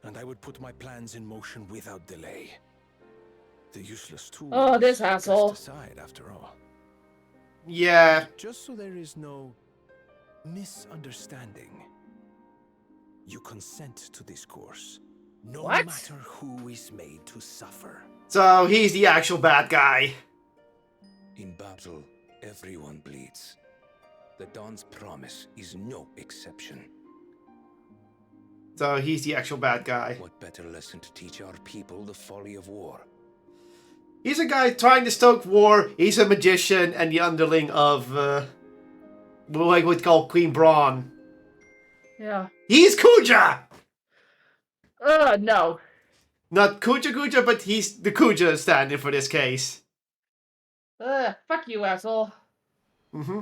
and I would put my plans in motion without delay. The useless tool. Oh, this asshole. Aside, after all. Yeah. Just so there is no misunderstanding, you consent to this course, no What? matter who is made to suffer. So he's the actual bad guy. In battle, everyone bleeds. The Dawn's promise is no exception. So he's the actual bad guy. What better lesson to teach our people the folly of war? He's a guy trying to stoke war. He's a magician and the underling of, what I would call Queen Braun. Yeah. He's Kuja! No. Not Kuja, but he's the Kuja stand-in for this case. Fuck you, asshole. Mm-hmm.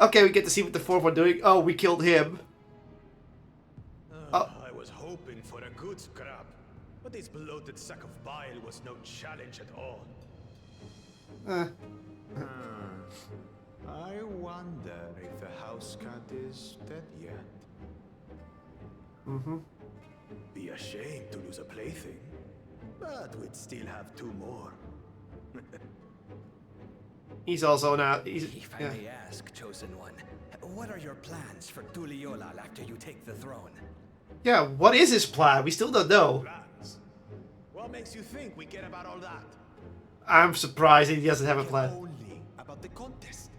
Okay, we get to see what the fourth one doing. Oh, we killed him. I was hoping for a good scrap, but this bloated sack of bile was no challenge at all. I wonder if the house cat is dead yet. Mm-hmm. Be ashamed to lose a plaything, but we'd still have two more. He's also now. If I may ask, Chosen One, what are your plans for Tuliolal after you take the throne? Yeah, what is his plan? We still don't know. Plans? What makes you think we care about all that? I'm surprised he doesn't have a plan. Only about the contest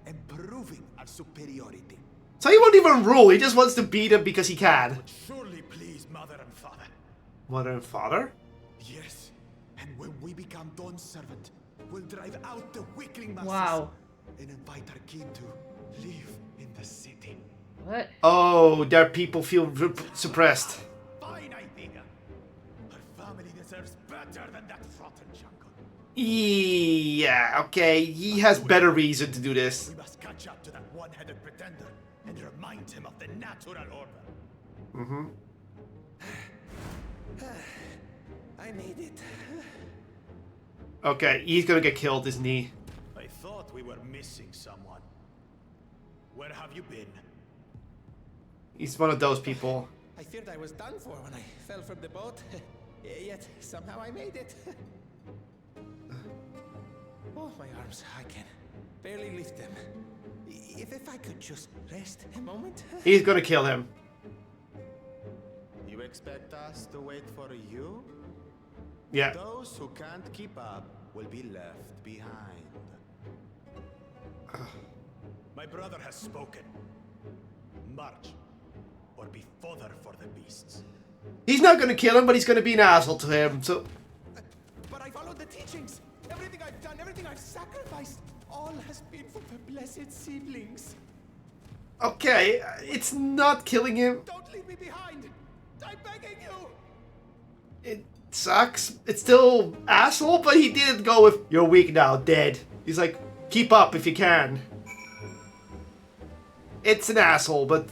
and proving our superiority. So he won't even rule. He just wants to beat him because he can. Would surely please mother and father. Mother and father? Yes, and when we become Dawn's servant, we'll drive out the weakling masses. Wow. And invite our king to live in the city. What? Oh, their people feel suppressed. Fine idea. Our family deserves better than that rotten jungle. Yeah, okay. He has better reason to do this. We must catch up to that one-headed pretender and remind him of the natural order. Mm-hmm. I made it. Okay, he's gonna get killed, isn't he? I thought we were missing someone. Where have you been? He's one of those people. I feared I was done for when I fell from the boat. Yet somehow I made it. Oh, my arms, I can barely lift them. If I could just rest a moment. He's gonna kill him. You expect us to wait for you? Yeah. Those who can't keep up will be left behind. My brother has spoken. March, or be fodder for the beasts. He's not gonna kill him, but he's gonna be an asshole to him, so... But I followed the teachings. Everything I've done, everything I've sacrificed, all has been for the blessed siblings. Okay, it's not killing him. Don't leave me behind. I'm begging you. It sucks. It's still asshole, but he didn't go with, you're weak now, dead. He's like, keep up if you can. It's an asshole, but...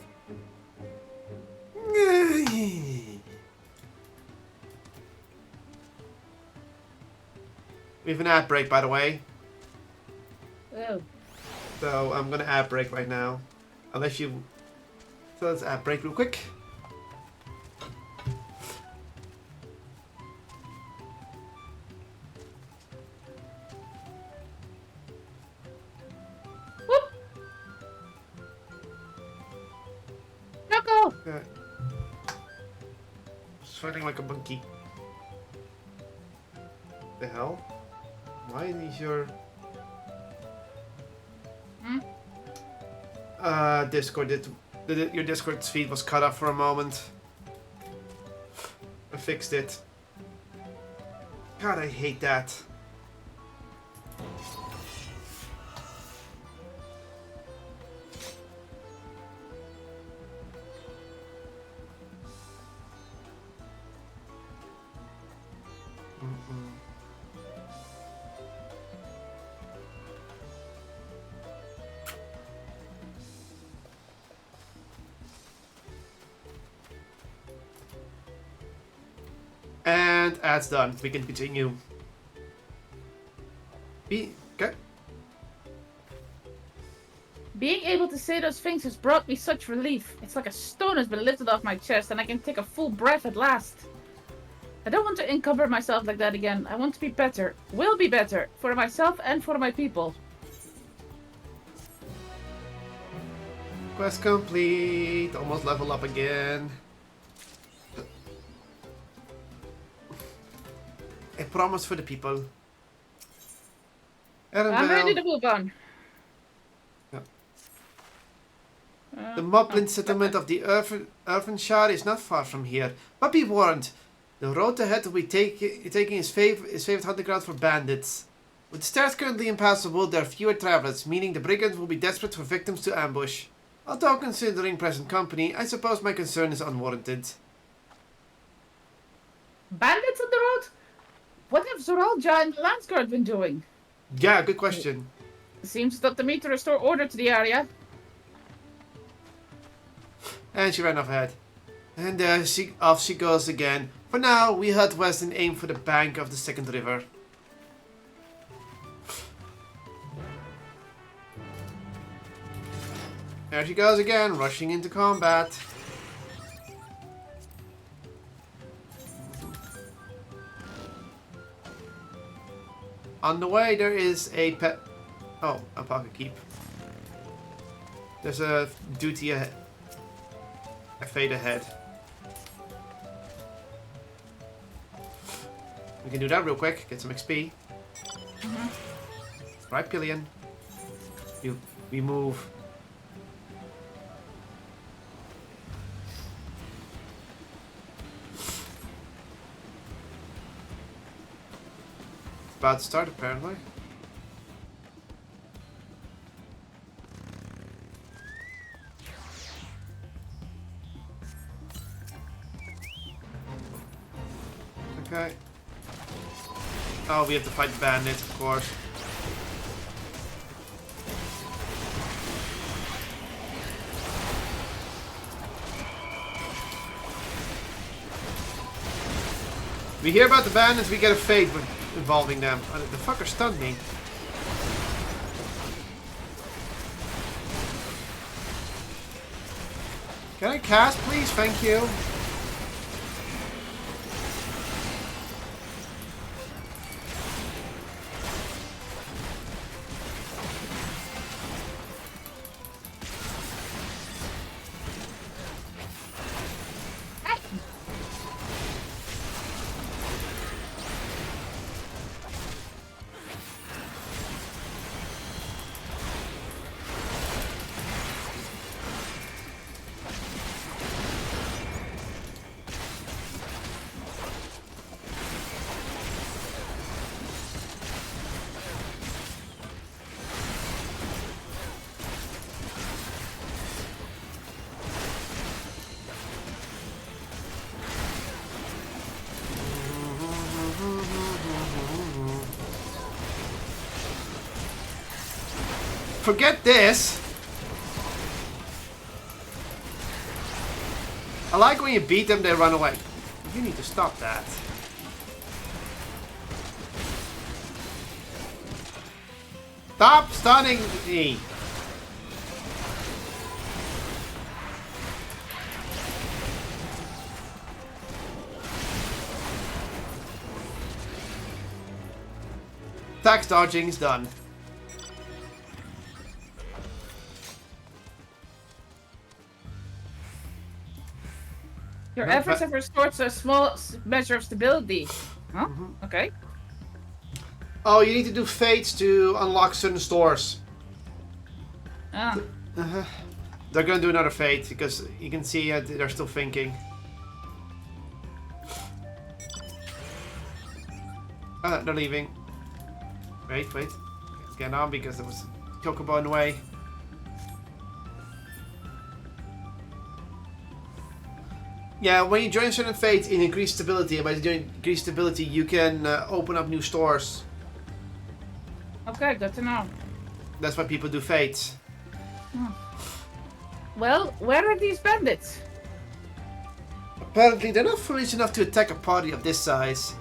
We have an ad break, by the way. Oh. So I'm gonna ad break right now. Unless you... So let's ad break real quick. Knuckle! Okay. Sweating like a monkey. The hell? Why is your Discord your Discord's feed was cut off for a moment. I fixed it. God, I hate that. And that's done. We can continue. Okay. Being able to say those things has brought me such relief. It's like a stone has been lifted off my chest and I can take a full breath at last. I don't want to encumber myself like that again. I want to be better. Will be better. For myself and for my people. Quest complete. Almost level up again. A promise for the people. I'm ready to move on. Yeah. The Moblin settlement of the Irvin-Shire is not far from here. But be warned, the road ahead will be taking is favorite hunting ground for bandits. With the stairs currently impassable, there are fewer travelers, meaning the brigands will be desperate for victims to ambush. Although considering present company, I suppose my concern is unwarranted. Bandits on the road? What have Zoralja and the Landsguard been doing? Yeah, good question. Seems that the me to restore order to the area. And she ran off ahead. And off she goes again. For now, we head west and aim for the bank of the second river. There she goes again, rushing into combat. On the way, there is a pet. Oh, a pocket keep. There's a duty ahead. A fade ahead. We can do that real quick. Get some XP. Right, Pillion. We move. About to start, apparently. Okay. Oh, we have to fight the bandits, of course. We hear about the bandits, we get a fate involving them. Oh, the fucker stunned me. Can I cast, please? Thank you. Forget this. I like when you beat them, they run away. You need to stop that. Stop stunning me. Tax dodging is done. Your efforts have restored a small measure of stability. Huh? Okay. Oh, you need to do fates to unlock certain stores. Ah. They're gonna do another fate because you can see they're still thinking. They're leaving. Wait. Let's get on because there was a chocobo in the way. Yeah, when you join certain fates in increased stability, and by doing increased stability, you can open up new stores. Okay, good to know. That's why people do fates. Well, where are these bandits? Apparently, they're not foolish enough to attack a party of this size.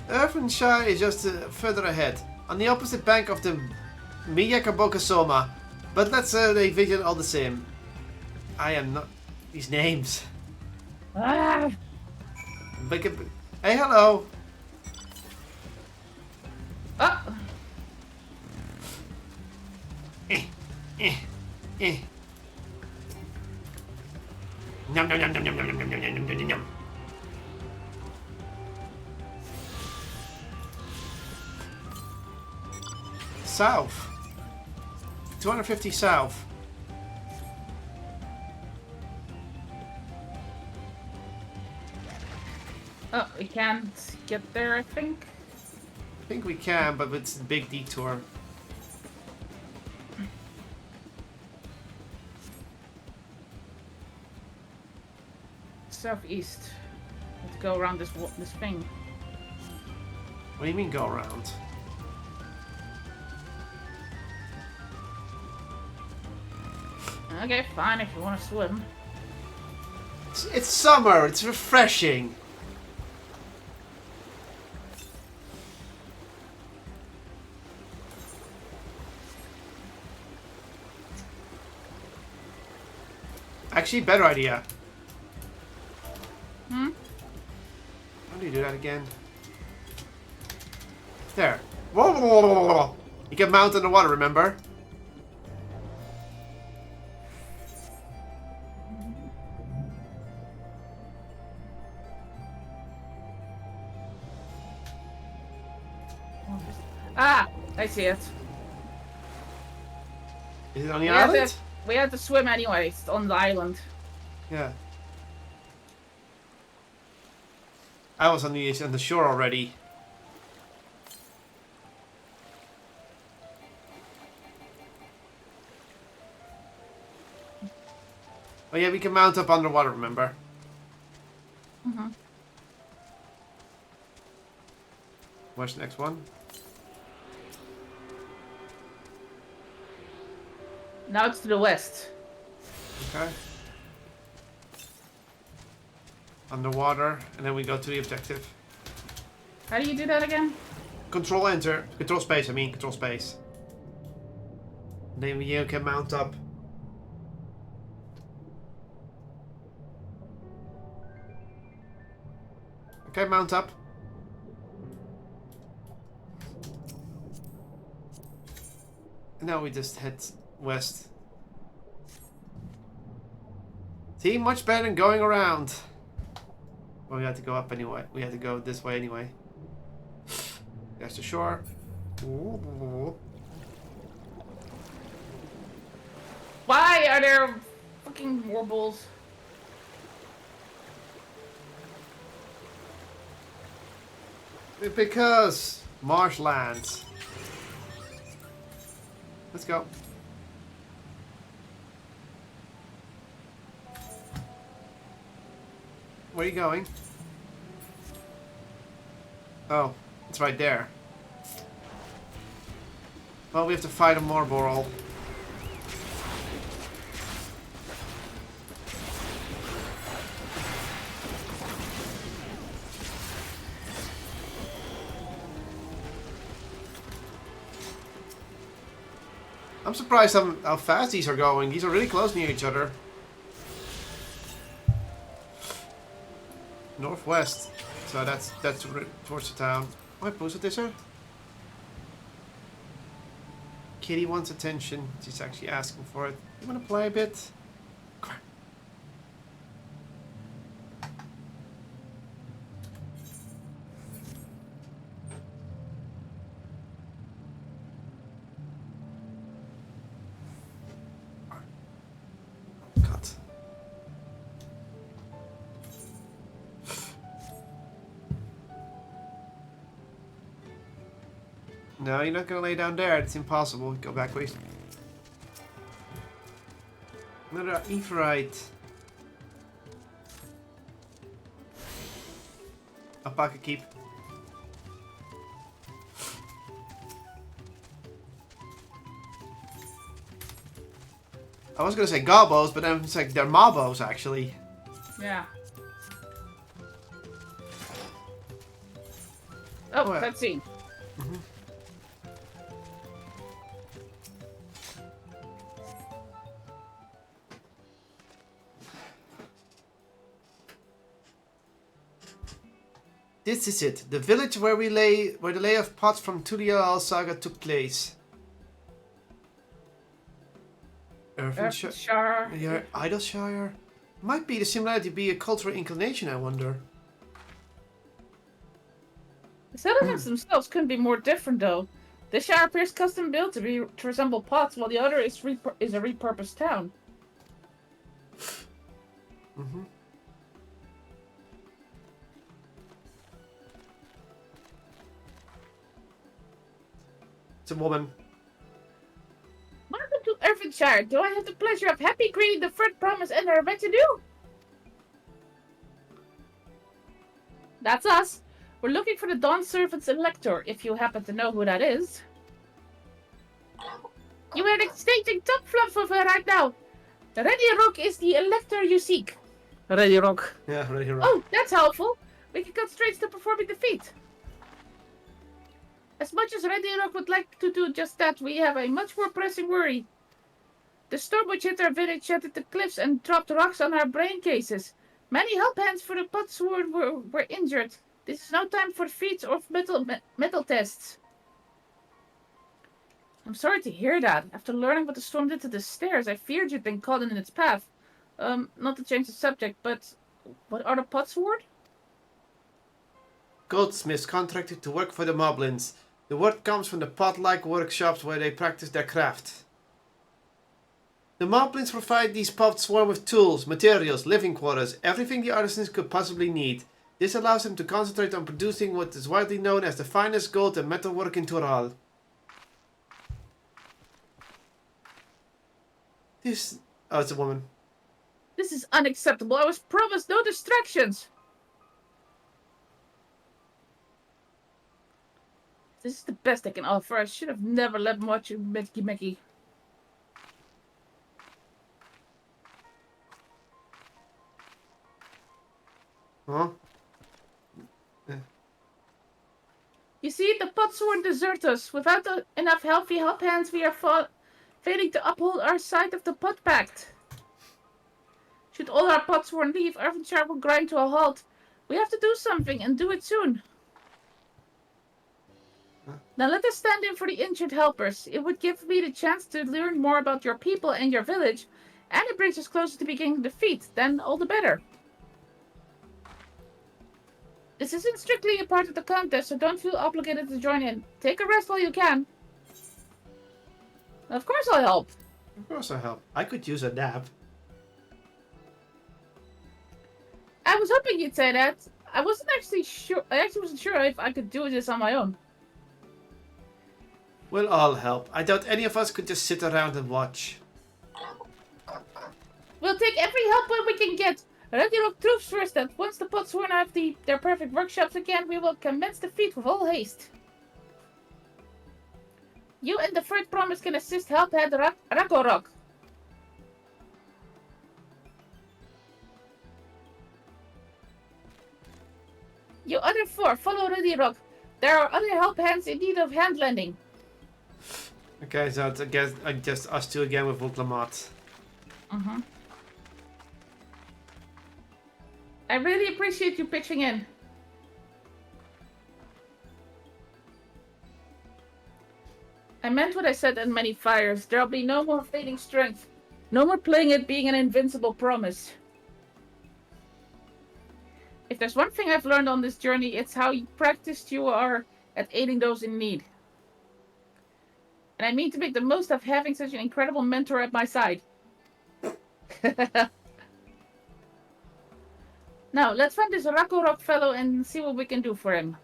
Earthenshire is just further ahead, on the opposite bank of the Miyakabokasoma. But let's they visit all the same. I am not these names. Ah. Hey, hello. Oh. Nom nom nom nom nom nom nom nom nom nom nom. South. 250 south. Oh, we can't get there, I think. I think we can, but it's a big detour. Southeast. Let's go around this thing. What do you mean go around? Okay, fine if you want to swim. It's summer. It's refreshing. Actually, better idea. How do you do that again? There. Whoa, whoa, whoa, whoa, whoa. You can mount in the water, remember? Ah! I see it. Is it on the island? We had to swim anyways on the island. Yeah. I was on the shore already. Oh yeah, we can mount up underwater, remember? Where's the next one? Now it's to the west. Okay. Underwater, and then we go to the objective. How do you do that again? Control enter. Control space, I mean. Control space. Then you can mount up. Okay, mount up. And now we just head west. See, much better than going around. Well, we had to go up anyway. We had to go this way anyway. There's the shore. Why are there fucking warbles? Because marshlands. Let's go. Where are you going? Oh, it's right there. Well, we have to fight a Morboral. I'm surprised how fast these are going. These are really close near each other. Northwest. So that's towards the town. Oh, I posted this here. Kitty wants attention. She's actually asking for it. You wanna play a bit? Come on. No, you're not gonna lay down there. It's impossible. Go back, please. Another Aetheryte. Alpaca keep. I was gonna say gobos, but then it's like they're mobos actually. Yeah. Oh, yeah. cutscene. This is it. The village where the lay of pots from Turiel saga took place. Earthshire. Yeah, Idleshire. Might be the similarity be a cultural inclination, I wonder. The settlements themselves couldn't be more different, though. This shire appears custom built to resemble pots, while the other is a repurposed town. It's a woman. Welcome to Earthshire. Do I have the pleasure of happy greeting the Fred Promise and their retinue? That's us. We're looking for the Dawn Servant's Elector, if you happen to know who that is. You are exchanging top fluff with her right now. Ready Rock is the Elector you seek. Ready Rock. Yeah, Ready Rock. Oh, that's helpful. We can cut straight to performing the feat. As much as Ready Rock would like to do just that, we have a much more pressing worry. The storm which hit our village shattered the cliffs and dropped rocks on our brain cases. Many help hands for the Potsword were injured. This is no time for feats or metal tests. I'm sorry to hear that. After learning what the storm did to the stairs, I feared you'd been caught in its path. Not to change the subject, but what are the Potsword? Goldsmiths contracted to work for the Moblins. The word comes from the pot-like workshops where they practice their craft. The Moblins provide these pot swarm with tools, materials, living quarters, everything the artisans could possibly need. This allows them to concentrate on producing what is widely known as the finest gold and metalwork in Tural. This... Oh, it's a woman. This is unacceptable. I was promised no distractions. This is the best I can offer. I should have never let him watch you, Mickey. Huh? You see, the Potsworn desert us. Without enough healthy help hands, we are failing to uphold our side of the Pot Pact. Should all our Potsworn leave, Earthshire will grind to a halt. We have to do something, and do it soon. Now let us stand in for the injured helpers. It would give me the chance to learn more about your people and your village, and it brings us closer to beginning the feat. Then all the better. This isn't strictly a part of the contest, so don't feel obligated to join in. Take a rest while you can. Of course I'll help. Of course I'll help. I could use a nap. I was hoping you'd say that. I wasn't actually sure. I actually wasn't sure if I could do this on my own. We'll all help. I doubt any of us could just sit around and watch. We'll take every help we can get. Ready Rock troops first, and once the Potsworn have their perfect workshops again, we will commence the feat with all haste. You and the Third Promise can assist Helphead Rakorok. You other four, follow Ready Rock. There are other help hands in need of hand lending. Okay, so it's, I guess us two again with Vuklamat. I really appreciate you pitching in. I meant what I said in many fires. There'll be no more fading strength. No more playing it being an invincible promise. If there's one thing I've learned on this journey, it's how practiced you are at aiding those in need. And I mean to make the most of having such an incredible mentor at my side. Now, let's find this Rakorok fellow and see what we can do for him.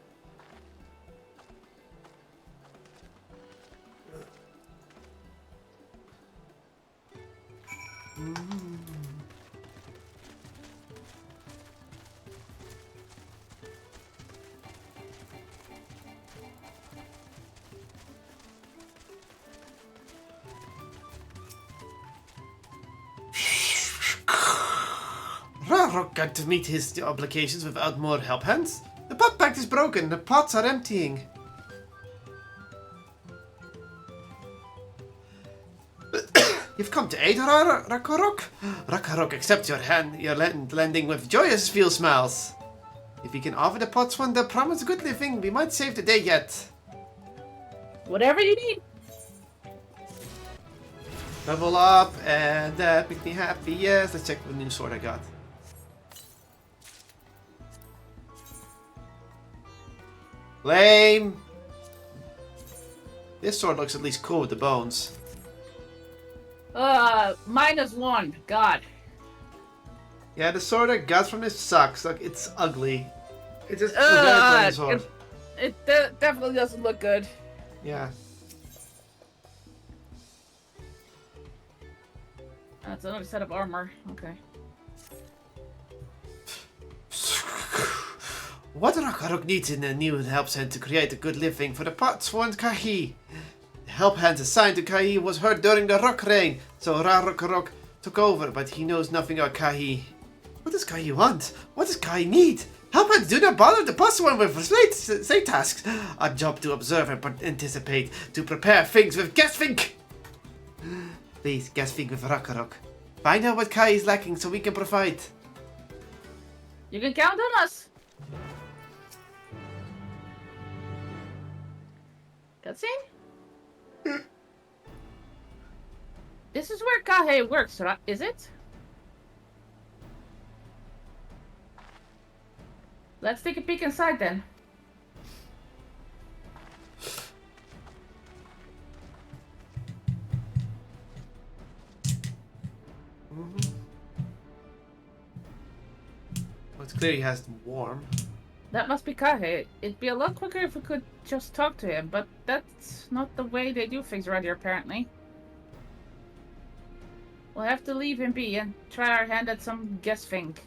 Rarok got to meet his obligations without more help hands. The pot pact is broken, the pots are emptying. You've come to aid Rakarok? Rakarok accepts your lending with joyous feel smiles. If we can offer the pots one the promised good living, we might save the day yet. Whatever you need. Level up, and that makes me happy. Yes, let's check what new sword I got. Lame. This sword looks at least cool with the bones. -1. God. Yeah, the sword I got from this sucks. Like, it's ugly. It just looks like a plain sword. It definitely doesn't look good. Yeah. That's another set of armor. Okay. What Rakarok needs in a new help hand to create a good living for the Potsworn Kahi. The help hand assigned to Kahi was hurt during the rock rain, so Rakarok took over, but he knows nothing about Kahi. What does Kahi want? What does Kahi need? Help hands do not bother the Potsworn with slate tasks. Our job to observe and anticipate, to prepare things with Gasfink. Please, Gasfink with Rakarok. Find out what Kahi is lacking so we can provide. You can count on us. Cutscene? This is where Kahe works, right? Is it? Let's take a peek inside then. Well, it's clear he has warm. That must be Kahe. It'd be a lot quicker if we could just talk to him, but that's not the way they do things around here, apparently. We'll have to leave him be and try our hand at some guess thing.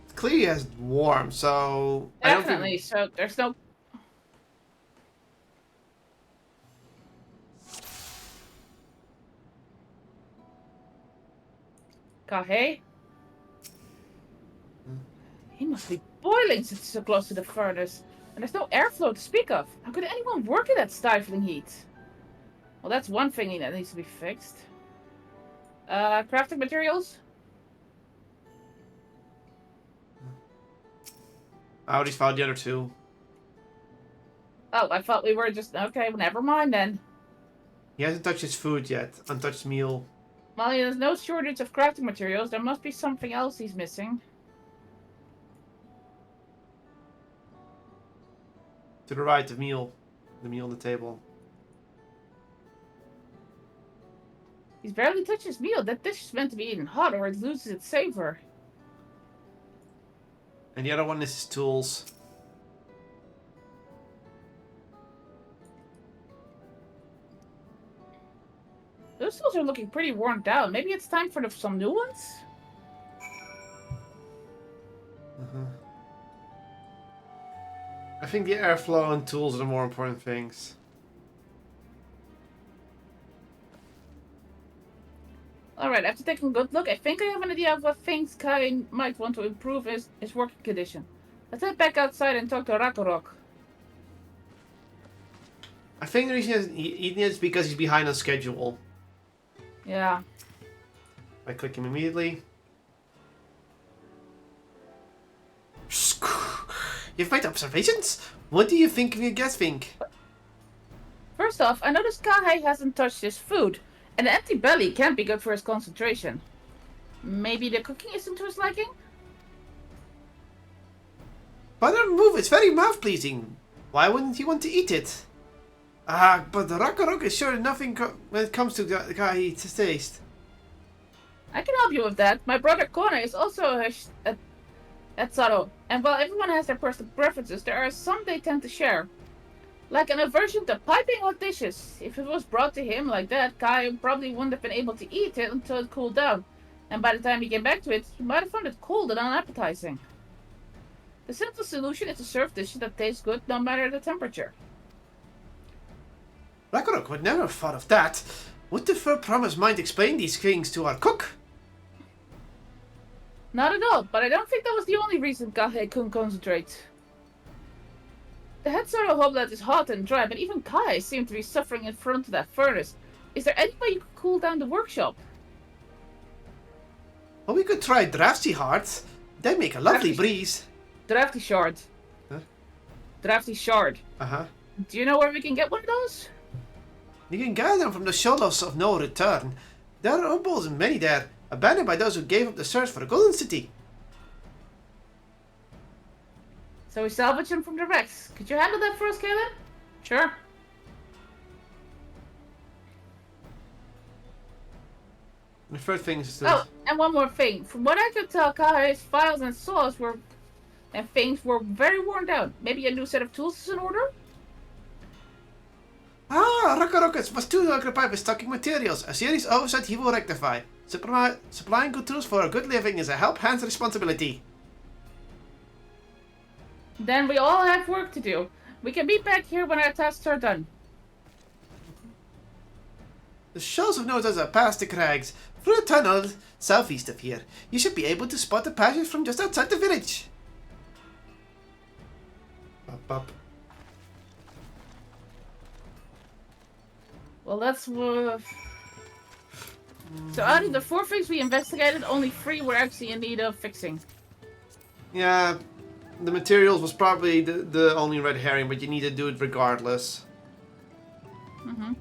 It's clear he has warm, so... Definitely, so there's no... Kahe? He must be boiling since he's so close to the furnace. And there's no airflow to speak of. How could anyone work in that stifling heat? Well, that's one thing that needs to be fixed. Crafting materials? I already found the other two. Oh, I thought we were just... Okay, well, never mind then. He hasn't touched his food yet. Untouched meal. Well, there's no shortage of crafting materials. There must be something else he's missing. To the right, the meal. The meal on the table. He's barely touched his meal. That dish is meant to be eaten hot or it loses its savor. And the other one is his tools. Those tools are looking pretty worn down. Maybe it's time for some new ones? I think the airflow and tools are the more important things. Alright, after taking a good look, I think I have an idea of what things Kai might want to improve his working condition. Let's head back outside and talk to Rakarok. I think the reason he hasn't eaten it is because he's behind on schedule. Yeah. I click him immediately. You've made observations? What do you think of your guest think? First off, I noticed Kahe hasn't touched his food, and an empty belly can't be good for his concentration. Maybe the cooking isn't to his liking? But move, it's very mouth-pleasing. Why wouldn't you want to eat it? But the Rakarok is sure nothing when it comes to Kahe's taste. I can help you with that. My brother Kone is also at Saro, and while everyone has their personal preferences, there are some they tend to share. Like an aversion to piping hot dishes. If it was brought to him like that, Kai probably wouldn't have been able to eat it until it cooled down. And by the time he came back to it, he might have found it cold and unappetizing. The simple solution is to serve dishes that taste good no matter the temperature. Ragnarok would never have thought of that. Would the Fur Promise mind explain these things to our cook? Not at all, but I don't think that was the only reason Kahe couldn't concentrate. The head sort of hope that is hot and dry, but even Kai seemed to be suffering in front of that furnace. Is there any way you could cool down the workshop? Well, we could try Drafty Hearts. They make a lovely breeze. Drafty Shard. Huh? Drafty Shard. Uh-huh. Do you know where we can get one of those? You can gather them from the Shuttles of No Return. There are oboes and many there, abandoned by those who gave up the search for the Golden City. So we salvage them from the wrecks. Could you handle that for us, Kaylin? Sure. The first thing is Oh, and one more thing. From what I could tell, Kahe's files and saws and things were very worn down. Maybe a new set of tools is in order? Rakarokas was too occupied with stocking materials. A serious oversight he will rectify. Supplying good tools for a good living is a help hand's responsibility. Then we all have work to do. We can meet back here when our tasks are done. The shells of notice are past the crags. Through a tunnel southeast of here. You should be able to spot the passage from just outside the village. Up. Well, that's... So out of the 4 things we investigated, only 3 were actually in need of fixing. Yeah, the materials was probably the only red herring, but you need to do it regardless. Mm-hmm.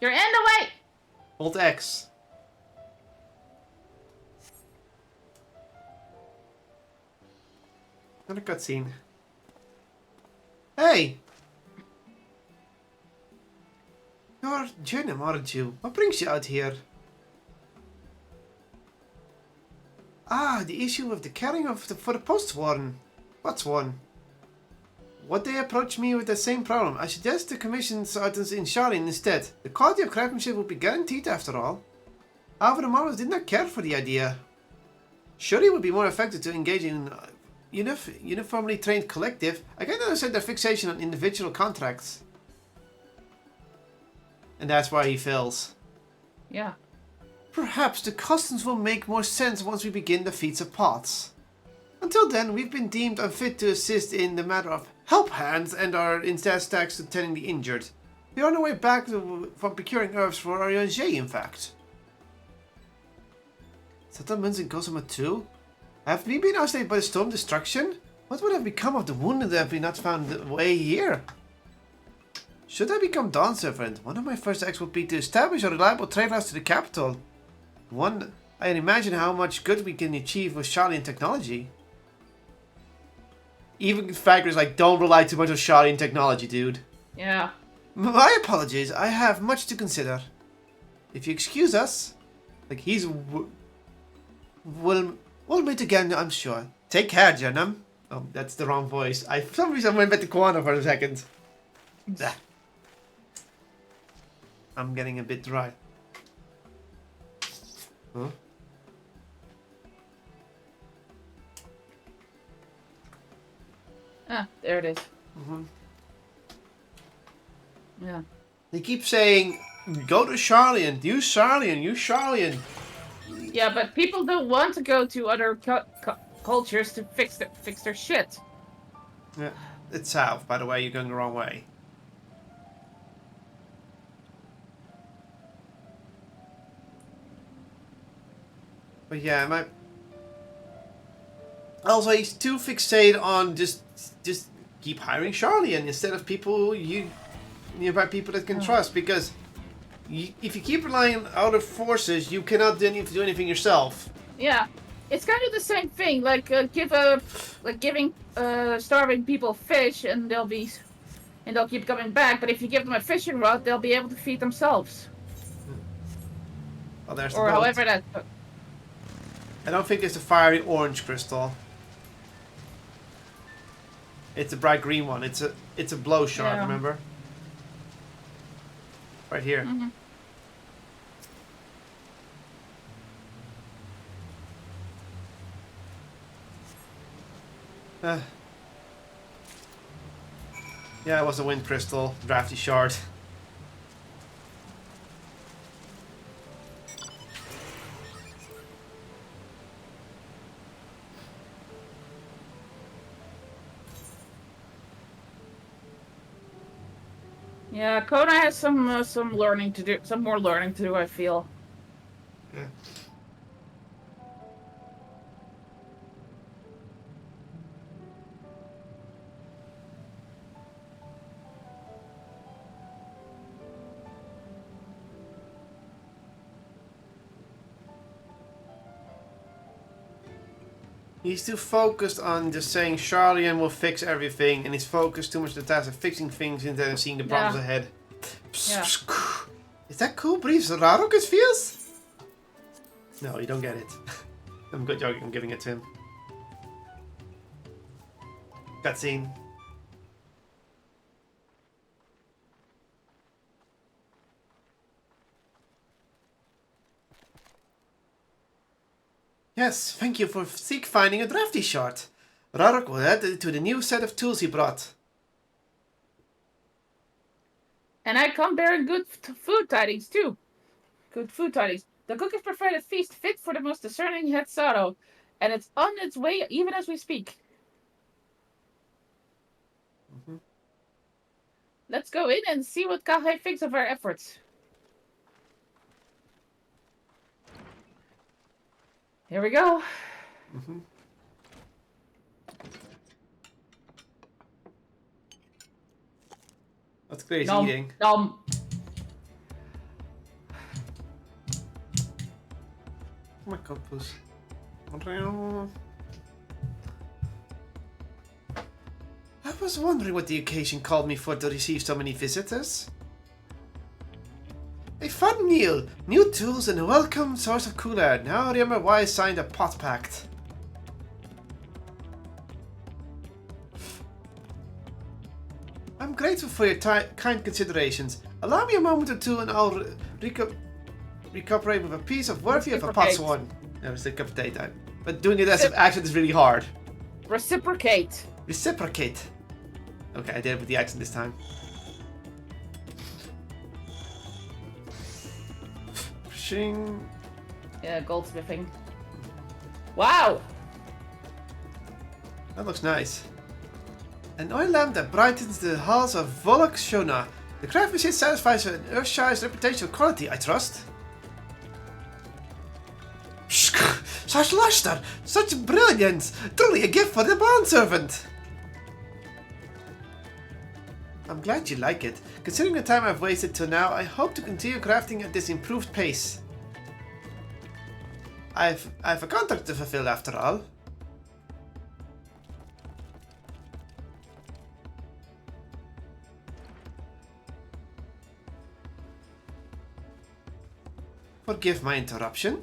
You're in the way! Alt X. Another cutscene. Hey! You're Jenim, aren't you? What brings you out here? Ah, the issue of the carrying of for the post-warden. What's one? Would they approach me with the same problem? I suggest the commission sergeants in Sharin instead. The quality of craftsmanship will be guaranteed after all. However, the models did not care for the idea. Surely it would be more effective to engage in uniformly trained collective. I can understand their fixation on individual contracts. And that's why he fails. Yeah. Perhaps the customs will make more sense once we begin the feats of pots. Until then, we've been deemed unfit to assist in the matter of help hands and are instead taxed to tending the injured. We are on our way back from procuring herbs for our ONG, in fact. Settlements in Kosama too? Have we been isolated by the storm destruction? What would have become of the wounded had we not found the way here? Should I become Dawn Servant, one of my first acts would be to establish a reliable trade route to the capital. I can imagine how much good we can achieve with Sharlayan technology. Even Fagri's like, don't rely too much on Sharlayan technology, dude. Yeah. My apologies, I have much to consider. If you excuse us, like we'll meet again, I'm sure. Take care, Jenam. Oh, that's the wrong voice. For some reason I went back to Kwana for a second. I'm getting a bit dry. Huh? Ah, there it is. Mm-hmm. Yeah. They keep saying, go to Sharlayan, use Sharlayan, use Sharlayan. Yeah, but people don't want to go to other cultures to fix their shit. Yeah, it's south, by the way, you're going the wrong way. But yeah, also he's too fixated on just keep hiring Sharlayan instead of people nearby people that can trust, because if you keep relying on outer forces, you cannot do anything yourself. Yeah, it's kind of the same thing. Like giving starving people fish, and they'll keep coming back. But if you give them a fishing rod, they'll be able to feed themselves. Well, there's or however that. I don't think it's the fiery orange crystal. It's a bright green one. It's a blow shard, Yeah. remember? Right here. Mm-hmm. Yeah, it was a wind crystal, drafty shard. Yeah, Kona has some learning to do, some more learning to do, I feel. Yeah. He's too focused on just saying Charlian will fix everything, and he's focused too much on the task of fixing things instead of seeing the problems ahead. Yeah. Is that cool? Breathes Rarok's feels? No, you don't get it. I'm good joking, I'm giving it to him. Cutscene. Yes, thank you for finding a drafty shard. Rarok will add it to the new set of tools he brought. And I come bearing good food tidings too. Good food tidings. The cook has prepared a feast fit for the most discerning Hetzaro, and it's on its way even as we speak. Mm-hmm. Let's go in and see what Kahe thinks of our efforts. Here we go. Mm-hmm. That's clear he's eating. Nom. Oh my god, please. I was wondering what the occasion called me for to receive so many visitors. A fun meal, new tools, and a welcome source of cool air. Now I remember why I signed a pot pact. I'm grateful for your kind considerations. Allow me a moment or two and I'll recuperate with a piece of worthy of a pot's one. Yeah, reciprocate. But doing it as an accent is really hard. Reciprocate. Reciprocate. Okay, I did it with the accent this time. Shing. Yeah, goldsmithing. Wow! That looks nice. An oil lamp that brightens the halls of Volok Shona. The craftsmanship satisfies an Earthshire's reputation of quality, I trust. Such luster! Such brilliance! Truly a gift for the bondservant! I'm glad you like it. Considering the time I've wasted till now, I hope to continue crafting at this improved pace. I've a contract to fulfill after all. Forgive my interruption.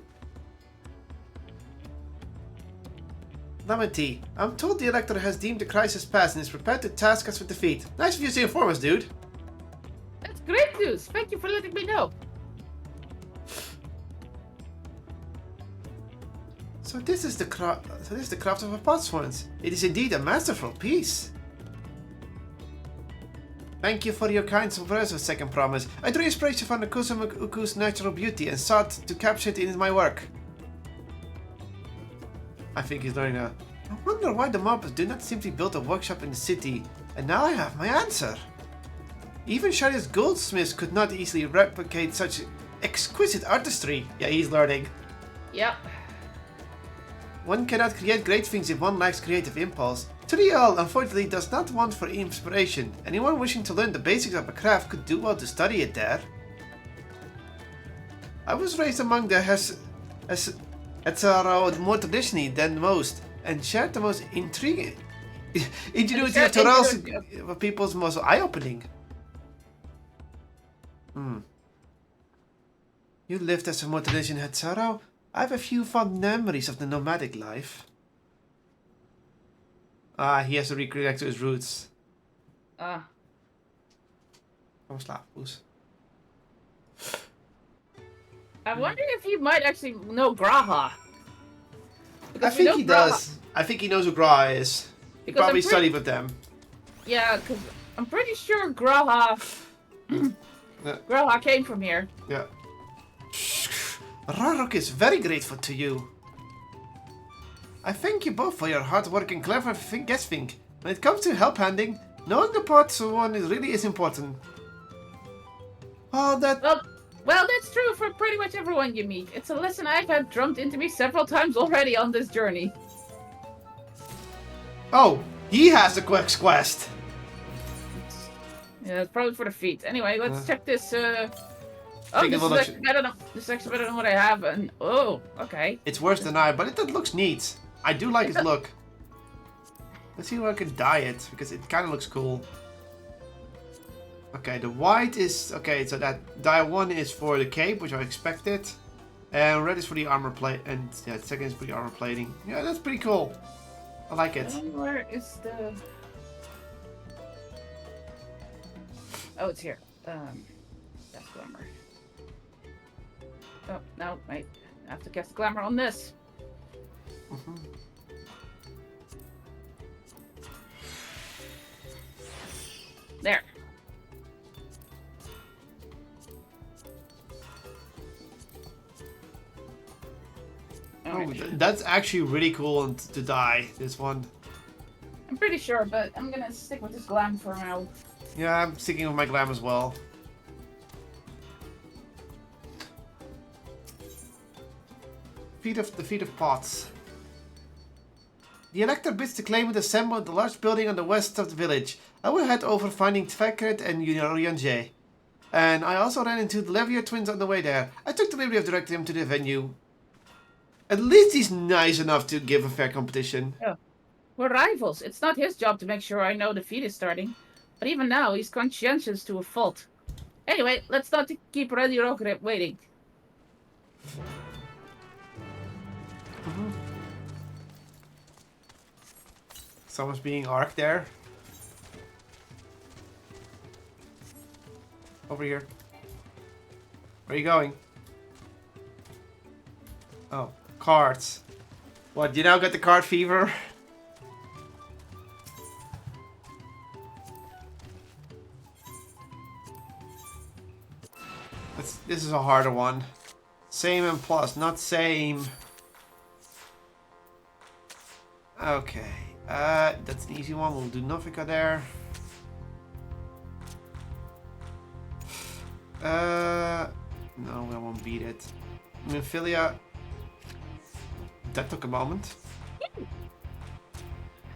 Lamenti, I'm told the Elector has deemed the crisis past and is prepared to task us with defeat. Nice of you to inform us, dude. That's great news. Thank you for letting me know. So this is the craft of a potswan's. It is indeed a masterful piece. Thank you for your kind words of second promise. I drew inspiration from the Kusama Uku's natural beauty and sought to capture it in my work. I think he's learning now. I wonder why the mobbers did not simply build a workshop in the city, and now I have my answer. Even Sharia's goldsmiths could not easily replicate such exquisite artistry. Yeah, he's learning. Yep. One cannot create great things if one lacks creative impulse. Trial, unfortunately, does not want for inspiration. Anyone wishing to learn the basics of a craft could do well to study it there. I was raised among the Hetzaro more traditionally than most, and shared the most intriguing ingenuity of Toral's people's most eye-opening. You lived as a more tradition Hetzaro? I have a few fond memories of the nomadic life. He has to reconnect to his roots. Kom slapen, Poes. I wonder if he might actually know Graha. I think he does. I think he knows who Graha is. He probably studied with them. Yeah, because I'm pretty sure Graha... Graha came from here. Yeah. Rarok is very grateful to you. I thank you both for your hard work and clever guessing. When it comes to help handing, knowing the parts of one really is important. Oh, that... Well, that's true for pretty much everyone you meet. It's a lesson I've had drummed into me several times already on this journey. Oh, he has a quest. Yeah, it's probably for the feet. Anyway, let's check this. Oh, this is actually better than, better than what I have. And oh, okay. It's worse than I, but it looks neat. I do like his look. Let's see if I can dye it, because it kind of looks cool. Okay, the white is... Okay, so that dye 1 is for the cape, which I expected. And red is for the armor plate. And yeah, the second is for the armor plating. Yeah, that's pretty cool. I like it. Where is the... Oh, it's here. That's glamour. Oh, no, wait. I have to guess glamour on this. There. Oh, that's actually really cool to dye, this one. I'm pretty sure, but I'm gonna stick with this glam for now. Yeah, I'm sticking with my glam as well. The feet of pots. The elector bids the claimant assemble at the large building on the west of the village. I will head over finding Tvekert and Yonje. And I also ran into the Levier twins on the way there. I took the liberty of directing them to the venue. At least he's nice enough to give a fair competition. Yeah. We're rivals. It's not his job to make sure I know the feat is starting. But even now, he's conscientious to a fault. Anyway, let's not keep Ready Rock waiting. Someone's being arced there. Over here. Where are you going? Oh, cards. What, you now got the card fever? This is a harder one. Same and plus, not same. Okay. That's an easy one. We'll do Novika there. No, I won't beat it. Nymphilia. That took a moment.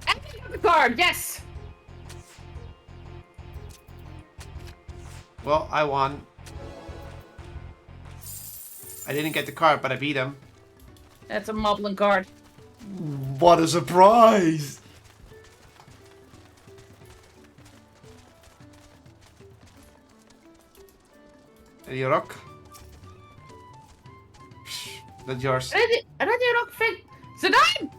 And you got the card, yes! Well, I won. I didn't get the card, but I beat him. That's a Moblin card. What a surprise! Ready Rock? That's yours. Ready Rock fix Zidane!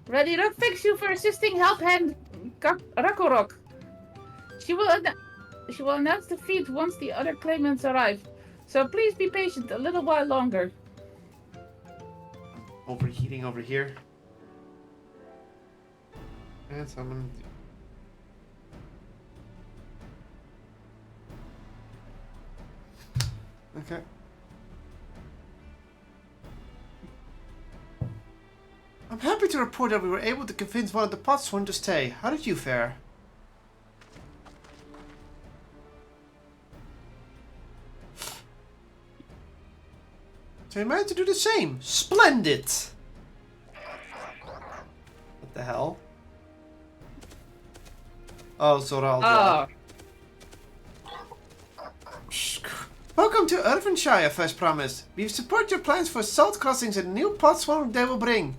Ready Rock thanks you for assisting help hand Rakorok. She will announce the feat once the other claimants arrive. So please be patient a little while longer. Overheating over here. And someone. Okay. I'm happy to report that we were able to convince one of the Potsworn to stay. How did you fare? So you managed to do the same. Splendid! What the hell? Oh, Zoralja. Welcome to Irvinshire, First Promise. We support your plans for salt crossings and new Potsworn they will bring.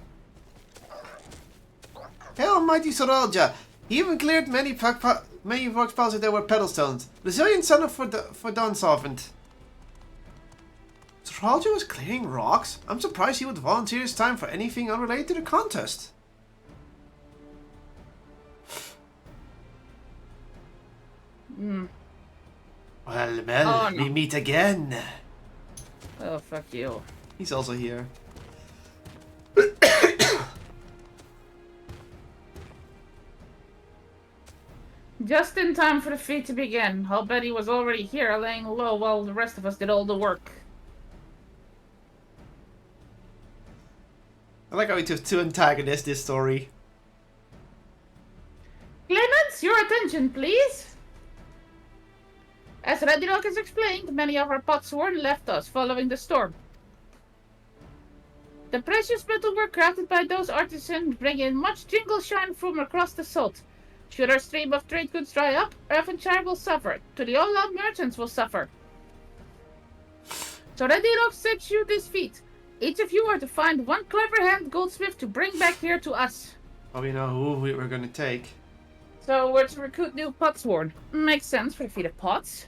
Hail Almighty Zoralja! He even cleared many rock piles if there were pedal stones. Resilient son of Fordon Servant. Zoralja was clearing rocks? I'm surprised he would volunteer his time for anything unrelated to the contest. Hmm. Well, Oh, no. we meet again. Oh, fuck you. He's also here. Just in time for the feat to begin. I'll bet he was already here, laying low while the rest of us did all the work. I like how we took two antagonists this story. Claimants, your attention, please. As Ready Rock has explained, many of our potsworn left us following the storm. The precious metalwork crafted by those artisans bring in much jingle shine from across the salt. Should our stream of trade goods dry up, Earthenshire will suffer. To the all-out merchants will suffer. So Ready Rock sets you this feat. Each of you are to find one clever-hand goldsmith to bring back here to us. Well, we know who we're gonna take. So we're to recruit new potsworn. Makes sense for the feat of pots.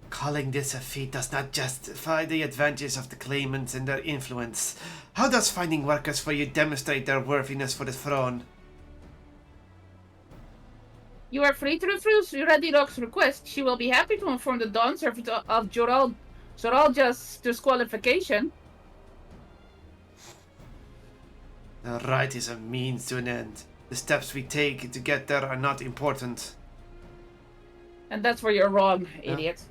Calling this a feat does not justify the advantage of the claimants and their influence. How does finding workers for you demonstrate their worthiness for the throne? You are free to refuse Ready Rock's request. She will be happy to inform the Dawn Servant of Joralja's disqualification. The right is a means to an end. The steps we take to get there are not important. And that's where you're wrong, idiot.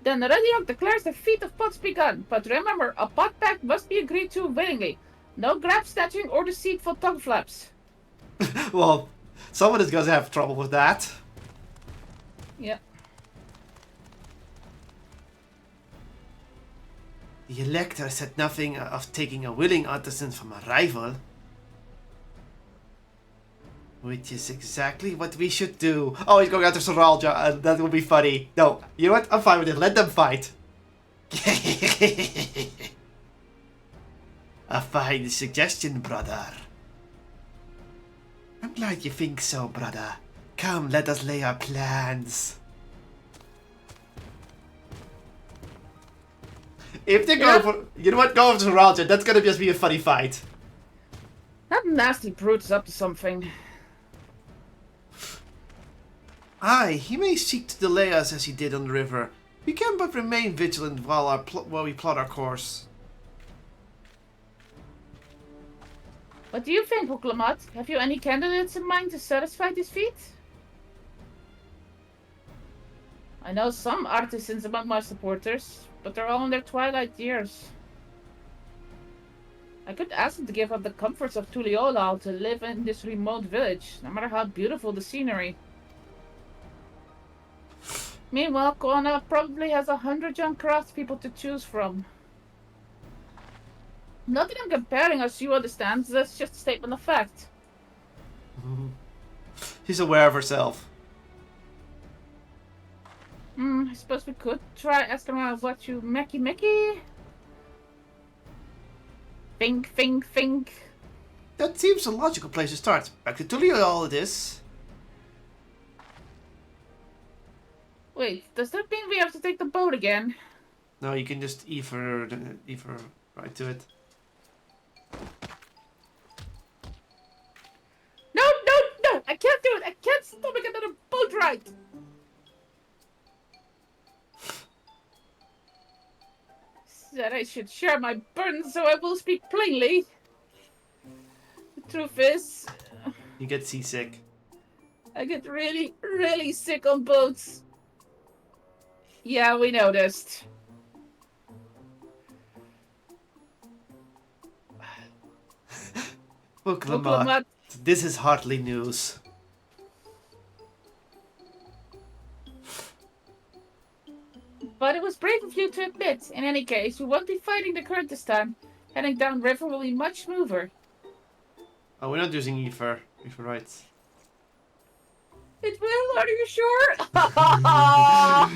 Then Ready Rock declares the feat of pots begun. But remember, a pot pact must be agreed to willingly. No grab snatching or deceitful tongue flaps. Well, someone is gonna have trouble with that. Yep. The Elector said nothing of taking a willing artisan from a rival. Which is exactly what we should do. Oh, he's going after Soralja, and that will be funny. No, you know what? I'm fine with it. Let them fight. A fine suggestion, brother. I'm glad you think so, brother. Come, let us lay our plans. If they go for... You know what? Go for Soralja. That's gonna just be a funny fight. That nasty brute is up to something. Aye, he may seek to delay us as he did on the river. We can but remain vigilant while we plot our course. What do you think, Wuklamat? Have you any candidates in mind to satisfy this feat? I know some artisans among my supporters, but they're all in their twilight years. I could ask them to give up the comforts of Tuliolal to live in this remote village, no matter how beautiful the scenery. Meanwhile, Koana probably has 100 young craftspeople to choose from. Not that I'm comparing us, you understand. That's just a statement of fact. She's aware of herself. I suppose we could try asking around what you Mickey. Think. That seems a logical place to start. Back to Tulio all of this. Wait, does that mean we have to take the boat again? No, you can just either right to it. No! I can't do it! I can't stomach another boat ride! Said I should share my burden, so I will speak plainly. The truth is... You get seasick. I get really, really sick on boats. Yeah, we noticed. Wuklamat, this is hardly news. But it was brave of you to admit. In any case, we won't be fighting the current this time. Heading downriver will be much smoother. Oh, we're not using Ether, if you're right. It will, are you sure? Ah!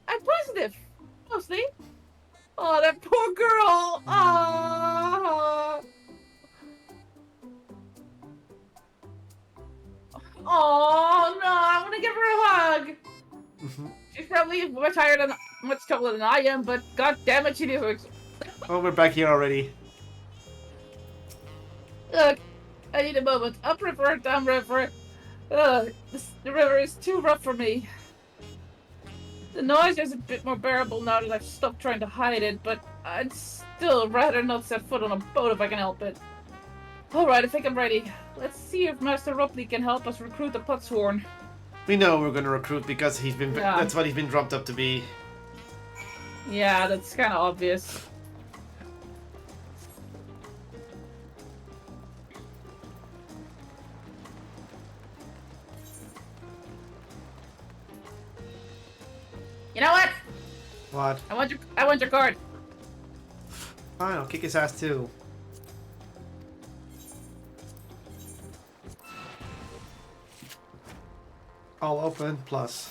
I'm positive. Mostly. Oh, that poor girl. Ah! Oh no, I want to give her a hug. She's probably much taller than I am, but god damn it, she deserves. Oh, we're back here already. Look, I need a moment. Upriver, downriver. The river is too rough for me. The noise is a bit more bearable now that I've stopped trying to hide it, but I'd still rather not set foot on a boat if I can help it. Alright, I think I'm ready. Let's see if Master Ropley can help us recruit the Potshorn. We know we're gonna recruit because he's been. Yeah. That's what he's been dropped up to be. Yeah, that's kind of obvious. You know what? What? I want your card. Fine, I'll kick his ass too. All open, plus.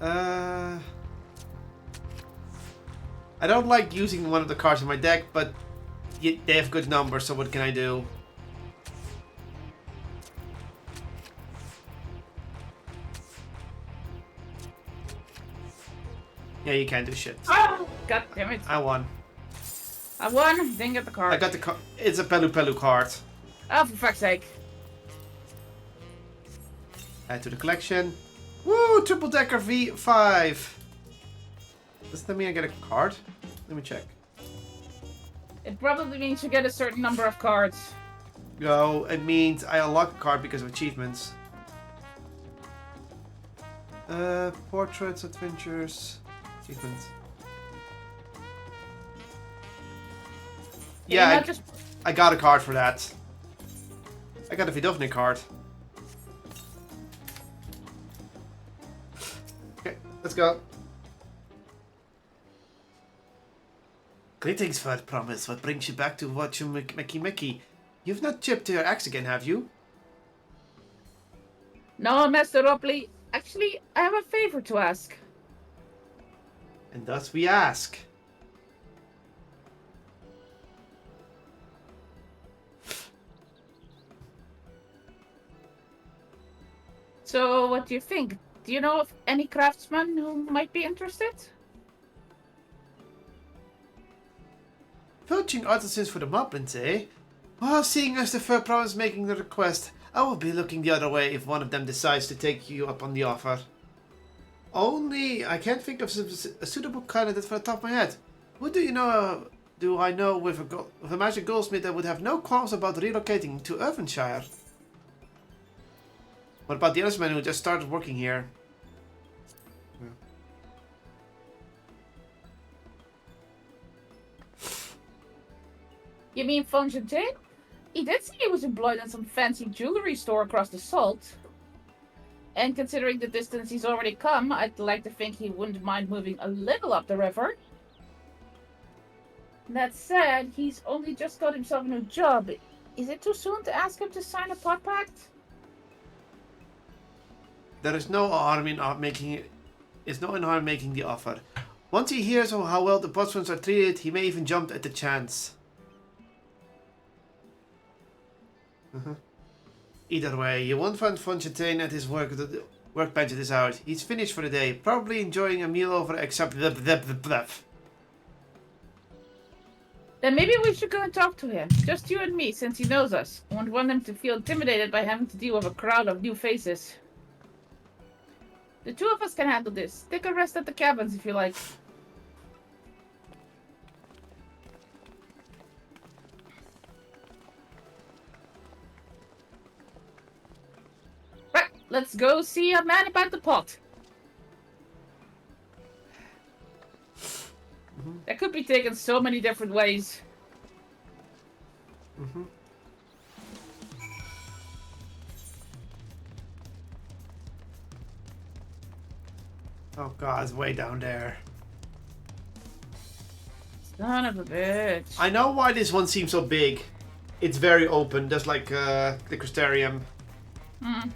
I don't like using one of the cards in my deck, but they have good numbers, so what can I do? Yeah, you can't do shit. Oh, god damn it. I won. I won, didn't get the card. I got the card. It's a Pelu Pelu card. Oh, for fuck's sake. Add to the collection. Woo! Triple Decker V5. Does that mean I get a card? Let me check. It probably means you get a certain number of cards. No, it means I unlock a card because of achievements. Portraits, adventures, achievements. Yeah, I got a card for that. I got a Vidovnik card. Okay, let's go. Greetings, Ferd Promise. What brings you back to watch you Mickey? You've not chipped your axe again, have you? No, Master Ropley. Actually, I have a favor to ask. And thus we ask. So, what do you think? Do you know of any craftsman who might be interested? Poaching artisans for the moblins, eh? Well, seeing as the Fur Province is making the request, I will be looking the other way if one of them decides to take you up on the offer. Only, I can't think of a suitable candidate for the top of my head. Who do you know? Do I know with a magic goldsmith that would have no qualms about relocating to Irvinshire? What about the other man who just started working here? You mean Fontaine? He did say he was employed in some fancy jewelry store across the salt. And considering the distance he's already come, I'd like to think he wouldn't mind moving a little up the river. That said, he's only just got himself a new job. Is it too soon to ask him to sign a pot pact? There is no harm in making the offer. Once he hears how well the Botswans are treated, he may even jump at the chance. Either way, you won't find Fontaine at his workbench at this hour. He's finished for the day, probably enjoying a meal over except the. Then maybe we should go and talk to him. Just you and me, since he knows us. I won't want him to feel intimidated by having to deal with a crowd of new faces. The two of us can handle this. Take a rest at the cabins if you like. Right, let's go see a man about the pot. That could be taken so many different ways. Oh god, it's way down there. Son of a bitch. I know why this one seems so big. It's very open, just like the Crystarium. Hmm.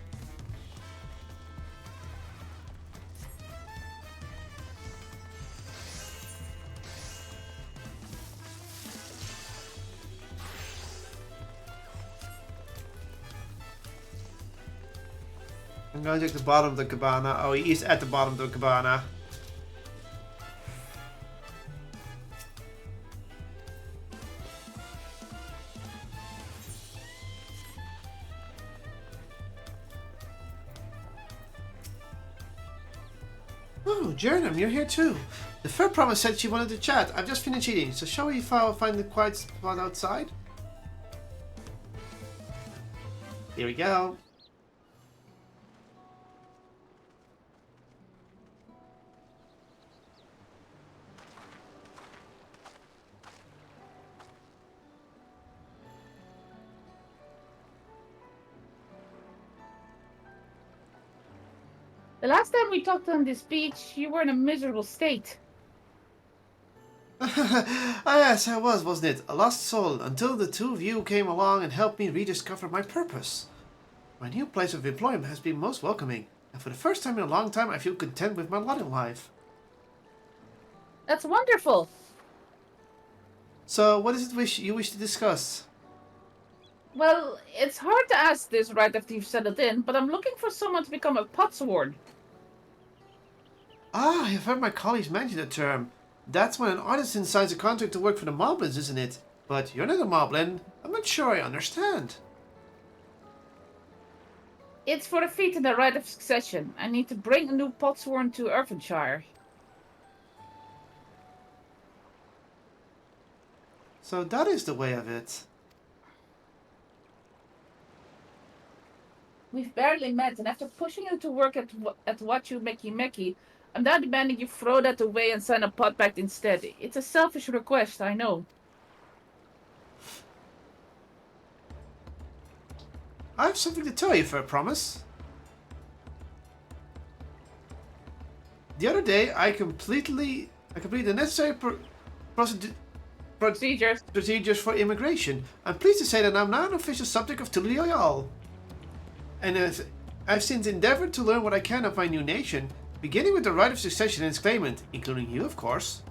I'm going to check the bottom of the cabana. Oh, he is at the bottom of the cabana. Oh, Jernum, you're here too. The Fur Promise said she wanted to chat. I've just finished eating, so shall we find the quiet spot outside? Here we go. The last time we talked on this beach, you were in a miserable state. Yes, I was, wasn't it? A lost soul, until the two of you came along and helped me rediscover my purpose. My new place of employment has been most welcoming, and for the first time in a long time I feel content with my lot in life. That's wonderful. So, what is it you wish to discuss? Well, it's hard to ask this right after you've settled in, but I'm looking for someone to become a potsword. Ah, I've heard my colleagues mention the term. That's when an artisan signs a contract to work for the Moblins, isn't it? But you're not a Moblin. I'm not sure I understand. It's for the feat in the right of succession. I need to bring a new potsworn to Irvinshire. So that is the way of it. We've barely met, and after pushing you to work at Wachu Meki Meki, I'm now demanding you throw that away and sign a pot pact instead. It's a selfish request, I know. I have something to tell you, Fur Promise. The other day, I completed the necessary procedures for immigration. I'm pleased to say that I'm now an official subject of Tulial. And I've since endeavored to learn what I can of my new nation, beginning with the right of succession and its claimant, including you, of course.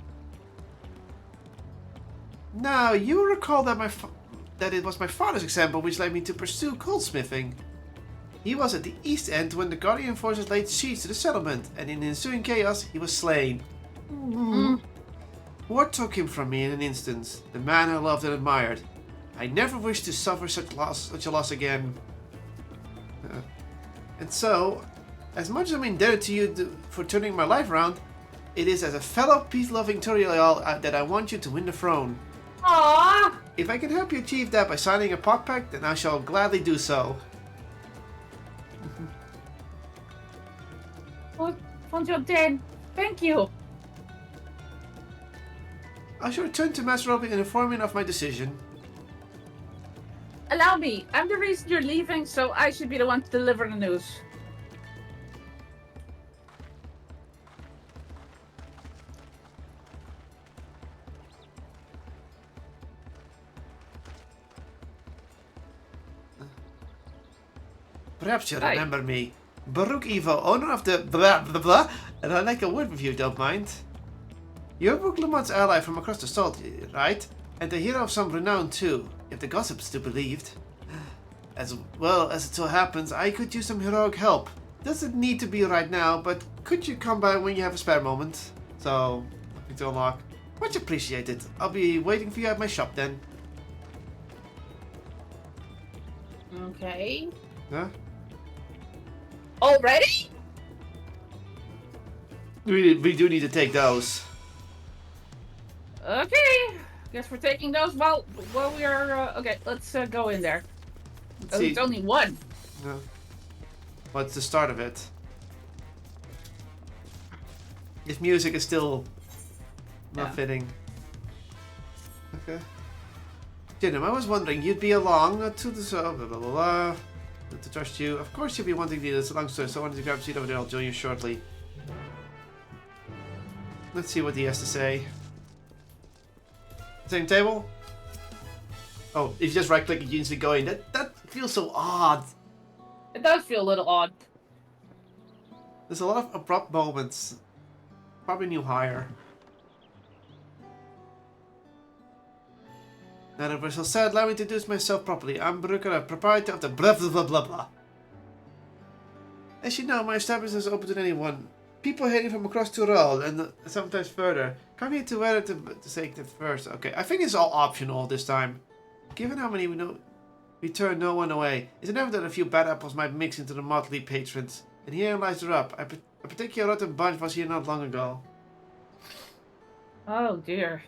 Now, you recall that it was my father's example which led me to pursue goldsmithing. He was at the East End when the Guardian forces laid siege to the settlement, and in the ensuing chaos, he was slain. War took him from me in an instant, the man I loved and admired. I never wish to suffer such a loss again. And so, as much as I'm indebted to you for turning my life around, it is as a fellow peace-loving Turiel that I want you to win the throne. Aww! If I can help you achieve that by signing a pot pact, then I shall gladly do so. Oh, Fonjoden, thank you. I shall return to Master Roby and inform him of my decision. Allow me. I'm the reason you're leaving, so I should be the one to deliver the news. Perhaps you remember me. Baruch Evo, owner of the blah blah blah, and I'd like a word with you, don't mind. You're Wooklemon's ally from across the salt, right? And the hero of some renown too, if the gossip's to be believed. As well as it so happens, I could use some heroic help. Doesn't need to be right now, but could you come by when you have a spare moment? So, nothing to unlock. Much appreciated. I'll be waiting for you at my shop then. Okay. Huh? Already? We do need to take those. Okay. Guess we're taking those while we are... okay, let's go in there. Oh, it's only one. No. What's the start of it? This music is still not fitting. Okay. Jim, I was wondering, you'd be along to the blah blah blah. To trust you. Of course you'll be wanting to do this along, so I wanted to grab a seat over there. I'll join you shortly. Let's see what he has to say. Same table? Oh, if you just right click, you instantly go in. That feels so odd. It does feel a little odd. There's a lot of abrupt moments. Probably new hire. Now that we're so sad, allow me to introduce myself properly. I'm Brooker, proprietor of the blah blah blah blah blah. As you know, my establishment is open to anyone. People heading from across Tural and sometimes further. Come here to weather to take it first. Okay, I think it's all optional this time. Given how many we turn no one away, it's inevitable that a few bad apples might mix into the motley patrons. And here lies the rub. I A particular rotten bunch was here not long ago. Oh dear.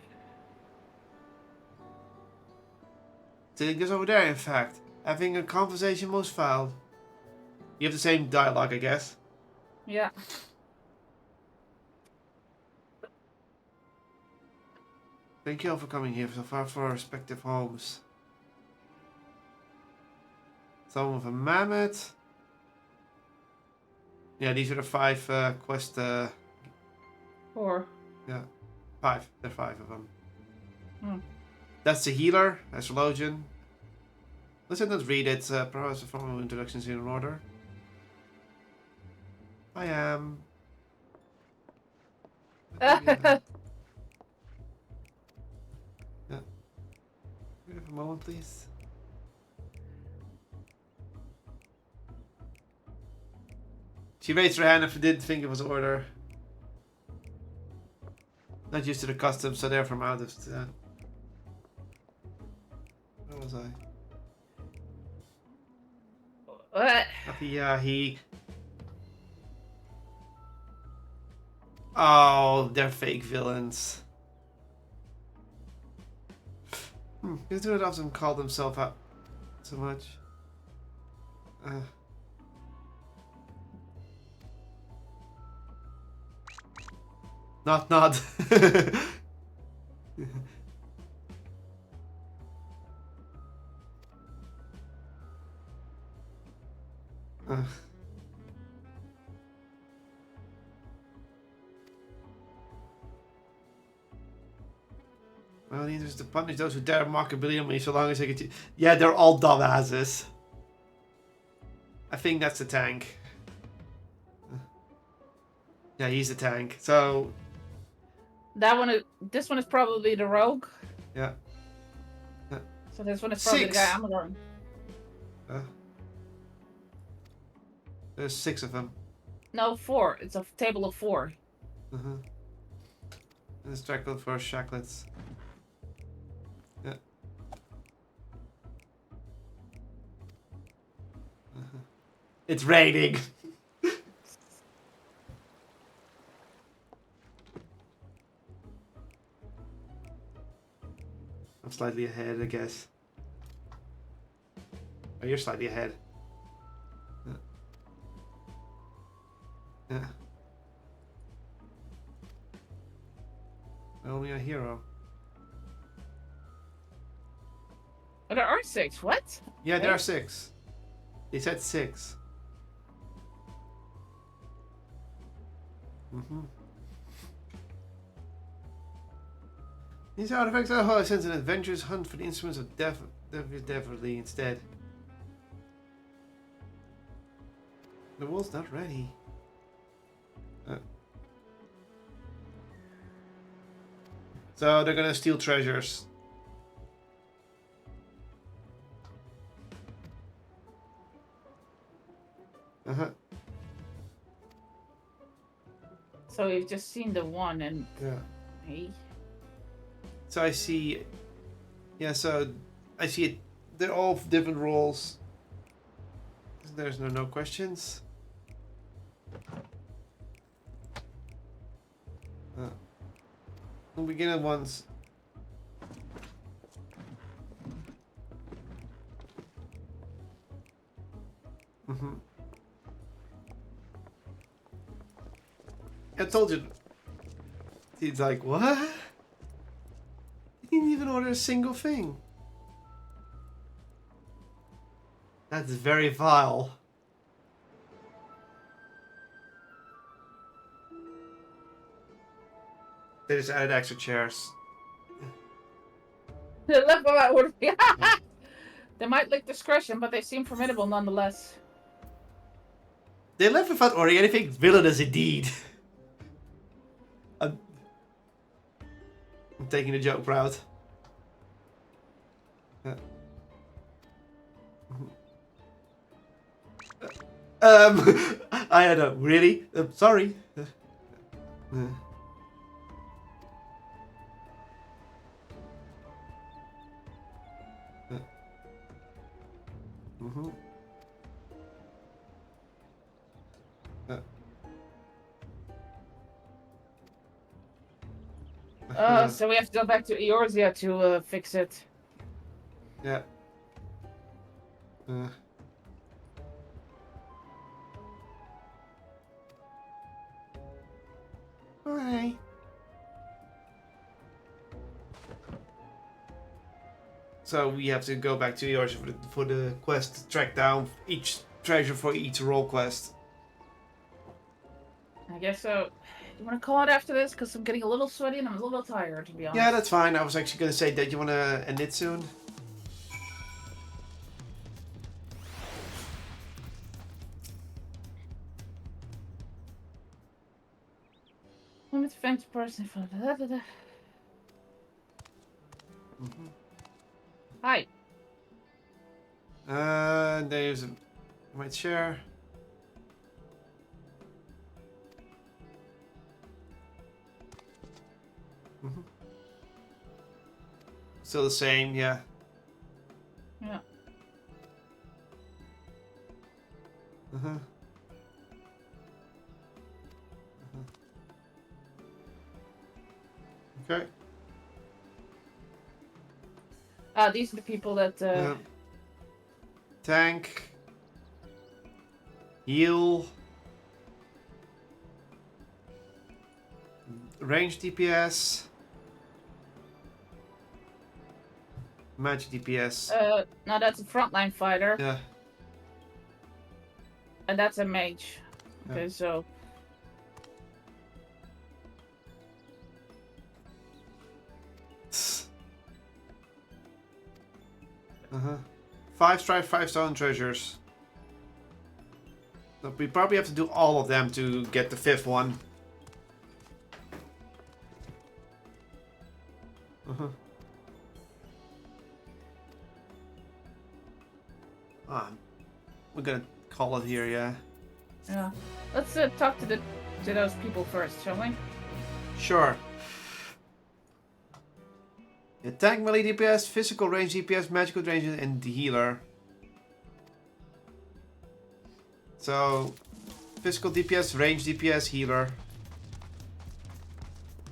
Sitting just over there, in fact. Having a conversation most foul. You have the same dialogue, I guess. Yeah. Thank you all for coming here so far for our respective homes. Some of a mammoth. Yeah, these are the 5 quest. 4. Yeah, 5. There are 5 of them. Hmm. That's the healer, astrologian. Let's read it. Perhaps the formal introductions in order. I am. Yeah. Wait a moment, please. She raised her hand if I didn't think it was order. Not used to the customs, so therefore I'm out of that. Where was I? What? Yeah, he. Oh, they're fake villains. These do not often call themselves out so much. Not. Well, the interest to punish those who dare mock ability on me so long as I get to. Yeah, they're all dumbasses. I think that's the tank. Yeah, he's the tank. So. That one is. This one is probably the rogue. Yeah. So this one is probably 6. the guy I'm going. There's 6 of them. No, 4. It's a table of 4. And it's Dracula for Shacklets. Yeah. It's raining. I'm slightly ahead, I guess. Oh, you're slightly ahead. Yeah. Only a hero. Oh, there are 6. What? Yeah, there are 6. They said 6. These artifacts are how sense an adventurous hunt for the instruments of definitely instead. The world's not ready. So they're gonna steal treasures. So we've just seen the one and. Yeah. Hey. So I see. Yeah, so I see it. They're all different roles. There's no questions. We'll begin at once. I told you. He's like, what? He didn't even order a single thing. That's very vile. They just added extra chairs. They left without ordering. They might lack discretion, but they seem formidable nonetheless. They left without ordering anything. Villainous indeed. I'm taking the joke route. I don't know. Really? Sorry. So we have to go back to Eorzea to fix it. Yeah. Bye. So we have to go back to Eorzea for the quest to track down each treasure for each role quest. I guess so. You want to call it after this? Because I'm getting a little sweaty and I'm a little tired, to be honest. Yeah, that's fine. I was actually going to say that you want to end it soon. Limit fancy person for Hi. There's my chair. Still the same, yeah. Yeah. Okay. These are the people that tank, heal, range DPS, magic DPS. No, that's a frontline fighter. Yeah. And that's a mage. Yeah. Okay, so 5 strife, 5 stone treasures. So we probably have to do all of them to get the 5th one. We're gonna call it here, yeah. Yeah. Let's talk to those people first, shall we? Sure. Yeah, tank, melee DPS, physical range DPS, magical range, and the healer. So, physical DPS, range DPS, healer.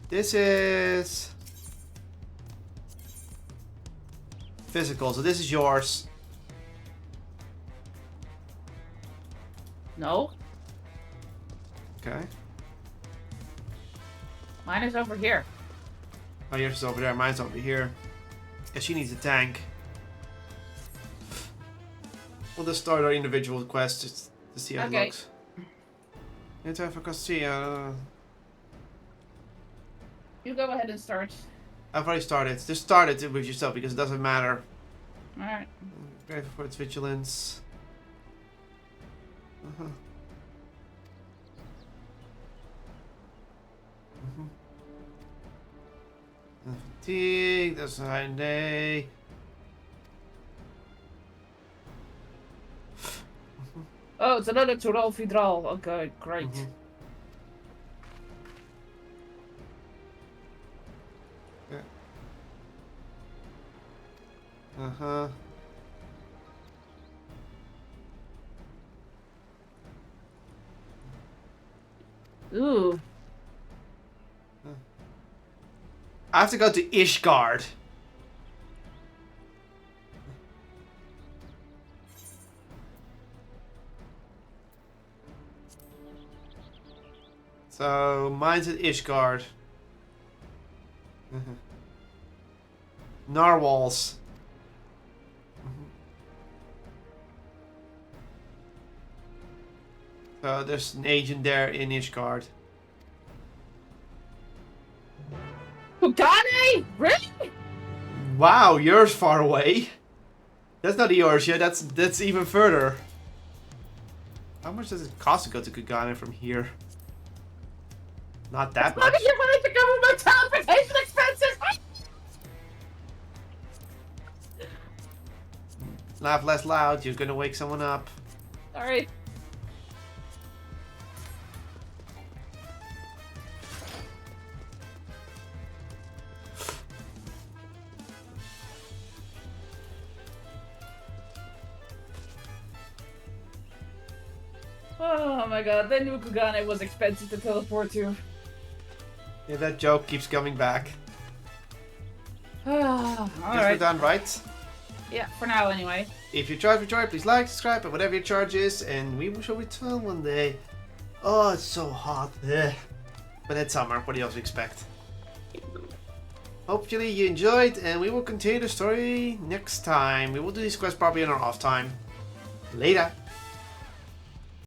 This is physical, so this is yours. No. Okay. Mine is over here. Oh, yours is over there, mine's over here. And she needs a tank. We'll just start our individual quests just to see how it looks. In time for Cassia. You go ahead and start. I've already started. Just start it with yourself because it doesn't matter. Alright. Grateful for its vigilance. Fatigue, that's a high day. Oh, it's another Tural Vidral. Okay, great. Yeah. Ooh. I have to go to Ishgard. So, mine's at Ishgard. Narwhals. So, there's an agent there in Ishgard. Hugane? Really? Wow, yours far away. That's not yours yet, that's even further. How much does it cost to go to Kugane from here? Not that much. As long as you're willing to cover my transportation expenses! Laugh less loud, you're gonna wake someone up. Sorry. Oh my god, they knew Kugane was expensive to teleport to. Yeah, that joke keeps coming back. All Guess right. we're done, right? Yeah, for now anyway. If you enjoyed, please like, subscribe, and whatever your charge is, and we shall return one day. Oh, it's so hot. Ugh. But it's summer. What do you else expect? Hopefully you enjoyed, and we will continue the story next time. We will do these quests probably in our off time. Later.